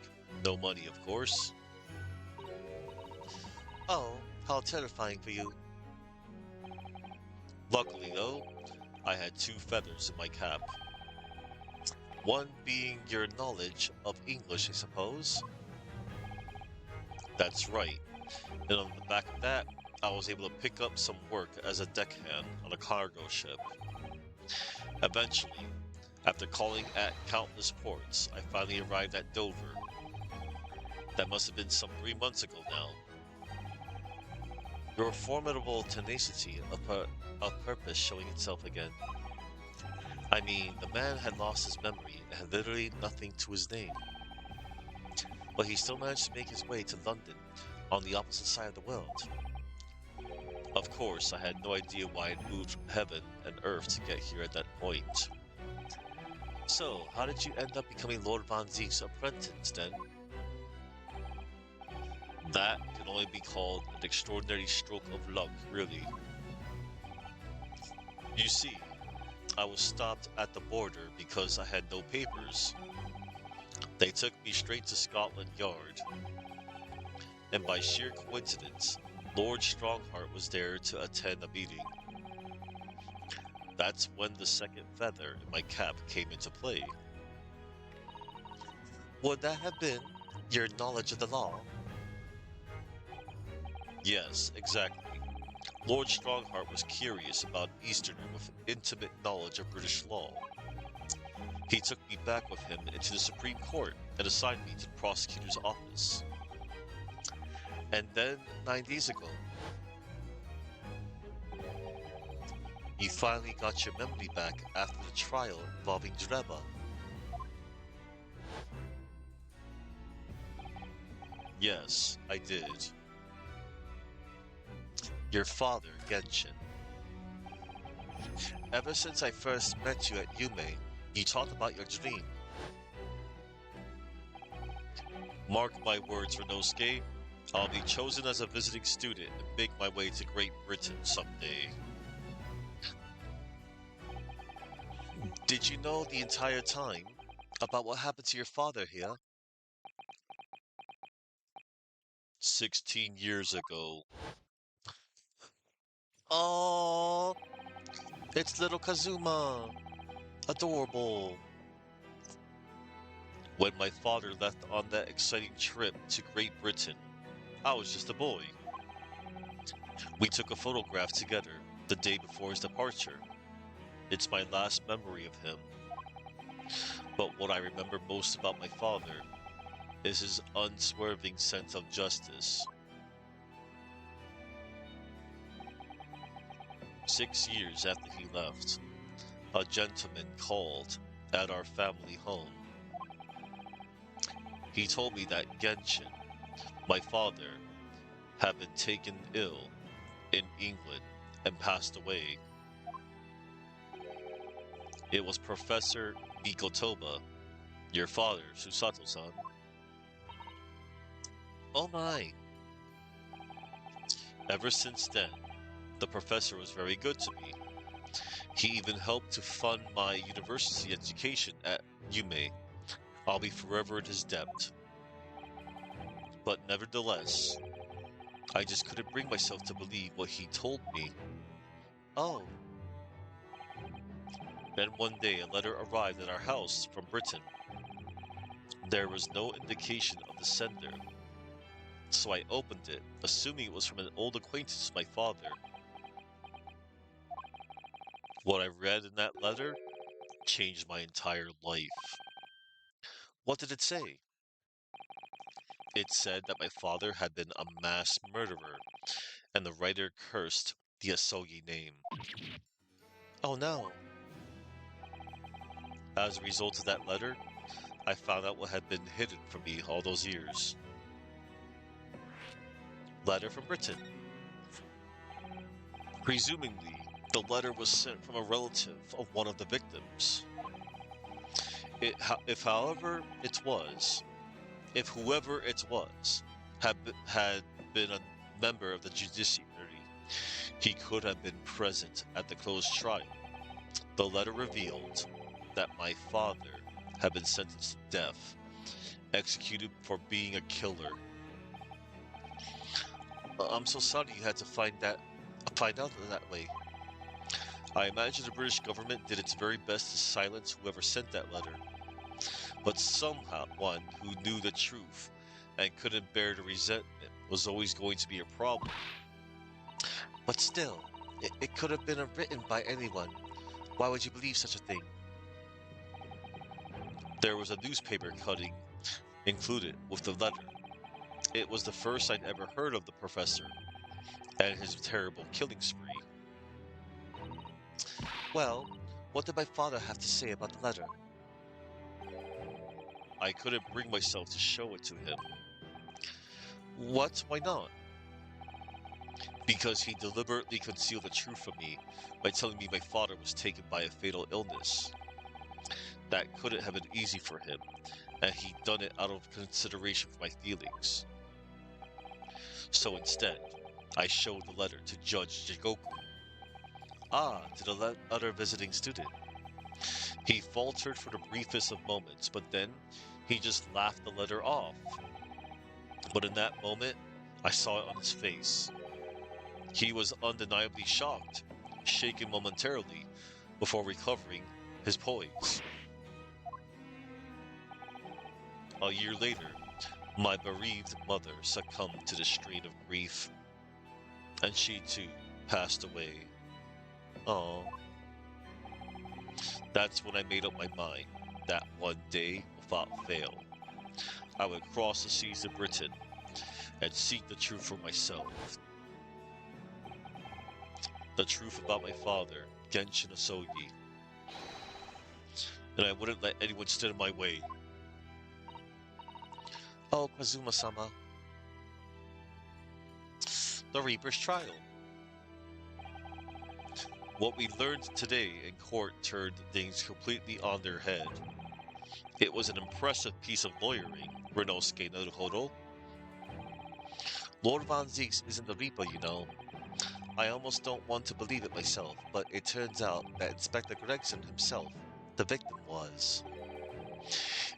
No money, of course. Oh, how terrifying for you. Luckily, though, I had two feathers in my cap. One being your knowledge of English, I suppose? That's right. And on the back of that, I was able to pick up some work as a deckhand on a cargo ship. Eventually, after calling at countless ports, I finally arrived at Dover. That must have been some 3 months ago now. Your formidable tenacity of purpose showing itself again. I mean, the man had lost his memory and had literally nothing to his name. But he still managed to make his way to London, on the opposite side of the world. Of course, I had no idea why I'd moved heaven and earth to get here at that point. So, how did you end up becoming Lord Von Zeke's apprentice then? That can only be called an extraordinary stroke of luck, really. You see, I was stopped at the border because I had no papers. They took me straight to Scotland Yard, and by sheer coincidence, Lord Strongheart was there to attend a meeting. That's when the second feather in my cap came into play. Would that have been your knowledge of the law? Yes, exactly. Lord Strongheart was curious about an Easterner with intimate knowledge of British law. He took me back with him into the Supreme Court and assigned me to the prosecutor's office. And then, 9 days ago, you finally got your memory back after the trial involving Dreba. Yes, I did. Your father, Genshin. Ever since I first met you at Yume, you talked about your dream. Mark my words, Renosuke. I'll be chosen as a visiting student and make my way to Great Britain someday. Did you know the entire time about what happened to your father here? 16 years ago. Oh, it's little Kazuma. Adorable. When my father left on that exciting trip to Great Britain, I was just a boy. We took a photograph together the day before his departure. It's my last memory of him. But what I remember most about my father is his unswerving sense of justice. 6 years after he left, a gentleman called at our family home. He told me that Genshin, my father, had been taken ill in England and passed away. It was Professor Mikotoba, your father, Susato-san. Oh my! Ever since then, the professor was very good to me. He even helped to fund my university education at Yume. I'll be forever in his debt. But nevertheless, I just couldn't bring myself to believe what he told me. Oh. Then one day a letter arrived at our house from Britain. There was no indication of the sender, so I opened it, assuming it was from an old acquaintance of my father. What I read in that letter changed my entire life. What did it say? It said that my father had been a mass murderer, and the writer cursed the Asogi name. Oh no. As a result of that letter, I found out what had been hidden from me all those years. Letter from Britain. Presumably, the letter was sent from a relative of one of the victims. If whoever it was, had been a member of the judiciary, he could have been present at the closed trial. The letter revealed that my father had been sentenced to death, executed for being a killer. I'm so sorry you had to find out that way. I imagine the British government did its very best to silence whoever sent that letter. But somehow one who knew the truth and couldn't bear the resentment was always going to be a problem. But still, it could have been written by anyone. Why would you believe such a thing? There was a newspaper cutting included with the letter. It was the first I'd ever heard of the professor and his terrible killing spree. Well, what did my father have to say about the letter? I couldn't bring myself to show it to him. What? Why not? Because he deliberately concealed the truth from me by telling me my father was taken by a fatal illness. That couldn't have been easy for him, and he'd done it out of consideration for my feelings. So instead, I showed the letter to Judge Jigoku. Ah, to the other visiting student. He faltered for the briefest of moments, but then he just laughed the letter off. But in that moment, I saw it on his face. He was undeniably shocked, shaken momentarily, before recovering his poise. A year later, my bereaved mother succumbed to the strain of grief, and she too passed away. Oh, that's when I made up my mind that one day, without fail, I would cross the seas of Britain and seek the truth for myself. The truth about my father, Genshin Asogi, and I wouldn't let anyone stand in my way. Oh, Kazuma-sama, the Reaper's trial. What we learned today in court turned things completely on their head. It was an impressive piece of lawyering, Renosuke Naruhodo. Lord Von Zieks isn't the Reaper, you know. I almost don't want to believe it myself, but it turns out that Inspector Gregson himself, the victim, was.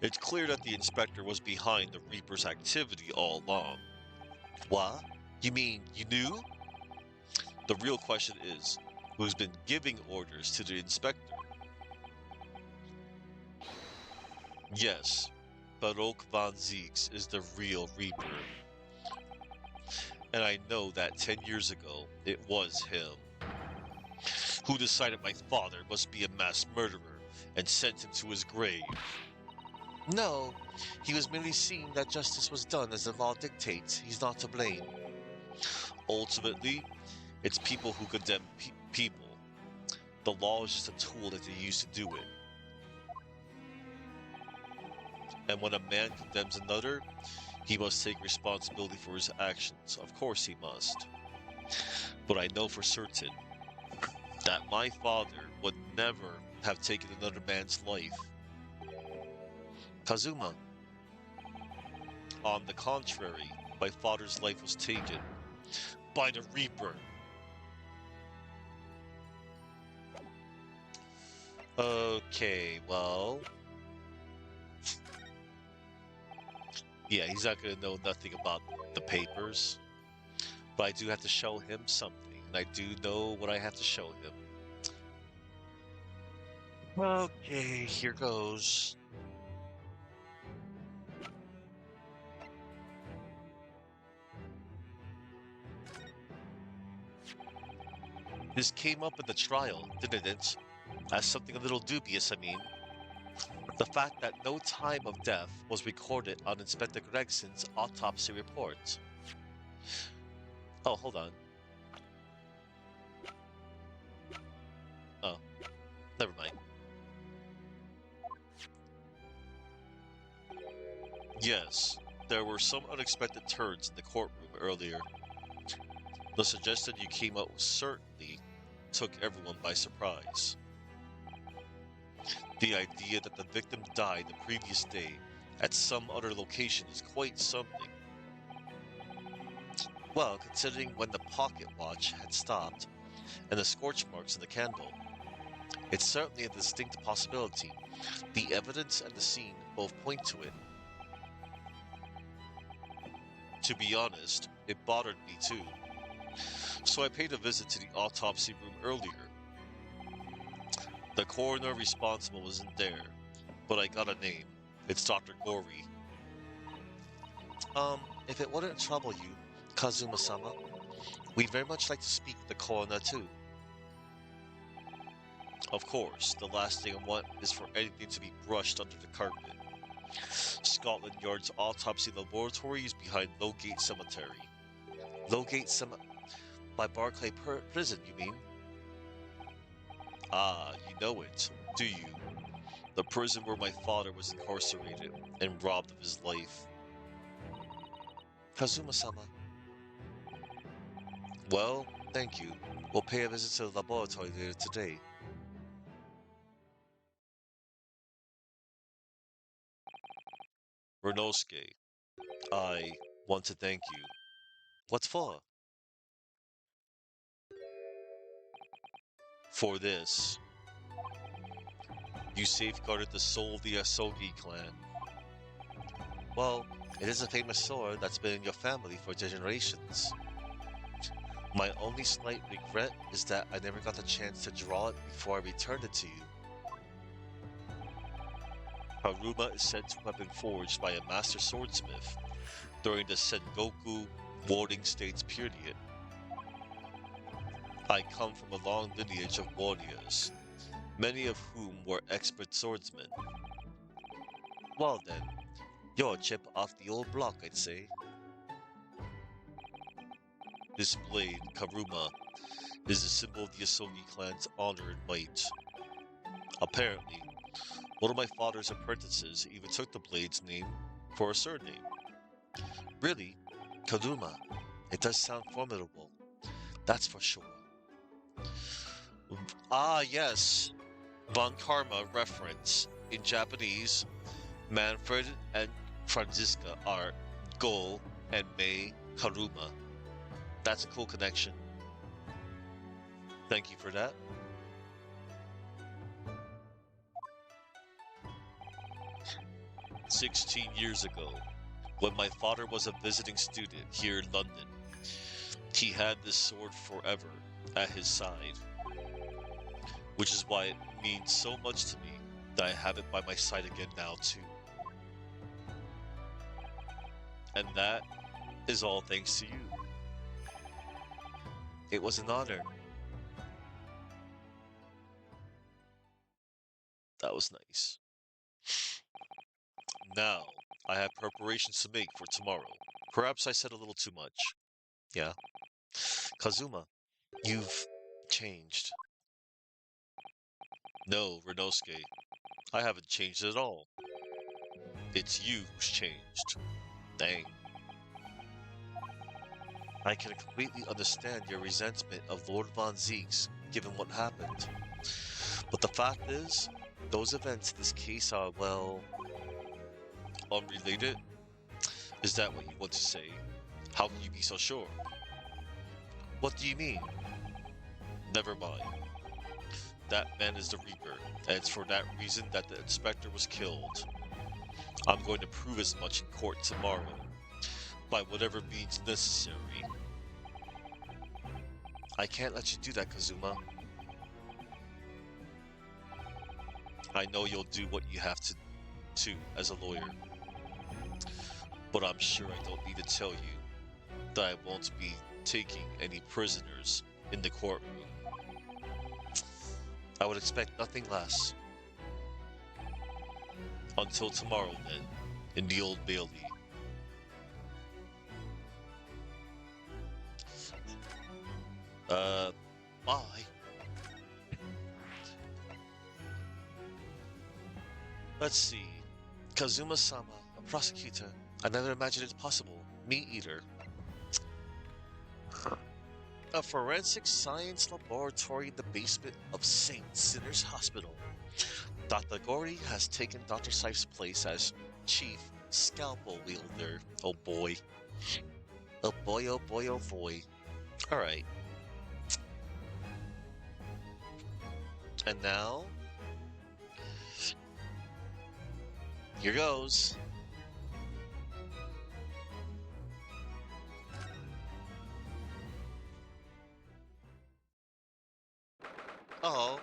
It's clear that the inspector was behind the Reaper's activity all along. What? You mean you knew? The real question is, who's been giving orders to the inspector? Yes, Baroque von Zieks is the real Reaper. And I know that 10 years ago, it was him who decided my father must be a mass murderer and sent him to his grave. No, he was merely seeing that justice was done as the law dictates. He's not to blame. Ultimately, it's people who condemn people. The law is just a tool that they use to do it. And when a man condemns another, he must take responsibility for his actions. Of course he must. But I know for certain that my father would never have taken another man's life. Kazuma. On the contrary, my father's life was taken by the Reaper. Okay, well... Yeah, he's not gonna know nothing about the papers. But I do have to show him something, and I do know what I have to show him. Okay, here goes. This came up in the trial, didn't it? As something a little dubious, I mean. The fact that no time of death was recorded on Inspector Gregson's autopsy report. Oh, hold on. Oh, never mind. Yes, there were some unexpected turns in the courtroom earlier. The suggestion you came up with certainly took everyone by surprise. The idea that the victim died the previous day at some other location is quite something. Well, considering when the pocket watch had stopped and the scorch marks in the candle, it's certainly a distinct possibility. The evidence and the scene both point to it. To be honest, it bothered me too. So I paid a visit to the autopsy room earlier. The coroner responsible wasn't there, but I got a name. It's Dr. Gori. If it wouldn't trouble you, Kazuma-sama, we'd very much like to speak with the coroner too. Of course, the last thing I want is for anything to be brushed under the carpet. Scotland Yard's autopsy laboratory is behind Lowgate Cemetery. Lowgate by Barclay Prison, you mean? Ah, you know it, do you? The prison where my father was incarcerated and robbed of his life. Kazuma-sama. Well, thank you. We'll pay a visit to the laboratory later today. Renosuke, I want to thank you. What for? For this. You safeguarded the soul of the Asogi clan. Well, it is a famous sword that's been in your family for generations. My only slight regret is that I never got the chance to draw it before I returned it to you. Haruma is said to have been forged by a master swordsmith during the Sengoku Warring States period. I come from a long lineage of warriors, many of whom were expert swordsmen. Well then, you're a chip off the old block, I'd say. This blade, Karuma, is a symbol of the Asogi clan's honor and might. Apparently, one of my father's apprentices even took the blade's name for a surname. Really, Karuma, it does sound formidable, that's for sure. Ah, yes, Von Karma reference. In Japanese, Manfred and Franziska are Go and Mei Karuma. That's a cool connection. Thank you for that. "16 years ago, when my father was a visiting student here in London, he had this sword forever at his side, which is why it means so much to me that I have it by my side again now, too. And that is all thanks to you. It was an honor." That was nice. Now, I have preparations to make for tomorrow. Perhaps I said a little too much. Yeah? Kazuma, you've changed. No, Renosuke, I haven't changed at all. It's you who's changed. Dang. I can completely understand your resentment of Lord Von Zeeks, given what happened. But the fact is, those events in this case are, well, unrelated? Is that what you want to say? How can you be so sure? What do you mean? Never mind. That man is the Reaper, and it's for that reason that the inspector was killed. I'm going to prove as much in court tomorrow, by whatever means necessary. I can't let you do that, Kazuma. I know you'll do what you have to as a lawyer. But I'm sure I don't need to tell you that I won't be taking any prisoners in the courtroom. I would expect nothing less. Until tomorrow, then, in the Old Bailey. Bye. Let's see. Kazuma-sama, a prosecutor. I never imagined it possible. Me either. A forensic science laboratory in the basement of St. Sinner's Hospital. Dr. Gori has taken Dr. Sife's place as chief scalpel wielder. Oh boy. Oh boy, oh boy, oh boy. Alright. And now, here goes. Oh,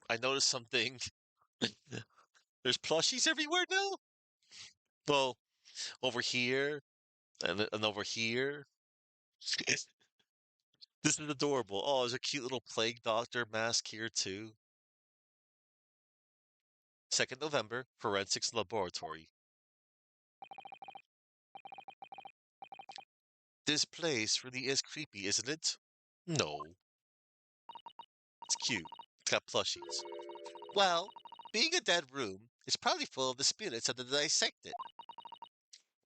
I noticed something. There's plushies everywhere now? Well, over here and over here. This is adorable. Oh, there's a cute little plague doctor mask here too. 2nd November, Forensics Laboratory. This place really is creepy, isn't it? No. It's cute. It's got plushies. Well, being a dead room, it's probably full of the spirits of the dissected.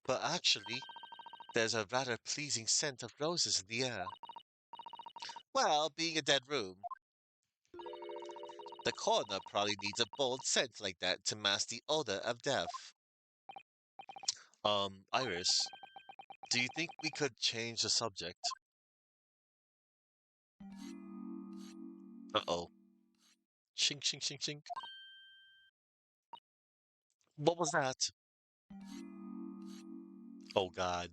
But actually, there's a rather pleasing scent of roses in the air. Well, being a dead room, the coroner probably needs a bold scent like that to mask the odor of death. Iris, do you think we could change the subject? Uh-oh. Shink, shink, shink, shink. What was that? Oh God.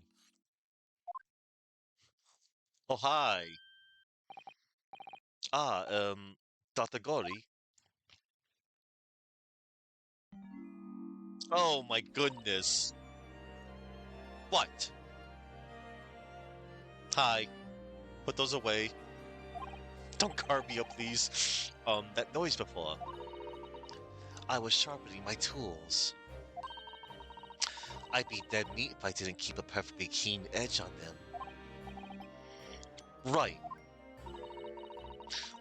Oh hi. Ah, Dr. Gori. Oh my goodness. What? Hi. Put those away. Don't carve me up, please. That noise before. I was sharpening my tools. I'd be dead meat if I didn't keep a perfectly keen edge on them. Right.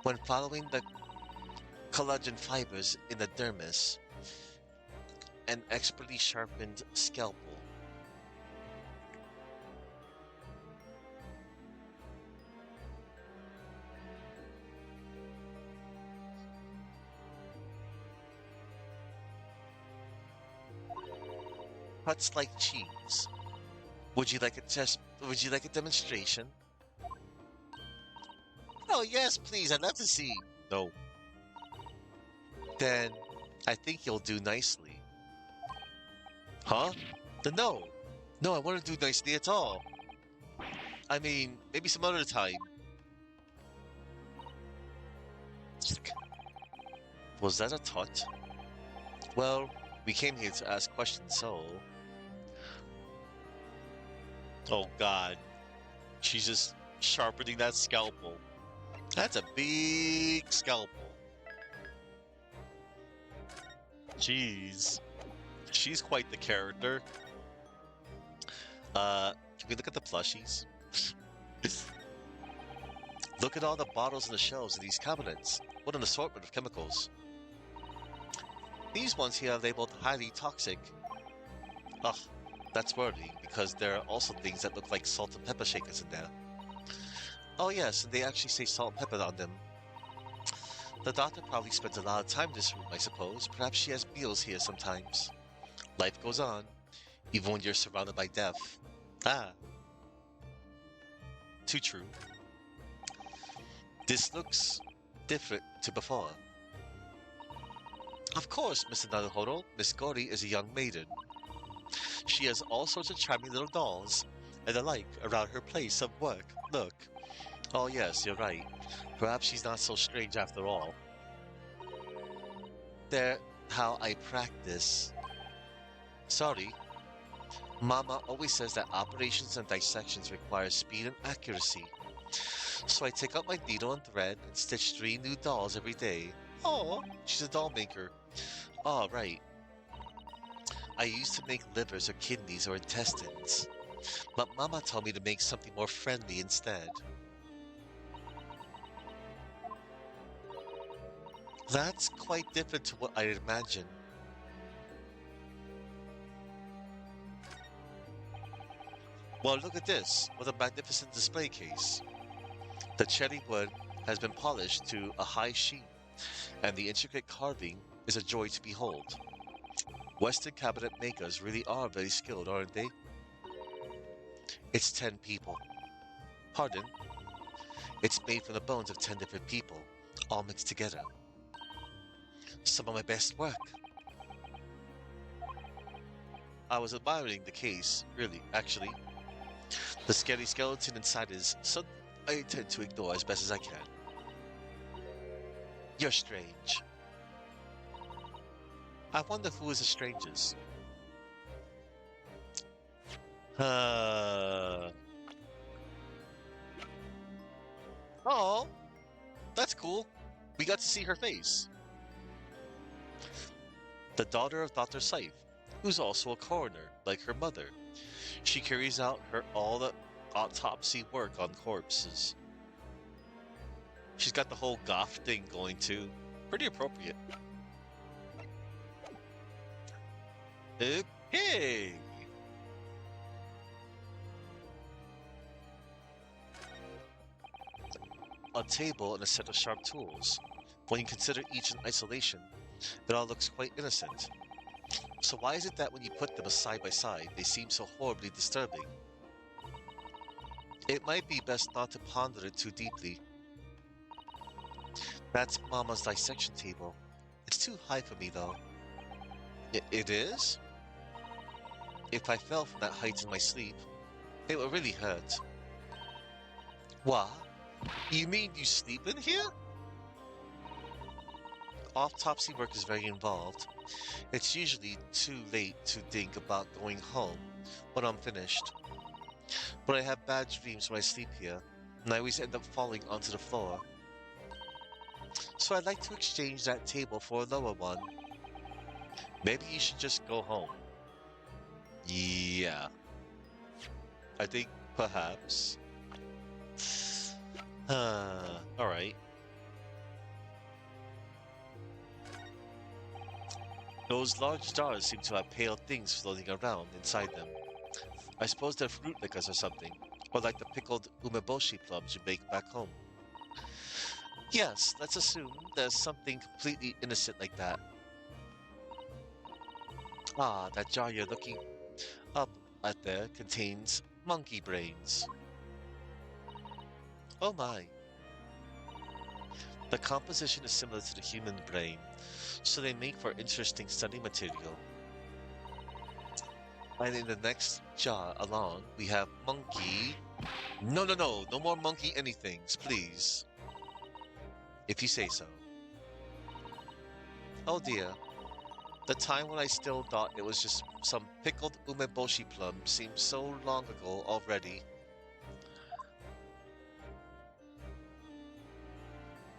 When following the collagen fibers in the dermis, an expertly sharpened scalpel. Cuts like cheese. Would you like a demonstration? Oh yes, please, I'd love to see. No. Then I think you'll do nicely. Huh? Then no. No, I want to do nicely at all. I mean, maybe some other time. Was that a taunt? Well, we came here to ask questions, so. Oh god. She's just sharpening that scalpel. That's a big scalpel. Jeez. She's quite the character. Can we look at the plushies? Look at all the bottles on the shelves in these cabinets. What an assortment of chemicals. These ones here are labeled highly toxic. Ugh, that's worrying because there are also things that look like salt and pepper shakers in there. Oh yes, and they actually say salt and pepper on them. The doctor probably spends a lot of time in this room, I suppose. Perhaps she has meals here sometimes. Life goes on, even when you're surrounded by death. Ah. Too true. This looks different to before. Of course, Mr. Naruhodo, Miss Gori is a young maiden. She has all sorts of charming little dolls and the like around her place of work. Look. Oh yes, you're right. Perhaps she's not so strange after all. They're how I practice. Sorry. Mama always says that operations and dissections require speed and accuracy. So I take out my needle and thread and stitch 3 new dolls every day. Oh, she's a doll maker. Oh, right. I used to make livers or kidneys or intestines. But Mama told me to make something more friendly instead. That's quite different to what I'd imagine. Well, look at this. What a magnificent display case. The cherry wood has been polished to a high sheen, and the intricate carving is a joy to behold. Western cabinet makers really are very skilled, aren't they? It's 10 people. Pardon? It's made from the bones of 10 different people, all mixed together. Some of my best work. I was admiring the case, really, actually. The scary skeleton inside is something I tend to ignore as best as I can. You're strange. I wonder who is the strangest. Oh, that's cool. We got to see her face. The daughter of Dr. Scythe, who's also a coroner, like her mother. She carries out all the autopsy work on corpses. She's got the whole goth thing going too. Pretty appropriate. Okay. A table and a set of sharp tools. When you consider each in isolation, it all looks quite innocent. So why is it that when you put them side by side, they seem so horribly disturbing? It might be best not to ponder it too deeply. That's Mama's dissection table. It's too high for me, though. It is? If I fell from that height in my sleep, it would really hurt. What? You mean you sleep in here? Autopsy work is very involved. It's usually too late to think about going home when I'm finished. But I have bad dreams when I sleep here, and I always end up falling onto the floor. So I'd like to exchange that table for a lower one. Maybe you should just go home. Yeah. I think perhaps. Alright. Those large jars seem to have pale things floating around inside them. I suppose they're fruit liquors or something, or like the pickled umeboshi plums you make back home. Yes, let's assume there's something completely innocent like that. Ah, that jar you're looking up at there contains monkey brains. Oh my. The composition is similar to the human brain, so they make for interesting study material. And in the next jar along, we have monkey. No more monkey anythings, please. If you say so. Oh dear. The time when I still thought it was just some pickled umeboshi plum seems so long ago already.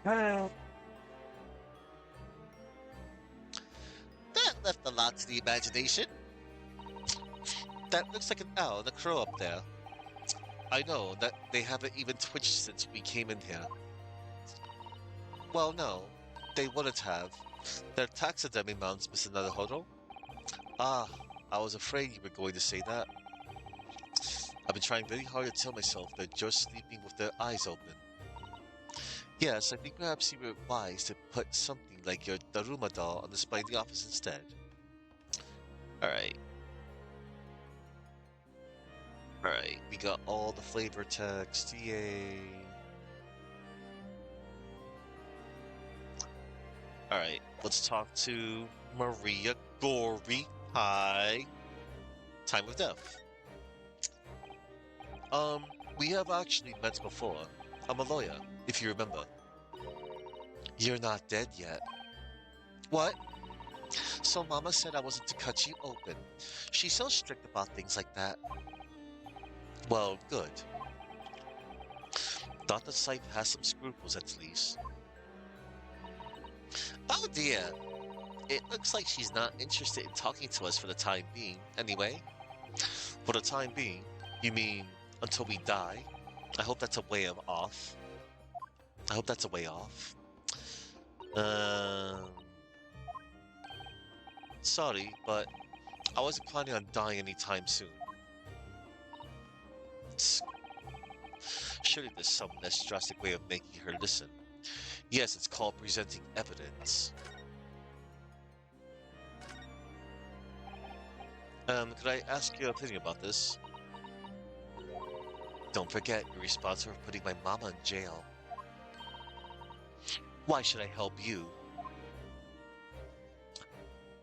That left a lot to the imagination. That looks like an owl and a crow up there. I know that they haven't even twitched since we came in here. Well, no, they wouldn't have. Their taxidermy mounts, Mr. Naruhodo. Ah, I was afraid you were going to say that. I've been trying very hard to tell myself they're just sleeping with their eyes open. Yes, I think perhaps you were wise to put something like your Daruma doll on display in the office instead. Alright. Alright, we got all the flavor text, yay. Alright, let's talk to Maria Gory. Hi. Time of death. We have actually met before. I'm a lawyer, if you remember. You're not dead yet. What? So Mama said I wasn't to cut you open. She's so strict about things like that. Well, good. Dr. Sipe has some scruples at least. Oh dear. It looks like she's not interested in talking to us for the time being, anyway. For the time being? You mean until we die? I hope that's a way of off. I hope that's a way off. Sorry, but I wasn't planning on dying anytime soon. Surely there's some less drastic way of making her listen. Yes, it's called presenting evidence. Could I ask your opinion about this? Don't forget, you're responsible for putting my mama in jail. Why should I help you?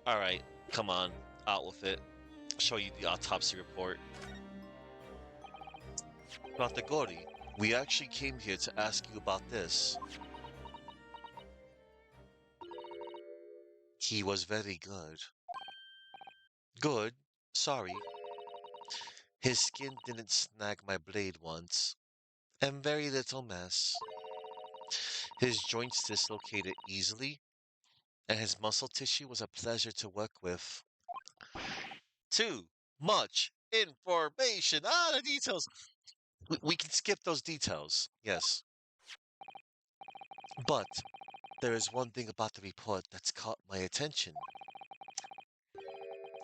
Alright, come on, out with it. Show you the autopsy report. Dr. Gori, we actually came here to ask you about this. He was very good. Good? Sorry. His skin didn't snag my blade once. And very little mess. His joints dislocated easily, and his muscle tissue was a pleasure to work with. Too much information! Ah, the details! We can skip those details, yes. But there is one thing about the report that's caught my attention.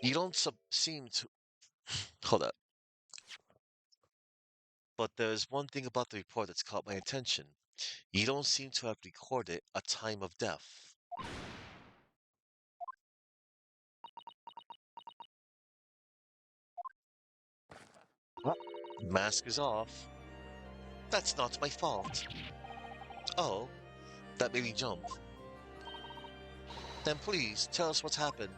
You don't seem to... Hold up. But there is one thing about the report that's caught my attention. You don't seem to have recorded a time of death. Mask is off. That's not my fault. Oh, that made me jump. Then please, tell us what's happened.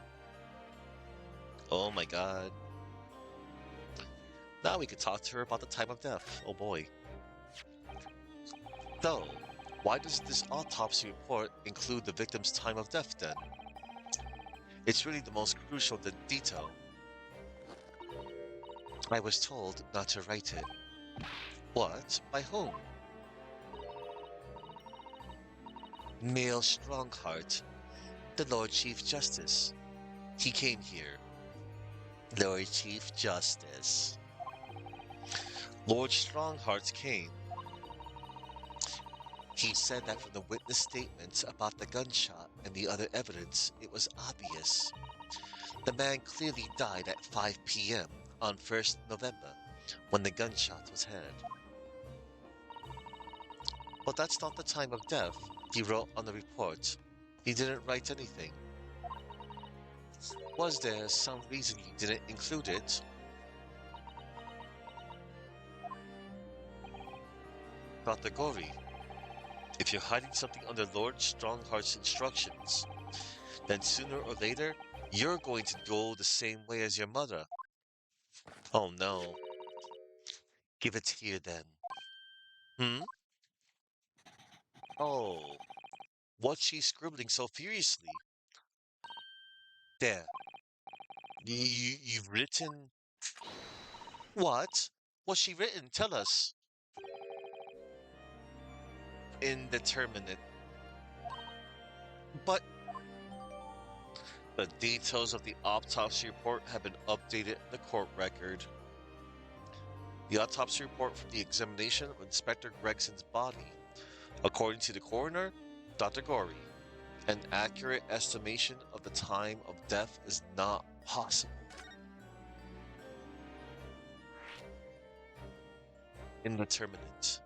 Oh my god. Now we could talk to her about the time of death. Oh boy. So, why does this autopsy report include the victim's time of death then? It's really the most crucial detail. I was told not to write it. What? By whom? Neil Strongheart, the Lord Chief Justice. He came here. Lord Chief Justice. Lord Strongheart came. He said that from the witness statements about the gunshot and the other evidence, it was obvious. The man clearly died at 5 p.m. on 1st November, when the gunshot was heard. But that's not the time of death, he wrote on the report. He didn't write anything. Was there some reason he didn't include it? Dr. Gory, if you're hiding something under Lord Strongheart's instructions, then sooner or later, you're going to go the same way as your mother. Oh no. Give it here then. Hmm? Oh, what's she scribbling so furiously? There. You've written... What? What's she written? Tell us. Indeterminate. But the details of the autopsy report have been updated in the court record. The autopsy report from the examination of Inspector Gregson's body. According to the coroner, Dr. Gory, an accurate estimation of the time of death is not possible. Indeterminate.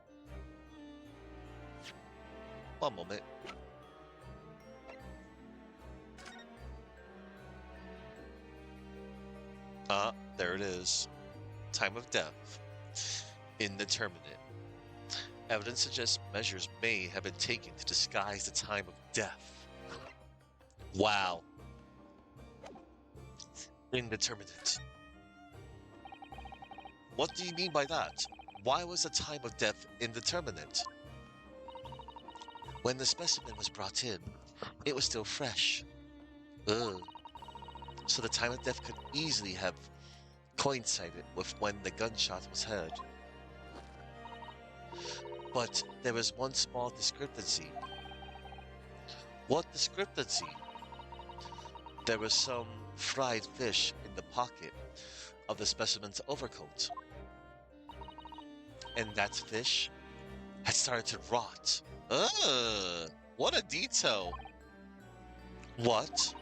One moment. There it is. Time of death. Indeterminate. Evidence suggests measures may have been taken to disguise the time of death. Wow. Indeterminate. What do you mean by that? Why was the time of death indeterminate? When the specimen was brought in, it was still fresh. Ugh. So the time of death could easily have coincided with when the gunshot was heard. But there was one small discrepancy. What discrepancy? There was some fried fish in the pocket of the specimen's overcoat. And that fish had started to rot. Ugh, what a detail. What?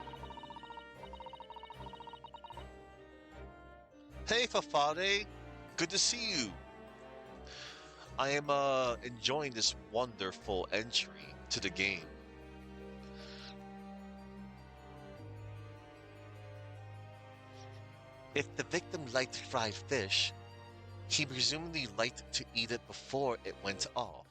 Hey, Fafade. Good to see you. I am enjoying this wonderful entry to the game. If the victim liked fried fish, he presumably liked to eat it before it went off.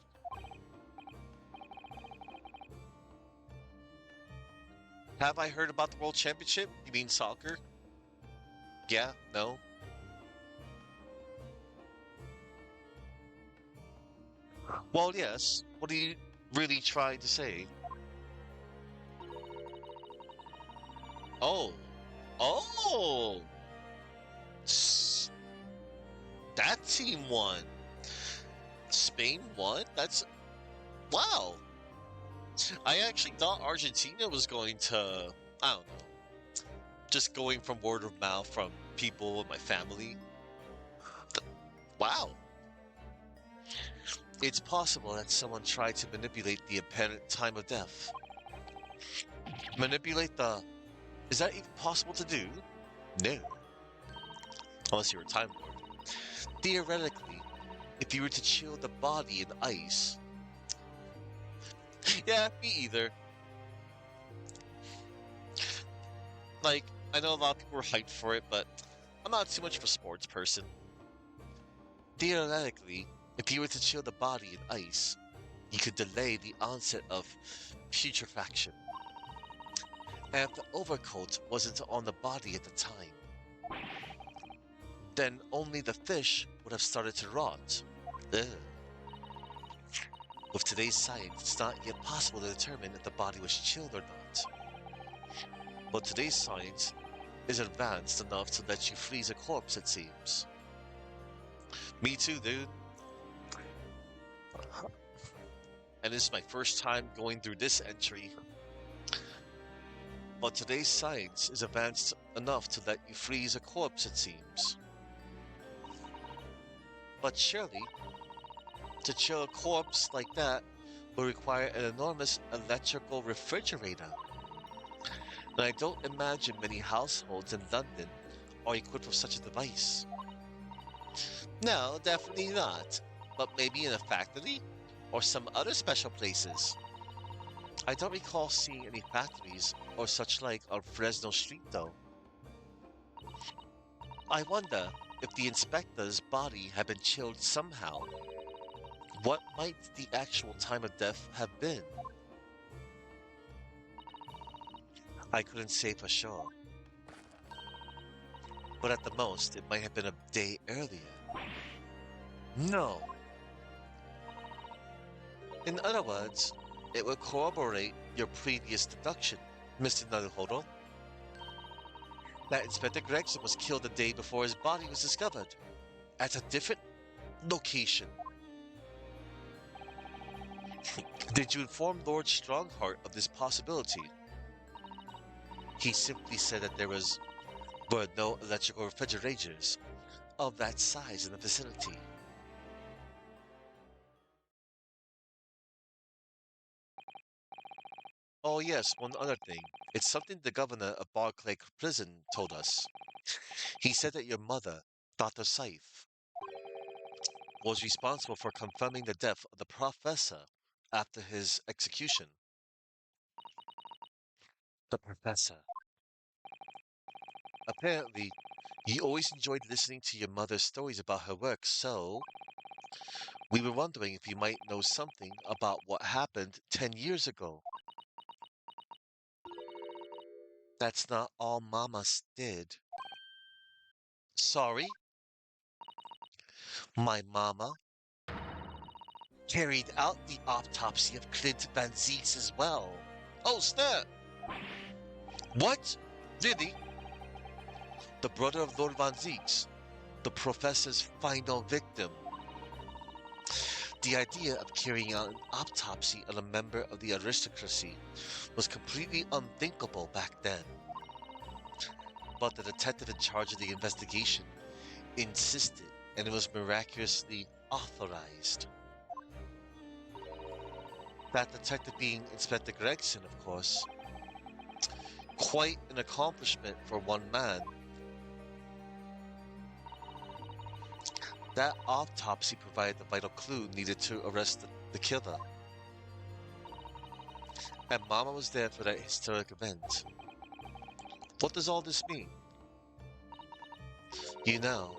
Have I heard about the World Championship? You mean soccer? Yeah? No? Well, yes. What are you really trying to say? Oh. Oh! That team won. Spain won? That's... Wow. I actually thought Argentina was going to... I don't know. Just going from word of mouth from people in my family. Wow. It's possible that someone tried to manipulate the apparent time of death. Manipulate the... Is that even possible to do? No. Unless you're a Time Lord. Theoretically, if you were to chill the body in ice... Yeah, me either. Like, I know a lot of people are hyped for it, but I'm not too much of a sports person. Theoretically, if you were to chill the body in ice, you could delay the onset of putrefaction. And if the overcoat wasn't on the body at the time, then only the fish would have started to rot. Ugh. With today's science, it's not yet possible to determine if the body was chilled or not. But today's science is advanced enough to let you freeze a corpse, it seems. Me too, dude. And this is my first time going through this entry. But today's science is advanced enough to let you freeze a corpse, it seems. But surely, to chill a corpse like that will require an enormous electrical refrigerator. And I don't imagine many households in London are equipped with such a device. No, definitely not. But maybe in a factory? Or some other special places. I don't recall seeing any factories or such like on Fresno Street though. I wonder if the inspector's body had been chilled somehow. What might the actual time of death have been? I couldn't say for sure. But at the most, it might have been a day earlier. No. In other words, it would corroborate your previous deduction, Mr. Naruhodo. That Inspector Gregson was killed the day before his body was discovered, at a different location. Did you inform Lord Strongheart of this possibility? He simply said that there were no electrical refrigerators of that size in the vicinity. Oh yes, one other thing. It's something the governor of Barclay Prison told us. He said that your mother, Dr. Scythe, was responsible for confirming the death of the professor after his execution. The professor. Apparently, you always enjoyed listening to your mother's stories about her work, so we were wondering if you might know something about what happened 10 years ago. That's not all Mama did. Sorry? My mama carried out the autopsy of Clint Van Zieks as well. Oh, snap! What? Really? The brother of Lord Van Zieks, the professor's final victim. The idea of carrying out an autopsy on a member of the aristocracy was completely unthinkable back then. But the detective in charge of the investigation insisted, and it was miraculously authorized. That detective being Inspector Gregson, of course. Quite an accomplishment for one man. That autopsy provided the vital clue needed to arrest the killer. And Mama was there for that historic event. What does all this mean? You know,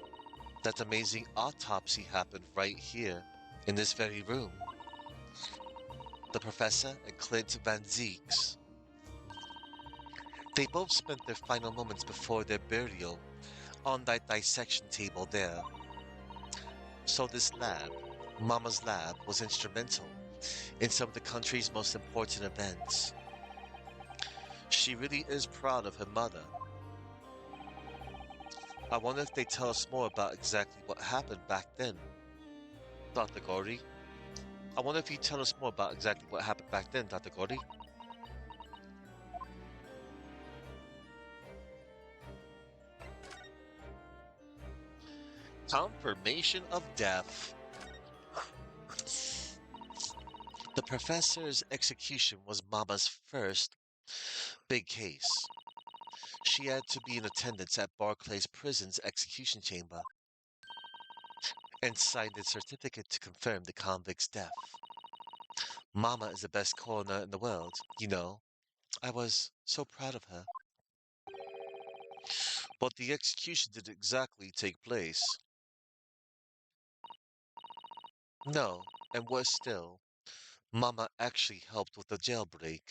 that amazing autopsy happened right here, in this very room. The professor and Clint Van Zieks. They both spent their final moments before their burial on that dissection table there. So this lab, Mama's lab, was instrumental in some of the country's most important events. She really is proud of her mother. I wonder if they tell us more about exactly what happened back then. Dr. Gordy? I wonder if you tell us more about exactly what happened back then, Dr. Gordy? Confirmation of death. The professor's execution was Mama's first big case. She had to be in attendance at Barclay's prison's execution chamber and signed a certificate to confirm the convict's death. Mama is the best coroner in the world, you know. I was so proud of her. But the execution didn't exactly take place. No, and worse still, Mama actually helped with the jailbreak.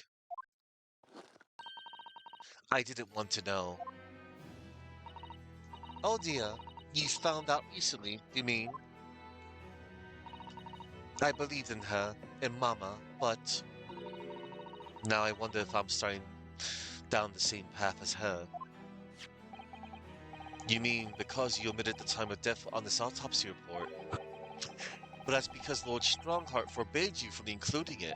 I didn't want to know. Oh dear, You found out recently, you mean? I believed in her, in Mama, but now I wonder if I'm starting down the same path as her. You mean because you omitted the time of death on this autopsy report? But that's because Lord Strongheart forbade you from including it.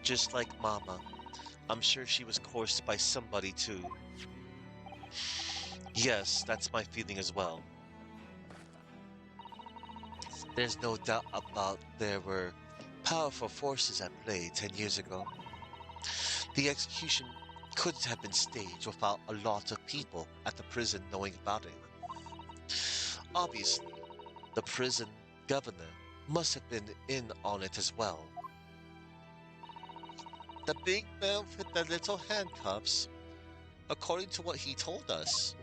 Just like Mama, I'm sure she was coerced by somebody too. Yes, that's my feeling as well. There's no doubt about there were powerful forces at play 10 years ago. The execution couldn't have been staged without a lot of people at the prison knowing about it. Obviously, the prison governor must have been in on it as well. The big man with the little handcuffs, according to what he told us.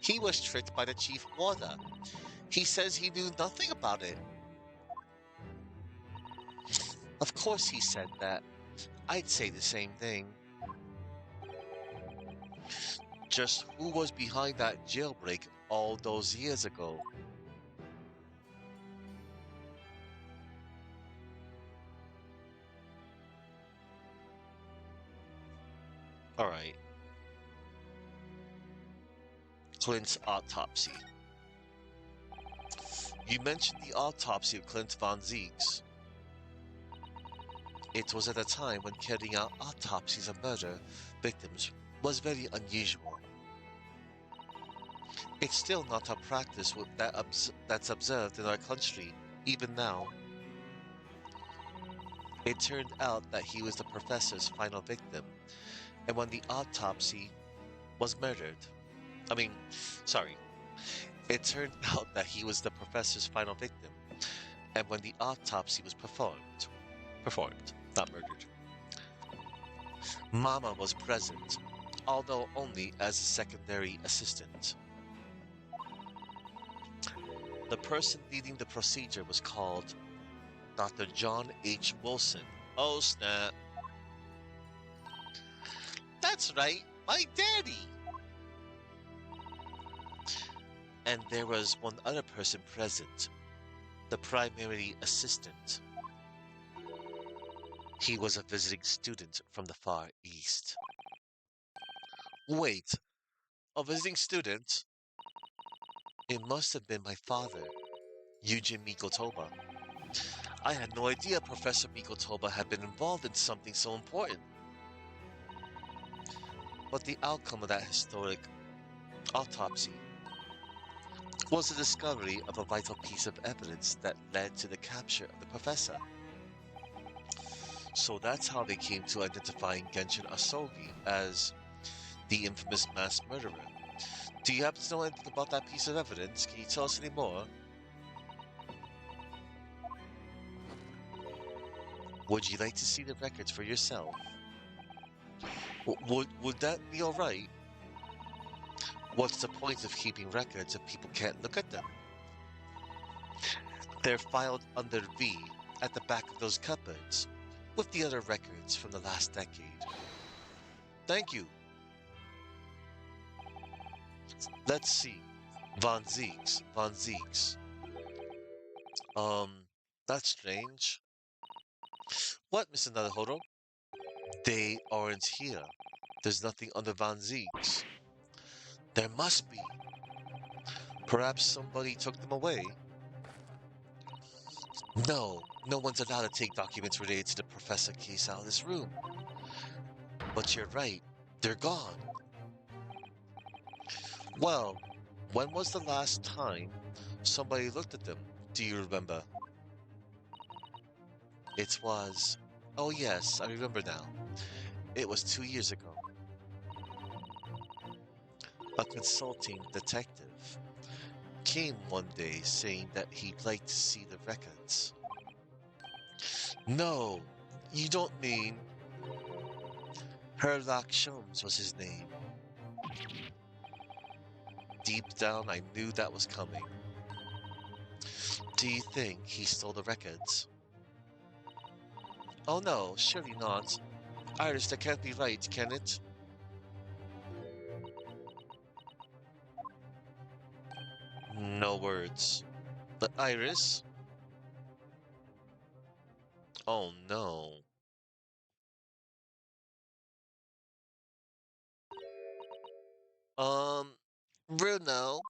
He was tricked by the chief warder. He says he knew nothing about it. Of course he said that. I'd say the same thing. Just who was behind that jailbreak all those years ago? Alright. Clint's autopsy. You mentioned the autopsy of Clint von Zieks. It was at a time when carrying out autopsies of murder victims was very unusual. It's still not a practice that's observed in our country, even now. It turned out that he was the professor's final victim, and when the autopsy was murdered, I mean, sorry, it turned out that he was the professor's final victim, and when the autopsy was performed, not murdered. Mama was present, although only as a secondary assistant. The person leading the procedure was called Dr. John H. Wilson. Oh snap. That's right, my daddy! And there was one other person present, the primary assistant. He was a visiting student from the Far East. Wait, a visiting student? It must have been my father, Eugene Mikotoba. I had no idea Professor Mikotoba had been involved in something so important. But the outcome of that historic autopsy was the discovery of a vital piece of evidence that led to the capture of the professor. So that's how they came to identifying Genshin Asogi as the infamous mass murderer. Do you happen to know anything about that piece of evidence? Can you tell us any more? Would you like to see the records for yourself? Would that be alright? What's the point of keeping records if people can't look at them? They're filed under V at the back of those cupboards, with the other records from the last decade. Thank you. Let's see. Von Zieks. That's strange. What, Mr. Naruhodo? They aren't here. There's nothing under Von Zieks. There must be. Perhaps somebody took them away. No one's allowed to take documents related to the professor case out of this room. But you're right, they're gone. Well, when was the last time somebody looked at them? Do you remember? It was... Oh yes, I remember now. It was 2 years ago. A consulting detective came one day saying that he'd like to see the records. No, you don't mean... Herlock Sholmes was his name. Deep down, I knew that was coming. Do you think he stole the records? Oh no, surely not. Iris, that can't be right, can it? No words. But Iris? Oh no. Um, Bruno,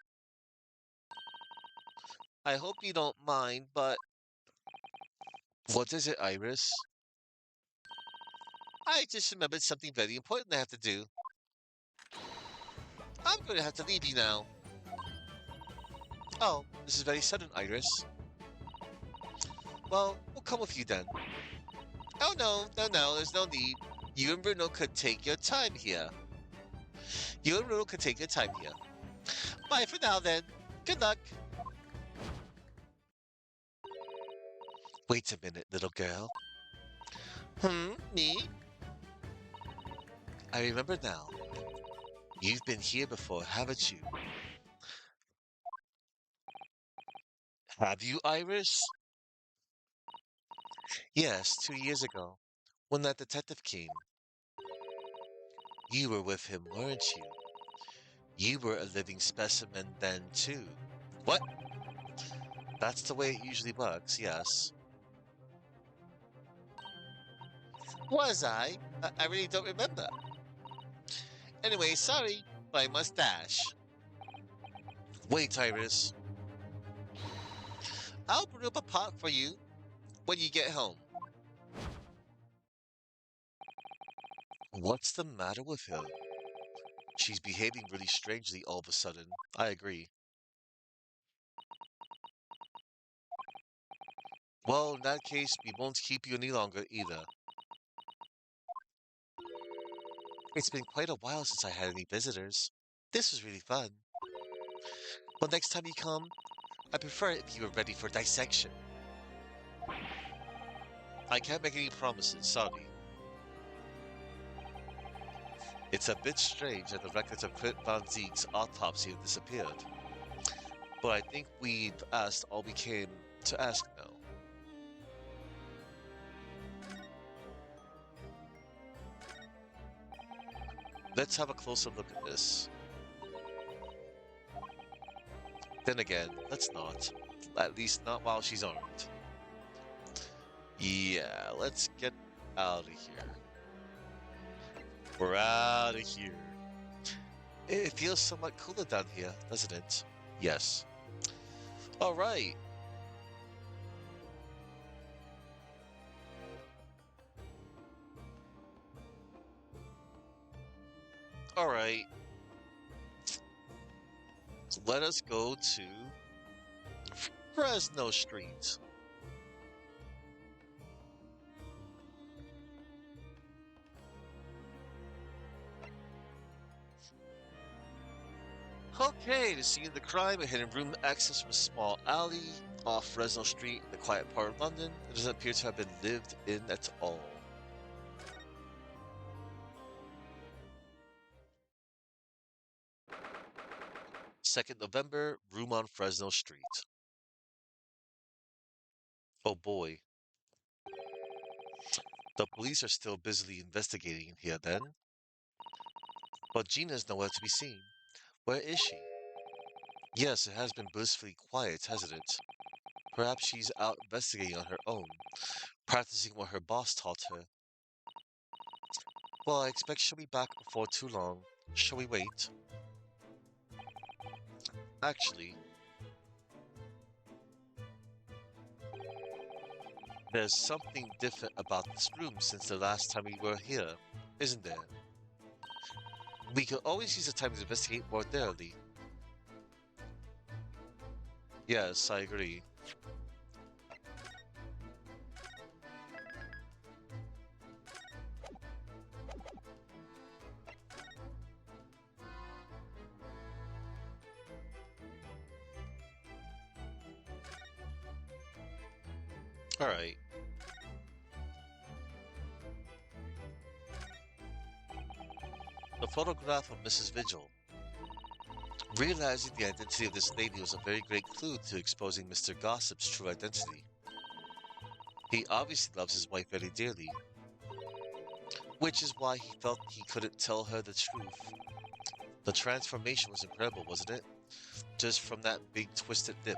I hope you don't mind, but what is it, Iris? I just remembered something very important I have to do. I'm going to have to leave you now. Oh, this is very sudden, Iris. Well, we'll come with you then. Oh no, there's no need. You and Bruno could take your time here. You and Bruno could take your time here. Bye for now then. Good luck. Wait a minute, little girl. Me? I remember now. You've been here before, haven't you? Have you, Iris? Yes, 2 years ago, when that detective came. You were with him, weren't you? You were a living specimen then, too. What? That's the way it usually works, yes. Was I? I really don't remember. Anyway, sorry, but I must dash. Wait, Iris. I'll brew up a pot for you when you get home. What's the matter with her? She's behaving really strangely all of a sudden. I agree. Well, in that case, we won't keep you any longer either. It's been quite a while since I had any visitors. This was really fun. But next time you come, I prefer it if you were ready for dissection. I can't make any promises, sorry. It's a bit strange that the records of Kurt Van Ziek's autopsy have disappeared. But I think we've asked all we came to ask now. Let's have a closer look at this. Then again, let's not. At least not while she's armed. Yeah, let's get out of here. We're out of here. It feels somewhat cooler down here, doesn't it? Yes. Alright. Alright. Let us go to Fresno Street. Okay, the scene of the crime, a hidden room access from a small alley off Fresno Street in the quiet part of London. It doesn't appear to have been lived in at all. November 2nd, room on Fresno Street. Oh boy. The police are still busily investigating here then. But Gina's nowhere to be seen. Where is she? Yes, it has been blissfully quiet, hasn't it? Perhaps she's out investigating on her own, practicing what her boss taught her. Well, I expect she'll be back before too long. Shall we wait? Actually, there's something different about this room since the last time we were here, isn't there? We could always use the time to investigate more thoroughly. Yes, I agree. Alright. The photograph of Mrs. Vigil. Realizing the identity of this lady was a very great clue to exposing Mr. Gossip's true identity. He obviously loves his wife very dearly, which is why he felt he couldn't tell her the truth. The transformation was incredible, wasn't it? just from that big twisted lip.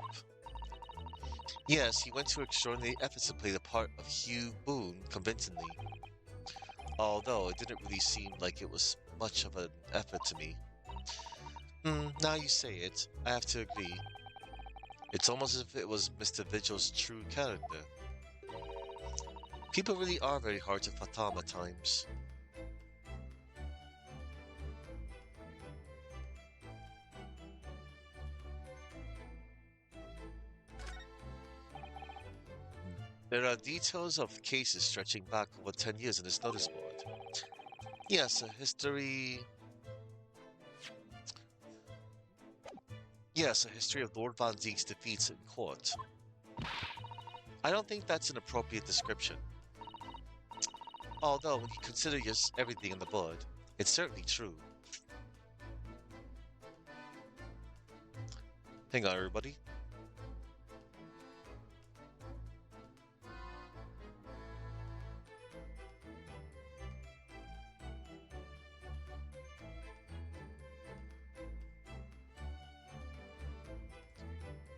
Yes, he went to extraordinary efforts to play the part of Hugh Boone convincingly, although it didn't really seem like it was much of an effort to me. Now you say it, I have to agree. It's almost as if it was Mr. Vigil's true character. People really are very hard to fathom at times. There are details of cases stretching back over 10 years in this notice board. Yes, a history... Yes, a history of Lord Von Zeke's defeats in court. I don't think that's an appropriate description. Although, when you consider just everything in the board, it's certainly true. Hang on, everybody.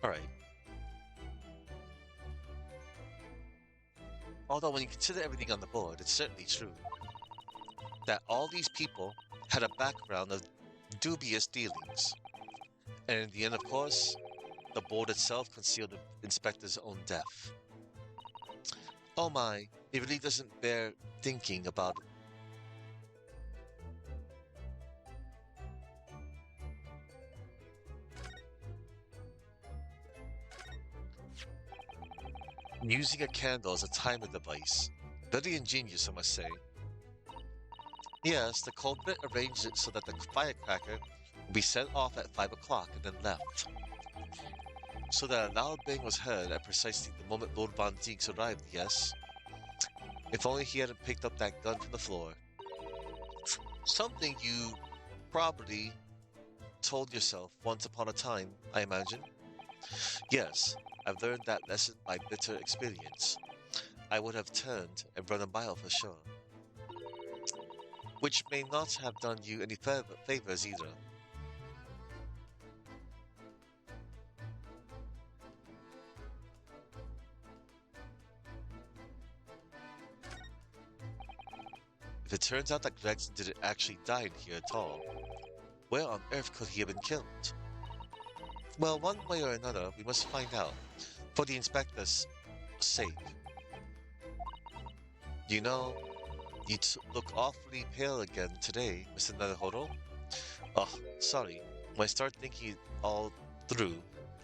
Alright. Although when you consider everything on the board, it's certainly true that all these people had a background of dubious dealings. And in the end, of course, the board itself concealed the inspector's own death. Oh my, it really doesn't bear thinking about it. Using a candle as a timer device. Very ingenious, I must say. Yes, the culprit arranged it so that the firecracker would be set off at 5 o'clock and then left. So that a loud bang was heard at precisely the moment Lord Von Zeeks arrived, yes? If only he hadn't picked up that gun from the floor. Something you probably told yourself once upon a time, I imagine. Yes, I've learned that lesson by bitter experience. I would have turned and run a mile for sure. Which may not have done you any favors either. If it turns out that Gregson didn't actually die in here at all, where on earth could he have been killed? Well, one way or another, we must find out, for the inspector's sake. You know, you look awfully pale again today, Mr. Naruhodo. Oh, sorry. When I start thinking it all through,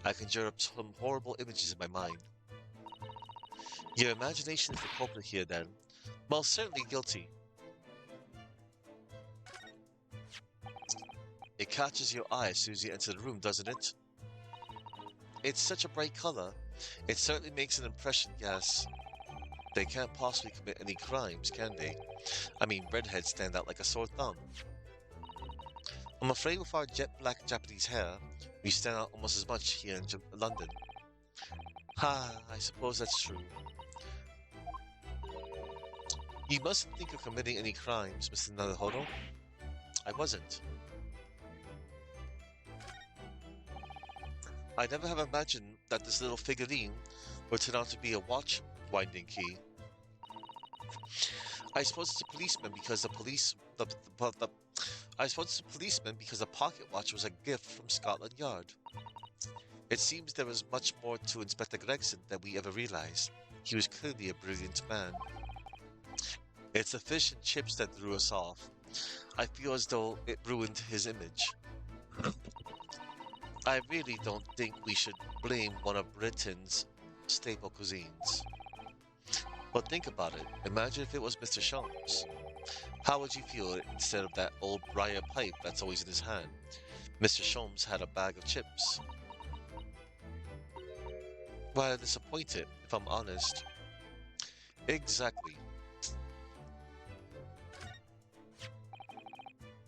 I conjure up some horrible images in my mind. Your imagination is the culprit here, then. Well, certainly guilty. It catches your eye as soon as you enter the room, doesn't it? It's such a bright color. It certainly makes an impression, yes. They can't possibly commit any crimes, can they? I mean, redheads stand out like a sore thumb. I'm afraid with our jet black Japanese hair, we stand out almost as much here in London. Ha, I suppose that's true. You mustn't think of committing any crimes, Mr. Naruhodo. I wasn't. I never have imagined that this little figurine would turn out to be a watch winding key. I suppose it's a policeman because I suppose it's a policeman because the pocket watch was a gift from Scotland Yard. It seems there was much more to Inspector Gregson than we ever realized. He was clearly a brilliant man. It's the fish and chips that threw us off. I feel as though it ruined his image. I really don't think we should blame one of Britain's staple cuisines. But think about it. Imagine if it was Mr. Sholmes. How would you feel instead of that old briar pipe that's always in his hand? Mr. Sholmes had a bag of chips. Well, disappointed, if I'm honest. Exactly.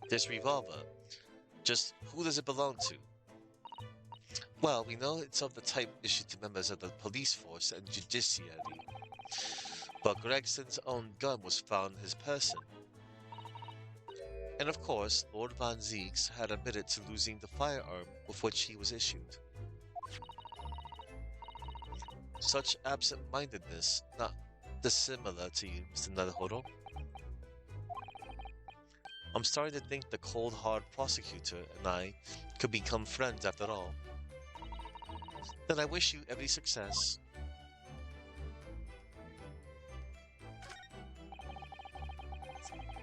This revolver, just who does it belong to? Well, we know it's of the type issued to members of the police force and judiciary. But Gregson's own gun was found in his person. And of course, Lord Van Zieks had admitted to losing the firearm with which he was issued. Such absent-mindedness, not dissimilar to you, Mr. Naruhodo. I'm starting to think the cold hard prosecutor and I could become friends after all. Then I wish you every success.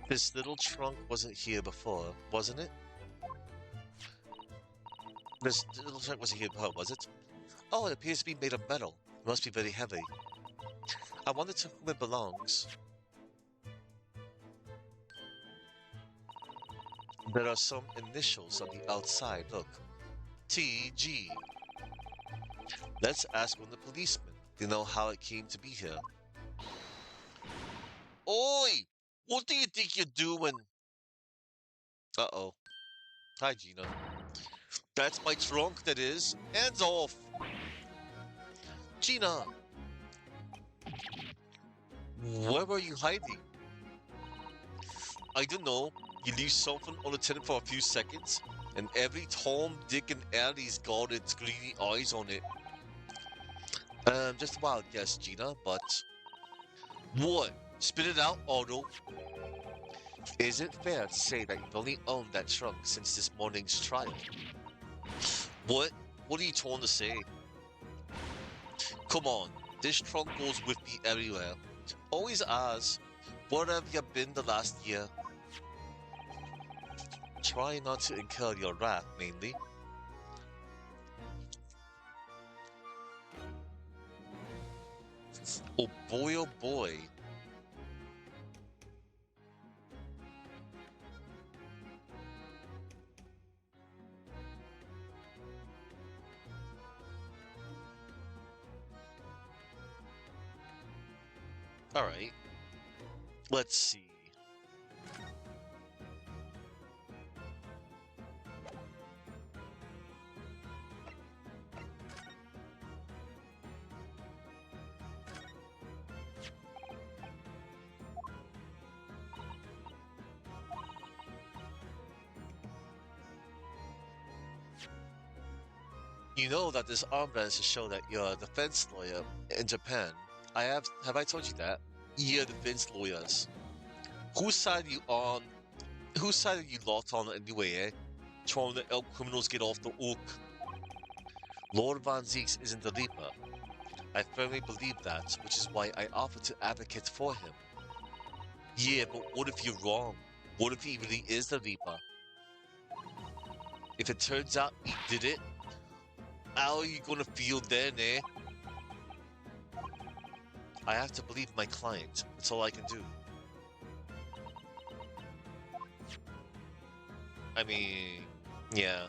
This little trunk wasn't here before, wasn't it? This little trunk wasn't here before, was it? Oh, it appears to be made of metal. It must be very heavy. I wonder to whom it belongs. There are some initials on the outside, look. TG. Let's ask one of the policemen to know how it came to be here. Oi! What do you think you're doing? Uh-oh. Hi, Gina. That's my trunk, that is. Hands off! Gina! Where were you hiding? I don't know. You leave something unattended for a few seconds, and every Tom, Dick, and Alley's got its greedy eyes on it. Just a wild guess, Gina, but... What? Spit it out, Otto. Is it fair to say that you've only owned that trunk since this morning's trial? What? What are you trying to say? Come on, this trunk goes with me everywhere. Always has. Where have you been the last year? Try not to incur your wrath, mainly. Oh boy, oh boy. Alright. Let's see. You know that this armband is to show that you're a defense lawyer in Japan. Have I told you that? You're defense lawyers. Whose side are you on? Whose side are you lot on anyway, eh? Trying to help criminals get off the hook. Lord Van Zieks isn't the Reaper. I firmly believe that, which is why I offered to advocate for him. Yeah, but what if you're wrong? What if he really is the Reaper? If it turns out he did it, how are you gonna feel then, eh? I have to believe my client. That's all I can do. I mean, yeah.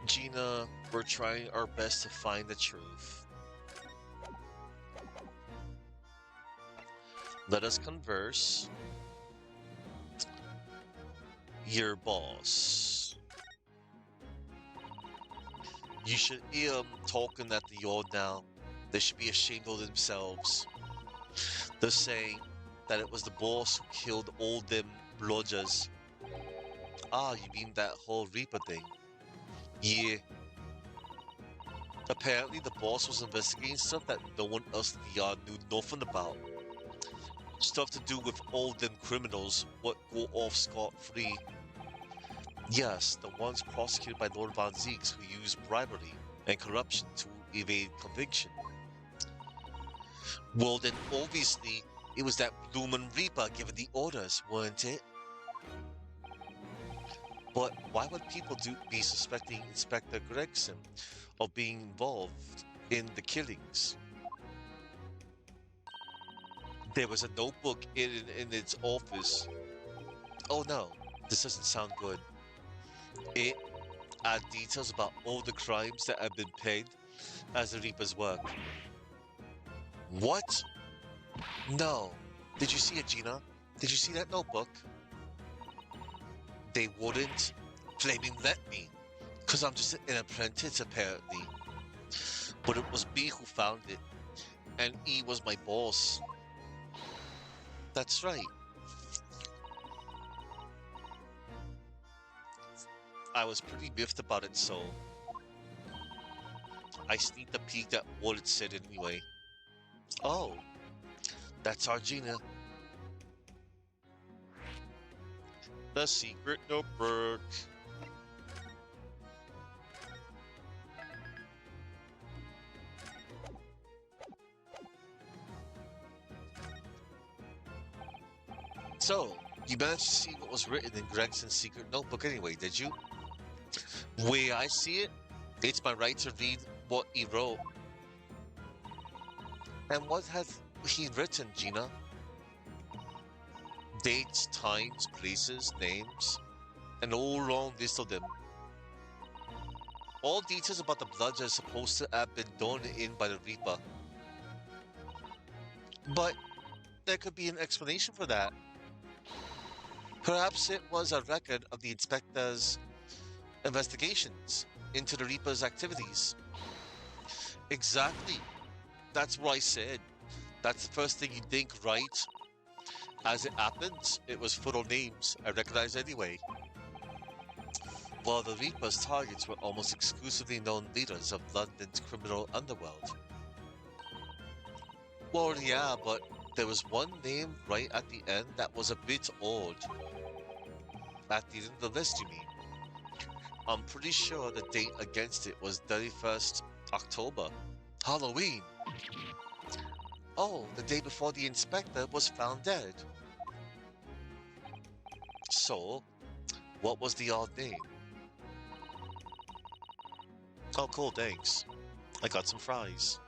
Gina, we're trying our best to find the truth. Let us converse. Your boss. You should hear them talking at the yard now. They should be ashamed of themselves. They're saying that it was the boss who killed all them blodgers. Ah, you mean that whole Reaper thing? Yeah. Apparently the boss was investigating stuff that no one else in the yard knew nothing about. Stuff to do with all them criminals what go off scot-free. Yes, the ones prosecuted by Lord Van Zieks who used bribery and corruption to evade conviction. Well then, obviously, it was that bloomin' Reaper giving the orders, weren't it? But why would people be suspecting Inspector Gregson of being involved in the killings? There was a notebook in its office. Oh no, this doesn't sound good. It had details about all the crimes that have been paid as the Reaper's work. What? No. Did you see it, Gina? Did you see that notebook? They wouldn't flaming let me, cause I'm just an apprentice apparently. But it was me who found it, and he was my boss. That's right. I was pretty miffed about it, so I sneaked a peek at what it said anyway. Oh, that's Argina. The secret notebook. So, you managed to see what was written in Gregson's secret notebook anyway, did you? Way I see it, it's my right to read what he wrote. And what has he written, Gina? Dates, times, places, names, and a whole long list of them. All details about the blood are supposed to have been done in by the Reaper. But there could be an explanation for that. Perhaps it was a record of the Inspector's investigations into the Reaper's activities. Exactly. That's what I said. That's the first thing you think, right? As it happened, it was full of names I recognized anyway. While the Reaper's targets were almost exclusively known leaders of London's criminal underworld. Well, yeah, but there was one name right at the end that was a bit odd. At the end of the list, you mean? I'm pretty sure the date against it was 31st October. Halloween! Oh, the day before the Inspector was found dead. So, what was the odd name? Oh, cool, thanks. I got some fries.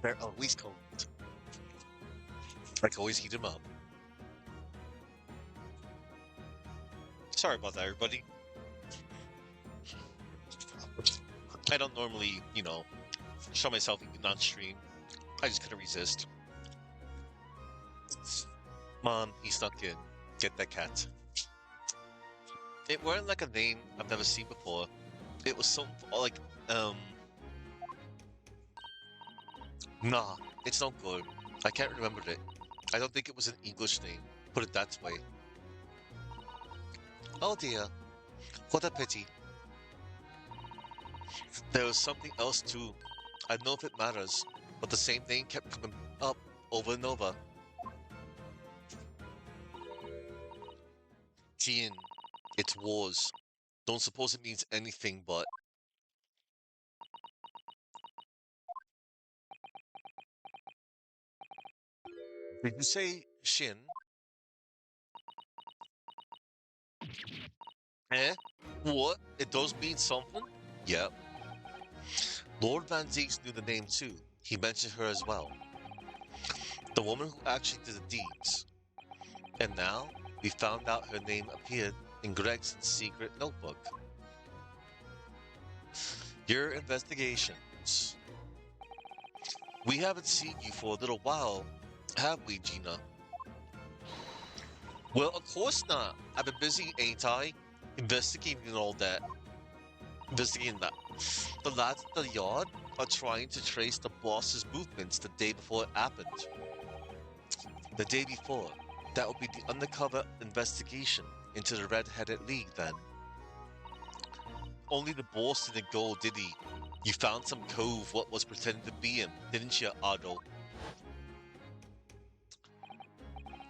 They're always cold. I can always heat them up. Sorry about that, everybody. I don't normally, show myself eating on stream. I just couldn't resist. Mom, he snuck in. Get that cat. It weren't like a name I've never seen before. It was something like, nah, it's not good. I can't remember it. I don't think it was an English name. Put it that way. Oh dear. What a pity. There was something else too. I don't know if it matters, but the same name kept coming up over and over. Tien. It's wars. Don't suppose it means anything but... Did you say Shin? Eh? What? It does mean something? Yep. Lord Van Zieks knew the name too. He mentioned her as well. The woman who actually did the deeds. And now, we found out her name appeared in Gregson's secret notebook. Your investigations. We haven't seen you for a little while, have we, Gina? Well, of course not. I've been busy, ain't I? Investigating all that. Investigating that. The lads at the yard are trying to trace the boss's movements the day before it happened. The day before. That would be the undercover investigation into the Red-Headed League, then. Only the boss didn't go, did he? You found some cove what was pretending to be him, didn't you, Otto?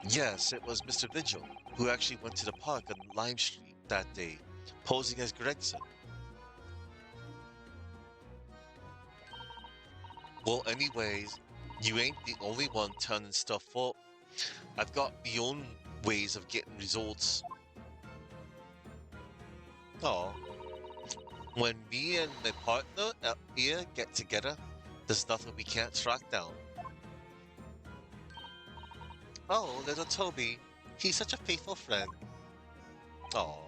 Yes, it was Mr. Vigil, who actually went to the park on Lime Street that day, posing as Gregson. Well, anyways, you ain't the only one turning stuff up. I've got my own ways of getting results. Oh. When me and my partner up here get together, there's nothing we can't track down. Oh, little Toby. He's such a faithful friend. Oh.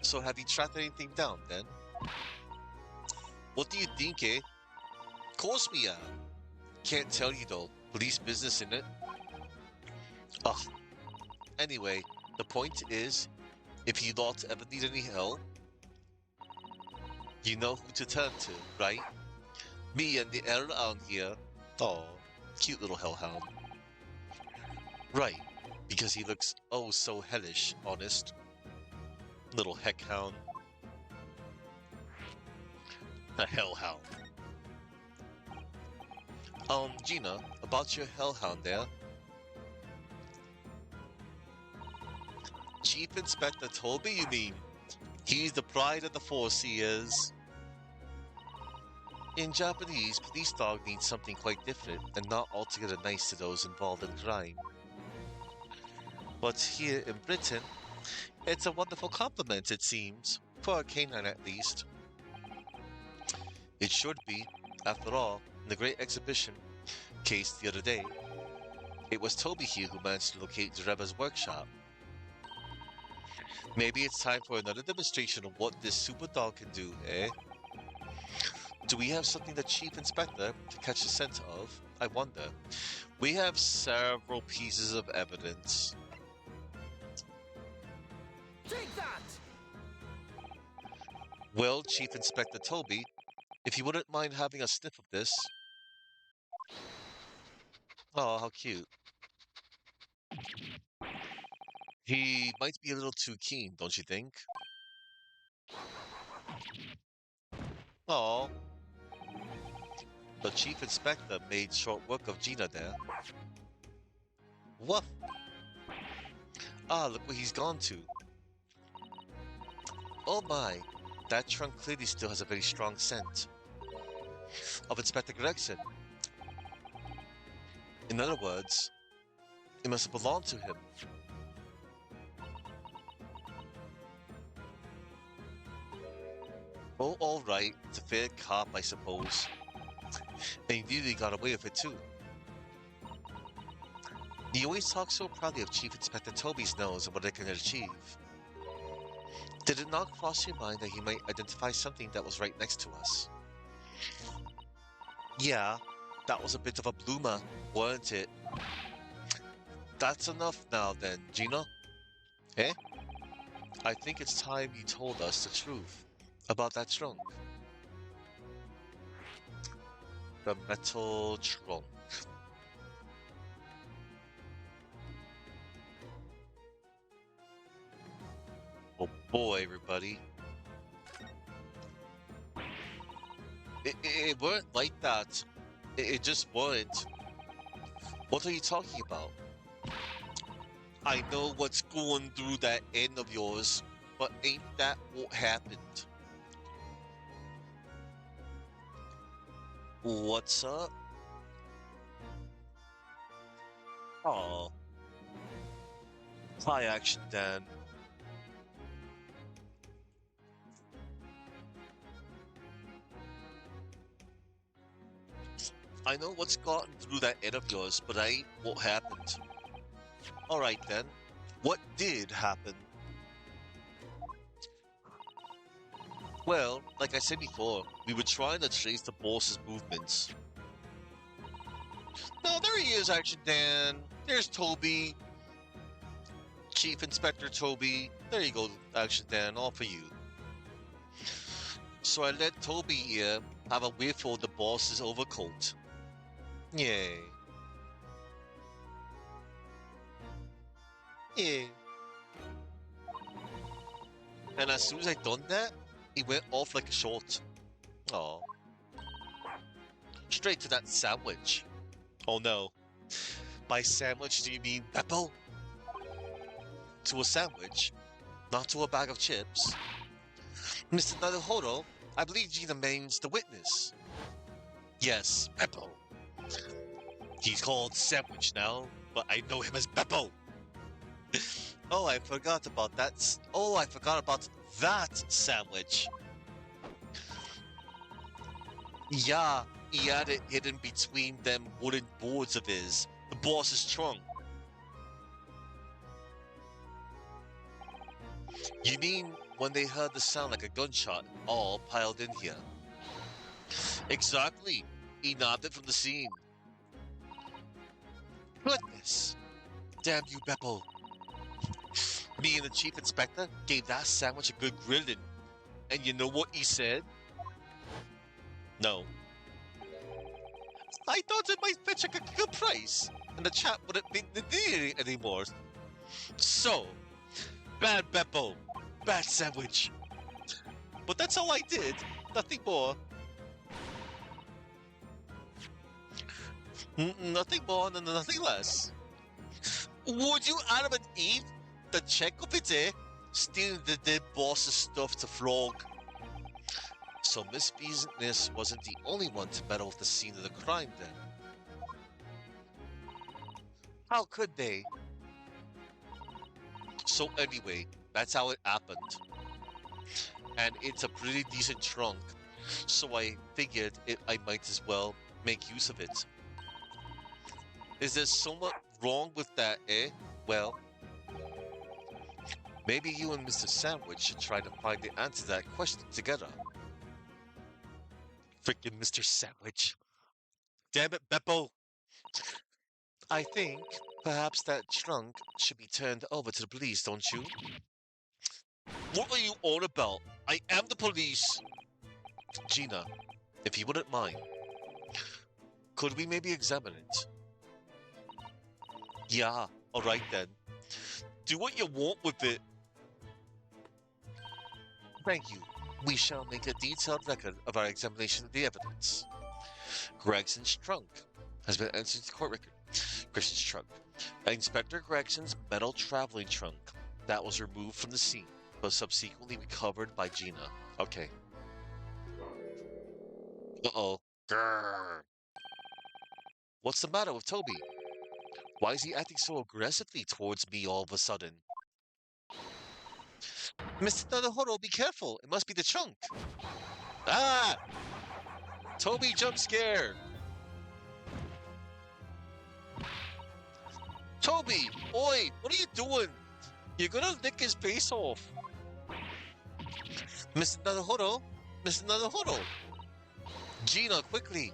So have you tracked anything down, then? What do you think, eh? Of course we are. Can't tell you, though. Police business, innit? Ugh. Anyway, the point is, if you lot ever need any help, you know who to turn to, right? Me and the hellhound here. Oh, cute little hellhound. Right, because he looks oh so hellish, honest. Little heckhound. A hellhound. Gina, about your hellhound there. Chief Inspector Toby, you mean? He's the pride of the force, he is. In Japanese, police dog means something quite different and not altogether nice to those involved in crime. But here in Britain, it's a wonderful compliment, it seems, for a canine at least. It should be. After all, in the great exhibition case the other day, it was Toby here who managed to locate Jareba's workshop. Maybe it's time for another demonstration of what this super dog can do, eh? Do we have something the Chief Inspector to catch the scent of? I wonder. We have several pieces of evidence. Take that! Well, Chief Inspector Toby, if you wouldn't mind having a sniff of this. Oh, how cute. He might be a little too keen, don't you think? Oh, the Chief Inspector made short work of Gina there. Woof! Ah, look where he's gone to. Oh my, that trunk clearly still has a very strong scent of Inspector Gregson. In other words, it must have belonged to him. Oh, all right, it's a fair cop, I suppose. And he really got away with it too. You always talk so proudly of Chief Inspector Toby's nose and what it can achieve. Did it not cross your mind that he might identify something that was right next to us? Yeah, that was a bit of a bloomer, weren't it? That's enough now then, Gina. Eh? I think it's time you told us the truth about that trunk. The metal trunk. Oh boy, everybody. It weren't like that. It just weren't. What are you talking about? I know what's going through that end of yours, but ain't that what happened? What's up? Oh. Hi, Action Dan. I know what's gotten through that end of yours, but I ain't what happened. Alright then. What did happen? Well, like I said before, we were trying to trace the boss's movements. No, there he is, Action Dan. There's Toby. Chief Inspector Toby. There you go, Action Dan, all for you. So I let Toby here have a whiff of the boss's overcoat. Yay. Yeah. And as soon as I done that, he went off like a shot. Aw. Straight to that sandwich. Oh no. By sandwich, do you mean Beppo? To a sandwich, not to a bag of chips. Mr. Naruhodo, I believe Gina means the witness. Yes, Beppo. He's called Sandwich now, but I know him as Beppo. Oh, I forgot about that. Oh, I forgot about that sandwich. Yeah, he had it hidden between them wooden boards of his, the boss's trunk. You mean when they heard the sound like a gunshot, all piled in here? Exactly. He nabbed it from the scene. Goodness. Damn you, Beppo. Me and the Chief Inspector gave that sandwich a good grilling. And you know what he said? No. I thought it might fetch a good price, and the chap wouldn't be needing it anymore. So, bad Beppo, bad sandwich. But that's all I did, nothing more. Nothing more and nothing less. Would you Adam and Eve, the check of it, stealing the dead boss's stuff to flog? So Miss Business wasn't the only one to meddle with the scene of the crime then. How could they? So anyway, that's how it happened. And it's a pretty decent trunk, so I figured I might as well make use of it. Is there so much wrong with that, eh? Well, maybe you and Mr. Sandwich should try to find the answer to that question together. Freaking Mr. Sandwich. Damn it, Beppo! I think perhaps that trunk should be turned over to the police, don't you? What are you on about? I am the police! Gina, if you wouldn't mind, could we maybe examine it? Yeah, alright then. Do what you want with it. Thank you. We shall make a detailed record of our examination of the evidence. Gregson's trunk has been entered to the court record. Gregson's trunk. Inspector Gregson's metal traveling trunk that was removed from the scene, but subsequently recovered by Gina. Okay. Uh-oh. Grrr. What's the matter with Toby? Why is he acting so aggressively towards me all of a sudden? Mr. Naruhodo, be careful! It must be the trunk! Ah! Toby jump scare! Toby! Oi! What are you doing? You're gonna lick his face off! Mr. Naruhodo! Mr. Naruhodo! Gina, quickly!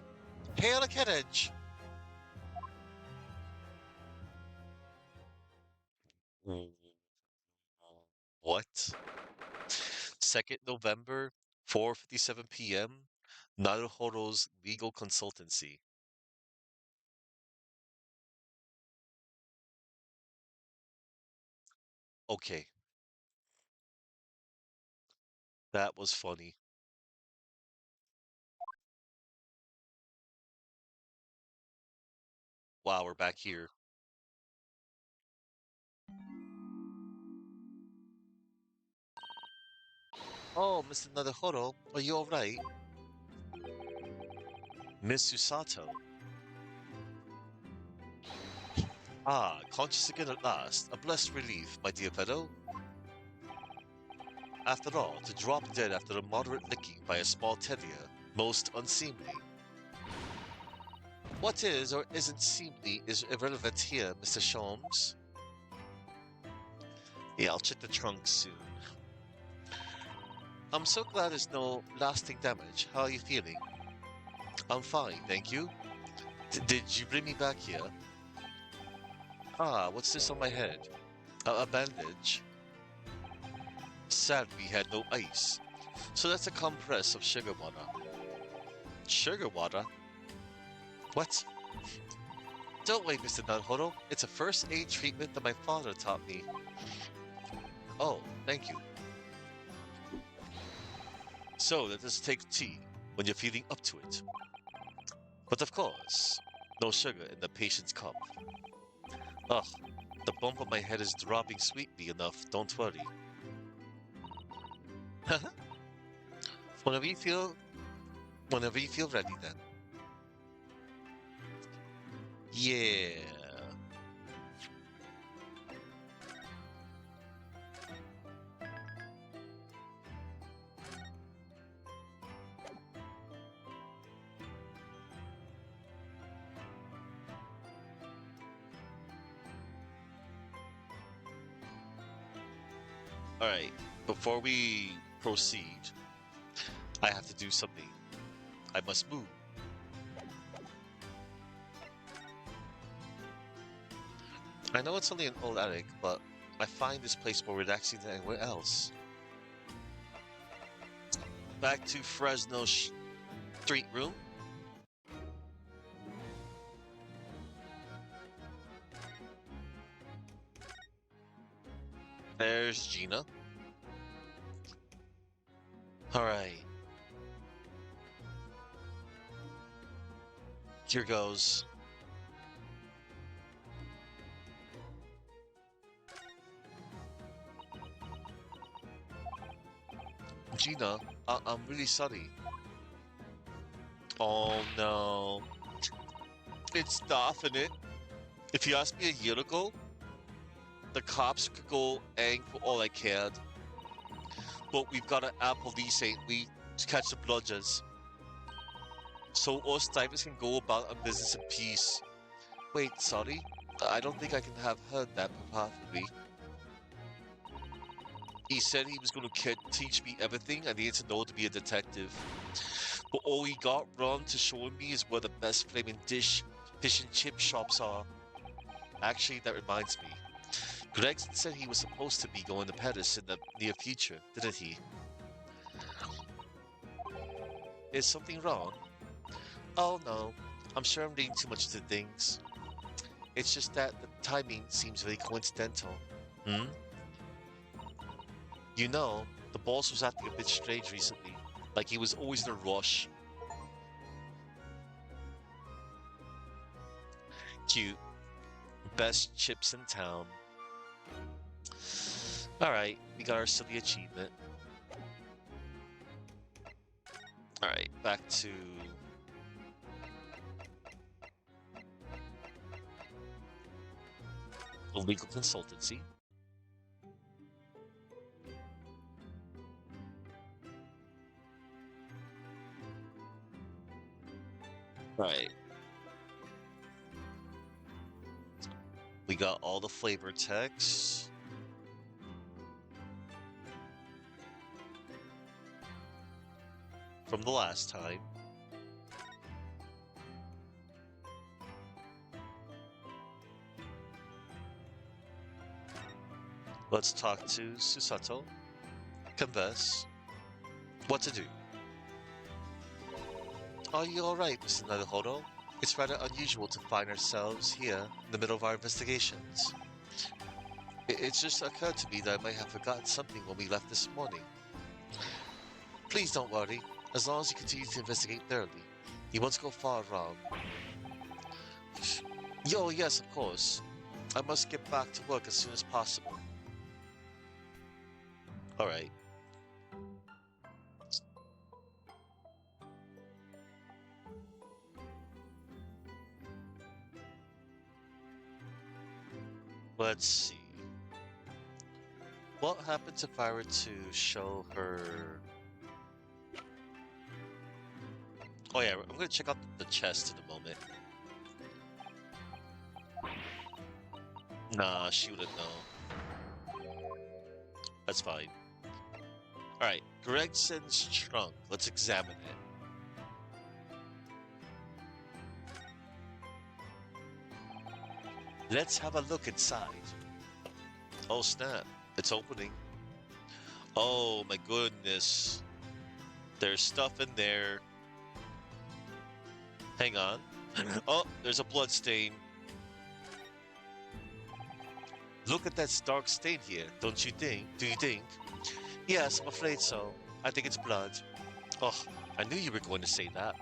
Hail a carriage! What? 2nd November, 4:57 p.m. Naruhodo's legal consultancy. Okay. That was funny. Wow, we're back here. Oh, Mr. Naruhodo, are you alright? Miss Susato. Ah, conscious again at last. A blessed relief, my dear fellow. After all, to drop dead after a moderate licking by a small terrier, most unseemly. What is or isn't seemly is irrelevant here, Mr. Sholmes. Yeah, I'll check the trunk soon. I'm so glad there's no lasting damage. How are you feeling? I'm fine, thank you. Did you bring me back here? Ah, what's this on my head? A bandage. Sad we had no ice. So that's a compress of sugar water. Sugar water? What? Don't worry, Mr. Naruhodo. It's a first aid treatment that my father taught me. Oh, thank you. So let us take tea when you're feeling up to it. But of course, no sugar in the patient's cup. Ugh, the bump on my head is dropping sweetly enough, don't worry. Whenever you feel ready then. Yeah. Alright, before we proceed, I have to do something. I must move. I know it's only an old attic, but I find this place more relaxing than anywhere else. Back to Fresno Street room. There's Gina. Alright. Here goes. Gina, I'm really sorry. Oh no. It's definite. If you asked me a year ago, the cops could go ang for all I cared. But we've got to add police, ain't we, to catch the bludgers. So us divers can go about our business in peace. Wait, sorry? I don't think I can have heard that perfectly. He said he was going to teach me everything I needed to know to be a detective. But all he got wrong to show me is where the best flaming fish and chip shops are. Actually, that reminds me. Gregson said he was supposed to be going to Paris in the near future, didn't he? Is something wrong? Oh no, I'm sure I'm reading too much into things. It's just that the timing seems very coincidental. Hmm? You know, the boss was acting a bit strange recently, like he was always in a rush. Cute. Best chips in town. Alright, we got our silly achievement. Alright, back to... a legal consultancy. Right. We got all the flavor text. From the last time. Let's talk to Susato. Converse. What to do? Are you alright, Mr. Naruhodo? It's rather unusual to find ourselves here in the middle of our investigations. It just occurred to me that I might have forgotten something when we left this morning. Please don't worry, as long as you continue to investigate thoroughly. You won't go far wrong. Yo, yes, of course. I must get back to work as soon as possible. Alright. Let's see. What happens if I were to show her... Oh yeah, I'm gonna check out the chest in a moment. Nah, she wouldn't know. That's fine. Alright, Gregson's trunk. Let's examine it. Let's have a look inside. Oh snap, it's opening. Oh my goodness. There's stuff in there. Hang on. Oh, there's a blood stain. Look at that dark stain here, don't you think? Do you think? Yes, I'm afraid so. I think it's blood. Oh, I knew you were going to say that.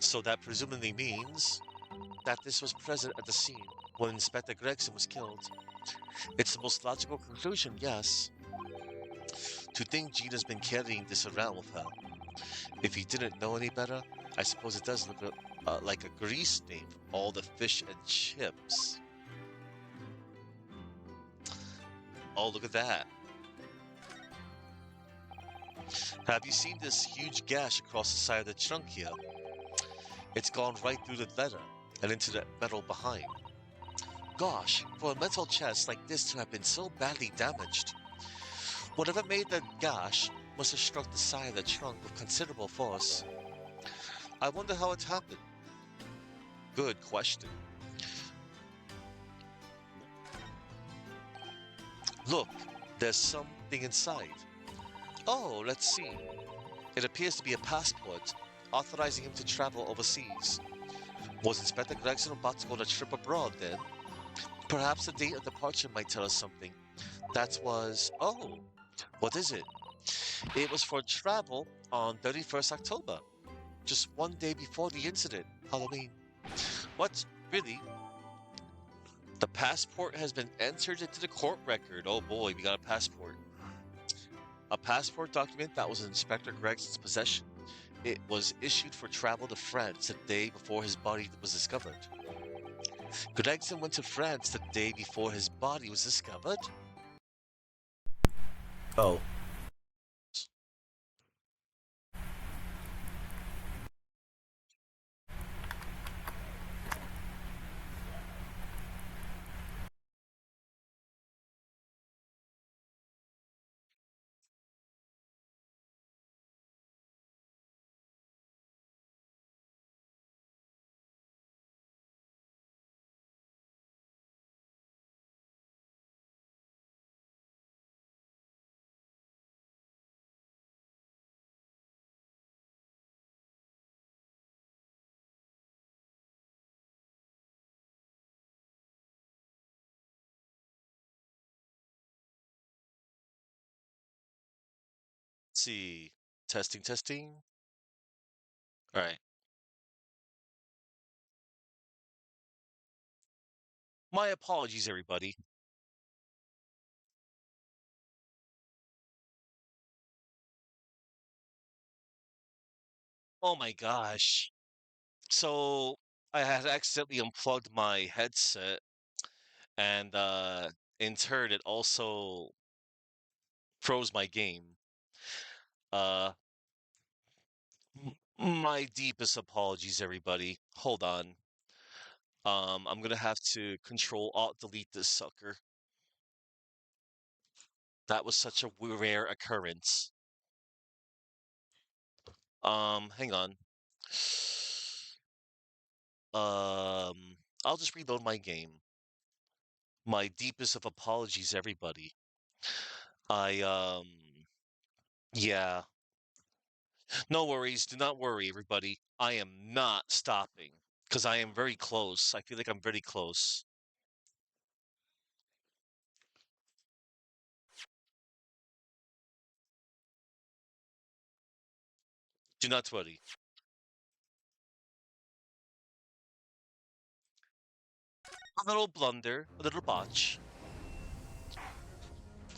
So that presumably means that this was present at the scene when Inspector Gregson was killed. It's the most logical conclusion, yes. To think Gina's been carrying this around with her. If you didn't know any better, I suppose it does look like a grease stain from all the fish and chips. Oh, look at that. Have you seen this huge gash across the side of the trunk here? It's gone right through the leather and into the metal behind. Gosh, for a metal chest like this to have been so badly damaged. Whatever made the gash must have struck the side of the trunk with considerable force. I wonder how it happened. Good question. Look, there's something inside. Oh, let's see. It appears to be a passport, authorizing him to travel overseas. Was Inspector Gregson about to go on a trip abroad then? Perhaps the date of departure might tell us something. That was, oh, what is it? It was for travel on 31st October, just one day before the incident, Halloween. What? Really? The passport has been entered into the court record. Oh boy, we got a passport. A passport document that was in Inspector Gregson's possession. It was issued for travel to France the day before his body was discovered. Gregson went to France the day before his body was discovered? Oh. Let's see. Testing, testing. All right. My apologies, everybody. Oh my gosh. So I had accidentally unplugged my headset, and in turn, it also froze my game. Uh, my deepest apologies, everybody. Hold on. I'm gonna have to Control Alt Delete this sucker. That was such a rare occurrence. Hang on. I'll just reload my game. My deepest of apologies, everybody. I yeah. No worries. Do not worry, everybody. I am not stopping because I am very close. I feel like I'm very close. Do not worry. A little blunder, a little botch.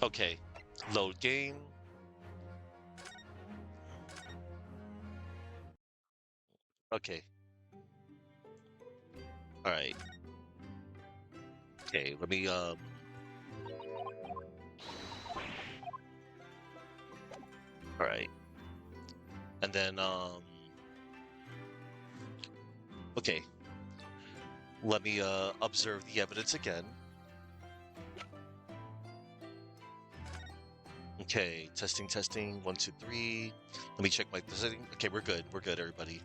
Okay. Load game. Okay. All right. Okay, let me all right. And then okay. Let me observe the evidence again. Okay, testing, testing, 1, 2, 3. Let me check my setting. Okay, we're good. We're good, everybody.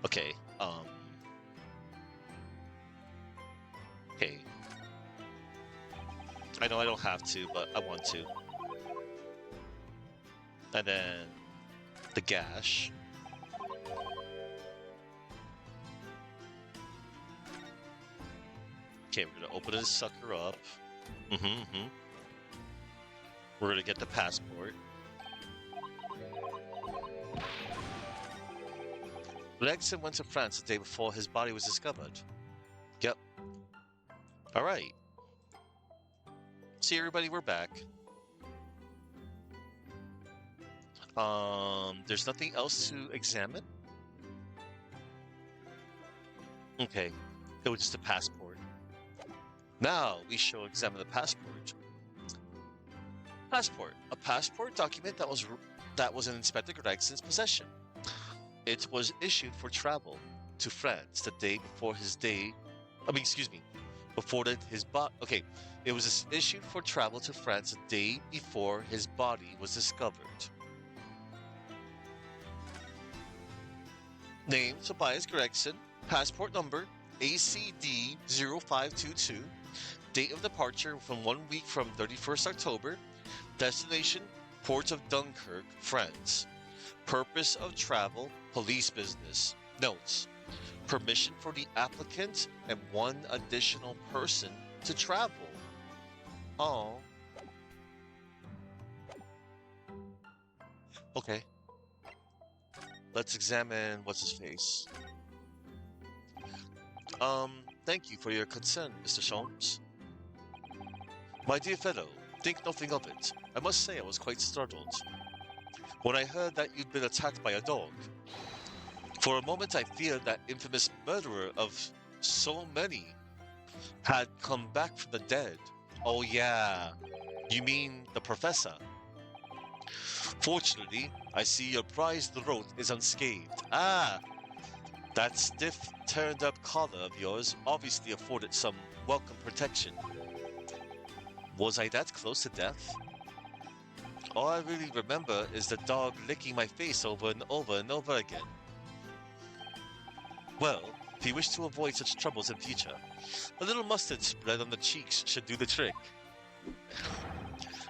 Okay, okay. I know I don't have to, but I want to. And then the gash. Okay, we're gonna open this sucker up. We're gonna get the passport. Gregson went to France the day before his body was discovered. Yep. All right. See, everybody, we're back. There's nothing else to examine. Okay, it was just a passport. Now we shall examine the passport. Passport, a passport document that was in Inspector Gregson's possession. It was issued for travel to France the day before his day. I mean, excuse me, before his body. Okay, it was issued for travel to France the day before his body was discovered. Name Tobias Gregson. Passport number ACD 0522. Date of departure from 1 week from 31st October. Destination Port of Dunkirk, France. Purpose of travel police business. Notes. Permission for the applicant and one additional person to travel. Oh. Okay, let's examine what's his face. Thank you for your concern, Mr. Sholmes. My dear fellow, think nothing of it. I must say I was quite startled when I heard that you'd been attacked by a dog. For a moment I feared that infamous murderer of so many had come back from the dead. Oh yeah, you mean the professor? Fortunately, I see your prized throat is unscathed. Ah, that stiff, turned-up collar of yours obviously afforded some welcome protection. Was I that close to death? All I really remember is the dog licking my face over and over and over again. Well, if you wish to avoid such troubles in future, a little mustard spread on the cheeks should do the trick.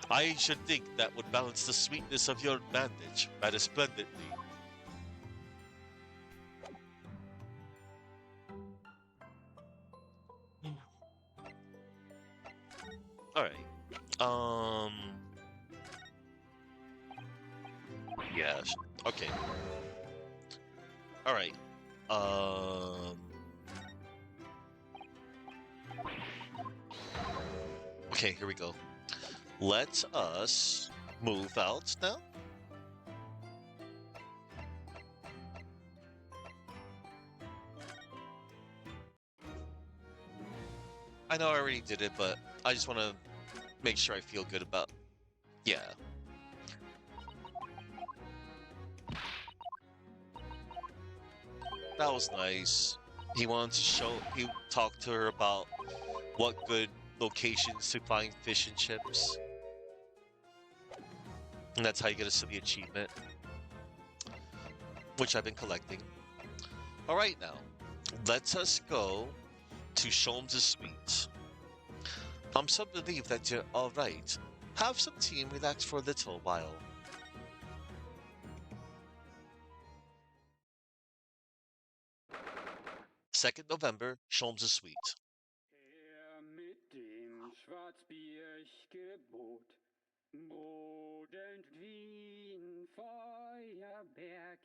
I should think that would balance the sweetness of your bandage rather splendidly. Alright. Um. Yeah. Okay. Alright. Um. Okay, here we go. Let us move out now. I know I already did it, but I just want to make sure I feel good about. Yeah. That was nice. He wanted to show. He talked to her about what good locations to find fish and chips. And that's how you get a silly achievement, which I've been collecting. Alright now, let us go to Sholmes' suite. I'm so relieved that you're alright. Have some tea and relax for a little while. Second November, Sholmes' suite. Mit dem Schwarzbierch-Gebot bodend wie ein Feuerberg,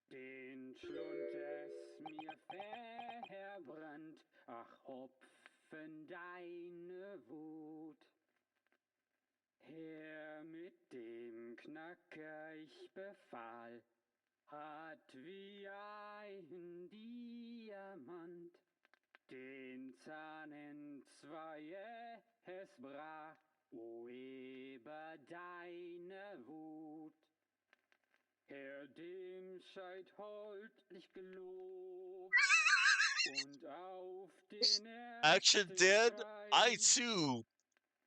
den Schlund es mir verbrannt, ach Hopfen deine Wut. Herr mit dem Knacker ich befahl, hat wie ein Diamant den Zahn entzwei, es brach, o über deine Wut. Herr dem seid holdlich gelobt, und auf den Action ersten Dan, I Schrei too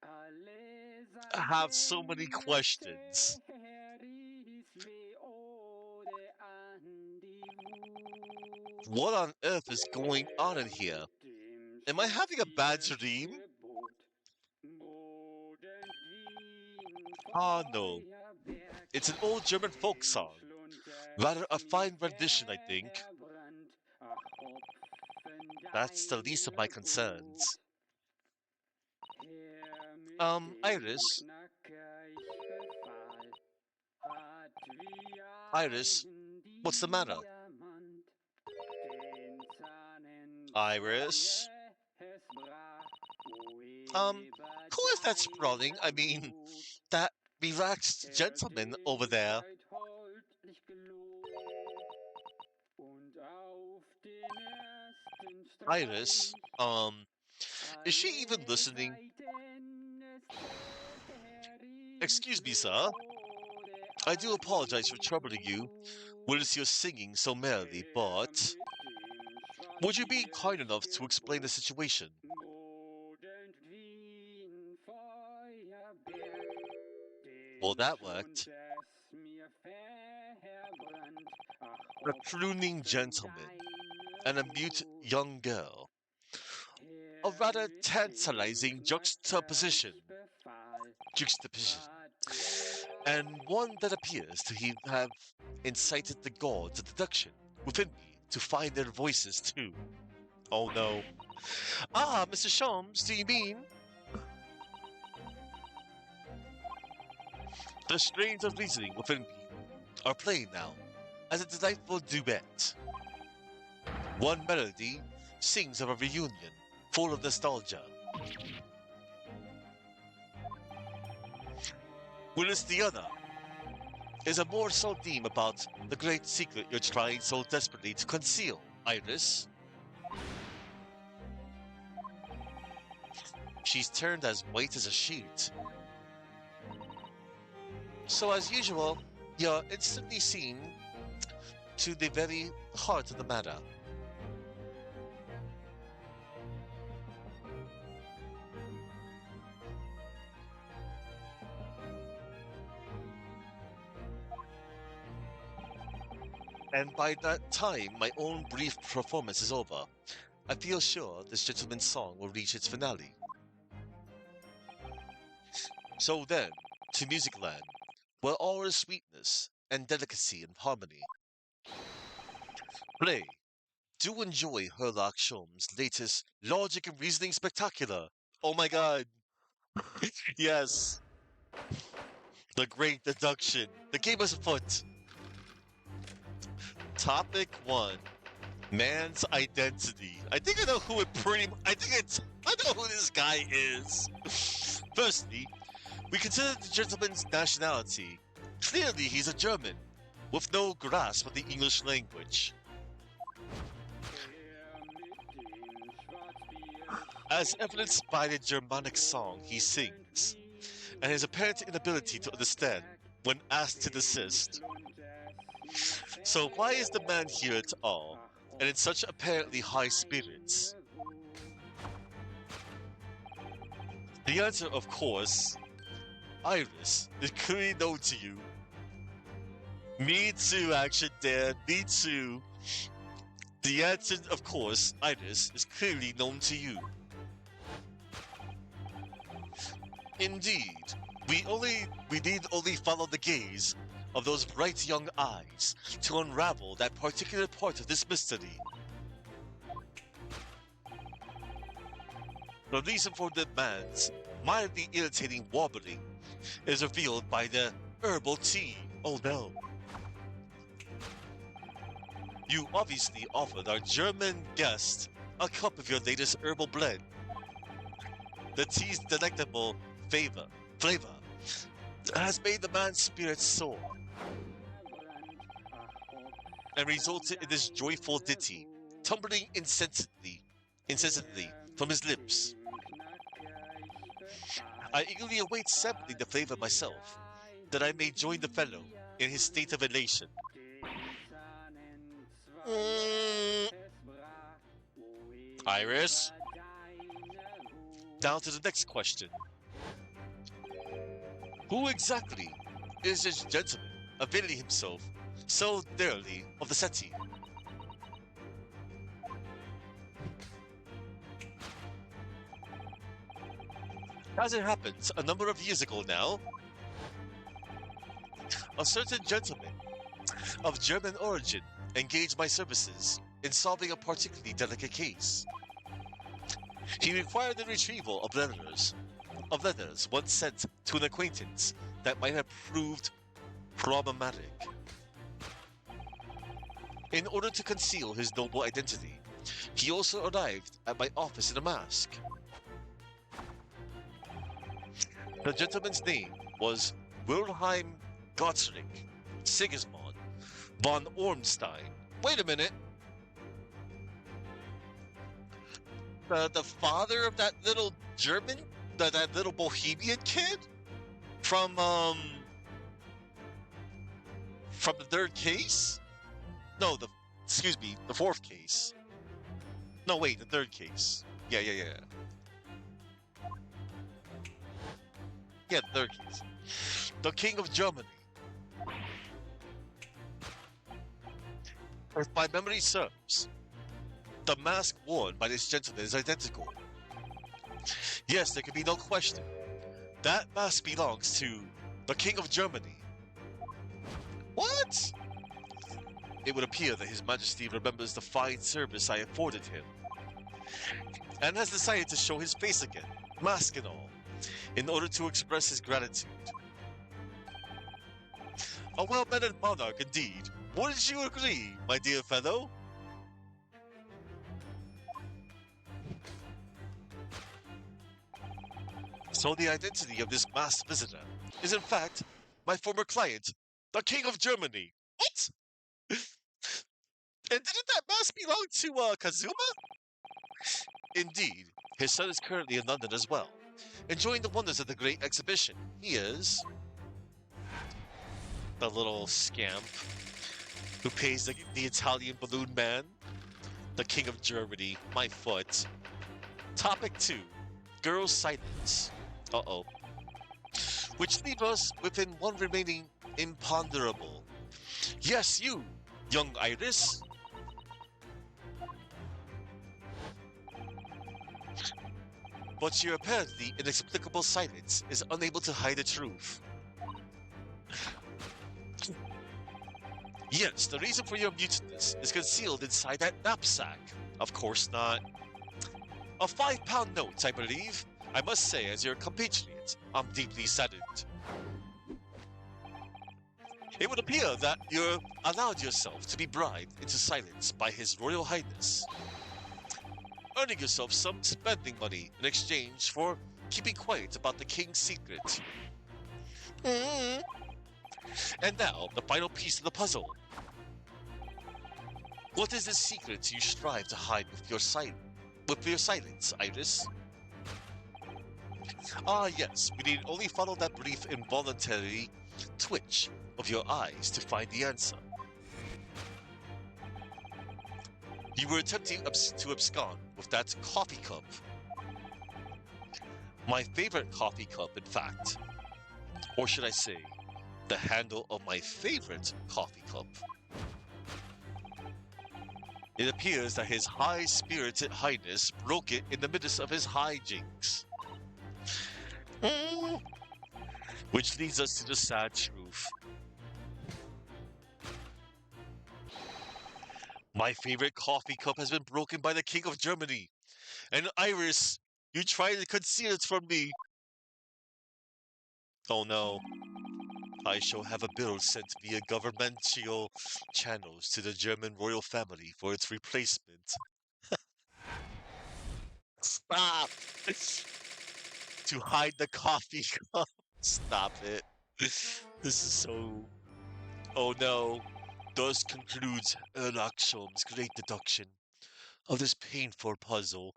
alle have so many seitdem questions. Seris Leode an die Wut. What on earth is going on in here? Am I having a bad dream? Ah, no. It's an old German folk song. Rather a fine rendition, I think. That's the least of my concerns. Iris? Iris, what's the matter? Iris? Who is that sprawling? I mean, that relaxed gentleman over there. Iris, is she even listening? Excuse me, sir. I do apologize for troubling you whilst you're singing so merrily, but would you be kind enough to explain the situation? Well, that worked. A crooning gentleman and a mute young girl. A rather tantalizing juxtaposition. And one that appears to have incited the gods of deduction within me to find their voices too. Oh no. Ah, Mr. Sholmes, do you mean? The strains of reasoning within me are playing now as a delightful duet. One melody sings of a reunion full of nostalgia, whereas the other is a morsel theme about the great secret you're trying so desperately to conceal, Iris. She's turned as white as a sheet. So as usual, you're instantly seen to the very heart of the matter. And by that time, my own brief performance is over. I feel sure this gentleman's song will reach its finale. So then, to Musicland, where all is sweetness and delicacy and harmony. Play. Do enjoy Herlock Sholmes' latest Logic and Reasoning Spectacular. Oh my god. Yes. The Great Deduction. The game is afoot. Topic 1. Man's identity. I think I know who it I know who this guy is. Firstly, we consider the gentleman's nationality. Clearly he's a German, with no grasp of the English language. As evidenced by the Germanic song he sings, and his apparent inability to understand when asked to desist. So why is the man here at all, and in such apparently high spirits? The answer, of course, Iris, is clearly known to you. Me too, Action Dan, me too. The answer, of course, Iris, is clearly known to you. Indeed, we need only follow the gaze of those bright young eyes to unravel that particular part of this mystery. The reason for the man's mildly irritating wobbling is revealed by the herbal tea. Oh no. You obviously offered our German guest a cup of your latest herbal blend. The tea's delectable flavor has made the man's spirit soar and resulted in this joyful ditty tumbling incessantly from his lips. I eagerly await sampling the flavor myself, that I may join the fellow in his state of elation. Iris? Down to the next question. Who exactly is this gentleman availing himself so dearly of the settee? As it happens, a number of years ago now, a certain gentleman of German origin engaged my services in solving a particularly delicate case. He required the retrieval of letters once sent to an acquaintance that might have proved problematic. In order to conceal his noble identity, he also arrived at my office in a mask. The gentleman's name was Wilhelm Gottsrich Sigismund von Ormstein. Wait a minute. The father of that little German, that little Bohemian kid from the third case? No, the fourth case. No, wait, the third case. Yeah. Yeah, the third case. The King of Germany. If my memory serves, the mask worn by this gentleman is identical. Yes, there can be no question. That mask belongs to the King of Germany. What? It would appear that His Majesty remembers the fine service I afforded him, and has decided to show his face again, mask and all, in order to express his gratitude. A well-mannered monarch indeed. Wouldn't you agree, my dear fellow? So the identity of this masked visitor is in fact my former client, the King of Germany. What? And didn't that mask belong to Kazuma? Indeed, his son is currently in London as well, enjoying the wonders of the Great Exhibition. He is the little scamp who pays the Italian balloon man, the King of Germany, my foot. Topic 2, Girls' Silence. Uh-oh. Which leave us within one remaining imponderable. Yes, you, young Iris. But your apparently inexplicable silence is unable to hide the truth. Yes, the reason for your muteness is concealed inside that knapsack. Of course not. A £5 note, I believe. I must say, as your compatriot, I'm deeply saddened. It would appear that you allowed yourself to be bribed into silence by His Royal Highness, earning yourself some spending money in exchange for keeping quiet about the king's secret. Mm. And now, the final piece of the puzzle. What is the secret you strive to hide with your silence, Iris? Ah, yes, we need only follow that brief involuntary twitch of your eyes to find the answer. You were attempting to abscond with that coffee cup. My favorite coffee cup, in fact. Or should I say, the handle of my favorite coffee cup. It appears that His High-Spirited Highness broke it in the midst of his hijinks. Which leads us to the sad truth. My favorite coffee cup has been broken by the King of Germany. And Iris, you tried to conceal it from me. Oh no. I shall have a bill sent via governmental channels to the German royal family for its replacement. Stop! To hide the coffee cup. Stop it. This is so... Oh no. Thus concludes Erlachsholm's great deduction of this painful puzzle.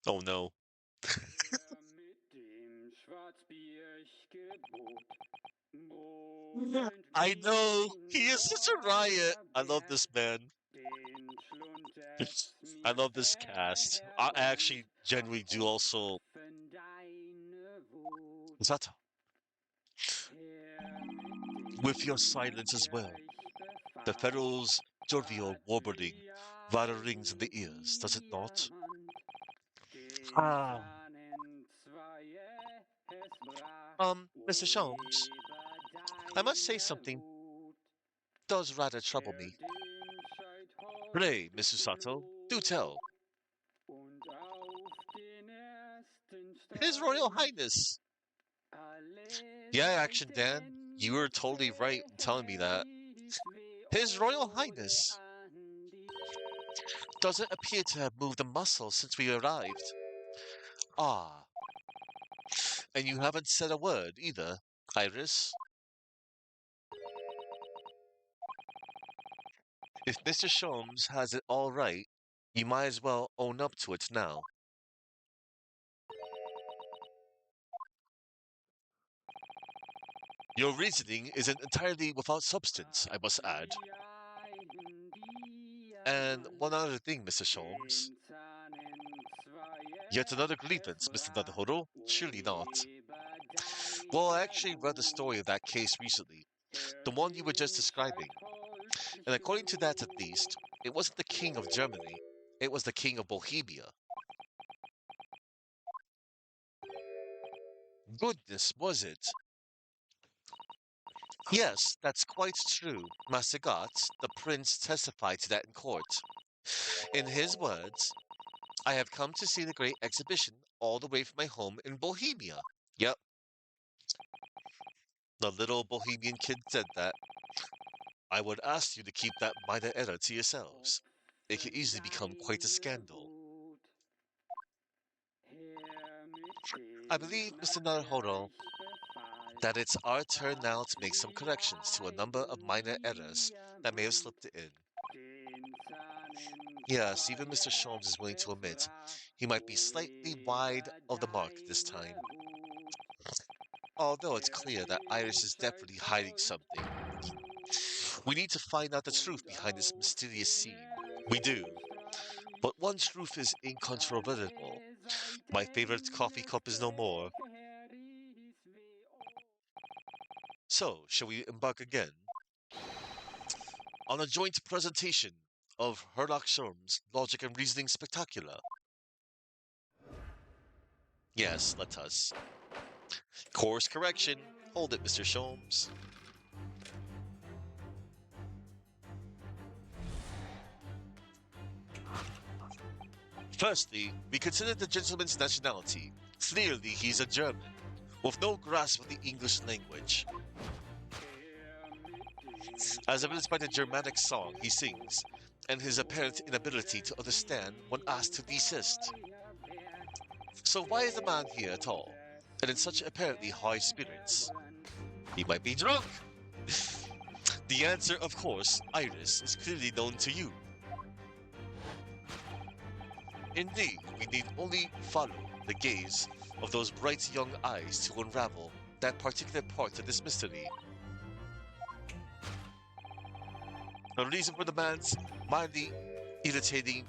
Oh no. Er mit dem Schwarzbierchgebot. Bodend I know! wie He is such a riot! I love Feuerwerk, this man. den schluntert's I mir love this cast. I verderbt, actually genuinely do also... offen deine Wut. Is that Her mit with dem your silence as well? Knacker The ich befahl, Federal's jovial warbling rather rings in the Adrian ears, does it not? Diamant, den Ah, Fahnenzweie es brach, Mr. Sholmes, I über must say deine something Wut. does rather trouble Der me. dem scheit Pray, heute Mr. Sato, do Blut, tell. und auf den ersten His Royal Streich Highness. alle Yeah, Action Dan, you were Seiten totally right in telling me that. Paris His Royal Ode Highness an die doesn't appear to have moved a muscle since we arrived. Ah, and you haven't said a word either, Iris. If Mr. Sholmes has it all right, you might as well own up to it now. Your reasoning isn't entirely without substance, I must add. And one other thing, Mr. Sholmes. Yet another grievance, Mr. Naruhodo? Surely not. Well, I actually read the story of that case recently, the one you were just describing. And according to that at least, it wasn't the King of Germany, it was the King of Bohemia. Goodness, was it? Yes, that's quite true. Master Gotts, the prince, testified to that in court. In his words, I have come to see the great exhibition all the way from my home in Bohemia. Yep. The little bohemian kid said that. I would ask you to keep that minor error to yourselves. It could easily become quite a scandal. I believe, Mr. Naruhodo, that it's our turn now to make some corrections to a number of minor errors that may have slipped in. Yes, even Mr. Sholmes is willing to admit he might be slightly wide of the mark this time. Although it's clear that Iris is definitely hiding something. We need to find out the truth behind this mysterious scene. We do. But one truth is incontrovertible. My favorite coffee cup is no more. So, shall we embark again on a joint presentation of Herlock Sholmes' Logic and Reasoning Spectacular? Yes, let us. Course correction. Hold it, Mr. Sholmes. Firstly, we consider the gentleman's nationality. Clearly, he's a German, with no grasp of the English language. As evidenced by the Germanic song he sings, and his apparent inability to understand when asked to desist. So why is the man here at all, and in such apparently high spirits? He might be drunk! The answer, of course, Iris, is clearly known to you. Indeed, we need only follow the gaze of those bright young eyes to unravel that particular part of this mystery. The reason for the man's mildly irritating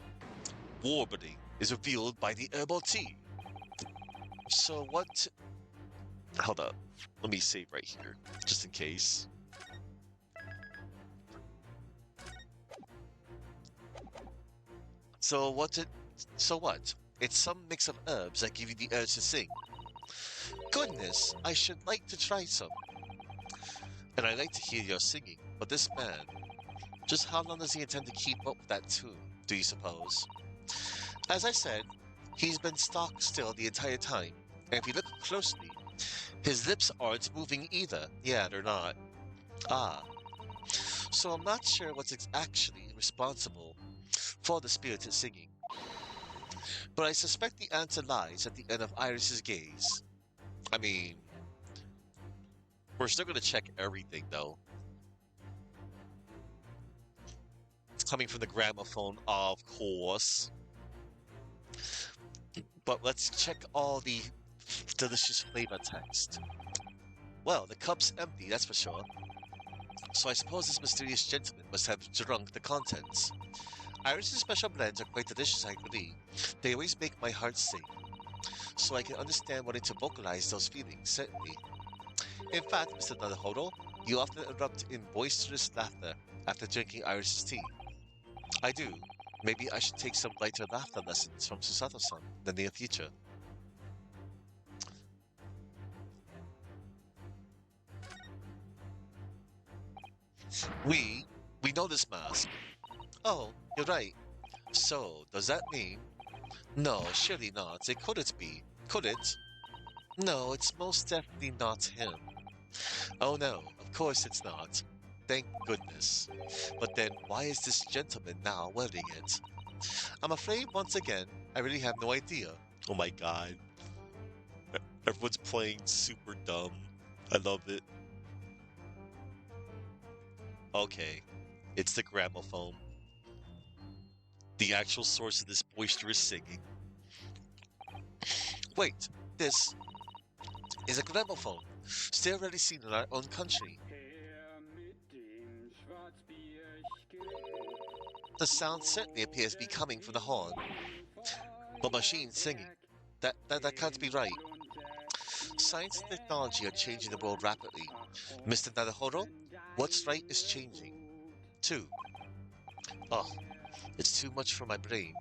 warbling is revealed by the herbal tea. So what... Hold up. Let me save right here, just in case. So what? It's some mix of herbs that give you the urge to sing. Goodness, I should like to try some. And I like to hear your singing, but this man, just how long does he intend to keep up with that tune, do you suppose? As I said, he's been stock still the entire time, and if you look closely, his lips aren't moving either. Yeah, they're not. Ah. So I'm not sure what's actually responsible for the spirited singing. But I suspect the answer lies at the end of Iris's gaze. I mean, we're still gonna check everything though. It's coming from the gramophone, of course. But let's check all the delicious flavor text. Well, the cup's empty, that's for sure. So I suppose this mysterious gentleman must have drunk the contents. Iris's special blends are quite delicious, I agree. They always make my heart sing. So I can understand wanting to vocalize those feelings, certainly. In fact, Mr. Naruhodo, you often erupt in boisterous laughter after drinking Iris's tea. I do. Maybe I should take some lighter laughter lessons from Susato-san in the near future. We know this mask. Oh, you're right. So, does that mean... No, surely not. It couldn't be. Could it? No, it's most definitely not him. Oh no, of course it's not. Thank goodness. But then, why is this gentleman now wearing it? I'm afraid, once again, I really have no idea. Oh my god. Everyone's playing super dumb. I love it. Okay, it's the gramophone. The actual source of this boisterous singing. Wait, this is a gramophone, still rarely seen in our own country. The sound certainly appears to be coming from the horn, but machine singing, that can't be right. Science and technology are changing the world rapidly. Mr. Naruhodo, what's right is changing, too. Oh, it's too much for my brain.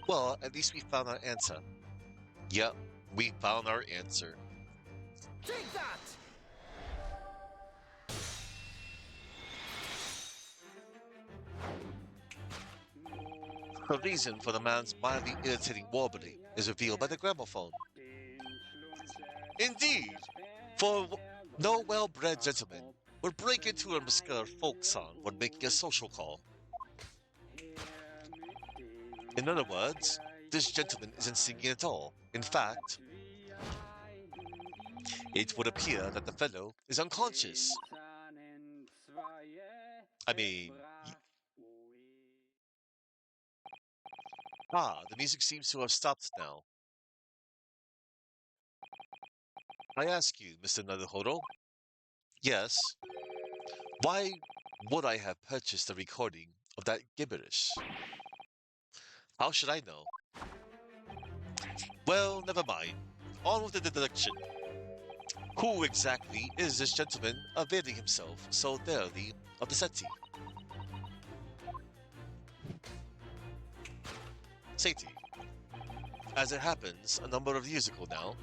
Well, at least we found our answer. Yep, we found our answer. Take that! The reason for the man's mildly irritating warbling is revealed by the gramophone. Indeed! For No well-bred gentleman would break into a muscular folk song when making a social call. In other words, this gentleman isn't singing at all. In fact, it would appear that the fellow is unconscious. I mean, the music seems to have stopped now. I ask you, Mr. Naruhodo. Yes. Why would I have purchased a recording of that gibberish? How should I know? Well, never mind. On with the deduction. Who exactly is this gentleman availing himself so thoroughly of the settee? Sati. As it happens, a number of years ago now,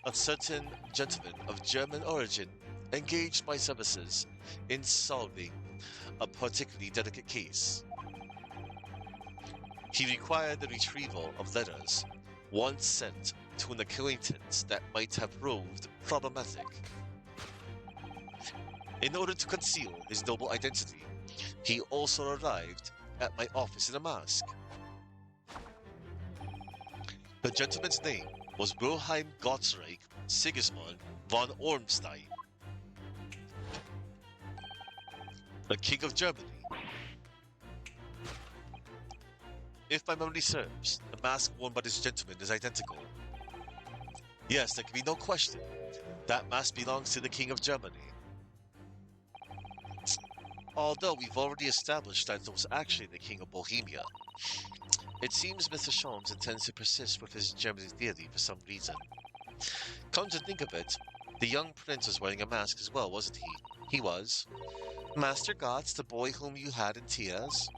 a certain gentleman of German origin engaged my services in solving a particularly delicate case. He required the retrieval of letters once sent to an acquaintance that might have proved problematic. In order to conceal his noble identity, he also arrived at my office in a mask. The gentleman's name was Wilhelm Gottsreich Sigismund von Ormstein, the King of Germany. If my memory serves, the mask worn by this gentleman is identical. Yes, there can be no question. That mask belongs to the King of Germany. Although we've already established that it was actually the King of Bohemia, it seems Mr. Sholmes intends to persist with his Germany theory for some reason. Come to think of it, the young prince was wearing a mask as well, wasn't he? He was. Master Gotts, the boy whom you had in tears?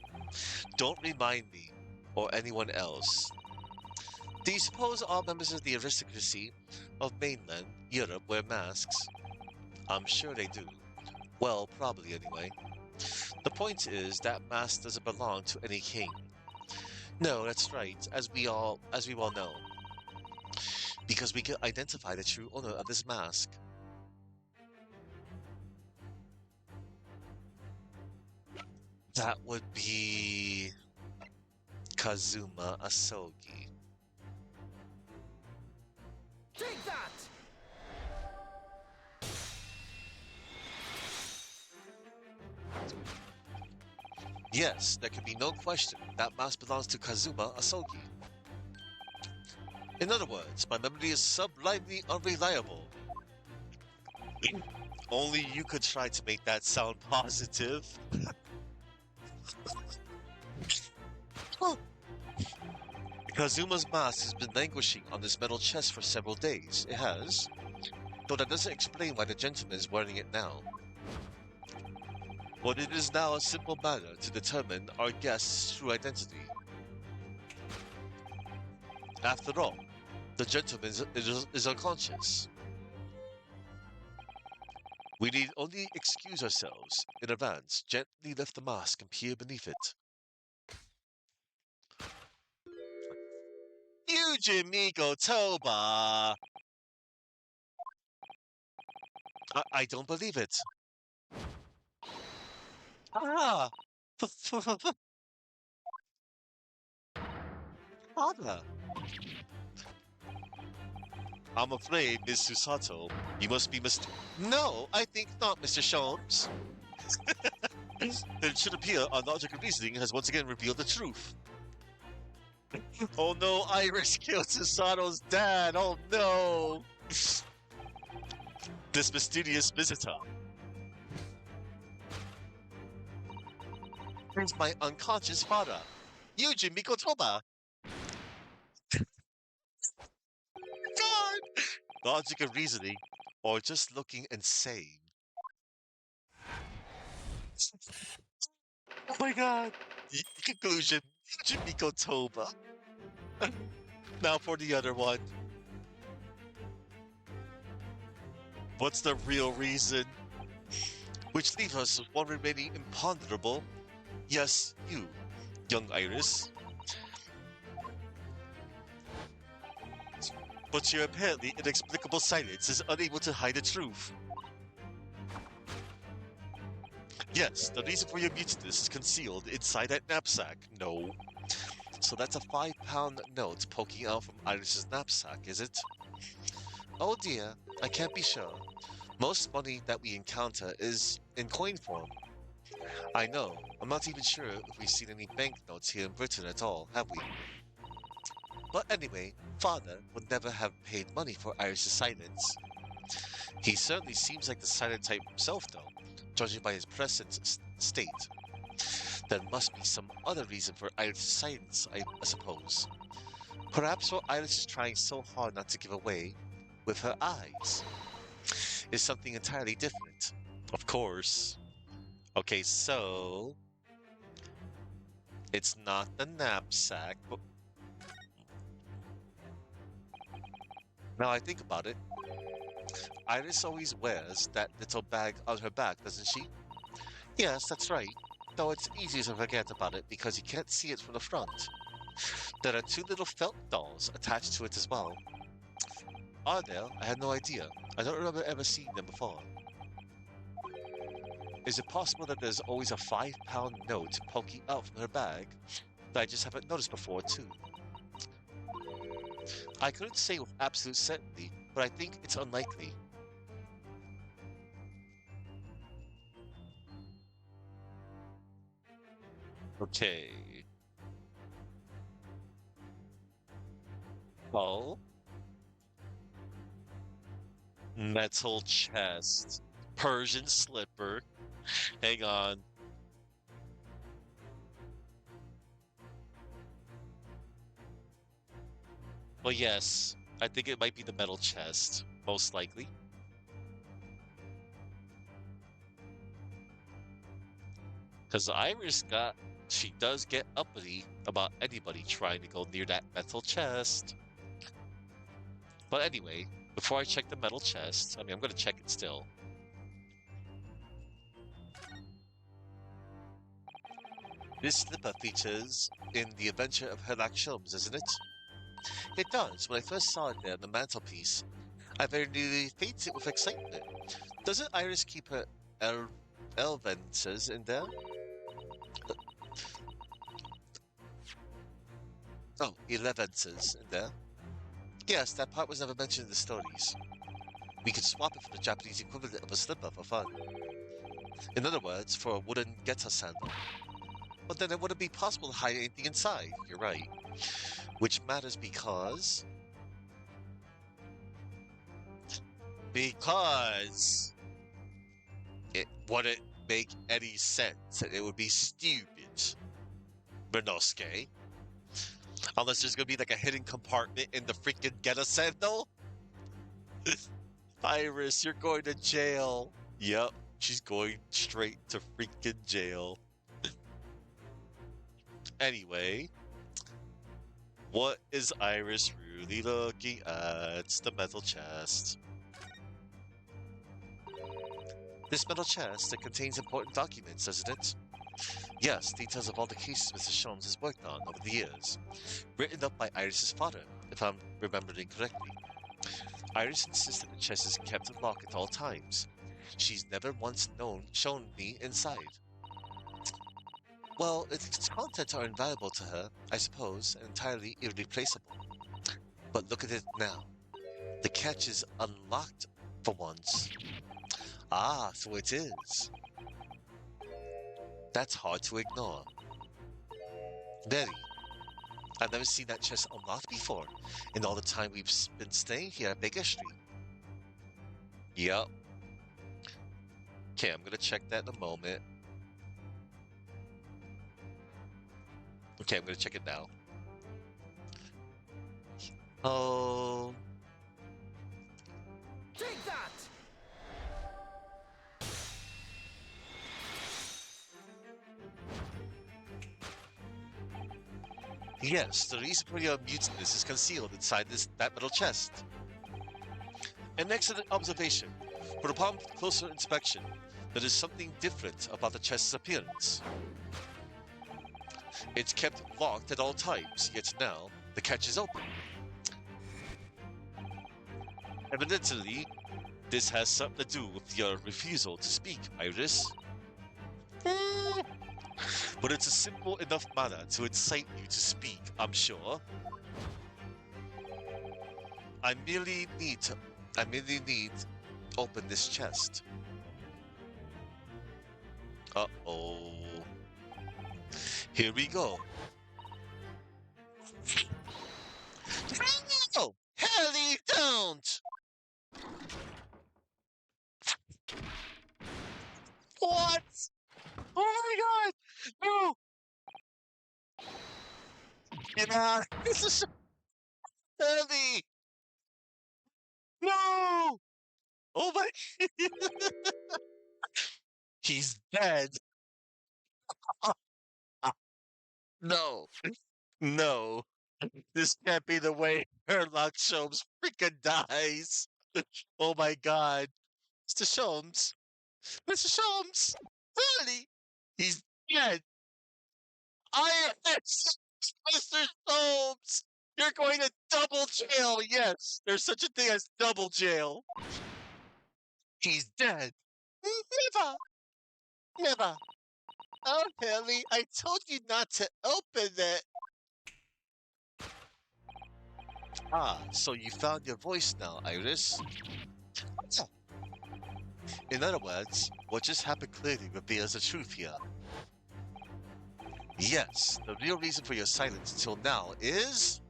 Don't remind me, or anyone else. Do you suppose all members of the aristocracy of mainland Europe wear masks? I'm sure they do. Well, probably anyway. The point is that mask doesn't belong to any king. No, that's right, as we well know. Because we can identify the true owner of this mask. That would be Kazuma Asogi. Take that! Yes, there can be no question that mask belongs to Kazuma Asogi. In other words, my memory is sublimely unreliable. Only you could try to make that sound positive. Kazuma's mask has been languishing on this metal chest for several days. It has. Though that doesn't explain why the gentleman is wearing it now. But it is now a simple matter to determine our guest's true identity. After all, the gentleman is unconscious. We need only excuse ourselves in advance, gently lift the mask and peer beneath it. Yujimiko Toba! I don't believe it. Ah! Father! I'm afraid, Miss Susato, you must be No, I think not, Mr. Sholmes. It should appear our logical reasoning has once again revealed the truth. Oh no, Iris killed Susato's dad! Oh no! This mysterious visitor is my unconscious father, Yujin Mikotoba! God! Logic and reasoning, or just looking insane. Oh my god! Conclusion, Yujin Mikotoba. Now for the other one. What's the real reason? Which leaves us with one remaining imponderable. Yes, you, young Iris. But your apparently inexplicable silence is unable to hide the truth. Yes, the reason for your mutinous is concealed inside that knapsack. No. So that's a 5-pound note poking out from Iris's knapsack, is it? Oh dear, I can't be sure. Most money that we encounter is in coin form. I know, I'm not even sure if we've seen any banknotes here in Britain at all, have we? But anyway, Father would never have paid money for Iris's silence. He certainly seems like the silent type himself, though, judging by his present state. There must be some other reason for Iris's silence, I suppose. Perhaps what Iris is trying so hard not to give away with her eyes is something entirely different. Of course. Okay, so it's not the knapsack, but now I think about it, Iris always wears that little bag on her back, doesn't she? Yes, that's right. Though it's easy to forget about it because you can't see it from the front. There are 2 little felt dolls attached to it as well. Are there? I had no idea. I don't remember ever seeing them before. Is it possible that there's always a 5-pound note poking out from her bag that I just haven't noticed before, too? I couldn't say with absolute certainty, but I think it's unlikely. Okay. Oh. Metal chest. Persian slipper. Hang on. Well, yes. I think it might be the metal chest. Most likely. Because Iris she does get uppity about anybody trying to go near that metal chest. But anyway, before I check the metal chest, I'm going to check it still. This slipper features in The Adventure of Herlock Sholmes, isn't it? It does. When I first saw it there on the mantelpiece, I very nearly fainted with excitement. Doesn't Iris keep her Elvenses in there? Oh, 11ses in there. Yes, that part was never mentioned in the stories. We could swap it for the Japanese equivalent of a slipper for fun. In other words, for a wooden Geta sandal. But then it wouldn't be possible to hide anything inside, you're right. Which matters because... Because... it wouldn't make any sense, and it would be stupid. Bernosuke. Unless there's gonna be like a hidden compartment in the freaking Geta sandal. Iris, you're going to jail. Yep, she's going straight to freaking jail. Anyway, what is Iris really looking at? It's the metal chest. This metal chest, it contains important documents, doesn't it? Yes, details of all the cases Mr. Sholmes has worked on over the years. Written up by Iris's father, if I'm remembering correctly. Iris insists that the chest is kept locked at all times. She's never once shown me inside. Well, its contents are invaluable to her, I suppose, and entirely irreplaceable. But look at it now. The catch is unlocked for once. Ah, so it is. That's hard to ignore. Very. I've never seen that chest unlocked before, in all the time we've been staying here at Baker Street. Yup. Okay, I'm gonna check that in a moment. Okay, I'm gonna check it now. Oh. Take that! Yes, the reason for your mutinous is concealed inside that metal chest. An excellent observation, but upon closer inspection, there is something different about the chest's appearance. It's kept locked at all times, yet now the catch is open. Evidently, this has something to do with your refusal to speak, Iris. Hmm. But it's a simple enough matter to incite you to speak, I'm sure. I merely need to open this chest. Uh-oh. Here we go. No! Hell, don't! What? Oh my god! No! Get out! This is so heavy! No! Oh my... He's dead! No! No! This can't be the way Sherlock Holmes freaking dies! Oh my god! Mr. Sholmes! Mr. Sholmes! Really? He's dead! I am Mr. Sholmes! You're going to double jail! Yes! There's such a thing as double jail! He's dead! Never! Never! Oh, Haley, I told you not to open it! Ah, so you found your voice now, Iris. In other words, what just happened clearly reveals the truth here. Yes, the real reason for your silence until now is...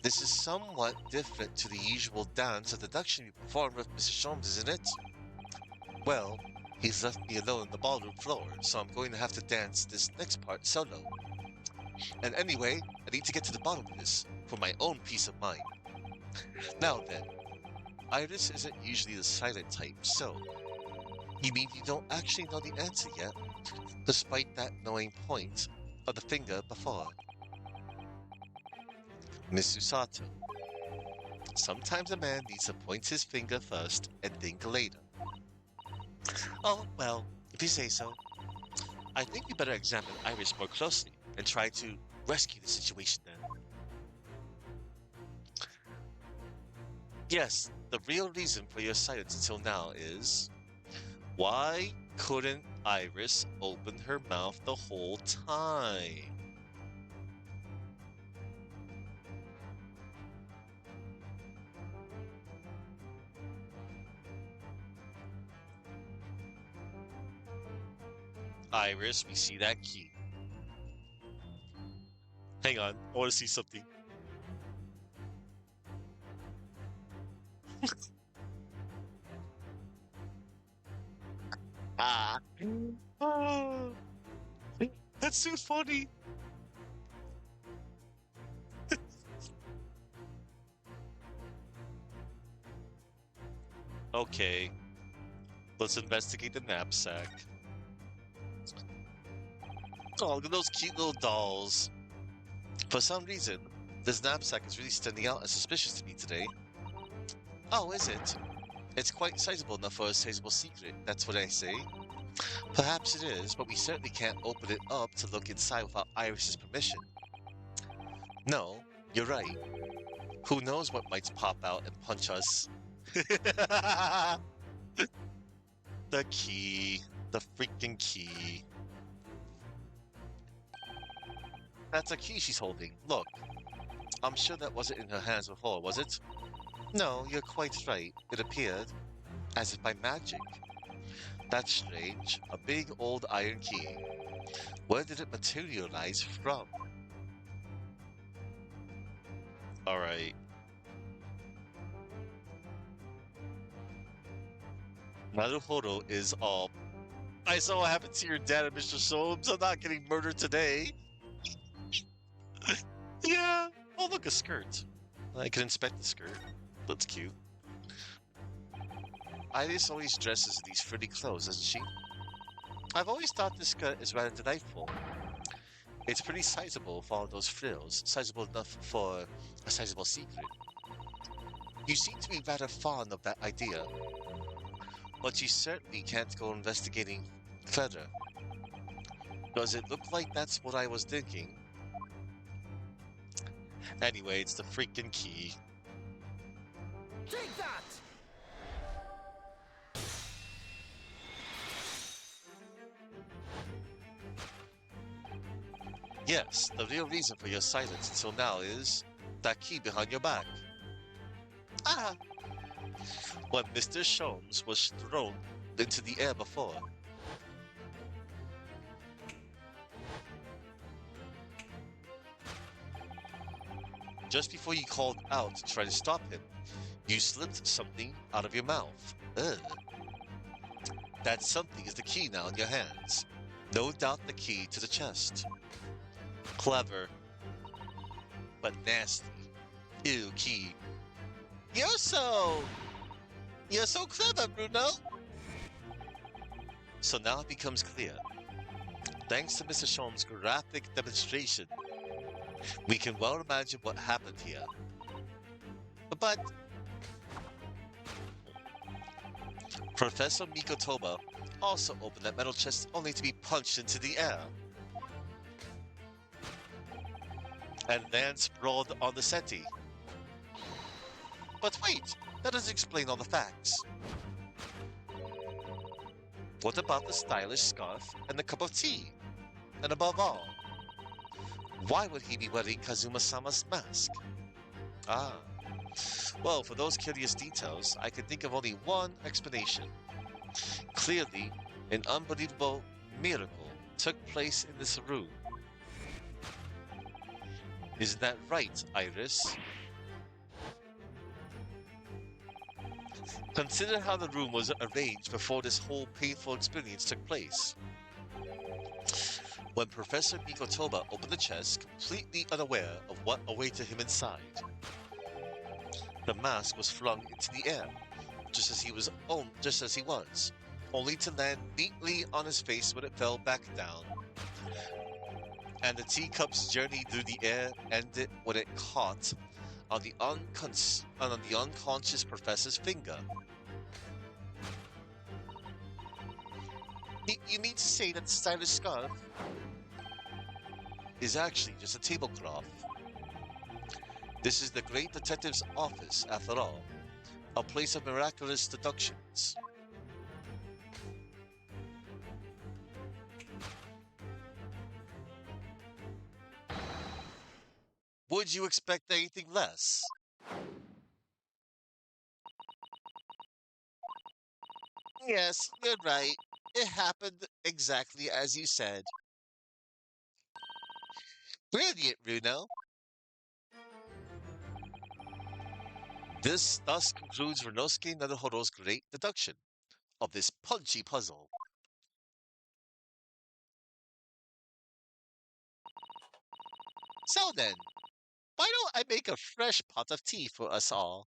This is somewhat different to the usual dance or deduction you perform with Mr. Sholmes, isn't it? Well, he's left me alone on the ballroom floor, so I'm going to have to dance this next part solo. And anyway, I need to get to the bottom of this, for my own peace of mind. Now then, Iris isn't usually the silent type, so... You mean you don't actually know the answer yet, despite that knowing point of the finger before? Miss Usato, sometimes a man needs to point his finger first and think later. Oh, well, if you say so. I think we better examine Iris more closely and try to rescue the situation then. Yes, the real reason for your silence until now is... Why couldn't Iris open her mouth the whole time? Iris, we see that key. Hang on, I want to see something. Ah. Oh, that's so funny. Okay, let's investigate the knapsack. Oh, look at those cute little dolls. For some reason, this knapsack is really standing out as suspicious to me today. Oh, is it? It's quite sizable enough for a sizable secret, that's what I say. Perhaps it is, but we certainly can't open it up to look inside without Iris's permission. No, you're right. Who knows what might pop out and punch us? The key. The freaking key. That's a key she's holding. Look. I'm sure that wasn't in her hands before, was it? No, you're quite right. It appeared as if by magic. That's strange. A big old iron key. Where did it materialize from? Alright. Naruhodo is all... I saw what happened to your dad and Mr. Soames. I'm not getting murdered today. Yeah. Oh, look, a skirt. I can inspect the skirt. That's cute. Iris always dresses in these frilly clothes, doesn't she? I've always thought this skirt is rather delightful. It's pretty sizable for all those frills, sizable enough for a sizable secret. You seem to be rather fond of that idea, but you certainly can't go investigating further. Does it look like that's what I was thinking? Anyway, it's the freaking key. Take that! Yes, the real reason for your silence until now is that key behind your back. Ah! When Mr. Sholmes was thrown into the air before. Just before you called out to try to stop him, you slipped something out of your mouth. Ugh. That something is the key now in your hands. No doubt the key to the chest. Clever, but nasty. Ew, key. You're so clever, Bruno. So now it becomes clear. Thanks to Mr. Sholmes' graphic demonstration, we can well imagine what happened here. But Professor Mikotoba also opened that metal chest only to be punched into the air. And then sprawled on the settee. But wait, that doesn't explain all the facts. What about the stylish scarf and the cup of tea? And above all, why would he be wearing Kazuma-sama's mask? Ah, well, for those curious details, I can think of only one explanation. Clearly, an unbelievable miracle took place in this room. Isn't that right, Iris? Consider how the room was arranged before this whole painful experience took place. When Professor Mikotoba opened the chest, completely unaware of what awaited him inside, the mask was flung into the air, just as he was, only to land neatly on his face when it fell back down. And the teacup's journey through the air ended when it caught on the unconscious professor's finger. You mean to say that the stylish scarf is actually just a tablecloth? This is the great detective's office, after all, a place of miraculous deductions. Would you expect anything less? Yes, you're right. It happened exactly as you said. Brilliant, Runo. This thus concludes Renosuke Naruhodo's great deduction of this punchy puzzle. So then, why don't I make a fresh pot of tea for us all?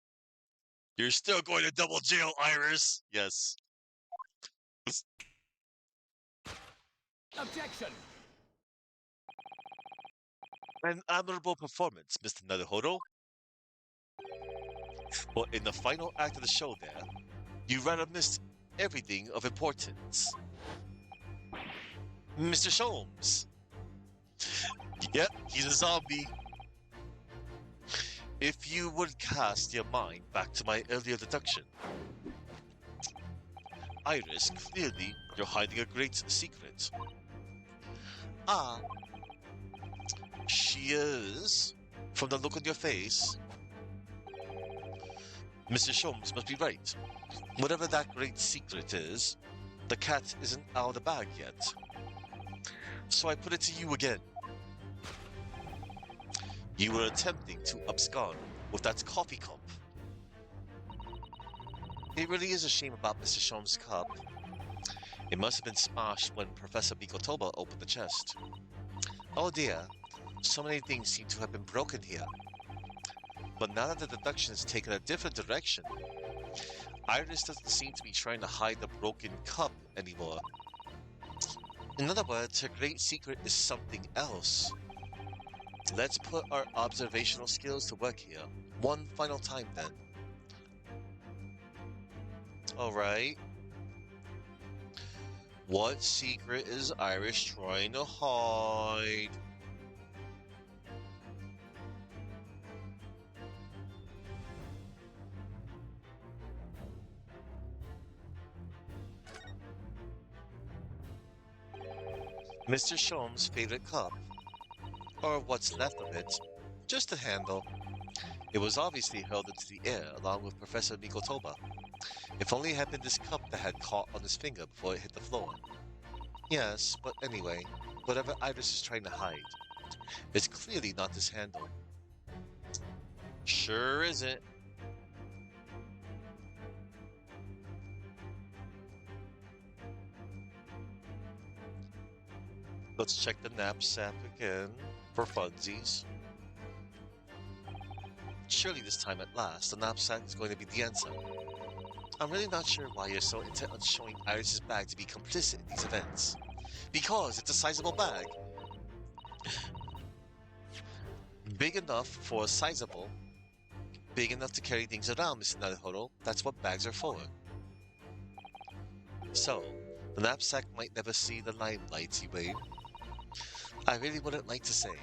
You're still going to double jail, Iris. Yes. Objection! An admirable performance, Mr. Naruhodo. But in the final act of the show there, you rather missed everything of importance. Mr. Sholmes. Yep, he's a zombie. If you would cast your mind back to my earlier deduction. Iris, clearly you're hiding a great secret. Ah, she is, from the look on your face. Mr. Sholmes must be right. Whatever that great secret is, the cat isn't out of the bag yet. So I put it to you again. You were attempting to abscond with that coffee cup. It really is a shame about Mr. Sholmes' cup. It must have been smashed when Professor Mikotoba opened the chest. Oh dear, so many things seem to have been broken here. But now that the deduction has taken a different direction, Iris doesn't seem to be trying to hide the broken cup anymore. In other words, her great secret is something else. Let's put our observational skills to work here. One final time then. Alright. What secret is Iris trying to hide? Mr. Sholmes' favorite cup, or what's left of it, just a handle. It was obviously hurled into the air along with Professor Mikotoba. If only it had been this cup that had caught on his finger before it hit the floor. Yes, but anyway, whatever Iris is trying to hide, it's clearly not this handle. Sure isn't. Let's check the knapsack again for funsies. Surely this time at last, the knapsack is going to be the answer. I'm really not sure why you're so intent on showing Iris's bag to be complicit in these events. Because it's a sizable bag. Big enough for a sizable. Big enough to carry things around, Mr. Naruhodo. That's what bags are for. So, the knapsack might never see the limelight, Iway. I really wouldn't like to say.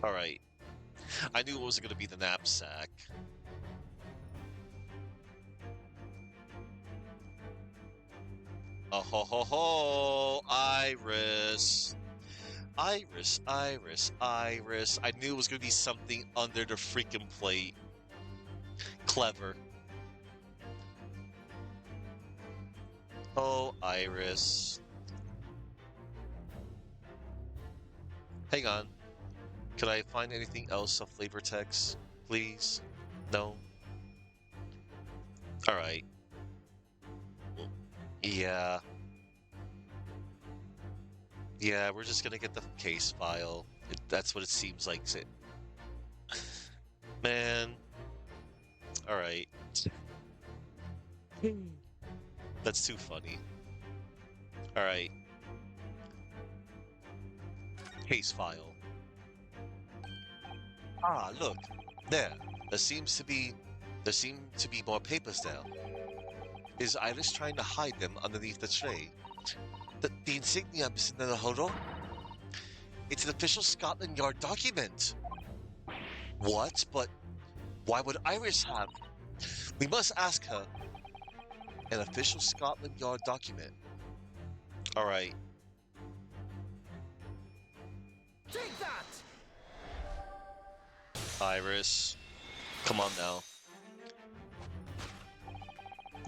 Alright. I knew it wasn't going to be the knapsack. Oh ho ho ho! Iris! Iris, Iris, Iris. I knew it was going to be something under the freaking plate. Clever. Oh, Iris. Hang on. Can I find anything else of flavor text, please? No? Alright. Yeah. Yeah, we're just gonna get the case file. That's what it seems like. Man. Alright. That's too funny. Alright. Case file. Ah, look. There. There seem to be more papers now. Is Iris trying to hide them underneath the tray? The insignia, Mr. Naruhodo? It's an official Scotland Yard document. What? But why would Iris have? We must ask her. An official Scotland Yard document. Alright. Take that! Iris. Come on now.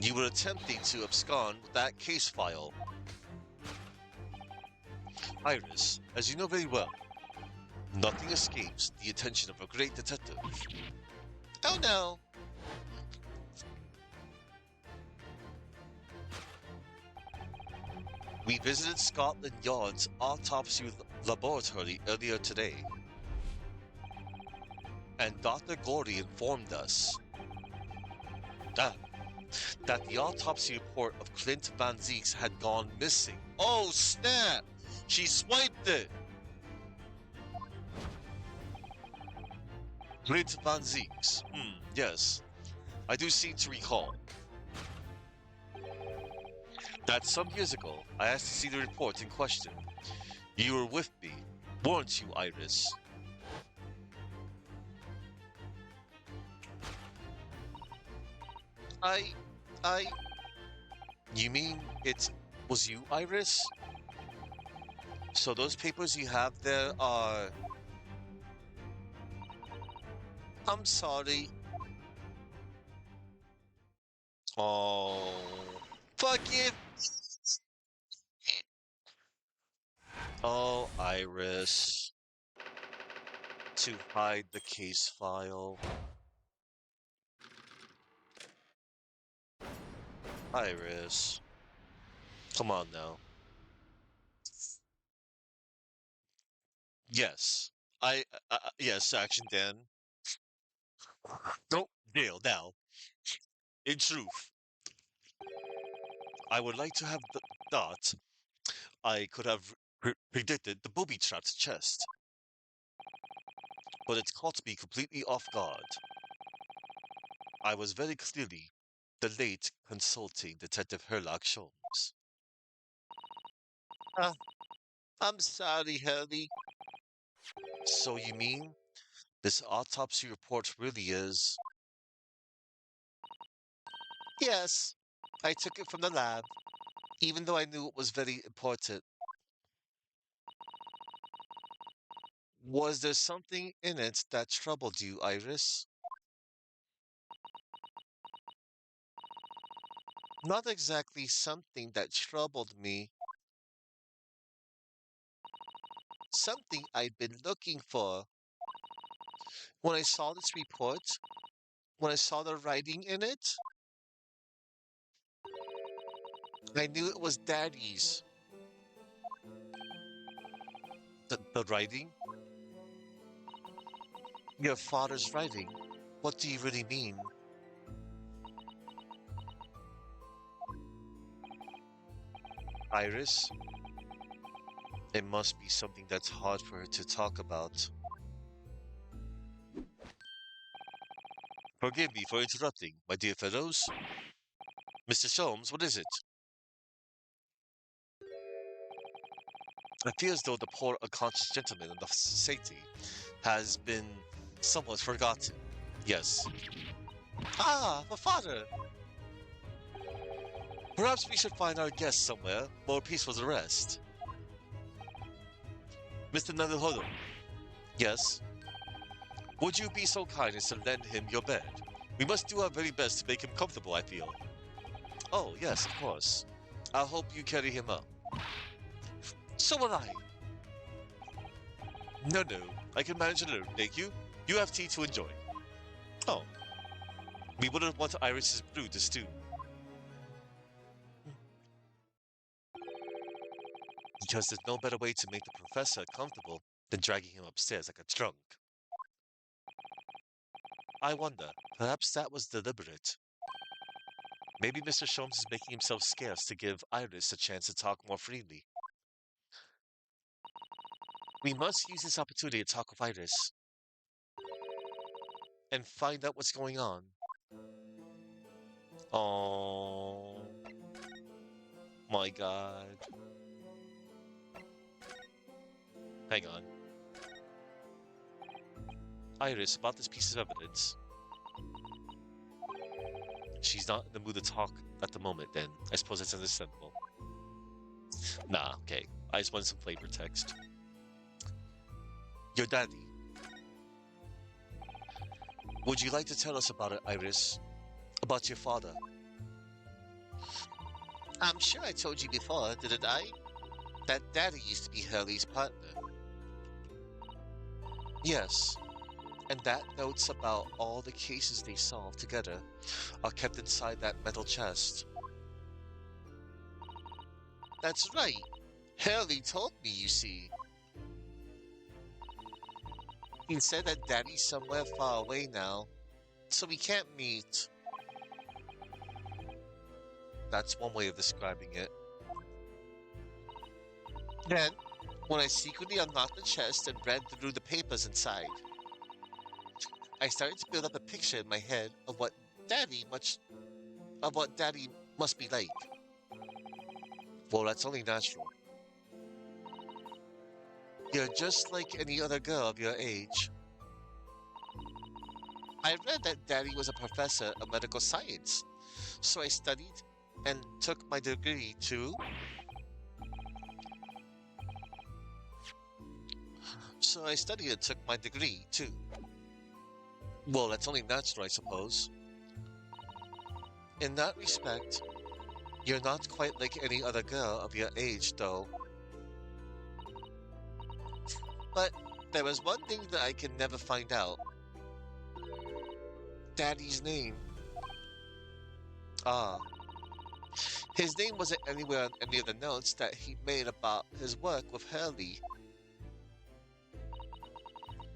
You were attempting to abscond with that case file. Iris, as you know very well, nothing escapes the attention of a great detective. Oh no! We visited Scotland Yard's autopsy laboratory earlier today, and Dr. Gordy informed us that the autopsy report of Clint Van Zieks had gone missing. Oh snap! She swiped it! Clint Van Zieks. Yes. I do seem to recall that some years ago I asked to see the report in question. You were with me, weren't you, Iris? I... You mean it was you, Iris? So those papers you have there are... I'm sorry. Oh... Forgive... Oh, Iris. To hide the case file. Iris. Come on now. Yes. Yes, Action Dan. Don't deal now. In truth, I would like to have thought I could have predicted the booby-trapped chest. But it caught me completely off guard. I was very clearly the late consulting Detective Herlock Sholmes. I'm sorry, Hurley. So you mean this autopsy report really is... Yes, I took it from the lab. even though I knew it was very important. Was there something in it that troubled you, Iris? Not exactly something that troubled me, something I'd been looking for. When I saw this report, when I saw the writing in it, I knew it was Daddy's. The writing? Your father's writing. What do you really mean? Iris? It must be something that's hard for her to talk about. Forgive me for interrupting, my dear fellows. Mr. Soames, what is it? I feel as though the poor unconscious gentleman in the society has been somewhat forgotten. Yes. Ah, my father! Perhaps we should find our guest somewhere more peaceful to rest. Mr. Naruhodo. Yes. Would you be so kind as to lend him your bed? We must do our very best to make him comfortable, I feel. Oh, yes, of course. I hope you carry him up. So will I. No, I can manage alone, thank you. You have tea to enjoy. Oh. We wouldn't want Iris's brood to stew. Because there's no better way to make the professor comfortable than dragging him upstairs like a trunk. I wonder, perhaps that was deliberate. Maybe Mr. Sholmes is making himself scarce to give Iris a chance to talk more freely. We must use this opportunity to talk with Iris and find out what's going on. Oh my god. Hang on. Iris, about this piece of evidence. She's not in the mood to talk at the moment, then. I suppose that's understandable. Nah, okay. I just wanted some flavor text. Your daddy. Would you like to tell us about it, Iris? About your father? I'm sure I told you before, didn't I? That Daddy used to be Hurley's partner. Yes, and that notes about all the cases they solved together are kept inside that metal chest. That's right. Hurley told me, you see. He said that Daddy's somewhere far away now, so we can't meet. That's one way of describing it. Then, when I secretly unlocked the chest and read through the papers inside, I started to build up a picture in my head of what Daddy must be like. Well, that's only natural. You're just like any other girl of your age. I read that Daddy was a professor of medical science, so I studied and took my degree too. Well, that's only natural, I suppose. In that respect, you're not quite like any other girl of your age, though. But there was one thing that I can never find out. Daddy's name. Ah. His name wasn't anywhere on any of the notes that he made about his work with Hurley.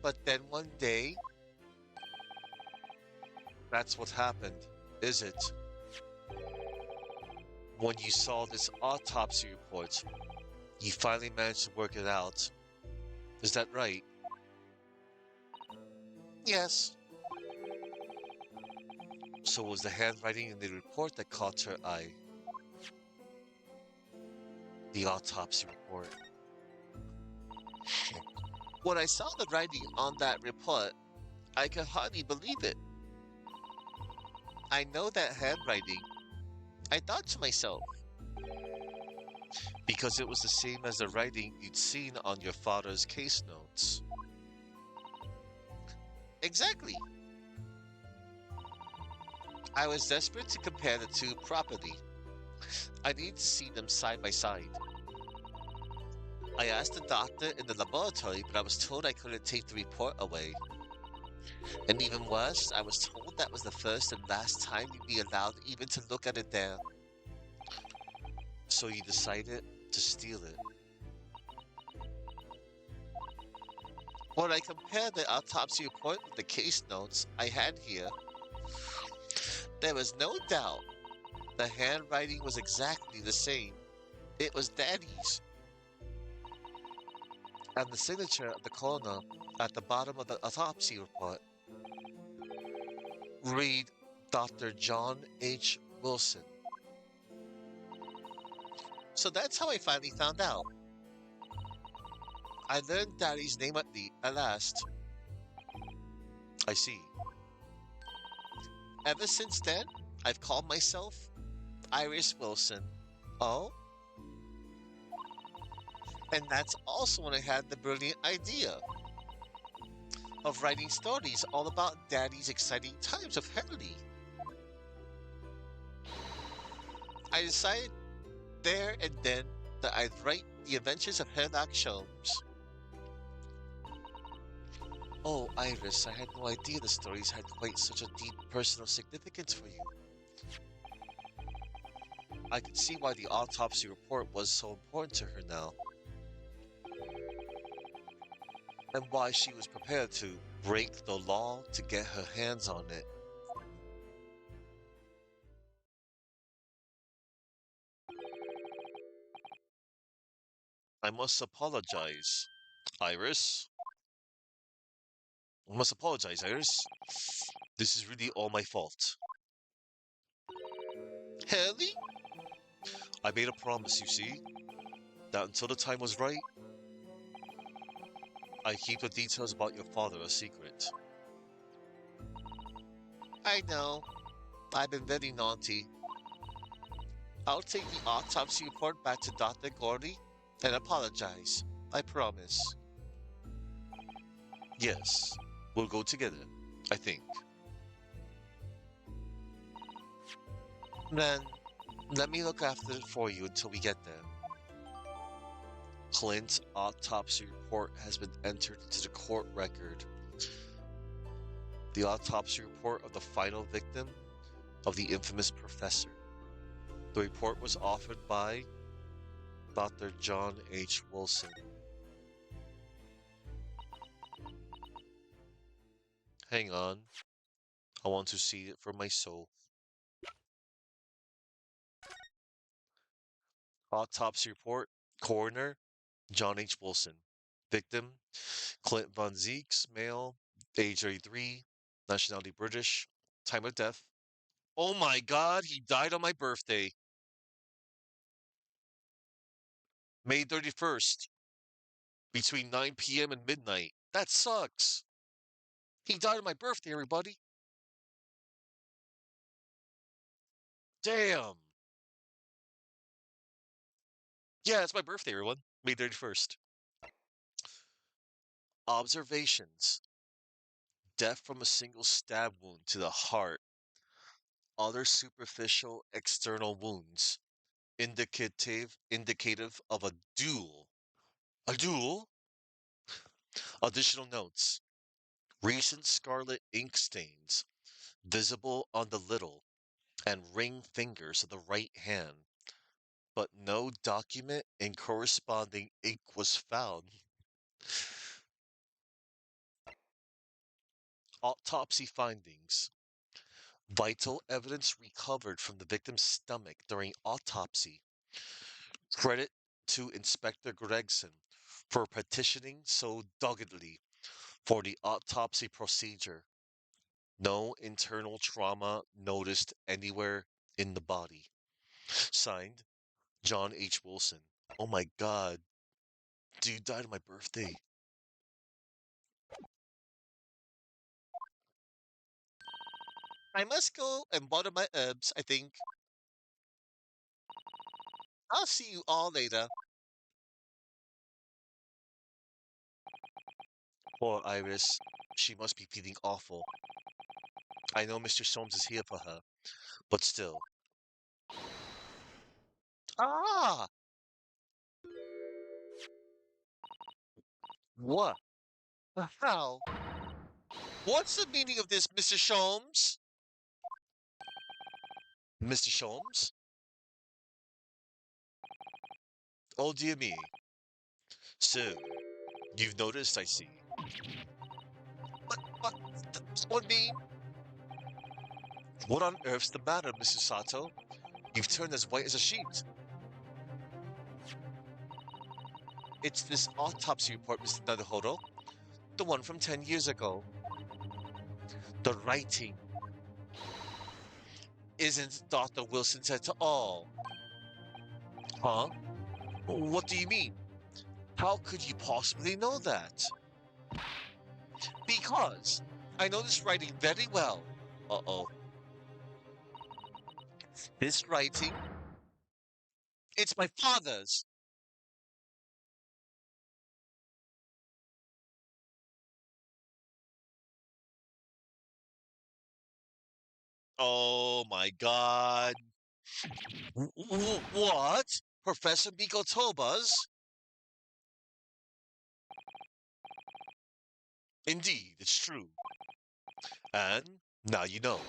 But then one day, that's what happened, is it? When you saw this autopsy report, you finally managed to work it out. Is that right? Yes. So it was the handwriting in the report that caught her eye. The autopsy report. When I saw the writing on that report, I could hardly believe it. I know that handwriting. I thought to myself, Because it was the same as the writing you'd seen on your father's case notes. Exactly. I was desperate to compare the two properly. I needed to see them side by side. I asked the doctor in the laboratory, but I was told I couldn't take the report away. And even worse, I was told that was the first and last time you'd be allowed even to look at it there. So you decided to steal it. When I compared the autopsy report with the case notes I had here, there was no doubt the handwriting was exactly the same. It was Daddy's. And the signature of the coroner at the bottom of the autopsy report read Dr. John H. Wilson. So that's how I finally found out. I learned Daddy's name at last. I see. Ever since then, I've called myself Iris Wilson. Oh? And that's also when I had the brilliant idea of writing stories all about Daddy's exciting times of Hurley. I decided there and then that I'd write the adventures of Sherlock Holmes. Oh, Iris, I had no idea the stories had quite such a deep personal significance for you. I could see why the autopsy report was so important to her now, and why she was prepared to break the law to get her hands on it. I must apologize, Iris. I must apologize, Iris. This is really all my fault. Haley? I made a promise, you see, that until the time was right, I keep the details about your father a secret. I know. I've been very naughty. I'll take the autopsy report back to Dr. Gordy and apologize. I promise. Yes, we'll go together, I think. Then, let me look after it for you until we get there. Clint's autopsy report has been entered into the court record. The autopsy report of the final victim of the infamous professor. The report was authored by Dr. John H. Wilson. Hang on, I want to see it for myself. Autopsy report, coroner, John H. Wilson. Victim, Clint Von Zeeks, male, age 33, nationality British, time of death. Oh my god, he died on my birthday, May 31st, between 9 p.m. and midnight. That sucks. He died on my birthday, everybody. Damn. Yeah, it's my birthday, everyone. May 31st. Observations. Death from a single stab wound to the heart. Other superficial external wounds. Indicative of a duel. A duel? Additional notes. Recent scarlet ink stains visible on the little and ring fingers of the right hand, but no document and corresponding ink was found. Autopsy findings. Vital evidence recovered from the victim's stomach during autopsy. Credit to Inspector Gregson for petitioning so doggedly for the autopsy procedure. No internal trauma noticed anywhere in the body. Signed, John H. Wilson. Oh my god, dude died on my birthday. I must go and water my herbs, I think. I'll see you all later. Poor Iris. She must be feeling awful. I know Mr. Soames is here for her, but still. Ah! What? How? What's the meaning of this, Mr. Soames? Mr. Soames? Oh, dear me. So, you've noticed, I see. What? That would mean? What on earth's the matter, Mrs. Sato? You've turned as white as a sheet. It's this autopsy report, Mr. Naruhodo. The one from 10 years ago. The writing isn't Dr. Wilson's at all. Huh? What do you mean? How could you possibly know that? Because I know this writing very well. Uh-oh. This writing? It's my father's. Oh my god. What? Professor Mikotoba's? Indeed, it's true. And now you know.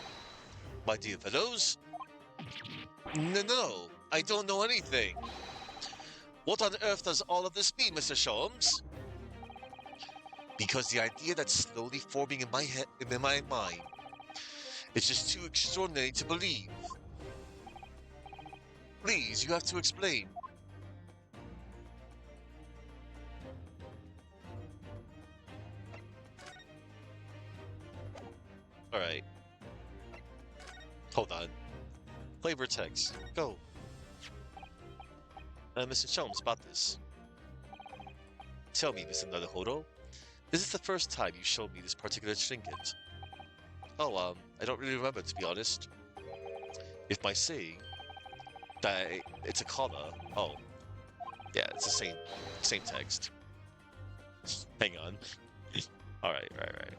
My dear fellows? No, I don't know anything. What on earth does all of this mean, Mr. Sholmes? Because the idea that's slowly forming in my head, in my mind, is just too extraordinary to believe. Please, you have to explain. Alright. Hold on. Flavor text. Go. Mr. Sholmes, about this. Tell me, Mr. Naruhodo, is this the first time you showed me this particular trinket? Oh, I don't really remember, to be honest. If by saying that it's a collar, oh, yeah, it's the same text. Hang on. Alright. Alright.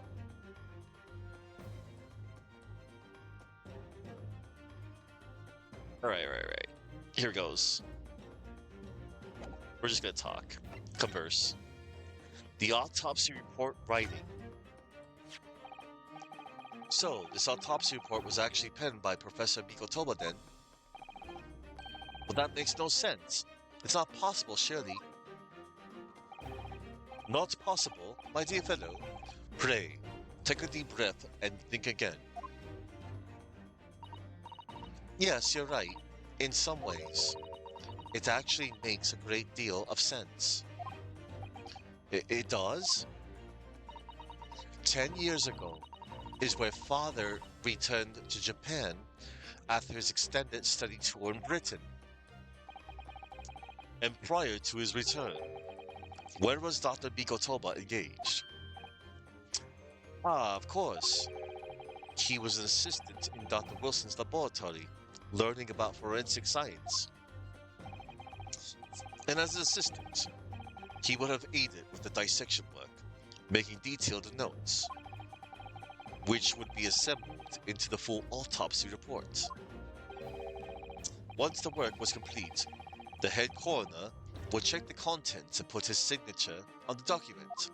Here goes. We're just gonna talk. Converse. The autopsy report writing. So, this autopsy report was actually penned by Professor Mikotoba then? Well, that makes no sense. It's not possible, surely. Not possible, my dear fellow. Pray, take a deep breath and think again. Yes, you're right. In some ways. It actually makes a great deal of sense. It does? 10 years ago is where Father returned to Japan after his extended study tour in Britain. And prior to his return, where was Dr. Mikotoba engaged? Ah, of course. He was an assistant in Dr. Wilson's laboratory, learning about forensic science. And as an assistant, he would have aided with the dissection work, making detailed notes, which would be assembled into the full autopsy report. Once the work was complete, the head coroner would check the contents and put his signature on the document.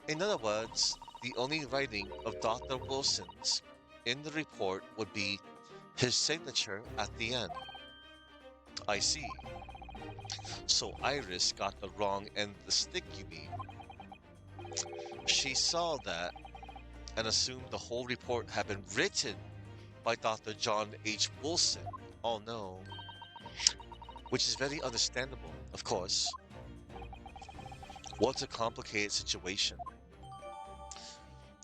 In other words, the only writing of Dr. Wilson's in the report would be his signature at the end. I see. So Iris got the wrong end of the stick, you mean? She saw that and assumed the whole report had been written by Dr. John H. Wilson. Oh no. Which is very understandable, of course. What a complicated situation.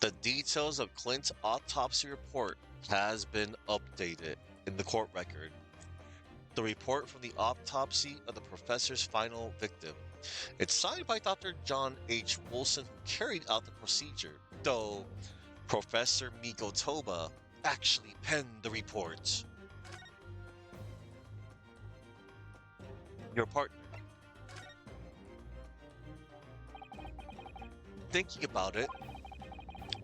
The details of Clint's autopsy report has been updated in the court record. The report from the autopsy of the professor's final victim. It's signed by Dr. John H. Wilson, who carried out the procedure, though Professor Mikotoba actually penned the report. Your partner. Thinking about it,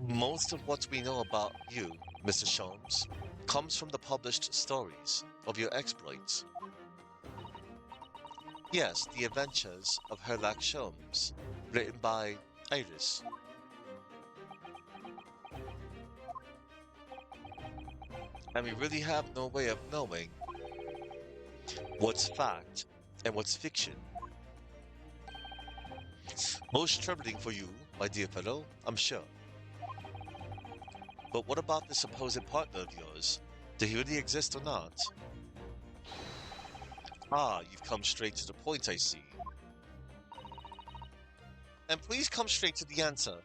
most of what we know about you, Mr. Sholmes, comes from the published stories of your exploits. Yes, the adventures of Herlock Sholmes, written by Iris. And we really have no way of knowing what's fact and what's fiction. Most troubling for you, my dear fellow, I'm sure. But what about the supposed partner of yours? Do he really exist or not? Ah, you've come straight to the point, I see. And please come straight to the answer.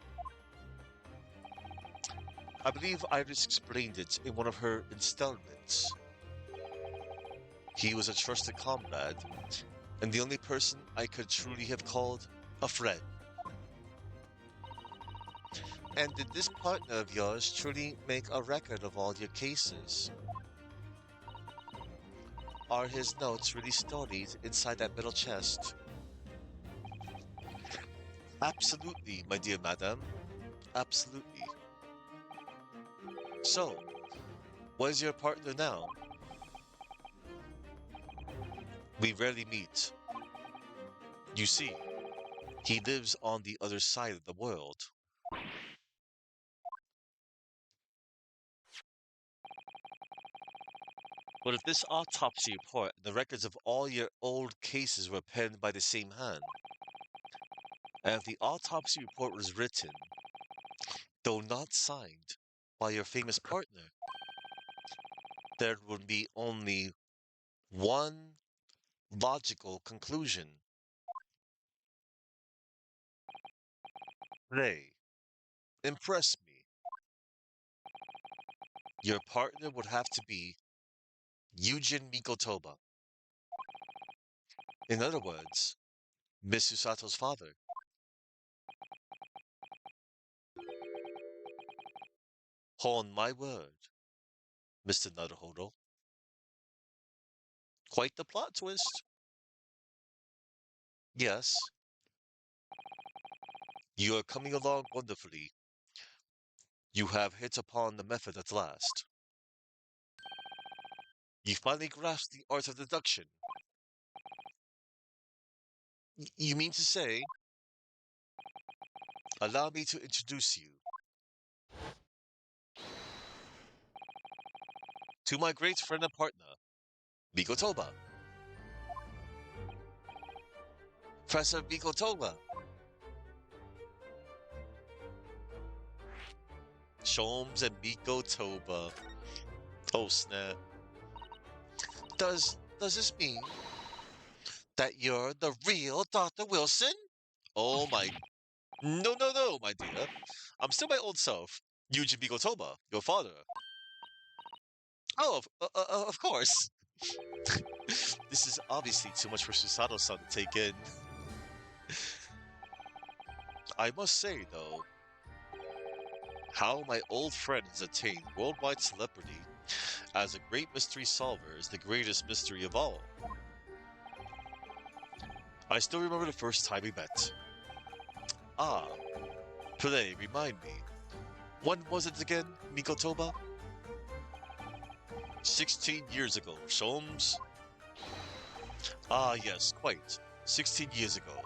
I believe Iris explained it in one of her installments. He was a trusted comrade, and the only person I could truly have called a friend. And did this partner of yours truly make a record of all your cases? Are his notes really stored inside that metal chest? Absolutely, my dear madam. Absolutely. So, what is your partner now? We rarely meet. You see, he lives on the other side of the world. But if this autopsy report and the records of all your old cases were penned by the same hand, and if the autopsy report was written, though not signed, by your famous partner, there would be only one logical conclusion. They impress me. Your partner would have to be Eugen Mikotoba. In other words, Miss Susato's father. On my word, Mr. Naruhodo. Quite the plot twist. Yes, you are coming along wonderfully. You have hit upon the method at last. You finally grasped the art of deduction. You mean to say, allow me to introduce you to my great friend and partner, Mikotoba. Professor Mikotoba. Sholmes and Mikotoba. Oh snap. Does this mean that you're the real Dr. Wilson? Oh my. No, my dear. I'm still my old self, Yuji Mikotoba, your father. Oh, of course. This is obviously too much for Susato-san to take in. I must say, though, how my old friend has attained worldwide celebrity as a great mystery solver is the greatest mystery of all. I still remember the first time we met. Ah, play, remind me. When was it again, Mikotoba? 16 years ago, Sholmes. Ah, yes, quite. 16 years ago.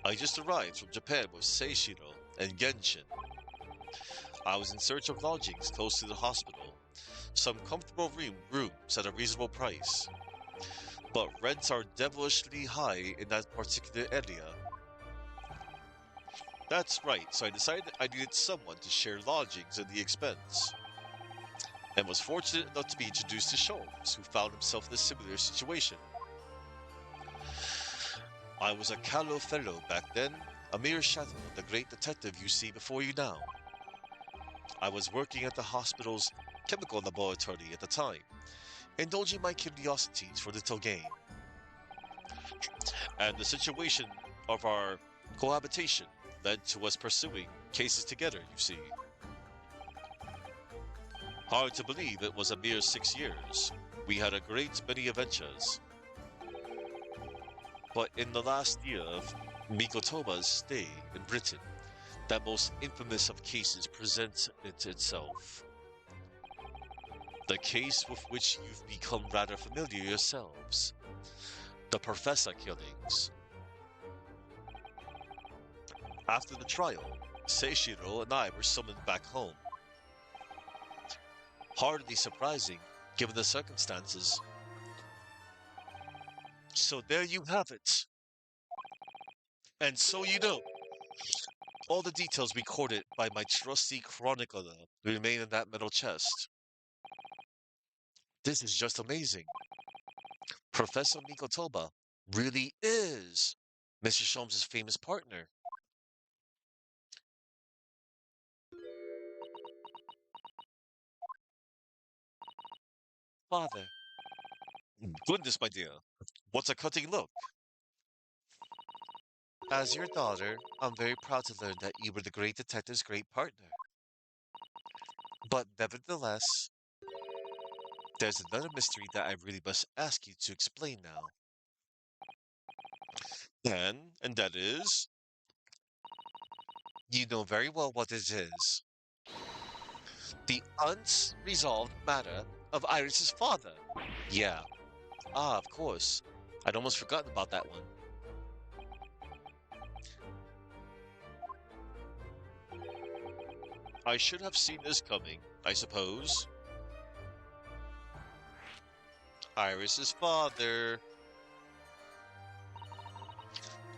I just arrived from Japan with Seishiro and Genshin. I was in search of lodgings close to the hospital, some comfortable rooms at a reasonable price. But rents are devilishly high in that particular area. That's right, so I decided I needed someone to share lodgings and the expense. And was fortunate enough to be introduced to Sholmes, who found himself in a similar situation. I was a callow fellow back then, a mere shadow of the great detective you see before you now. I was working at the hospital's chemical laboratory at the time, indulging my curiosities for little gain. And the situation of our cohabitation led to us pursuing cases together, you see. Hard to believe it was a mere 6 years. We had a great many adventures. But in the last year of Mikotoba's stay in Britain, that most infamous of cases presented itself. The case with which you've become rather familiar yourselves. The Professor killings. After the trial, Seishiro and I were summoned back home. Hardly surprising, given the circumstances. So there you have it. And so you know, all the details recorded by my trusty chronicler remain in that metal chest. This is just amazing. Professor Mikotoba really is Mr. Sholmes' famous partner. Father. Goodness, my dear. What's a cutting look? As your daughter, I'm very proud to learn that you were the great detective's great partner. But nevertheless, there's another mystery that I really must ask you to explain now. And that is, you know very well what it is. The unresolved matter of Iris's father. Yeah. Ah, of course. I'd almost forgotten about that one. I should have seen this coming, I suppose. Iris's father.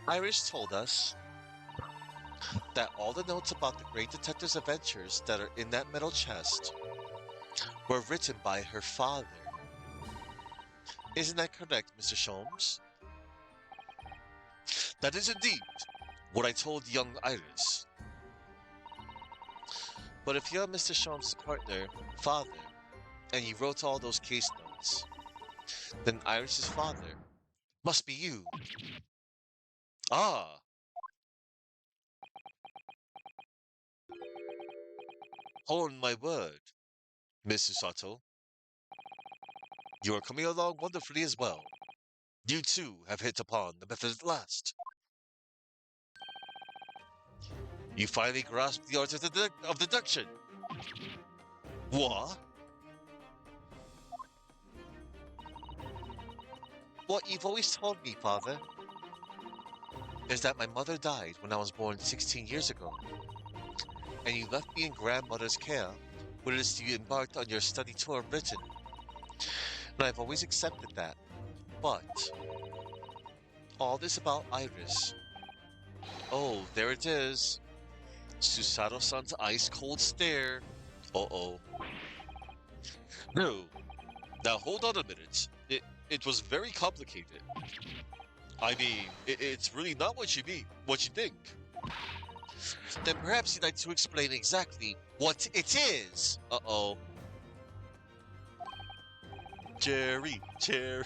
Iris told us that all the notes about the great detective's adventures that are in that metal chest were written by her father. Isn't that correct, Mr. Sholmes? That is indeed what I told young Iris. But if you're Mr. Sholmes' partner, father, and you wrote all those case notes, then Iris's father must be you. Ah. On my word, Miss Susato. You are coming along wonderfully as well. You too have hit upon the method at last. You finally grasped the art of deduction. What? What you've always told me, father, is that my mother died when I was born 16 years ago, and you left me in grandmother's care when it is you embarked on your study tour of Britain. And I've always accepted that. But all this about Iris. Oh, there it is. Susato-san's ice-cold stare. Uh-oh. No. Now hold on a minute. It was very complicated. I mean, it's really not what you think. Then perhaps you'd like to explain exactly what it is. Uh-oh. Jerry. There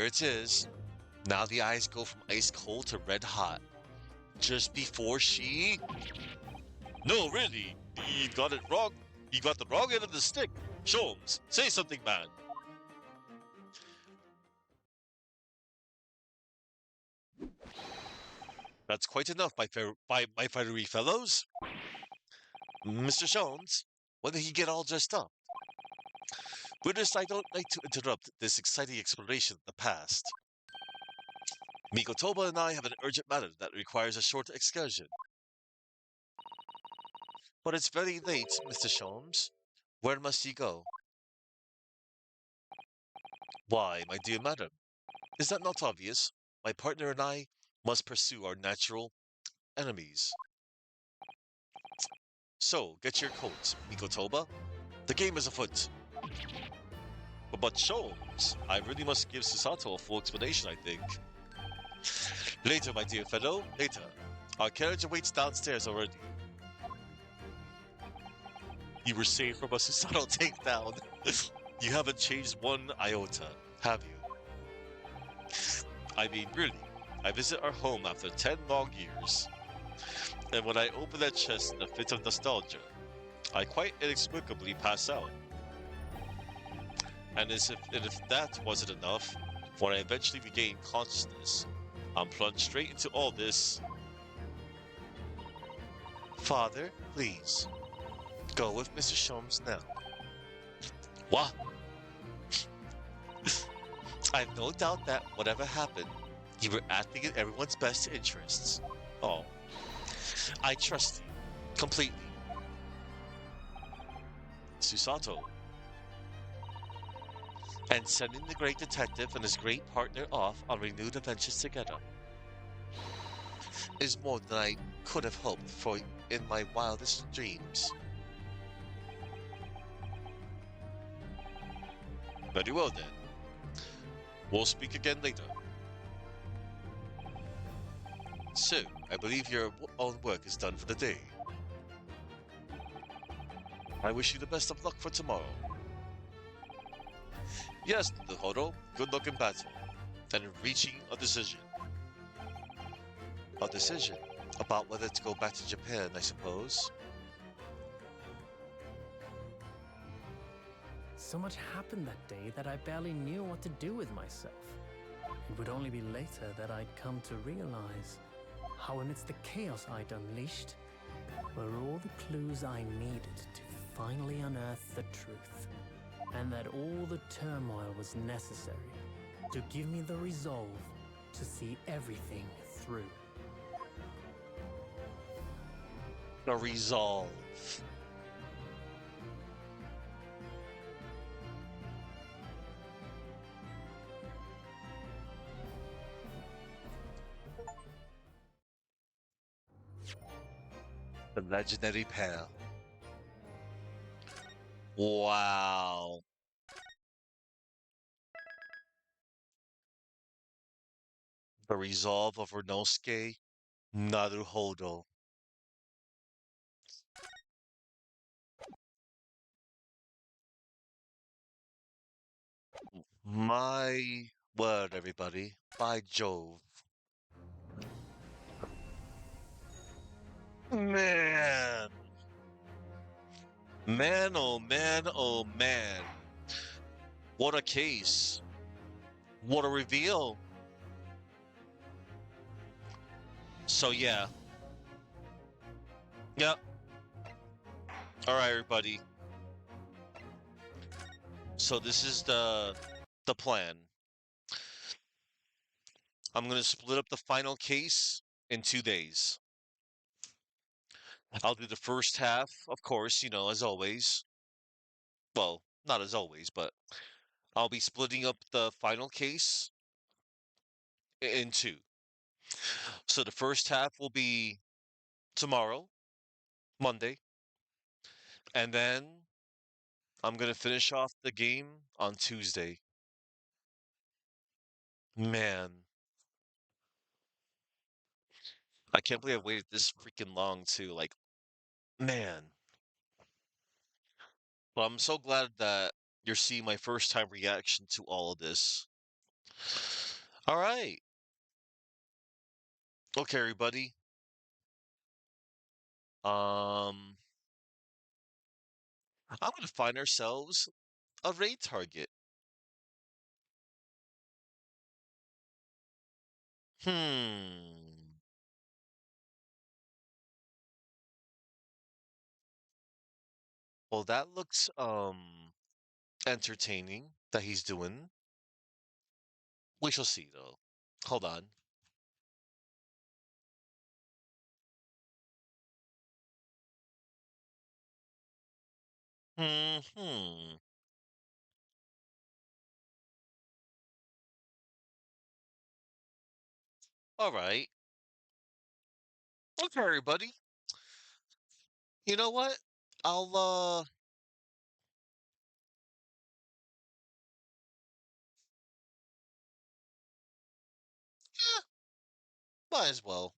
it is. Now the eyes go from ice cold to red hot. Just before she... No, really. You got it wrong. You got the wrong end of the stick. Sholmes, say something, man. That's quite enough, my fiery fellows. Mr. Sholmes, when did he get all dressed up? Witness, I don't like to interrupt this exciting exploration of the past. Mikotoba and I have an urgent matter that requires a short excursion. But it's very late, Mr. Sholmes. Where must you go? Why, my dear madam, is that not obvious? My partner and I must pursue our natural enemies. So, get your coat, Mikotoba. The game is afoot. But Sholmes, I really must give Susato a full explanation, I think. Later, my dear fellow, later. Our carriage awaits downstairs already. You were saved from a Susato takedown. You haven't changed one iota, have you? I mean, really, I visit our home after 10 long years. And when I open that chest in a fit of nostalgia, I quite inexplicably pass out. And if that wasn't enough, when I eventually regained consciousness, I'm plunged straight into all this. Father, please, go with Mr. Sholmes now. What? I've no doubt that whatever happened, you were acting in everyone's best interests. Oh, I trust you completely. Susato. And sending the great detective and his great partner off on renewed adventures together is more than I could have hoped for in my wildest dreams. Very well then. We'll speak again later. So, I believe your own work is done for the day. I wish you the best of luck for tomorrow. Yes, Horo, good luck in battle, and in reaching a decision. A decision about whether to go back to Japan, I suppose. So much happened that day that I barely knew what to do with myself. It would only be later that I'd come to realize how amidst the chaos I'd unleashed were all the clues I needed to finally unearth the truth, and that all the turmoil was necessary to give me the resolve to see everything through. The resolve. The legendary pair. Wow. The resolve of Renosuke Naruhodo. My word, everybody. By Jove. Man. Man, oh man, oh man. What a case. What a reveal. So, yeah. Yep. All right, everybody. So this is the plan. I'm gonna split up the final case in 2 days. I'll do the first half, of course, as always. Well, not as always, but I'll be splitting up the final case in two. So the first half will be tomorrow, Monday, and then I'm gonna finish off the game on Tuesday. Man, I can't believe I waited this freaking long to man. But I'm so glad that you're seeing my first time reaction to all of this. All right. Okay, everybody. Um, I'm gonna find ourselves a raid target. Hmm. Well, that looks entertaining that he's doing. We shall see though. Hold on. Hmm. All right. Okay, everybody. You know what? I'll yeah, might as well.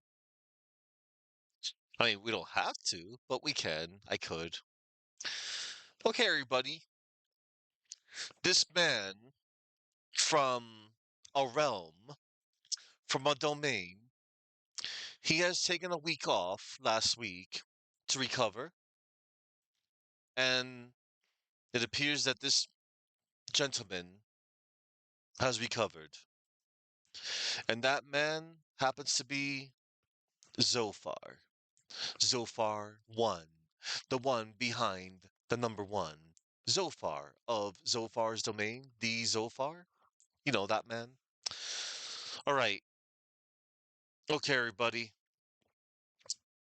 I mean, we don't have to, but we can. I could. Okay, everybody. This man from a realm, from a domain, he has taken a week off last week to recover, and it appears that this gentleman has recovered. And that man happens to be Zophar. Zophar 1, the one behind the number 1. Zophar of Zophar's domain, the Zophar. You know that man. All right. Okay, everybody.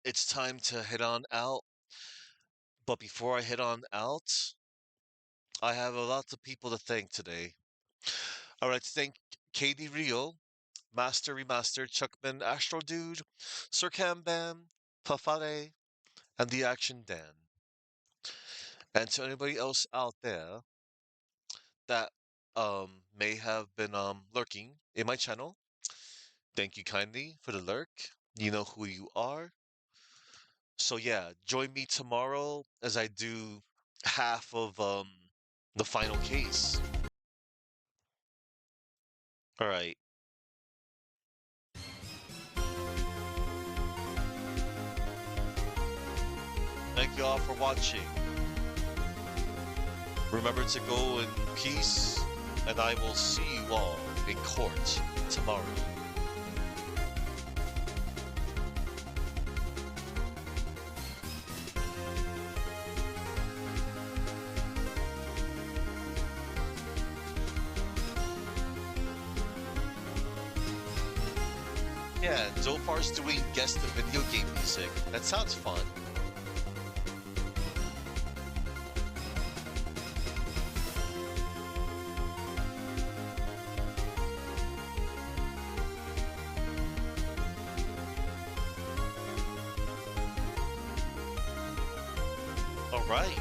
It's time to head on out. But before I head on out, I have a lot of people to thank today. I would like to thank KD Rio, Master Remastered, Chuckman, Astro Dude, Sir Cambam, Pafare, and the Action Dan. And to anybody else out there that may have been lurking in my channel, thank you kindly for the lurk. You know who you are. So yeah, join me tomorrow as I do half of the final case. All right. Thank you all for watching. Remember to go in peace, and I will see you all in court tomorrow. Yeah, Zophar's doing guest of video game music. That sounds fun. All right.